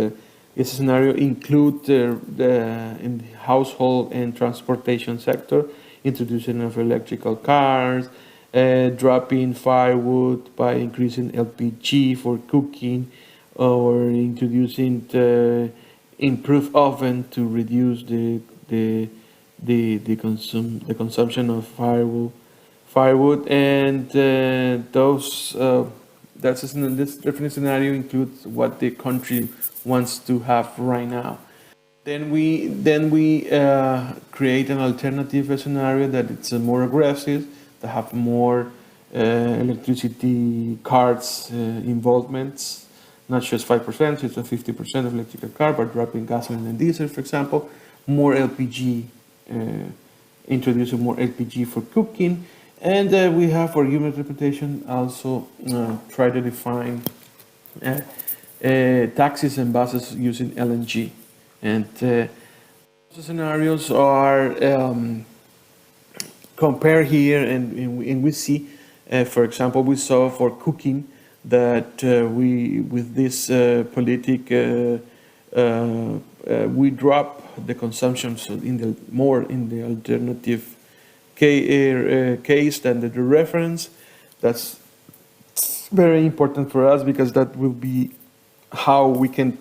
scenario includes in the household and transportation sector, introduction of electrical cars, dropping firewood by increasing LPG for cooking, or introducing the improved oven to reduce the consumption of firewood, and this different scenario includes what the country wants to have right now. Then we create an alternative scenario that it's more aggressive, that have more electricity cars involvements, not just 5%, it's a 50% of electrical car, but dropping gasoline and diesel, for example, more LPG, introducing more LPG for cooking. And we have for human transportation also try to define taxis and buses using LNG. And the scenarios are compared here, and we see, for example, we saw for cooking that with this politic, we drop the consumption more in the alternative case than the reference. That's very important for us because that will be how we can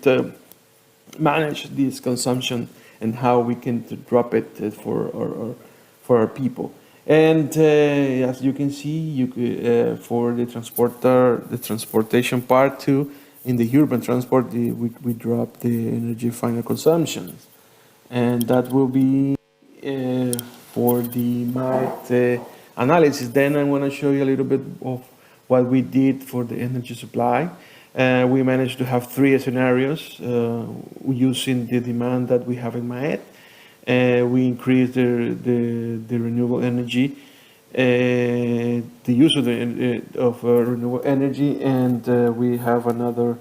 manage this consumption and how we can drop it for our people. And as you can see, for the transportation part too, in the urban transport, we drop the energy final consumption, and that will be for the MAET analysis. Then I want to show you a little bit of what we did for the energy supply. We managed to have 3 scenarios using the demand that we have in MAET. We increased the renewable energy, the use of renewable energy, and we have another,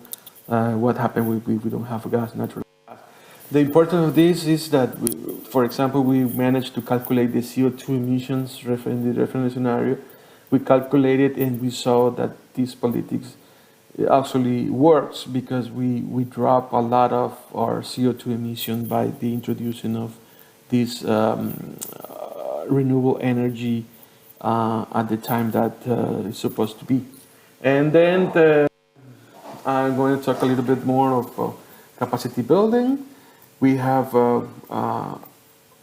what happened, we don't have gas, natural gas. The importance of this is that, for example, we managed to calculate the CO2 emissions in the reference scenario We calculated and we saw that this politics actually works because we drop a lot of our CO2 emission by the introduction of this renewable energy at the time that it's supposed to be. And then I'm going to talk a little bit more of capacity building. We have a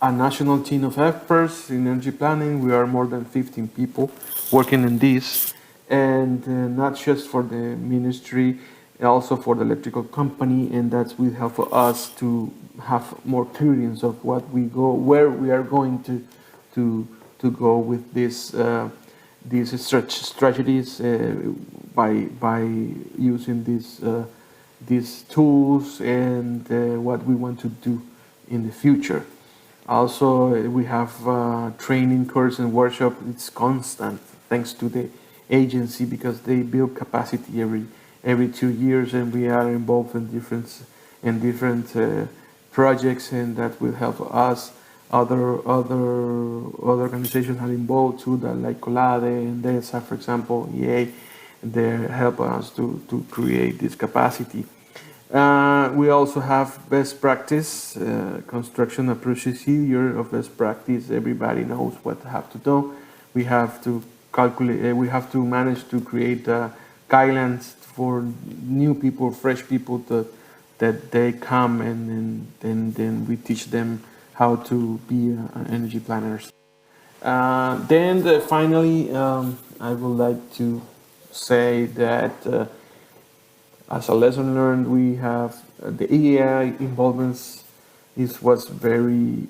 national team of experts in energy planning. We are more than 15 people working in this, and not just for the ministry, also for the electrical company, and that will help us to have more clearance of where we are going to go with this these strategies by using these tools and what we want to do in the future. Also, we have training course and workshop. It's constant thanks to the agency because they build capacity every 2 years, and we are involved in different projects, and that will help us. Other organizations are involved too, like COLADE and DESA, for example, EA. They help us to create this capacity. We also have best practice, construction procedure of best practice. Everybody knows what have to do. We have to calculate. We have to manage to create guidelines for new people, fresh people that they come and then we teach them how to be energy planners. Finally, I would like to say that as a lesson learned, we have the IAEA involvement. This was very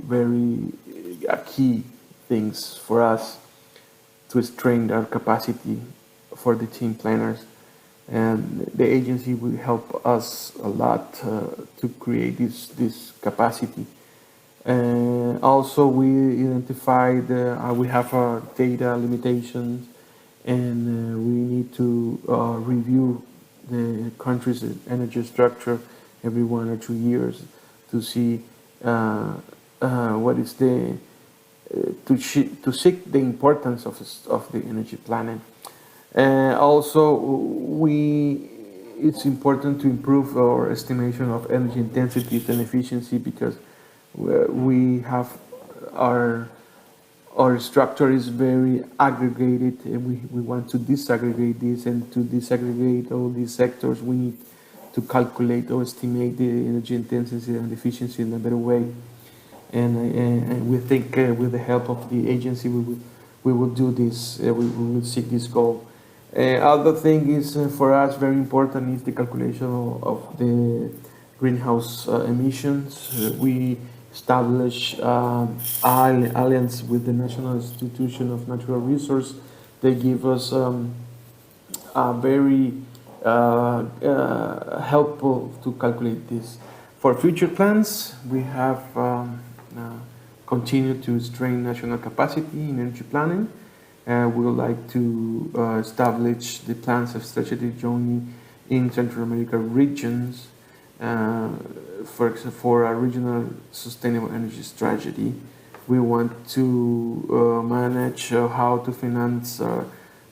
key things for us to strengthen our capacity for the team planners, and the agency will help us a lot to create this capacity. Also, we identified we have data limitations, and we need to review the country's energy structure every 1 or 2 years to see what is to seek the importance of the energy planning. Also, it's important to improve our estimation of energy intensity and efficiency because we have our structure is very aggregated, and we want to disaggregate this, and to disaggregate all these sectors we need to calculate or estimate the energy intensity and efficiency in a better way, and we think with the help of the agency we will do this, we will seek this goal. Other thing is for us very important is the calculation of the greenhouse emissions. We establish alliance with the National Institution of Natural Resources. They give us a very helpful to calculate this. For future plans, we have continued to strengthen national capacity in energy planning. We would like to establish the plans of strategic jointly in Central America regions for a regional sustainable energy strategy. We want to manage how to finance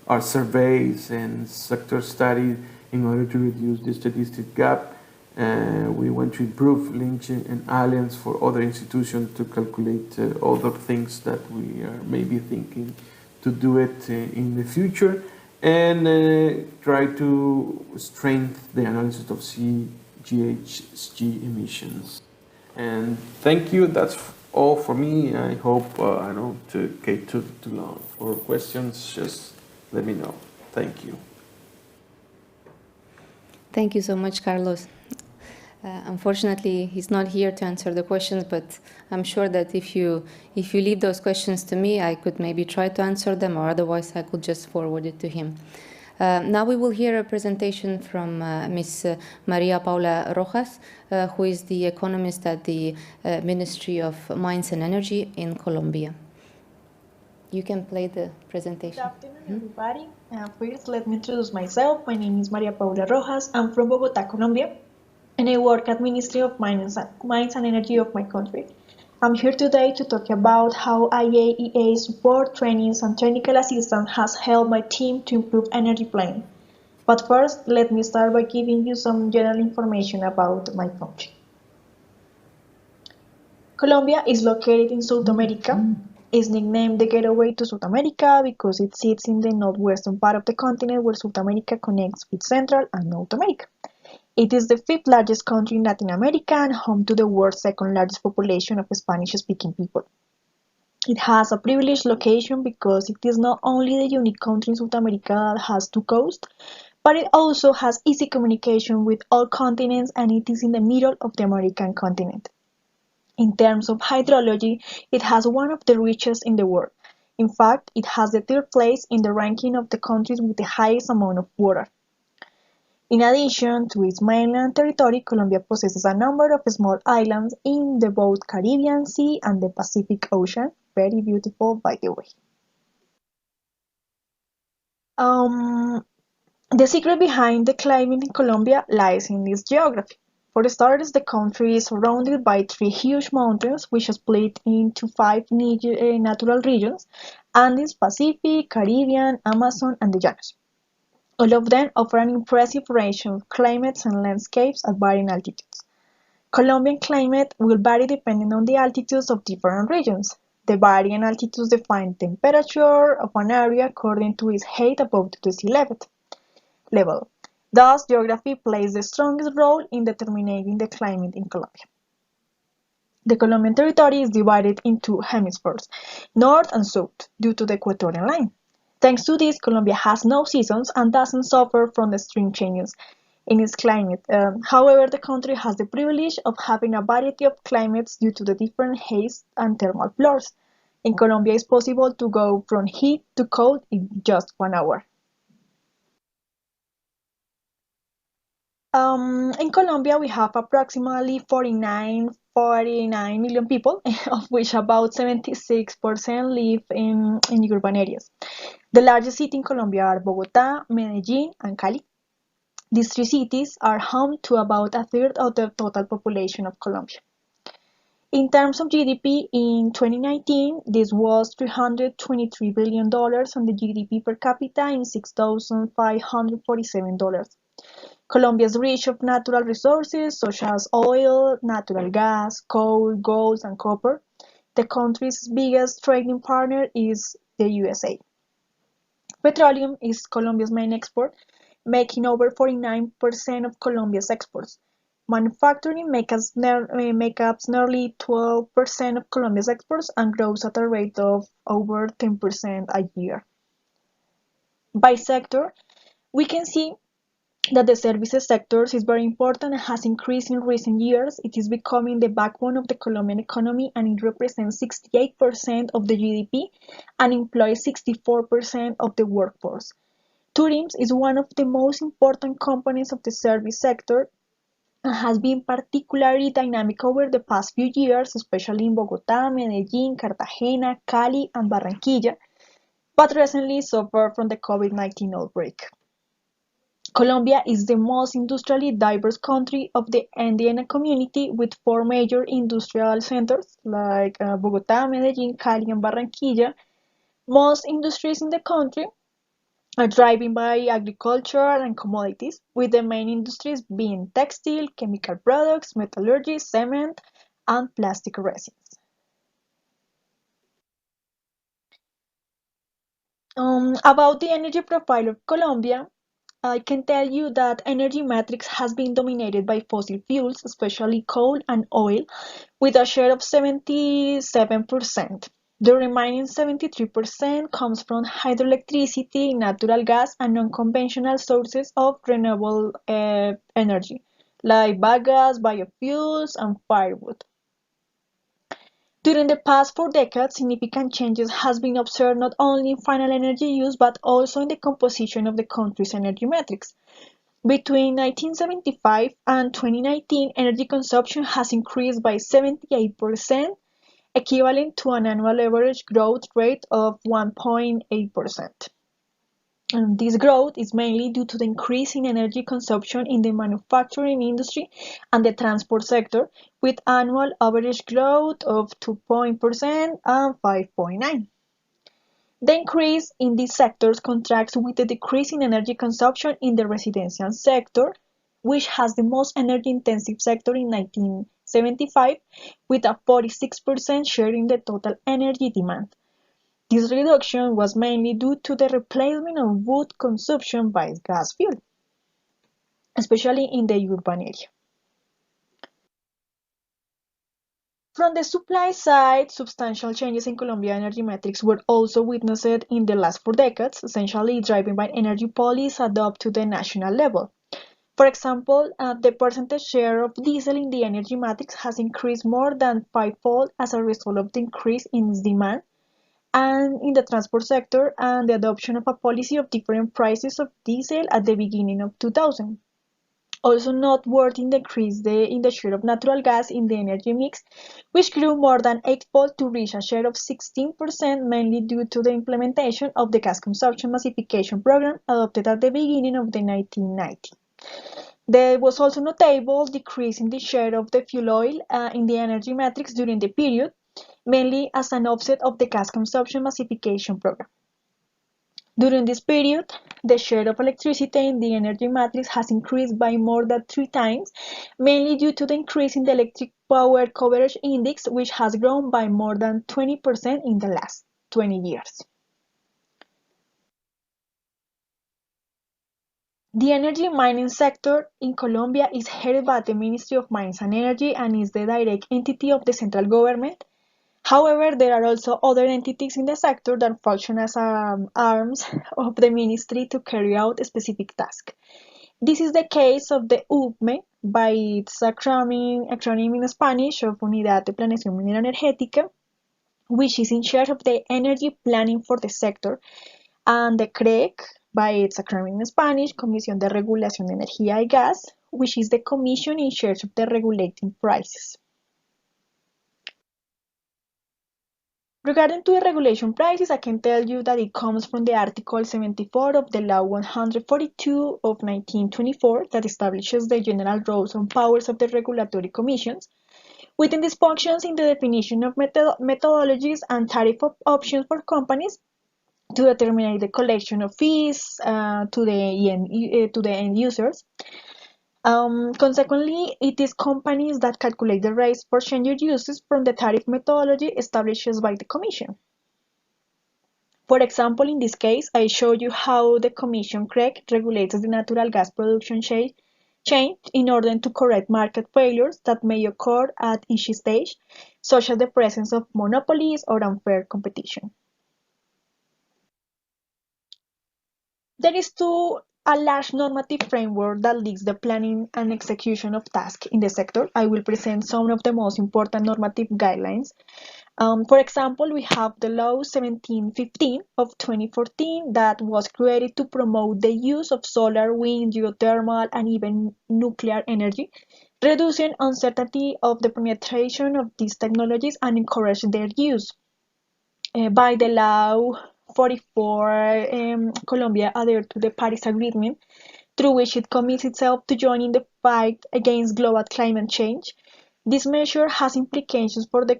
our surveys and sector studies in order to reduce the statistic gap. We want to improve links and alliance for other institutions to calculate other things that we are maybe thinking to do it in the future, and try to strengthen the analysis of GHG emissions. And thank you. That's all for me. I hope I don't take too long. For questions, just let me know. Thank you. Thank you so much, Carlos. Unfortunately, he's not here to answer the questions, but I'm sure that if you leave those questions to me, I could maybe try to answer them, or otherwise I could just forward it to him. Now we will hear a presentation from Ms. Maria Paula Rojas, who is the economist at the Ministry of Mines and Energy in Colombia. You can play the presentation. Good afternoon, everybody. First, let me introduce myself. My name is Maria Paula Rojas. I'm from Bogotá, Colombia, and I work at Ministry of Mines and Energy of my country. I'm here today to talk about how IAEA support trainings and technical assistance has helped my team to improve energy planning. But first, let me start by giving you some general information about my country. Colombia is located in South America. It's nicknamed the Gateway to South America because it sits in the northwestern part of the continent where South America connects with Central and North America. It is the fifth largest country in Latin America and home to the world's second largest population of Spanish-speaking people. It has a privileged location because it is not only the unique country in South America that has two coasts, but it also has easy communication with all continents and it is in the middle of the American continent. In terms of hydrology, it has one of the richest in the world. In fact, it has the third place in the ranking of the countries with the highest amount of water. In addition to its mainland territory, Colombia possesses a number of small islands in the both Caribbean Sea and the Pacific Ocean. Very beautiful, by the way. The secret behind the climate in Colombia lies in its geography. For starters, the country is surrounded by three huge mountains, which are split into five natural regions: Andes, Pacific, Caribbean, Amazon, and the Llanos. All of them offer an impressive range of climates and landscapes at varying altitudes. Colombian climate will vary depending on the altitudes of different regions. The varying altitudes define the temperature of an area according to its height above the sea level. Thus, geography plays the strongest role in determining the climate in Colombia. The Colombian territory is divided into hemispheres, north and south, due to the equatorial line. Thanks to this, Colombia has no seasons and doesn't suffer from the extreme changes in its climate. However, the country has the privilege of having a variety of climates due to the different haze and thermal floors. In Colombia, it's possible to go from heat to cold in just 1 hour. In Colombia, we have approximately 49 million people, of which about 76% live in urban areas. The largest cities in Colombia are Bogotá, Medellín, and Cali. These three cities are home to about a third of the total population of Colombia. In terms of GDP, in 2019, this was $323 billion and the GDP per capita in $6,547. Colombia is rich of natural resources such as oil, natural gas, coal, gold, and copper. The country's biggest trading partner is the USA. Petroleum is Colombia's main export, making over 49% of Colombia's exports. Manufacturing makes up nearly 12% of Colombia's exports and grows at a rate of over 10% a year. By sector, we can see that the services sector is very important and has increased in recent years. It is becoming the backbone of the Colombian economy and it represents 68% of the GDP and employs 64% of the workforce. Tourism is one of the most important components of the service sector and has been particularly dynamic over the past few years, especially in Bogotá, Medellín, Cartagena, Cali, and Barranquilla, but recently suffered from the COVID-19 outbreak. Colombia is the most industrially diverse country of the Andean community with 4 major industrial centers like Bogotá, Medellín, Cali, and Barranquilla. Most industries in the country are driven by agriculture and commodities, with the main industries being textile, chemical products, metallurgy, cement, and plastic resins. About the energy profile of Colombia, I can tell you that energy matrix has been dominated by fossil fuels, especially coal and oil, with a share of 77%. The remaining 73% comes from hydroelectricity, natural gas, and non-conventional sources of renewable energy, like biogas, biofuels, and firewood. During the past 4 decades, significant changes has been observed not only in final energy use but also in the composition of the country's energy matrix. Between 1975 and 2019, energy consumption has increased by 78%, equivalent to an annual average growth rate of 1.8%. This growth is mainly due to the increase in energy consumption in the manufacturing industry and the transport sector, with annual average growth of 2% and 5.9%. The increase in these sectors contrasts with the decrease in energy consumption in the residential sector, which has the most energy-intensive sector in 1975, with a 46% share in the total energy demand. This reduction was mainly due to the replacement of wood consumption by gas fuel, especially in the urban area. From the supply side, substantial changes in Colombia energy metrics were also witnessed in the last 4 decades, essentially driven by energy policies adopted to the national level. For example, the percentage share of diesel in the energy matrix has increased more than 5-fold as a result of the increase in its demand, and in the transport sector, and the adoption of a policy of different prices of diesel at the beginning of 2000. Also noteworthy the increase in the share of natural gas in the energy mix, which grew more than 8-fold to reach a share of 16%, mainly due to the implementation of the gas consumption massification program adopted at the beginning of the 1990s. There was also notable decrease in the share of the fuel oil in the energy matrix during the period, mainly as an offset of the gas consumption massification program. During this period, the share of electricity in the energy matrix has increased by more than 3 times, mainly due to the increase in the electric power coverage index, which has grown by more than 20% in the last 20 years. The energy mining sector in Colombia is headed by the Ministry of Mines and Energy and is the direct entity of the central government. However, there are also other entities in the sector that function as arms of the ministry to carry out a specific task. This is the case of the UPME, by its acronym in Spanish of Unidad de Planeación Minera Energética, which is in charge of the energy planning for the sector, and the CREC, by its acronym in Spanish, Comisión de Regulación de Energía y Gas, which is the commission in charge of the regulating prices. Regarding to the regulation prices, I can tell you that it comes from the Article 74 of the Law 142 of 1924 that establishes the general roles and powers of the regulatory commissions. Within these functions, in the definition of methodologies and tariff options for companies, to determine the collection of fees to the end users. Consequently, it is companies that calculate the rates for changer uses from the tariff methodology established by the Commission. For example, in this case, I show you how the Commission CREC regulates the natural gas production chain in order to correct market failures that may occur at each stage, such as the presence of monopolies or unfair competition. There is a large normative framework that leads the planning and execution of tasks in the sector. I will present some of the most important normative guidelines. For example, we have the Law 1715 of 2014 that was created to promote the use of solar, wind, geothermal, and even nuclear energy, reducing uncertainty of the penetration of these technologies and encourage their use. By the Law 44, Colombia adhered to the Paris Agreement, through which it commits itself to join in the fight against global climate change. This measure has implications for the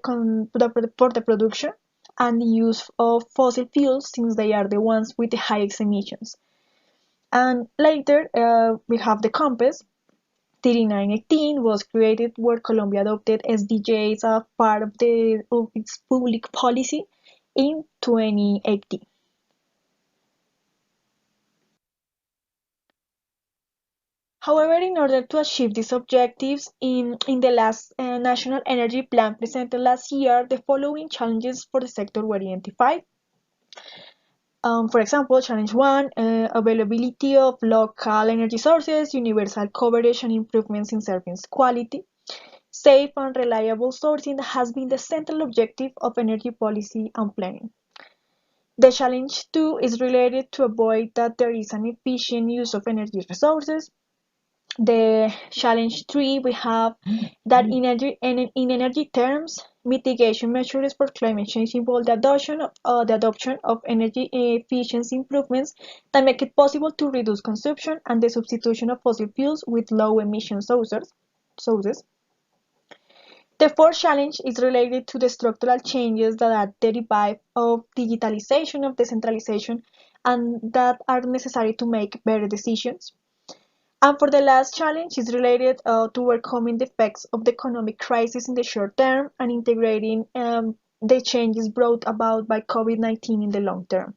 production and the use of fossil fuels, since they are the ones with the highest emissions. And later, we have the Compass. 3918 was created where Colombia adopted SDGs as part of its public policy in 2018. However, in order to achieve these objectives, in the last National Energy Plan presented last year, the following challenges for the sector were identified. For example, Challenge 1, availability of local energy sources, universal coverage and improvements in service quality. Safe and reliable sourcing has been the central objective of energy policy and planning. The Challenge 2 is related to avoid that there is an efficient use of energy resources. The Challenge 3, we have that in energy terms, Mitigation measures for climate change involve the adoption of energy efficiency improvements that make it possible to reduce consumption and the substitution of fossil fuels with low-emission sources. The fourth challenge is related to the structural changes that are derived of digitalization, of decentralization, and that are necessary to make better decisions. And for the last challenge is related to overcoming the effects of the economic crisis in the short term and integrating the changes brought about by COVID-19 in the long term.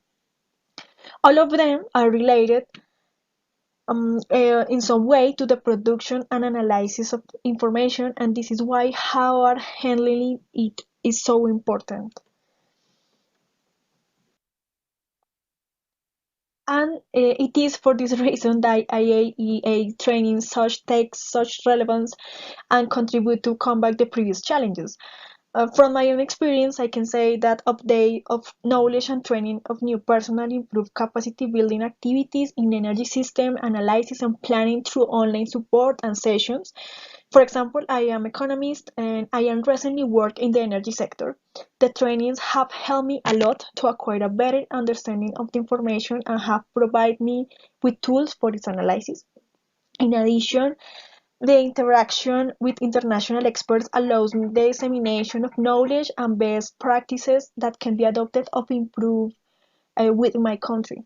All of them are related in some way to the production and analysis of information, and this is why how are handling it is so important. And it is for this reason that IAEA training takes such relevance and contribute to combat the previous challenges. From my own experience, I can say that update of knowledge and training of new personnel improve capacity building activities in energy system analysis and planning through online support and sessions. For example, I am economist and I am recently work in the energy sector. The trainings have helped me a lot to acquire a better understanding of the information and have provided me with tools for its analysis. In addition, the interaction with international experts allows the dissemination of knowledge and best practices that can be adopted or improved with my country.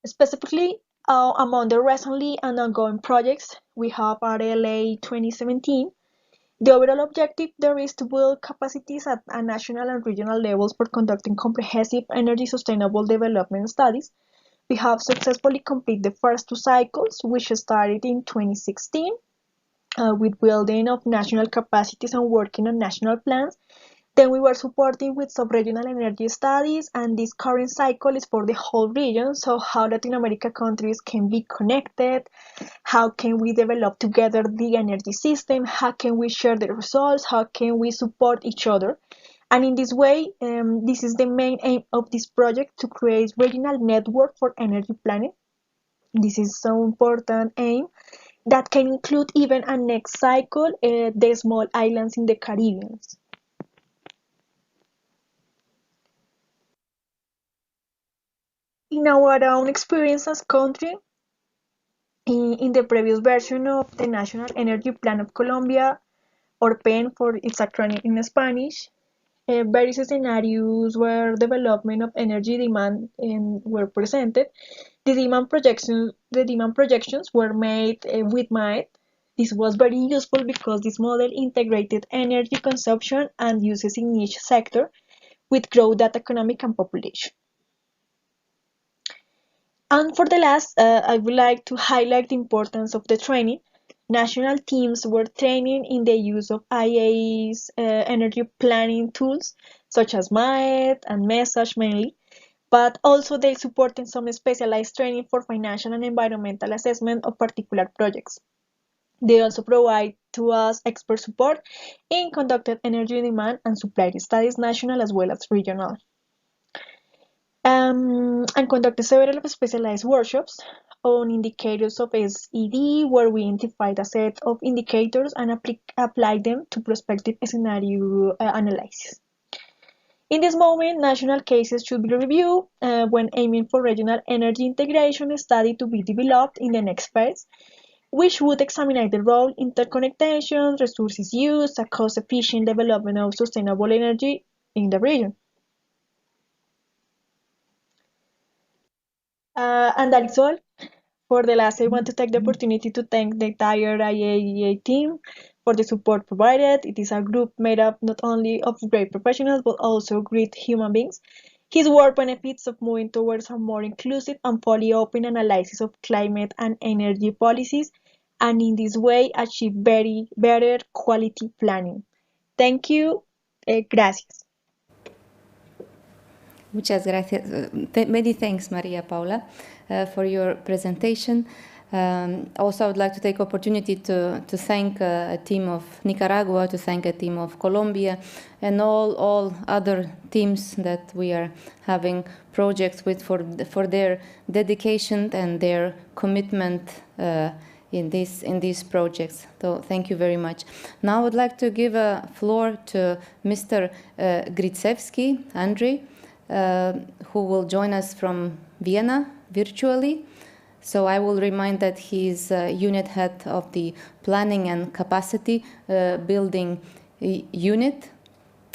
Specifically, among the recently and ongoing projects, we have RLA 2017. The overall objective there is to build capacities at a national and regional levels for conducting comprehensive energy sustainable development studies. We have successfully completed the first two cycles, which started in 2016 with building of national capacities and working on national plans. Then we were supporting with sub-regional energy studies, and this current cycle is for the whole region, so how Latin America countries can be connected, how can we develop together the energy system, how can we share the results, how can we support each other. And in this way, this is the main aim of this project, to create regional network for energy planning. This is so important aim that can include even a next cycle, the small islands in the Caribbean. In our own experience as country, in the previous version of the National Energy Plan of Colombia, or PEN for its acronym in Spanish, various scenarios where development of energy demand were presented. The demand projections were made with MAET. This was very useful because this model integrated energy consumption and uses in each sector with growth data, economic and population. And for the last, I would like to highlight the importance of the training. National teams were training in the use of IAEA's energy planning tools, such as MAET and MESAGE mainly, but also they supported some specialized training for financial and environmental assessment of particular projects. They also provide to us expert support in conducted energy demand and supply studies, national as well as regional. And conducted several specialized workshops on indicators of SED, where we identified a set of indicators and applied them to prospective scenario analysis. In this moment, national cases should be reviewed when aiming for regional energy integration study to be developed in the next phase, which would examine the role, interconnection, resources use, and cost-efficient development of sustainable energy in the region. And that is all. For the last, I want to take the opportunity to thank the entire IAEA team for the support provided. It is a group made up not only of great professionals, but also great human beings. His work benefits of moving towards a more inclusive and fully open analysis of climate and energy policies, and in this way achieve better quality planning. Thank you. Gracias. Muchas gracias. Many thanks, Maria Paula, for your presentation. Also, I would like to take opportunity to thank a team of Nicaragua, to thank a team of Colombia, and all other teams that we are having projects with for their dedication and their commitment in these projects. So thank you very much. Now I would like to give a floor to Mr. Gritsevsky, Andrei, who will join us from Vienna virtually. So I will remind that he's unit head of the Planning and Capacity Building Unit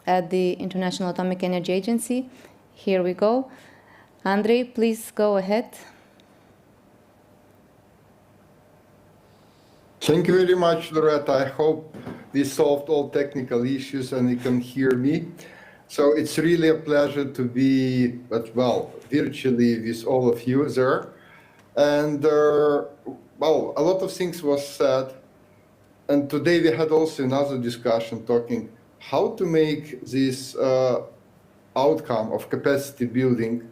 at the International Atomic Energy Agency. Here we go. Andrei, please go ahead. Thank you very much, Loretta. I hope we solved all technical issues and you can hear me. So it's really a pleasure to be, well, virtually with all of you there. And, well, a lot of things was said. And today we had also another discussion talking how to make this outcome of capacity building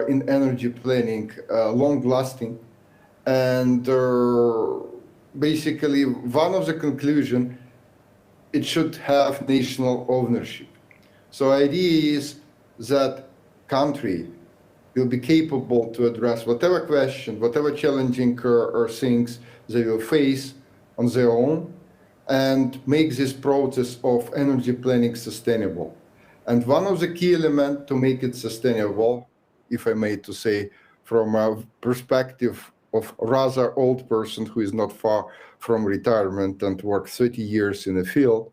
in energy planning long-lasting. And basically, one of the conclusions, it should have national ownership. So the idea is that country will be capable to address whatever question, whatever challenging or things they will face on their own, and make this process of energy planning sustainable. And one of the key elements to make it sustainable, if I may to say, from a perspective of rather old person who is not far from retirement and worked 30 years in the field,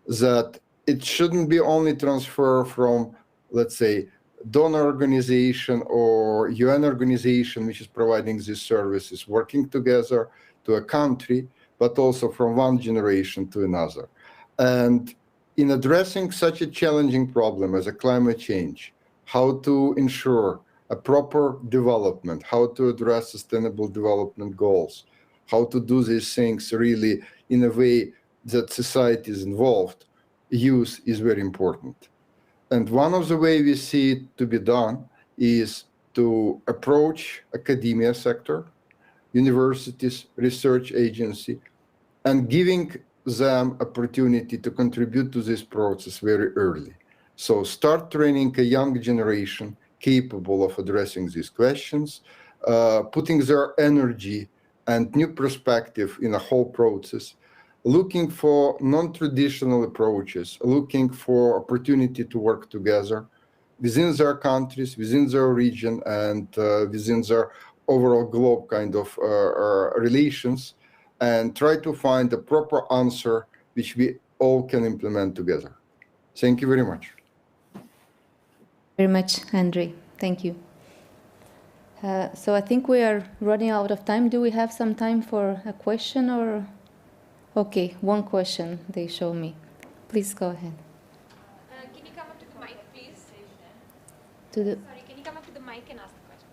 that it shouldn't be only transfer from, let's say, donor organization or UN organization which is providing these services, working together to a country, but also from one generation to another. And in addressing such a challenging problem as a climate change, how to ensure a proper development, how to address sustainable development goals, how to do these things really in a way that society is involved, use is very important. And one of the ways we see it to be done is to approach academia sector, universities, research agency, and giving them opportunity to contribute to this process very early. So start training a young generation capable of addressing these questions, putting their energy and new perspective in a whole process, looking for non-traditional approaches, looking for opportunity to work together within their countries, within their region, and within their overall globe kind of relations, and try to find a proper answer which we all can implement together. Thank you very much. Very much, Andrei. Thank you. So I think we are running out of time. Do we have some time for a question or? Okay, one question they show me. Please go ahead. Can you come up to the mic, please? Sorry, can you come up to the mic and ask the question?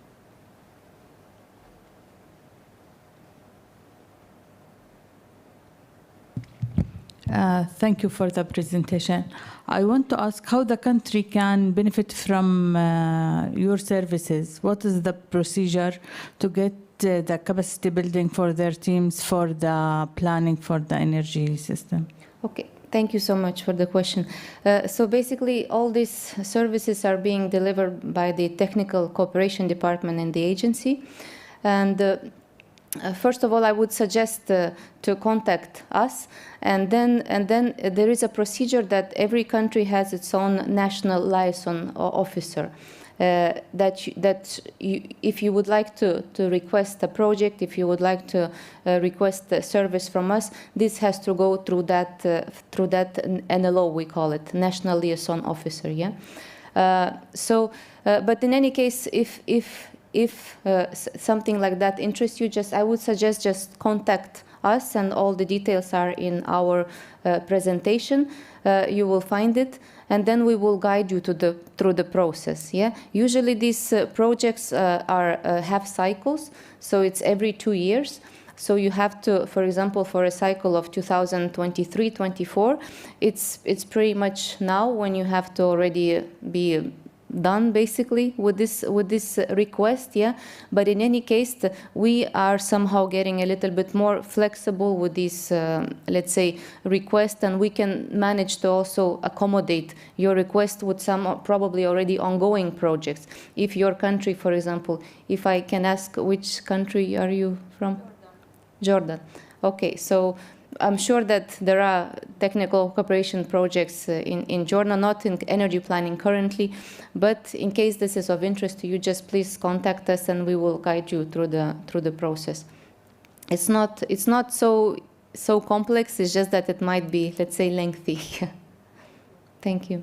Thank you for the presentation. I want to ask how the country can benefit from your services. What is the procedure to get the capacity building for their teams for the planning for the energy system? Okay, thank you so much for the question. So basically, all these services are being delivered by the Technical Cooperation Department in the agency. And first of all, I would suggest to contact us, and then there is a procedure that every country has its own national liaison officer. If you would like to request a project, if you would like to request a service from us, this has to go through that NLO, we call it, National Liaison Officer. Yeah. But in any case, if something like that interests you, I would suggest just contact us, and all the details are in our presentation. You will find it, and then we will guide you through the process. Yeah. Usually these projects have cycles, so it's every 2 years. So you have to, for example, for a cycle of 2023-24, it's pretty much now when you have to already be done basically with this request. Yeah. But in any case, we are somehow getting a little bit more flexible with this let's say request, and we can manage to also accommodate your request with some probably already ongoing projects. If your country, for example, if I can ask, which country are you from? Jordan. Okay, so I'm sure that there are technical cooperation projects in Jordan, not in energy planning currently, but in case this is of interest to you, just please contact us and we will guide you through the process. It's not so complex. It's just that it might be, let's say, lengthy. Thank you.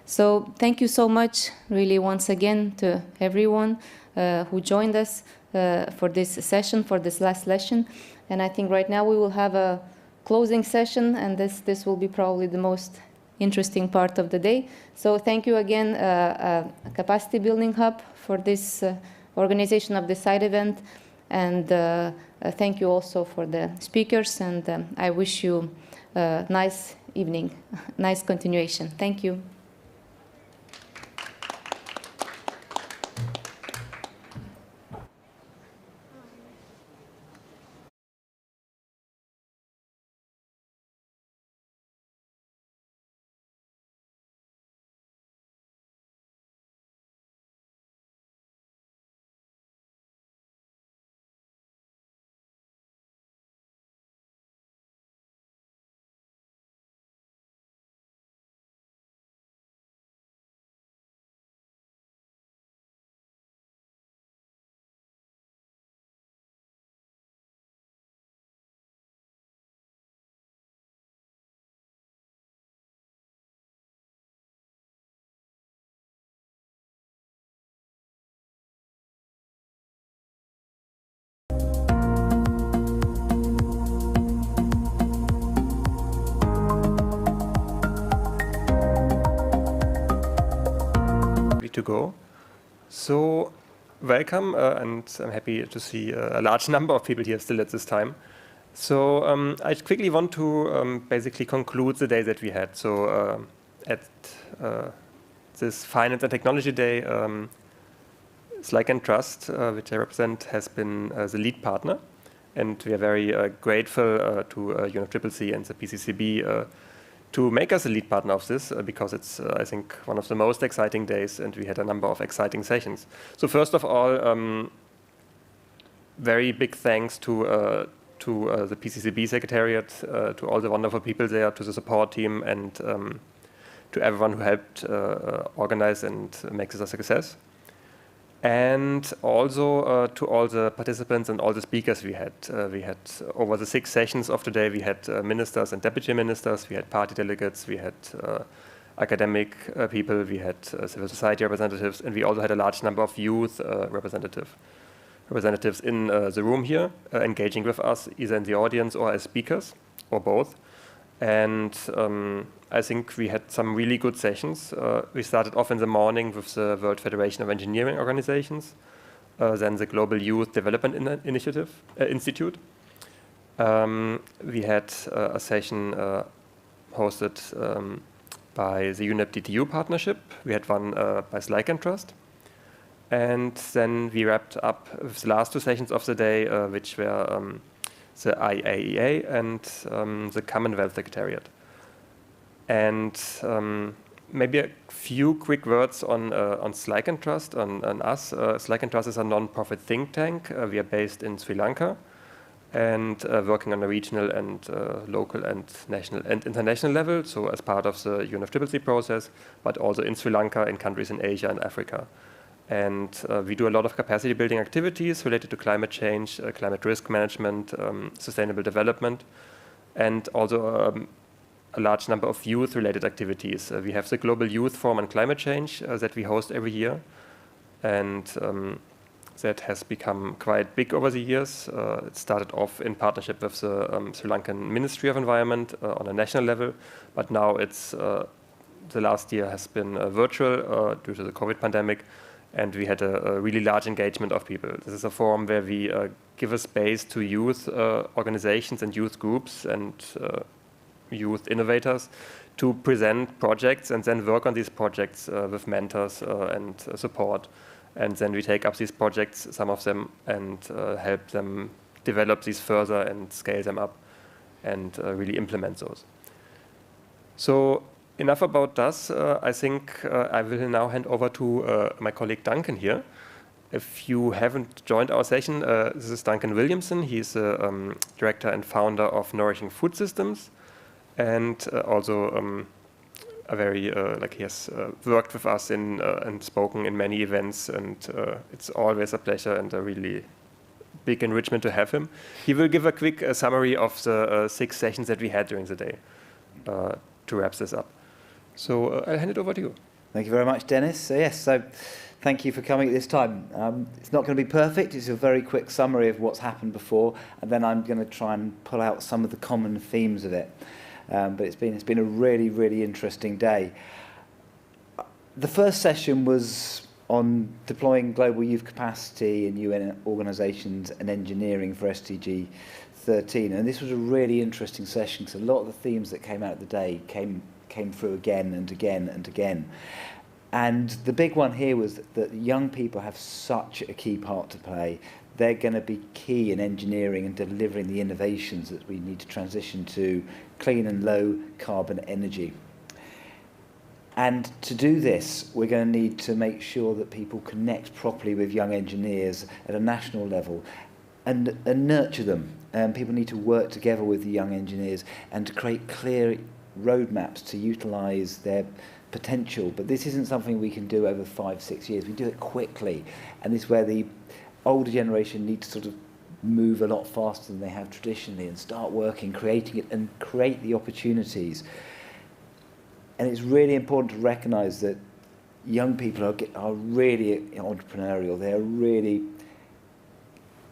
So thank you so much, really, once again, to everyone who joined us for this session, for this last session. And I think right now we will have a closing session, and this will be probably the most interesting part of the day. So thank you again, Capacity Building Hub, for this organization of this side event. And thank you also for the speakers, and I wish you a nice evening, nice continuation. Thank you. To go. So welcome, and I'm happy to see a large number of people here still at this time. So I quickly want to basically conclude the day that we had. So at this Finance and Technology Day, SLYCAN Trust, which I represent, has been the lead partner, and we are very grateful to UNFCCC and the PCCB to make us a lead partner of this, because it's, I think, one of the most exciting days, and we had a number of exciting sessions. So first of all, very big thanks to the PCCB Secretariat, to all the wonderful people there, to the support team, and to everyone who helped organize and make this a success. And also to all the participants and all the speakers we had. We had, over the 6 sessions of today, we had ministers and deputy ministers, we had party delegates, we had academic people, we had civil society representatives, and we also had a large number of youth representatives in the room here, engaging with us, either in the audience or as speakers, or both. And I think we had some really good sessions. We started off in the morning with the World Federation of Engineering Organizations, then the Global Youth Development Institute. We had a session hosted by the UNEP-DTU partnership. We had one by SLYCAN Trust. And then we wrapped up with the last 2 sessions of the day, which were the IAEA and the Commonwealth Secretariat. And maybe a few quick words on SLYCAN Trust, on us. SLYCAN Trust is a non-profit think tank. We are based in Sri Lanka and working on a regional and local and national and international level, so as part of the UNFCCC process, but also in Sri Lanka, in countries in Asia and Africa. And we do a lot of capacity building activities related to climate change, climate risk management, sustainable development, and also a large number of youth-related activities. We have the Global Youth Forum on Climate Change that we host every year, and that has become quite big over the years. It started off in partnership with the Sri Lankan Ministry of Environment on a national level, but now it's the last year has been virtual due to the COVID pandemic. And we had a really large engagement of people. This is a forum where we give a space to youth organizations and youth groups and youth innovators to present projects and then work on these projects with mentors and support. And then we take up these projects, some of them, and help them develop these further and scale them up and really implement those. So enough about us. I think I will now hand over to my colleague Duncan here. if you haven't joined our session, this is Duncan Williamson. He's the director and founder of Nourishing Food Systems, and also a very he has worked with us and spoken in many events, and it's always a pleasure and a really big enrichment to have him. He will give a quick summary of the 6 sessions that we had during the day to wrap this up. So I'll hand it over to you. Thank you very much, Dennis. So thank you for coming at this time. It's not going to be perfect. It's a very quick summary of what's happened before, and then I'm going to try and pull out some of the common themes of it. But it's been a really, really interesting day. The first session was on deploying global youth capacity in UN organisations and engineering for SDG 13, and this was a really interesting session because a lot of the themes that came out of the day came through again and again and again. And the big one here was that young people have such a key part to play. They're going to be key in engineering and delivering the innovations that we need to transition to clean and low carbon energy. And to do this, we're going to need to make sure that people connect properly with young engineers at a national level and nurture them. People need to work together with the young engineers and to create clear roadmaps to utilise their potential. But this isn't something we can do over 5-6 years. We do it quickly, and this is where the older generation need to sort of move a lot faster than they have traditionally and start working, creating it, and create the opportunities. And it's really important to recognise that young people are really entrepreneurial. They're really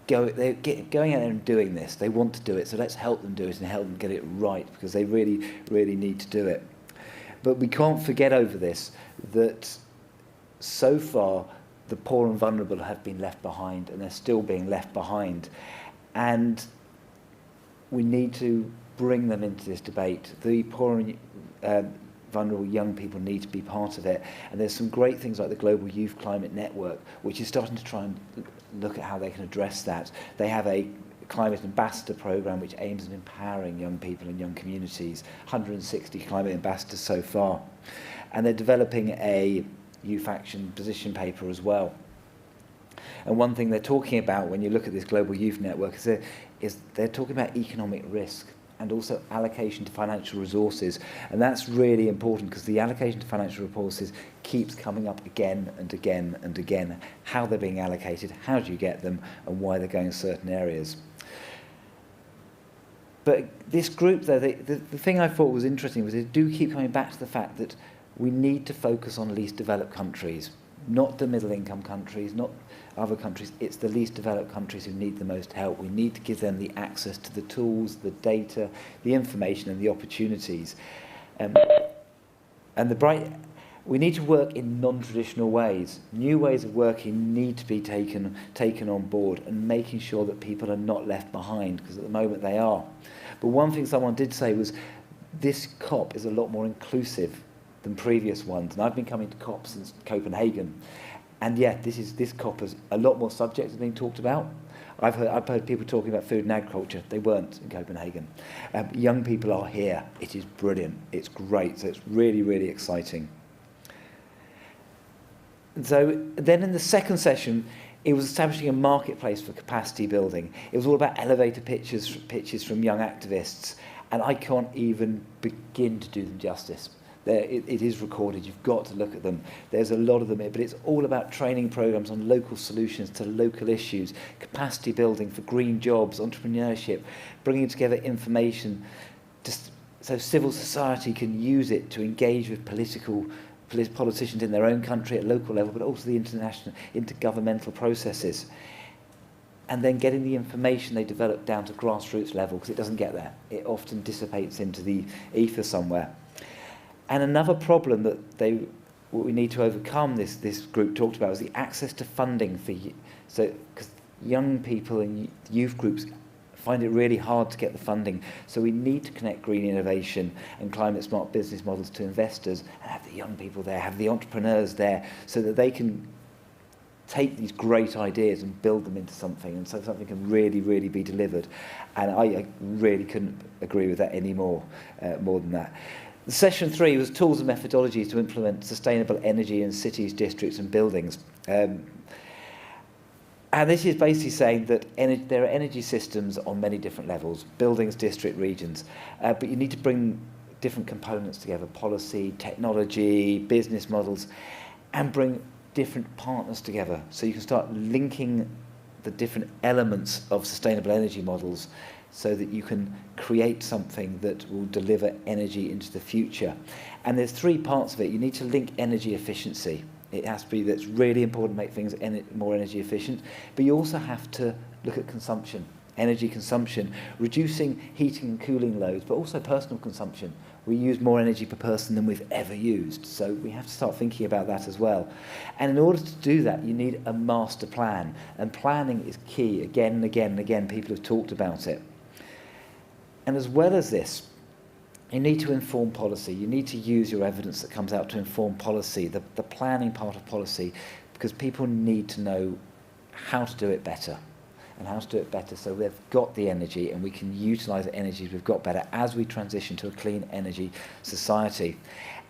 going out there and doing this. They want to do it, so let's help them do it and help them get it right, because they really, really need to do it. But we can't forget over this that so far the poor and vulnerable have been left behind, and they're still being left behind. And we need to bring them into this debate. The poor and vulnerable young people need to be part of it. And there's some great things like the Global Youth Climate Network, which is starting to try and look at how they can address that. They have a Climate Ambassador program which aims at empowering young people and young communities, 160 climate ambassadors so far. And they're developing a youth action position paper as well. And one thing they're talking about when you look at this Global Youth Network is they're talking about economic risk and also allocation to financial resources. And that's really important because the allocation to financial resources keeps coming up again and again and again. How they're being allocated, how do you get them, and why they're going in certain areas. But this group, though, the thing I thought was interesting was they do keep coming back to the fact that we need to focus on least developed countries, not the middle-income countries, not other countries. It's the least developed countries who need the most help. We need to give them the access to the tools, the data, the information, and the opportunities. We need to work in non-traditional ways. New ways of working need to be taken on board, and making sure that people are not left behind, because at the moment they are. But one thing someone did say was this COP is a lot more inclusive than previous ones. And I've been coming to COP since Copenhagen. And yet, this COP has a lot more subjects being talked about. I've heard people talking about food and agriculture. They weren't in Copenhagen. Young people are here. It is brilliant. It's great. So it's really, really exciting. And so then in the second session, it was establishing a marketplace for capacity building. It was all about elevator pitches from young activists. And I can't even begin to do them justice. It is recorded. You've got to look at them. There's a lot of them here, but it's all about training programs on local solutions to local issues, capacity building for green jobs, entrepreneurship, bringing together information so civil society can use it to engage with politicians in their own country at local level, but also the international, intergovernmental processes. And then getting the information they develop down to grassroots level, because it doesn't get there. It often dissipates into the ether somewhere. And another problem that we need to overcome, this group talked about, was the access to funding because young people and youth groups find it really hard to get the funding. So we need to connect green innovation and climate smart business models to investors and have the young people there, have the entrepreneurs there, so that they can take these great ideas and build them into something, and so something can really, really be delivered. And I really couldn't agree with that anymore, more than that. Session 3 was tools and methodologies to implement sustainable energy in cities, districts and buildings. And this is basically saying that there are energy systems on many different levels, buildings, district, regions, but you need to bring different components together, policy, technology, business models, and bring different partners together. So you can start linking the different elements of sustainable energy models so that you can create something that will deliver energy into the future. And there's three parts of it. You need to link energy efficiency. It has to be, that's really important to make things more energy efficient. But you also have to look at consumption, energy consumption, reducing heating and cooling loads, but also personal consumption. We use more energy per person than we've ever used. So we have to start thinking about that as well. And in order to do that, you need a master plan. And planning is key. Again and again and again, people have talked about it. And as well as this, you need to inform policy. You need to use your evidence that comes out to inform policy, the planning part of policy, because people need to know how to do it better. And how to do it better so they've got the energy and we can utilise the energies we've got better as we transition to a clean energy society.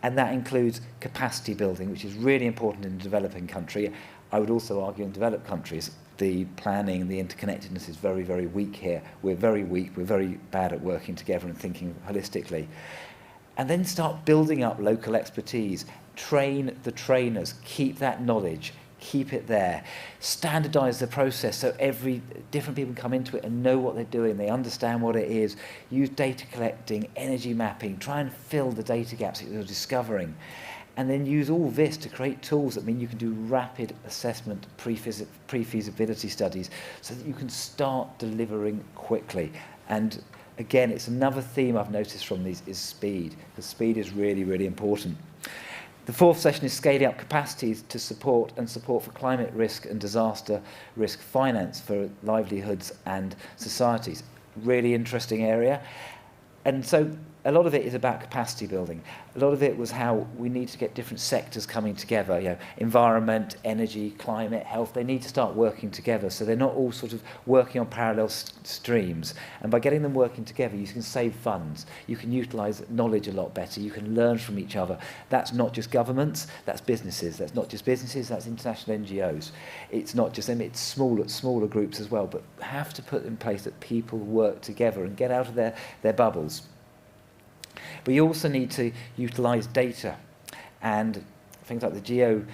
And that includes capacity building, which is really important in a developing country. I would also argue in developed countries, the planning, the interconnectedness is very, very weak here. We're very weak, we're very bad at working together and thinking holistically. And then start building up local expertise. Train the trainers, keep that knowledge, keep it there. Standardise the process so different people come into it and know what they're doing, they understand what it is. Use data collecting, energy mapping, try and fill the data gaps that you're discovering. And then use all this to create tools that mean you can do rapid assessment, pre-feasibility studies, so that you can start delivering quickly. And again, it's another theme I've noticed from these is speed, because speed is really, really important. The fourth session is scaling up capacities to support for climate risk and disaster risk finance for livelihoods and societies. Really interesting area. And so a lot of it is about capacity building. A lot of it was how we need to get different sectors coming together, you know, environment, energy, climate, health. They need to start working together so they're not all sort of working on parallel streams. And by getting them working together, you can save funds. You can utilise knowledge a lot better. You can learn from each other. That's not just governments, that's businesses. That's not just businesses, that's international NGOs. It's not just them, it's smaller groups as well. But have to put in place that people work together and get out of their bubbles. But you also need to utilise data and things like the GEO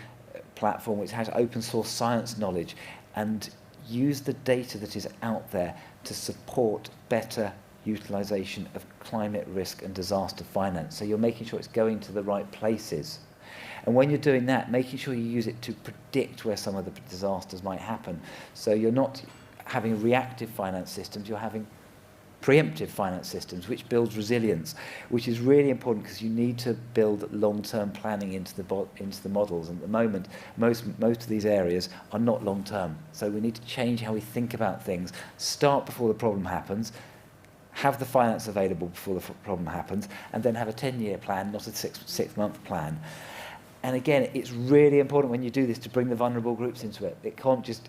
platform, which has open source science knowledge, and use the data that is out there to support better utilisation of climate risk and disaster finance. So you're making sure it's going to the right places. And when you're doing that, making sure you use it to predict where some of the disasters might happen. So you're not having reactive finance systems, you're having preemptive finance systems, which builds resilience, which is really important because you need to build long-term planning into the models. And at the moment, most of these areas are not long-term. So we need to change how we think about things. Start before the problem happens, have the finance available before the problem happens, and then have a 10-year plan, not a six-month plan. And again, it's really important when you do this to bring the vulnerable groups into it. It can't just,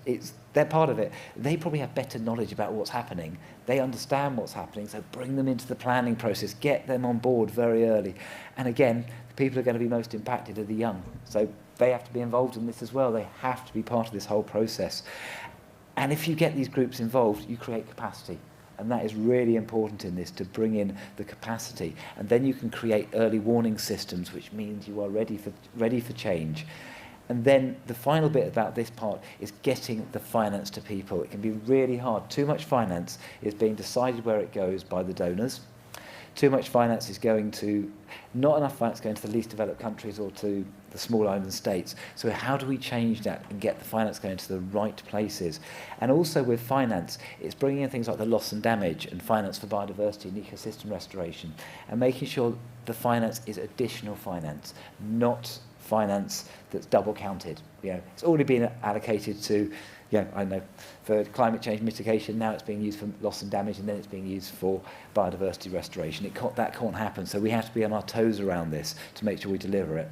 they're part of it. They probably have better knowledge about what's happening. They understand what's happening, so bring them into the planning process, get them on board very early. And again, the people who are going to be most impacted are the young. So they have to be involved in this as well. They have to be part of this whole process. And if you get these groups involved, you create capacity. And that is really important in this, to bring in the capacity. And then you can create early warning systems, which means you are ready for change. And then the final bit about this part is getting the finance to people. It can be really hard. Too much finance is being decided where it goes by the donors. Too much finance is going to, not enough finance going to the least developed countries or to the small island states. So how do we change that and get the finance going to the right places? And also with finance, it's bringing in things like the loss and damage and finance for biodiversity and ecosystem restoration, and making sure the finance is additional finance, not finance that's double counted. You know, it's already been allocated to, I know, for climate change mitigation, now it's being used for loss and damage, and then it's being used for biodiversity restoration. That can't happen, so we have to be on our toes around this to make sure we deliver it.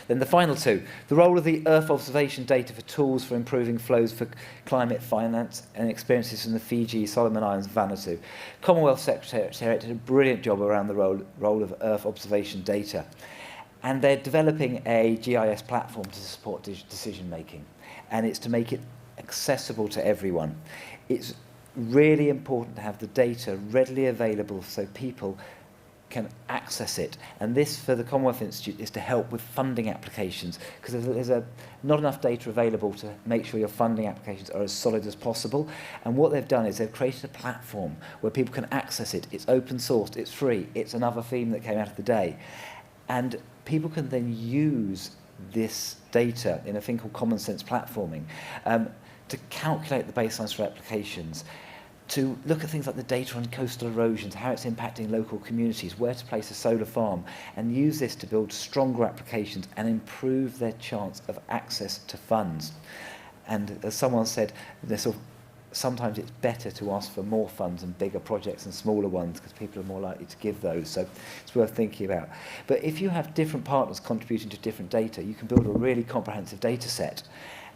Then the final two, the role of the Earth observation data for tools for improving flows for climate finance and experiences from the Fiji, Solomon Islands, Vanuatu. Commonwealth Secretariat did a brilliant job around the role of Earth observation data. And they're developing a GIS platform to support decision making. And it's to make it accessible to everyone. It's really important to have the data readily available so people can access it. And this, for the Commonwealth Institute, is to help with funding applications, because there's not enough data available to make sure your funding applications are as solid as possible. And what they've done is they've created a platform where people can access it. It's open sourced, it's free, it's another theme that came out of the day. And people can then use this data in a thing called common sense platforming to calculate the baselines for applications, to look at things like the data on coastal erosions, how it's impacting local communities, where to place a solar farm, and use this to build stronger applications and improve their chance of access to funds. And as someone said, sometimes it's better to ask for more funds and bigger projects than smaller ones, because people are more likely to give those. So it's worth thinking about. But if you have different partners contributing to different data, you can build a really comprehensive data set.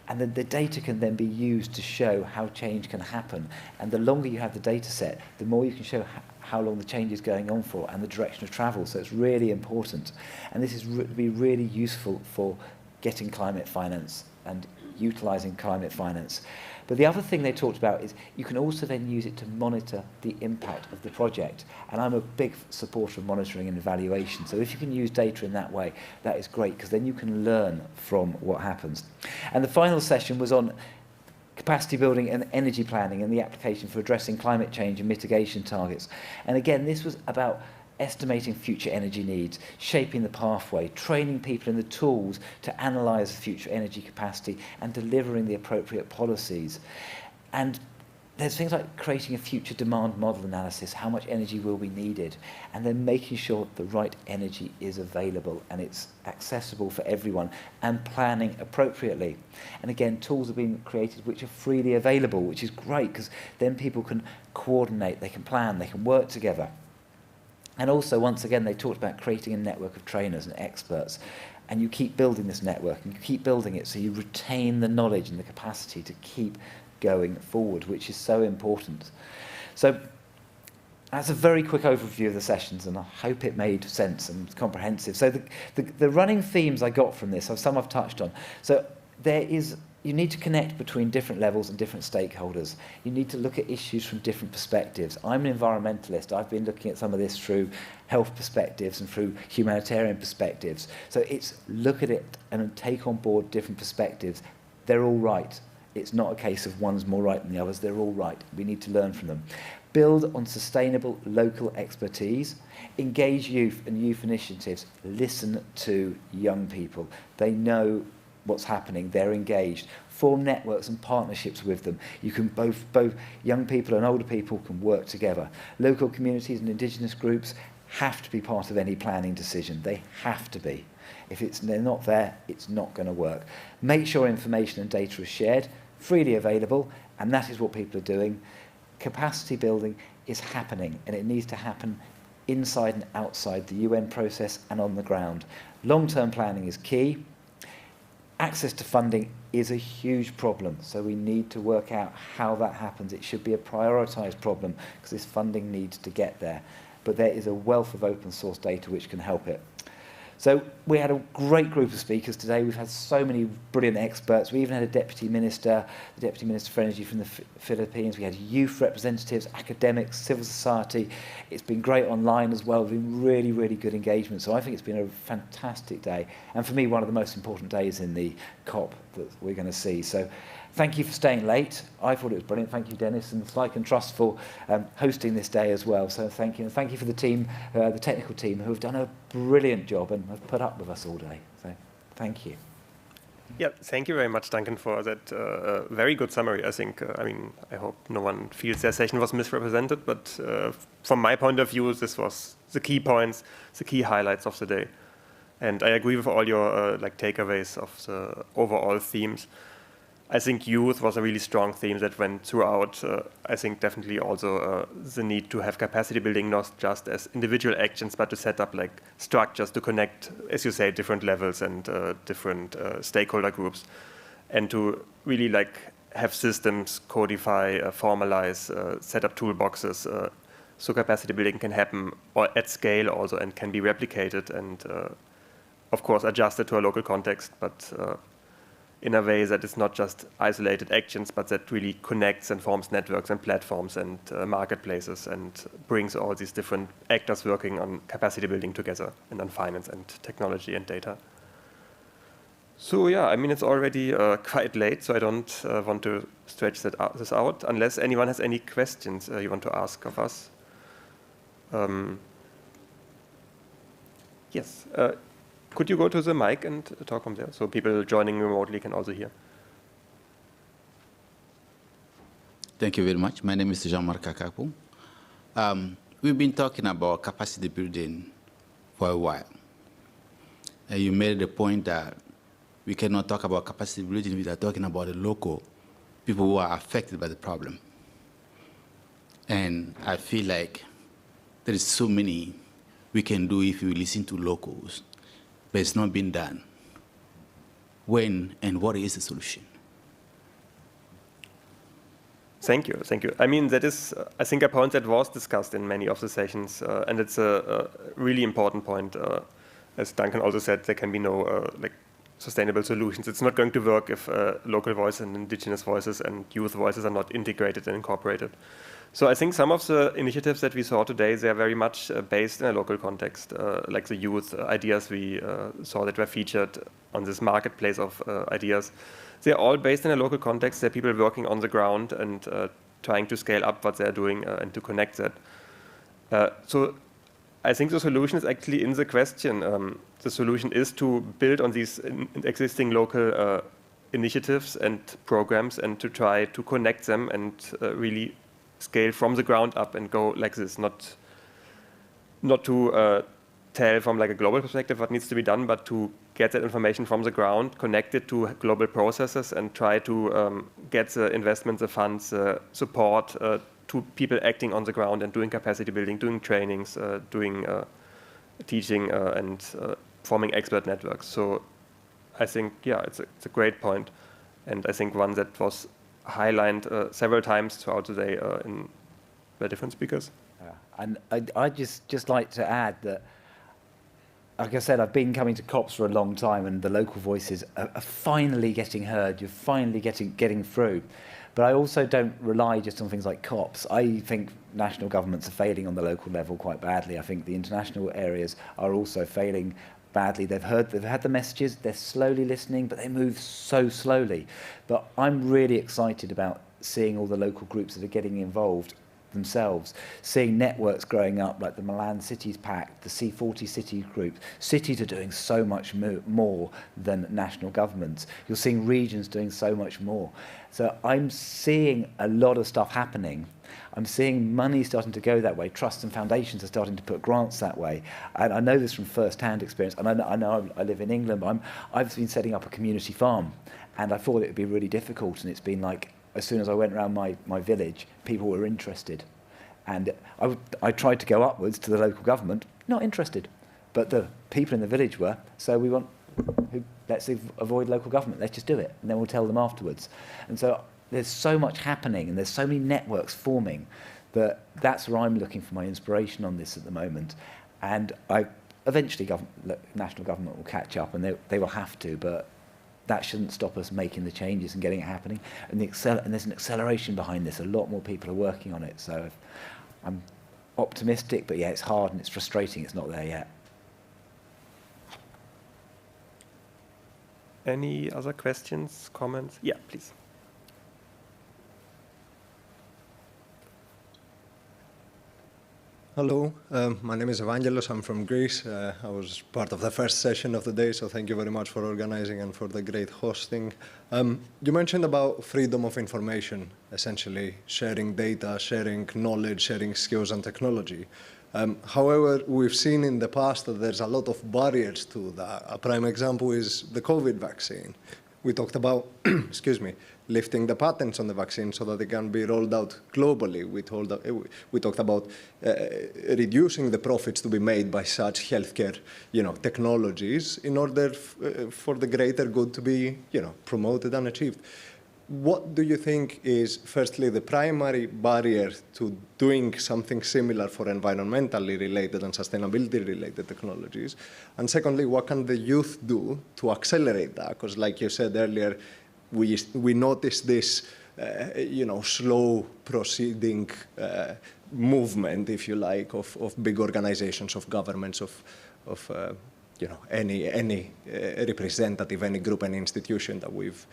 And then the data can then be used to show how change can happen. And the longer you have the data set, the more you can show how long the change is going on for and the direction of travel. So it's really important. And this is be really useful for getting climate finance and utilising climate finance. But the other thing they talked about is you can also then use it to monitor the impact of the project. And I'm a big supporter of monitoring and evaluation. So if you can use data in that way, that is great, because then you can learn from what happens. And the final session was on capacity building and energy planning and the application for addressing climate change and mitigation targets. And again, this was about estimating future energy needs, shaping the pathway, training people in the tools to analyse future energy capacity and delivering the appropriate policies. And there's things like creating a future demand model analysis, how much energy will be needed, and then making sure the right energy is available and it's accessible for everyone, and planning appropriately. And again, tools are being created which are freely available, which is great, because then people can coordinate, they can plan, they can work together. And also, once again, they talked about creating a network of trainers and experts. And you keep building this network, and you keep building it so you retain the knowledge and the capacity to keep going forward, which is so important. So that's a very quick overview of the sessions, and I hope it made sense and comprehensive. So the running themes I got from this, some I've touched on. So you need to connect between different levels and different stakeholders. You need to look at issues from different perspectives. I'm an environmentalist. I've been looking at some of this through health perspectives and through humanitarian perspectives. So it's look at it and take on board different perspectives. They're all right. It's not a case of one's more right than the others. They're all right. We need to learn from them. Build on sustainable local expertise. Engage youth and youth initiatives. Listen to young people. They know what's happening, they're engaged. Form networks and partnerships with them. You can both young people and older people can work together. Local communities and indigenous groups have to be part of any planning decision. They have to be. If they're not there, it's not going to work. Make sure information and data is shared, freely available, and that is what people are doing. Capacity building is happening, and it needs to happen inside and outside the UN process and on the ground. Long-term planning is key. Access to funding is a huge problem, so we need to work out how that happens. It should be a prioritised problem, because this funding needs to get there. But there is a wealth of open source data which can help it. So we had a great group of speakers today. We've had so many brilliant experts. We even had a Deputy Minister, the Deputy Minister for Energy from the Philippines. We had youth representatives, academics, civil society. It's been great online as well. It's been really, really good engagement. So I think it's been a fantastic day. And for me, one of the most important days in the COP that we're going to see. So thank you for staying late. I thought it was brilliant. Thank you, Dennis, and the SLYCAN Trust for hosting this day as well. So thank you. And thank you for the team, the technical team, who have done a brilliant job and have put up with us all day. So thank you. Yeah, thank you very much, Duncan, for that very good summary. I think, I hope no one feels their session was misrepresented, but from my point of view, this was the key points, the key highlights of the day. And I agree with all your takeaways of the overall themes. I think youth was a really strong theme that went throughout. I think definitely also the need to have capacity building, not just as individual actions, but to set up structures to connect, as you say, different levels and different stakeholder groups, and to really have systems, codify, formalize, set up toolboxes, so capacity building can happen or at scale also and can be replicated and, of course, adjusted to a local context, but in a way that is not just isolated actions, but that really connects and forms networks and platforms and marketplaces and brings all these different actors working on capacity building together and on finance and technology and data. So yeah, I mean, it's already quite late, so I don't want to stretch this out, unless anyone has any questions you want to ask of us. Yes, could you go to the mic and talk from there, so people joining remotely can also hear? Thank you very much. My name is Jean-Marc Akapu. We've been talking about capacity building for a while. You made the point that we cannot talk about capacity building without talking about the local people who are affected by the problem. And I feel like there is so many we can do if we listen to locals, but it's not been done. When and what is the solution? Thank you, thank you. I mean, that is, I think, a point that was discussed in many of the sessions, and it's a really important point. As Duncan also said, there can be no sustainable solutions. It's not going to work if local voices and indigenous voices and youth voices are not integrated and incorporated. So I think some of the initiatives that we saw today, they are very much based in a local context, like the youth ideas we saw that were featured on this marketplace of ideas. They're all based in a local context. They're people working on the ground and trying to scale up what they're doing and to connect that. So I think the solution is actually in the question. The solution is to build on these existing local initiatives and programs and to try to connect them and really scale from the ground up and go like this, not to tell from like a global perspective what needs to be done, but to get that information from the ground, connect it to global processes and try to get the investments, the funds, support to people acting on the ground and doing capacity building, doing trainings, doing teaching and forming expert networks. So I think, yeah, it's a great point. And I think one that was highlighted several times throughout the day in the different speakers. And I'd just like to add that, like I said, I've been coming to COPs for a long time and the local voices are finally getting heard. You're finally getting through. But I also don't rely just on things like COPs. I think national governments are failing on the local level quite badly. I think the international areas are also failing badly. They've had the messages, they're slowly listening, but they move so slowly. But I'm really excited about seeing all the local groups that are getting involved themselves, seeing networks growing up like the Milan Cities Pact, the C40 City Group. Cities are doing so much more than national governments. You're seeing regions doing so much more. So I'm seeing a lot of stuff happening. I'm seeing money starting to go that way. Trusts and foundations are starting to put grants that way. And I know this from first-hand experience. And I know I live in England, but I've been setting up a community farm. And I thought it would be really difficult. And it's been like, as soon as I went around my village, people were interested. And I tried to go upwards to the local government, not interested. But the people in the village were. So let's avoid local government. Let's just do it. And then we'll tell them afterwards. And so there's so much happening and there's so many networks forming that's where I'm looking for my inspiration on this at the moment. And eventually national government will catch up and they will have to, but that shouldn't stop us making the changes and getting it happening. And there's an acceleration behind this. A lot more people are working on it. So I'm optimistic, but yeah, it's hard and it's frustrating. It's not there yet. Any other questions, comments? Yeah, please. Hello, my name is Evangelos. I'm from Greece. I was part of the first session of the day, so thank you very much for organizing and for the great hosting. You mentioned about freedom of information, essentially sharing data, sharing knowledge, sharing skills and technology. However, we've seen in the past that there's a lot of barriers to that. A prime example is the COVID vaccine. We talked about, lifting the patents on the vaccine so that they can be rolled out globally. We talked about reducing the profits to be made by such healthcare, technologies in order for the greater good to be, promoted and achieved. what do you think is, firstly, the primary barrier to doing something similar for environmentally related and sustainability related technologies? And secondly, what can the youth do to accelerate that? Because like you said earlier, we noticed this slow proceeding movement, if you like, of big organizations, of governments, of any representative, any group, any institution that we've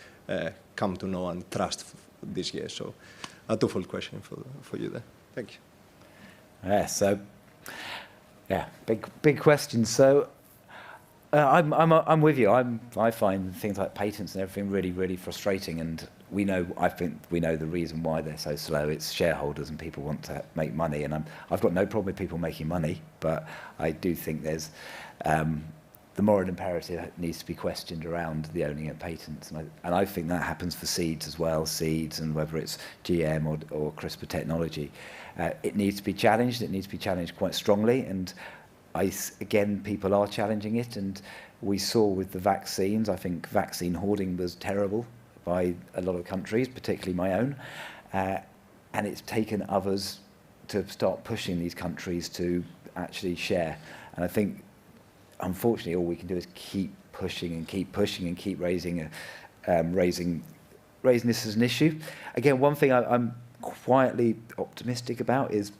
come to know and trust this year. So a twofold question for you there. Thank you. Big question. So I'm with you. I find things like patents and everything really, really frustrating, and I think we know the reason why they're so slow. It's shareholders and people want to make money, and I've got no problem with people making money, but I do think there's the moral imperative needs to be questioned around the owning of patents, and I think that happens for seeds as well, seeds, and whether it's GM or CRISPR technology. It needs to be challenged. It needs to be challenged quite strongly, and again, people are challenging it, and we saw with the vaccines, I think vaccine hoarding was terrible by a lot of countries, particularly my own, and it's taken others to start pushing these countries to actually share. And I think, unfortunately, all we can do is keep pushing and keep pushing and keep raising this as an issue. Again, one thing I'm quietly optimistic about is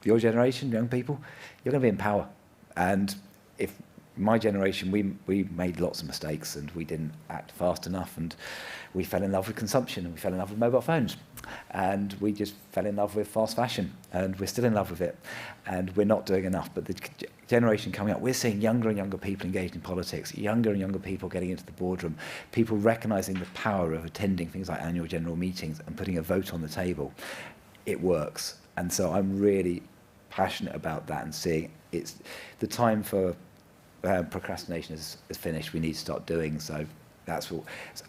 your generation, young people, you're going to be in power. And if my generation, we made lots of mistakes and we didn't act fast enough, and we fell in love with consumption, and we fell in love with mobile phones, and we just fell in love with fast fashion, and we're still in love with it, and we're not doing enough. But the generation coming up, we're seeing younger and younger people engaged in politics, younger and younger people getting into the boardroom, people recognising the power of attending things like annual general meetings and putting a vote on the table. It works. And so I'm really passionate about that, and seeing it's the time for procrastination is finished. We need to start doing so. That's what,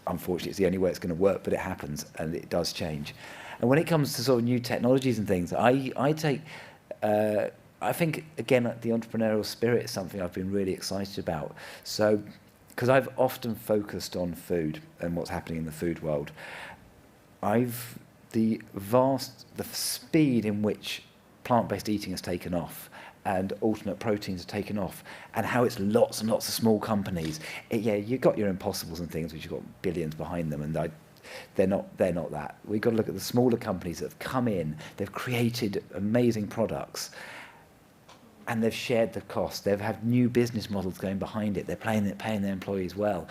unfortunately, it's the only way it's going to work, but it happens and it does change. And when it comes to sort of new technologies and things, I think, again, the entrepreneurial spirit is something I've been really excited about. So, because I've often focused on food and what's happening in the food world, the speed in which plant-based eating has taken off and alternate proteins have taken off, and how it's lots and lots of small companies. You've got your Impossibles and things, which you've got billions behind them, and they're not that. We've got to look at the smaller companies that have come in, they've created amazing products, and they've shared the cost. They've had new business models going behind it. They're paying their employees well.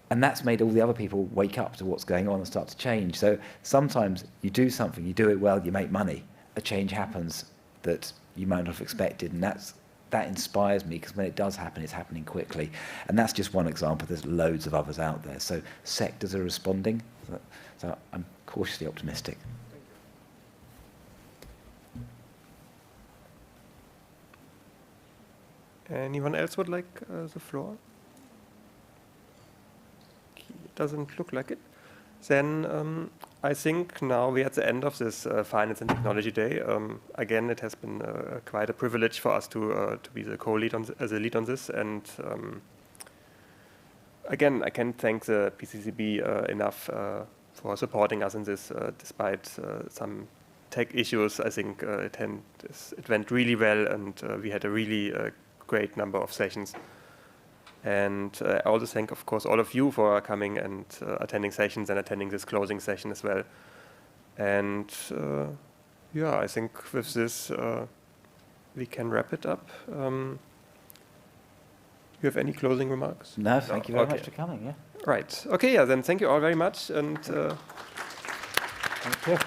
And that's made all the other people wake up to what's going on and start to change. So sometimes you do something, you do it well, you make money. A change happens that you might not have expected, and that inspires me, because when it does happen, it's happening quickly. And that's just one example. There's loads of others out there. So sectors are responding. So I'm cautiously optimistic. Anyone else would like the floor? It doesn't look like it. Then I think now we're at the end of this Finance and Technology Day. Again, it has been quite a privilege for us to be the co-lead as a lead on this. And again, I can't thank the PCCB enough for supporting us in this, despite some tech issues. I think it went really well, and we had a really great number of sessions. And I also thank, of course, all of you for coming and attending sessions and attending this closing session as well. And I think with this, we can wrap it up. You have any closing remarks? No, thank you very much for coming. Yeah. Right. Okay. Yeah. Then thank you all very much. And thank you.